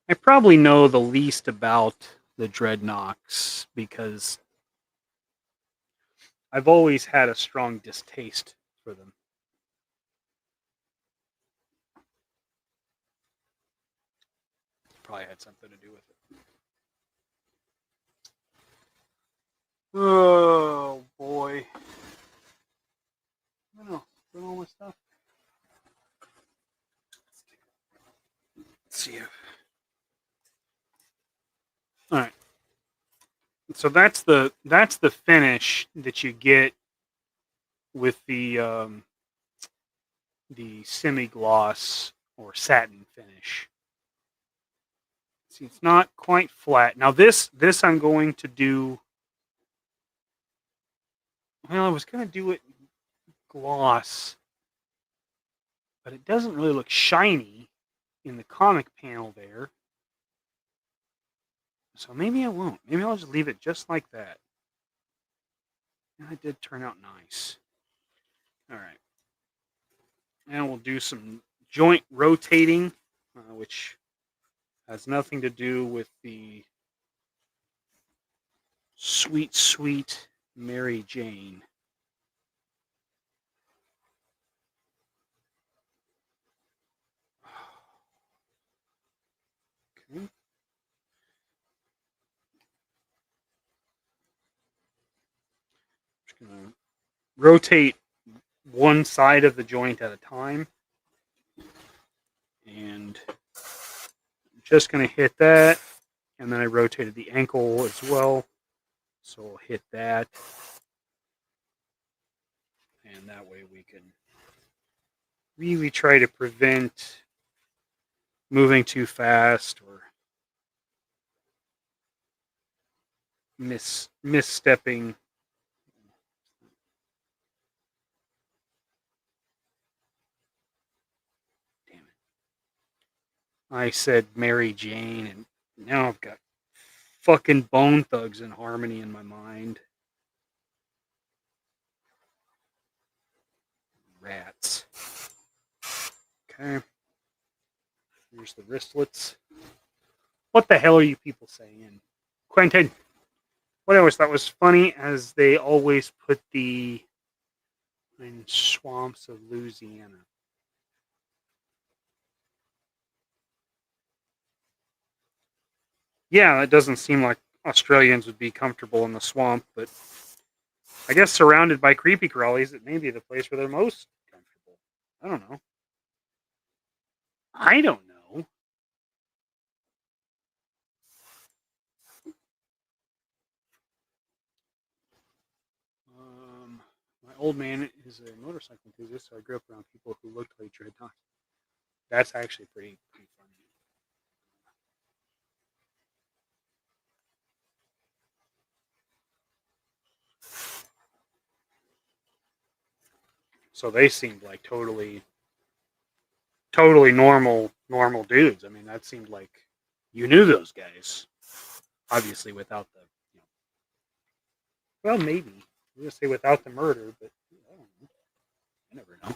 I probably know the least about the Dreadnoks because I've always had a strong distaste for them. Probably had something to do with it. Oh boy. I don't know. Doing all my stuff. Let's see. All right. So that's the finish that you get with the semi-gloss or satin finish. See, it's not quite flat. Now this I'm going to do. Well, I was going to do it gloss, but it doesn't really look shiny in the comic panel there. So maybe I won't. Maybe I'll just leave it just like that. And it did turn out nice. All right. And we'll do some joint rotating, which has nothing to do with the sweet, sweet Mary Jane. Okay. Just going to rotate one side of the joint at a time. And I'm just going to hit that. And then I rotated the ankle as well. So we'll hit that. And that way we can really try to prevent moving too fast or misstepping. Damn it. I said Mary Jane, and now I've got fucking Bone Thugs and Harmony in my mind. Rats. Okay. Here's the wristlets. What the hell are you people saying? Quentin, what I always thought was funny as they always put the in swamps of Louisiana. Yeah, that doesn't seem like Australians would be comfortable in the swamp, but I guess surrounded by creepy crawlies, it may be the place where they're most comfortable. I don't know. I don't know. My old man is a motorcycle enthusiast, so I grew up around people who looked like Dreadnought. That's actually pretty funny. So they seemed like totally normal dudes. I mean, that seemed like you knew those guys. Obviously, without the, well, maybe I'm gonna say without the murder, but I don't know. I never know.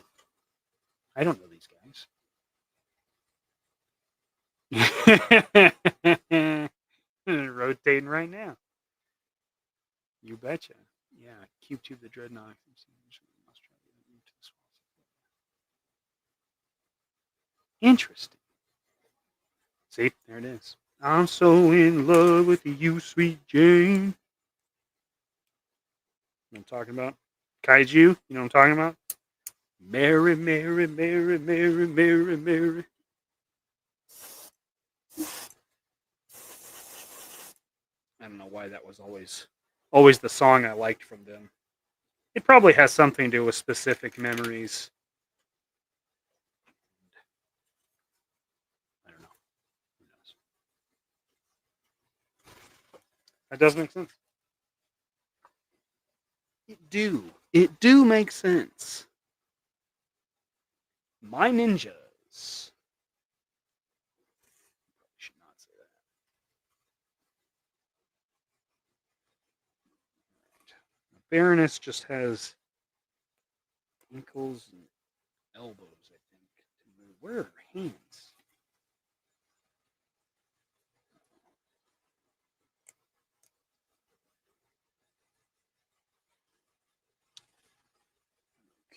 I don't know these guys. Rotating right now. You betcha. Yeah, Cube Tube the Dreadnought. Interesting. See, there it is. I'm so in love with you, sweet Jane. You know what I'm talking about? Kaiju, you know what I'm talking about? Mary, Mary, Mary, Mary, Mary, Mary. I don't know why that was always the song I liked from them. It probably has something to do with specific memories. I don't know. Who knows? That does make sense. It do make sense. My ninjas. Probably should not say that. The Baroness just has ankles and elbows, I think. Where are her hands?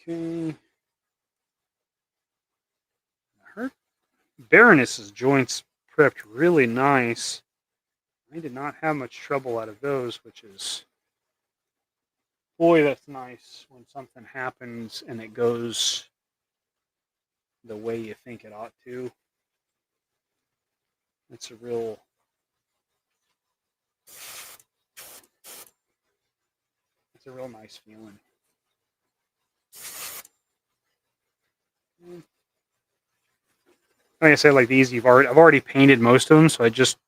Okay. Her Baroness's joints prepped really nice. I did not have much trouble out of those, which is, boy, that's nice when something happens and it goes the way you think it ought to. It's a real nice feeling. Like I said, like these, I've already painted most of them, so I just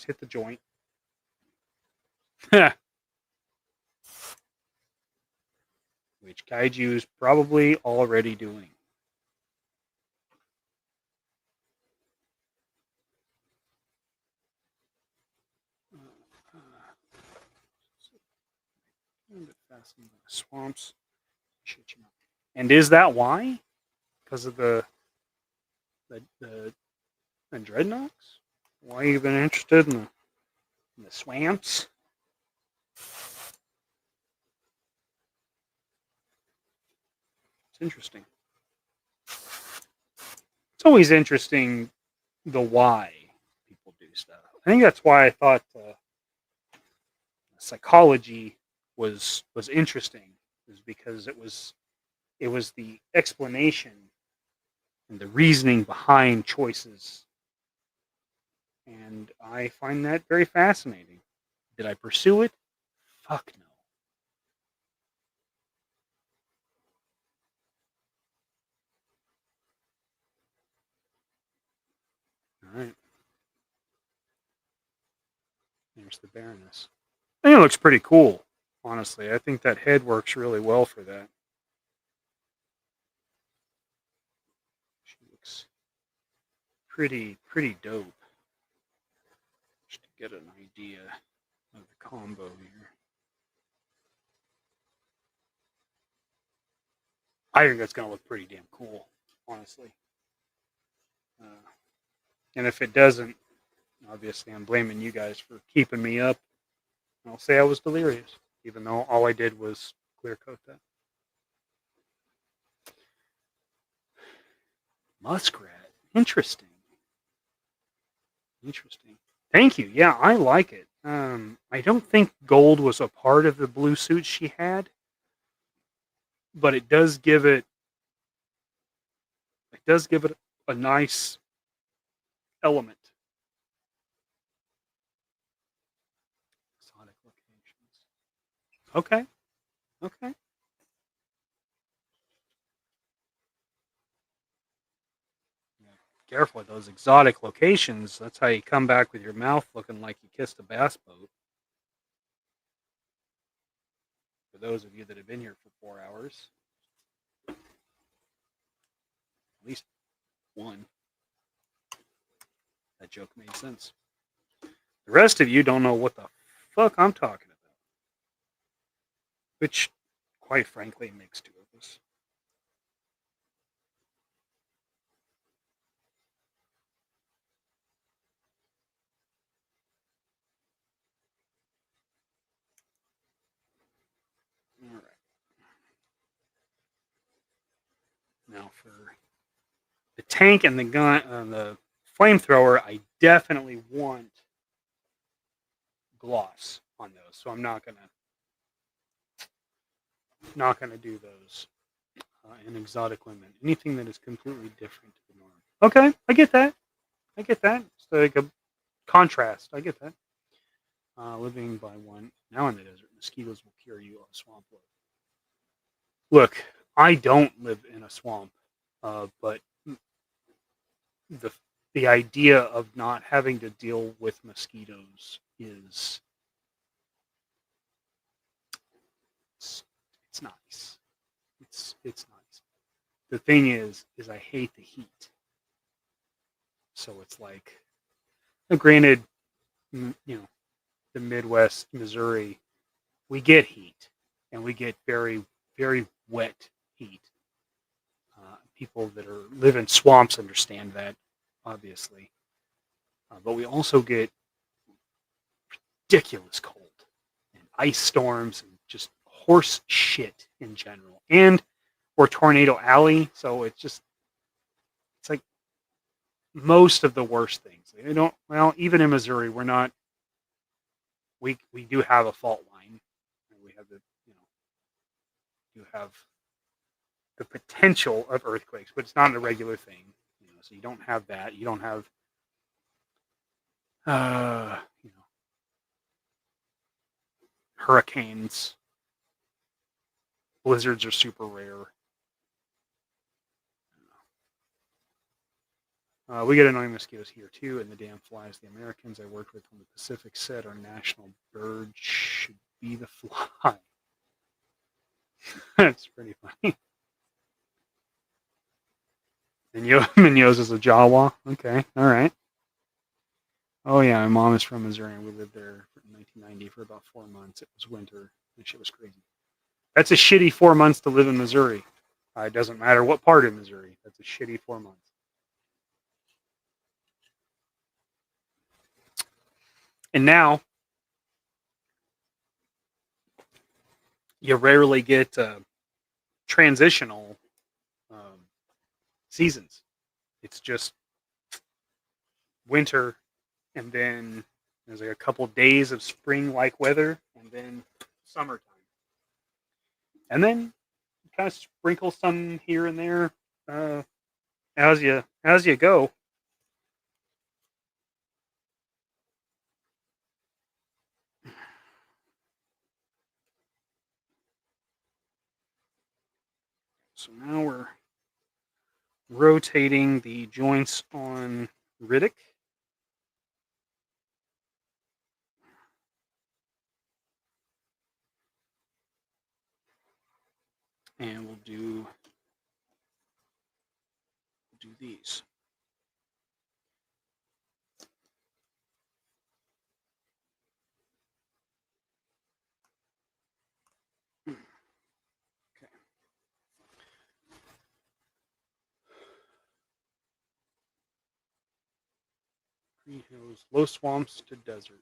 hit the joint. Which Kaiju is probably already doing. Swamps. And is that why? Because of the dreadnoughts? Why you been interested in the swamps? It's interesting. It's always interesting the why people do stuff. I think that's why I thought psychology was interesting, is because it was the explanation and the reasoning behind choices, and I find that very fascinating. Did I pursue it? Fuck no. All right. There's the Baroness. I think it looks pretty cool, honestly. I think that head works really well for that. She looks pretty dope. Just to get an idea of the combo here. I think that's going to look pretty damn cool, honestly. And if it doesn't, obviously I'm blaming you guys for keeping me up. I'll say I was delirious, even though all I did was clear coat that. Muskrat. Interesting. Thank you. Yeah, I like it. I don't think gold was a part of the blue suit she had, but it does give it a nice element. Exotic locations. Okay. Careful with those exotic locations. That's how you come back with your mouth looking like you kissed a bass boat. For those of you that have been here for 4 hours, at least one. That joke made sense. The rest of you don't know what the fuck I'm talking about. Which, quite frankly, makes two of us. All right. Now for the tank and the gun, the flamethrower, I definitely want gloss on those, so I'm not gonna do those in exotic women. Anything that is completely different to the norm. Okay, I get that. It's like a contrast. I get that. Living by one. Now in the desert, mosquitoes will cure you of swamp life. Look, I don't live in a swamp, but the idea of not having to deal with mosquitoes is it's nice. It's nice. The thing is I hate the heat. So it's like, granted, the Midwest, Missouri, we get heat, and we get very, very wet heat. People that live in swamps understand that, obviously. But we also get ridiculous cold and ice storms and just horse shit in general, or Tornado Alley. So it's like most of the worst things. They don't. Well, even in Missouri, we're not. We do have a fault line. We have do have the potential of earthquakes, but it's not a regular thing. So you don't have that. You don't have, hurricanes. Blizzards are super rare. We get annoying mosquitoes here too, and the damn flies. The Americans I worked with on the Pacific said our national bird should be the fly. That's pretty funny. Mignose is a Jawa. Okay, all right. Oh yeah, my mom is from Missouri, and we lived there in 1990 for about 4 months. It was winter. That shit was crazy. That's a shitty 4 months to live in Missouri. It doesn't matter what part of Missouri. That's a shitty 4 months. And now, you rarely get transitional seasons. It's just winter, and then there's like a couple days of spring-like weather, and then summertime. And then kind of sprinkle some here and there as you go. So now we're rotating the joints on Riddick. And we'll do these. Okay. Green hills, low swamps to desert.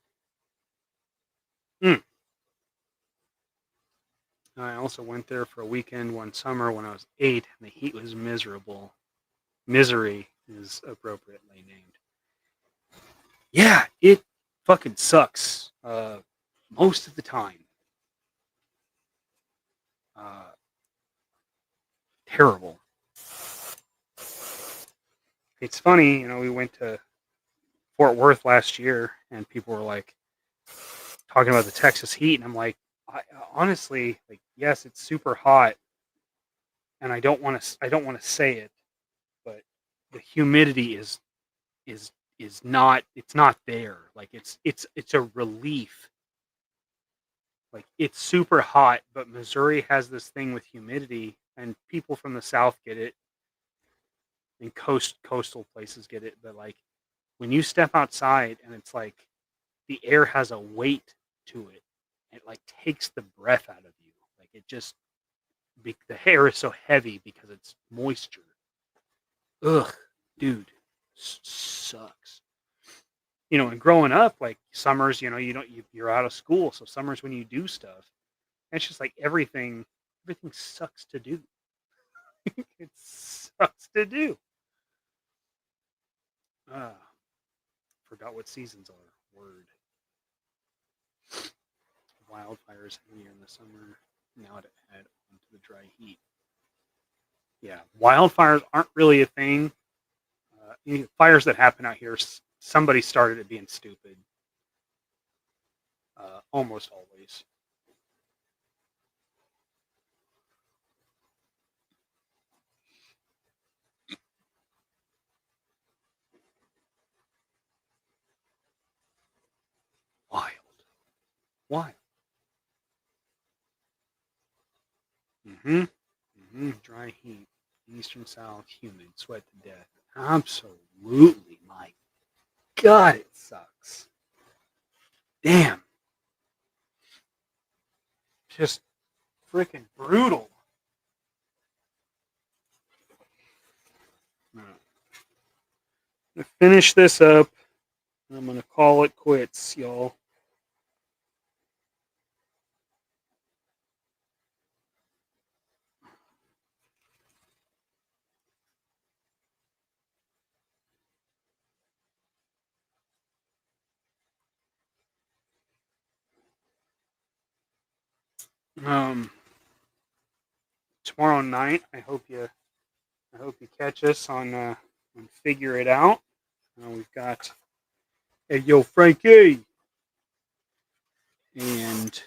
I also went there for a weekend one summer when I was 8, and the heat was miserable. Misery is appropriately named. Yeah, it fucking sucks most of the time. Terrible. It's funny, we went to Fort Worth last year, and people were like talking about the Texas heat, and I'm like, honestly, like, yes, it's super hot, and I don't want to say it, but the humidity is not, it's not there. Like it's a relief. Like it's super hot, but Missouri has this thing with humidity, and people from the South get it, and coastal places get it. But like when you step outside and it's like the air has a weight to it, it like takes the breath out of you. Like it just, the hair is so heavy because it's moisture. Ugh, dude, sucks. And growing up, like summers, you're out of school, so summers when you do stuff, it's just like everything sucks to do. It sucks to do. Forgot what seasons are. Word. Wildfires here in the summer. Now to add on to the dry heat. Yeah, wildfires aren't really a thing. Fires that happen out here, somebody started it being stupid. Almost always. Wild. Dry heat. Eastern South, humid, sweat to death. Absolutely. My God, it sucks. Damn. Just freaking brutal. I'm going to finish this up. I'm going to call it quits, y'all. Tomorrow night, I hope you catch us on Figure It Out. We've got Hey Yo Frankie, and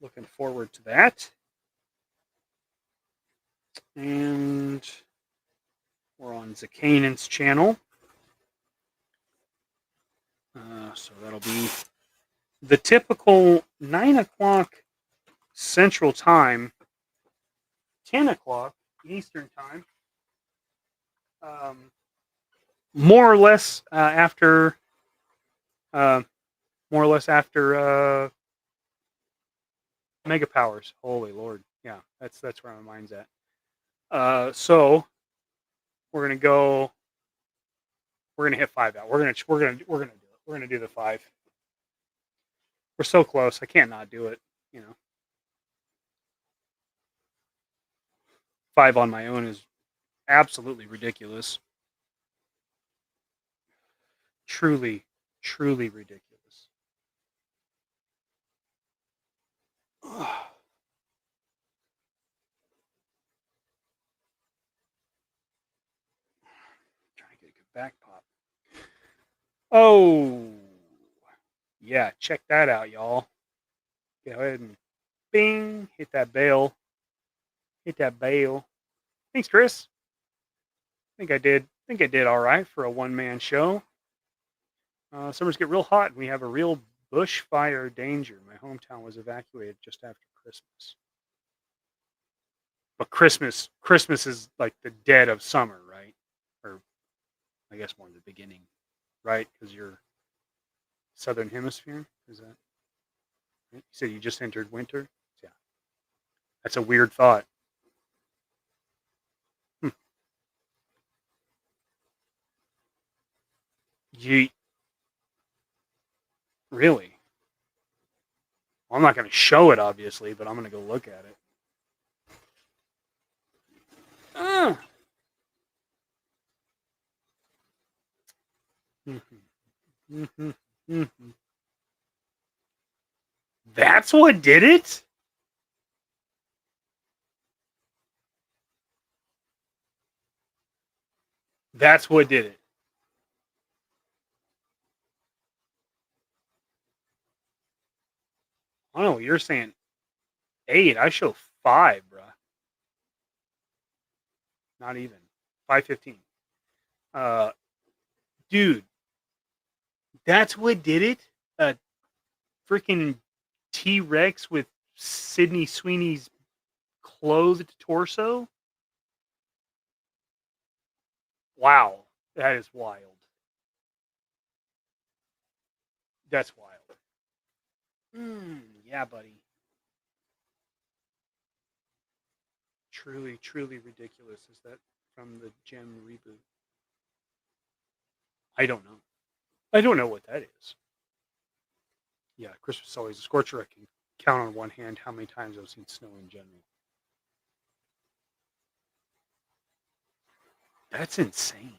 looking forward to that. And we're on Zakanan's channel, so that'll be the typical 9 o'clock Central Time, 10 o'clock Eastern Time. More or less after Mega Powers. Holy Lord, yeah, that's where my mind's at. So we're gonna hit 5 out. We're gonna do it. We're gonna do the 5. We're so close. I can't not do it. 5 on my own is absolutely ridiculous. Truly, truly ridiculous. Trying to get a good back pop. Oh, yeah, check that out, y'all. Go ahead and bing, hit that bell. Hit that bell. Thanks, Chris. I think I did all right for a one-man show. Summers get real hot, and we have a real bushfire danger. My hometown was evacuated just after Christmas. But Christmas is like the dead of summer, right? Or I guess more the beginning, right? Because you're southern hemisphere. Is that? You said you just entered winter. Yeah, that's a weird thought. Yeet. Really? Well, I'm not going to show it, obviously, but I'm going to go look at it. That's what did it? That's what did it. I don't know. You're saying 8. I show 5, bruh. Not even 5:15. Dude, that's what did it. A freaking T-Rex with Sydney Sweeney's clothed torso. Wow, that is wild. That's wild. Yeah, buddy. Truly, truly ridiculous. Is that from the Gem reboot? I don't know. I don't know what that is. Yeah, Christmas is always a scorcher. I can count on one hand how many times I've seen snow in general. That's insane.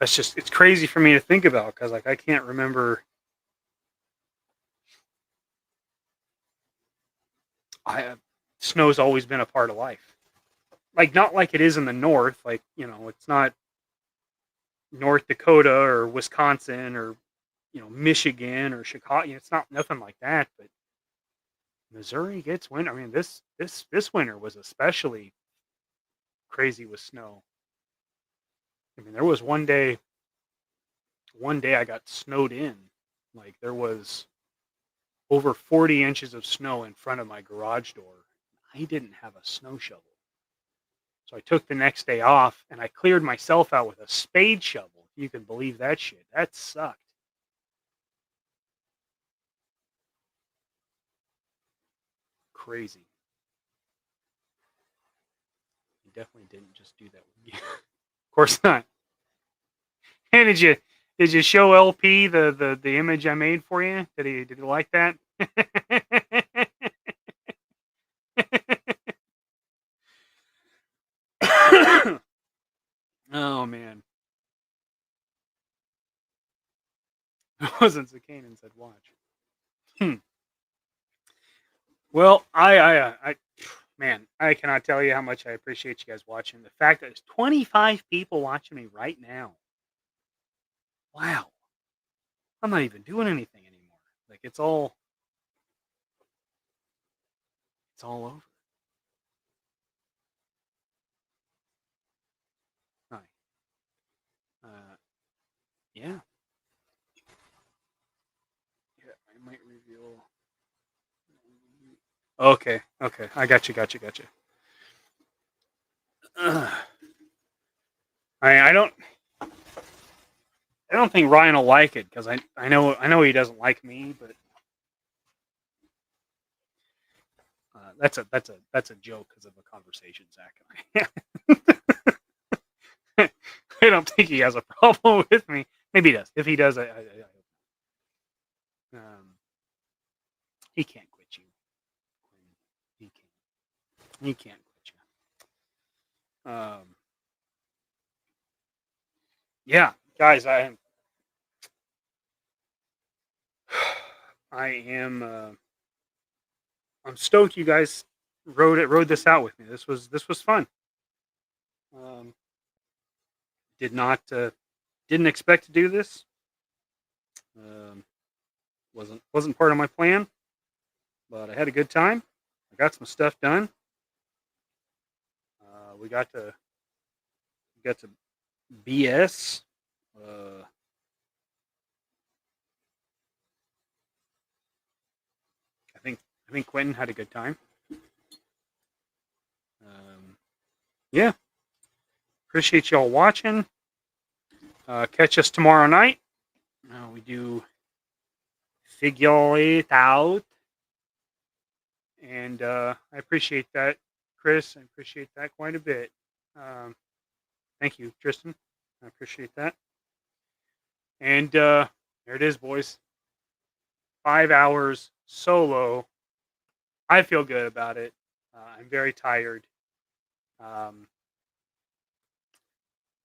It's crazy for me to think about because like I can't remember. Snow's always been a part of life. Like not like it is in the north. Like it's not North Dakota or Wisconsin or Michigan or Chicago. It's not nothing like that. But Missouri gets winter. I mean this winter was especially crazy with snow. I mean there was one day I got snowed in. Like there was over 40 inches of snow in front of my garage door. I didn't have a snow shovel. So I took the next day off and I cleared myself out with a spade shovel. If you can believe that shit. That sucked. Crazy. You definitely didn't just do that with you. Of course not. And did you show LP the image I made for you? Did he like that? Oh man. It wasn't Zakanan said watch. Well, man, I cannot tell you how much I appreciate you guys watching. The fact that there's 25 people watching me right now. Wow. I'm not even doing anything anymore. Like it's all over. Hi. Yeah. Yeah, I might reveal. Okay. I got you. Ugh. I don't think Ryan will like it because I know he doesn't like me, but that's a joke because of a conversation Zach and I. I don't think he has a problem with me. Maybe he does. If he does, he can't quit you. He can't quit you. Yeah, guys, I'm stoked you guys rode this out with me. This was fun. Didn't expect to do this. Wasn't part of my plan, but I had a good time. I got some stuff done. We got to BS. I think Quentin had a good time. Yeah. Appreciate y'all watching. Catch us tomorrow night. We do Figure It Out. And I appreciate that, Chris. I appreciate that quite a bit. Thank you, Tristan. I appreciate that. And there it is, boys. 5 hours solo. I feel good about it. I'm very tired. I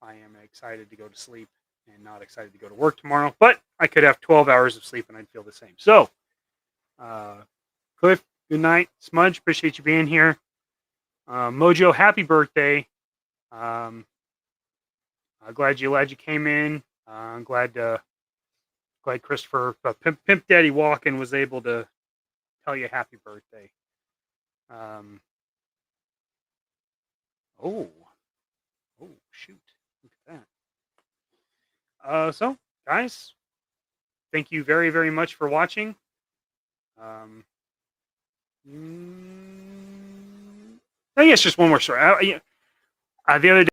am excited to go to sleep and not excited to go to work tomorrow. But I could have 12 hours of sleep and I'd feel the same. So, Cliff, good night. Smudge, appreciate you being here. Mojo, happy birthday. I'm glad you came in. I'm glad Christopher, Pimp Daddy Walken, was able to tell you happy birthday. Oh shoot, look at that. So guys, thank you very, very much for watching. I guess just one more story. The other day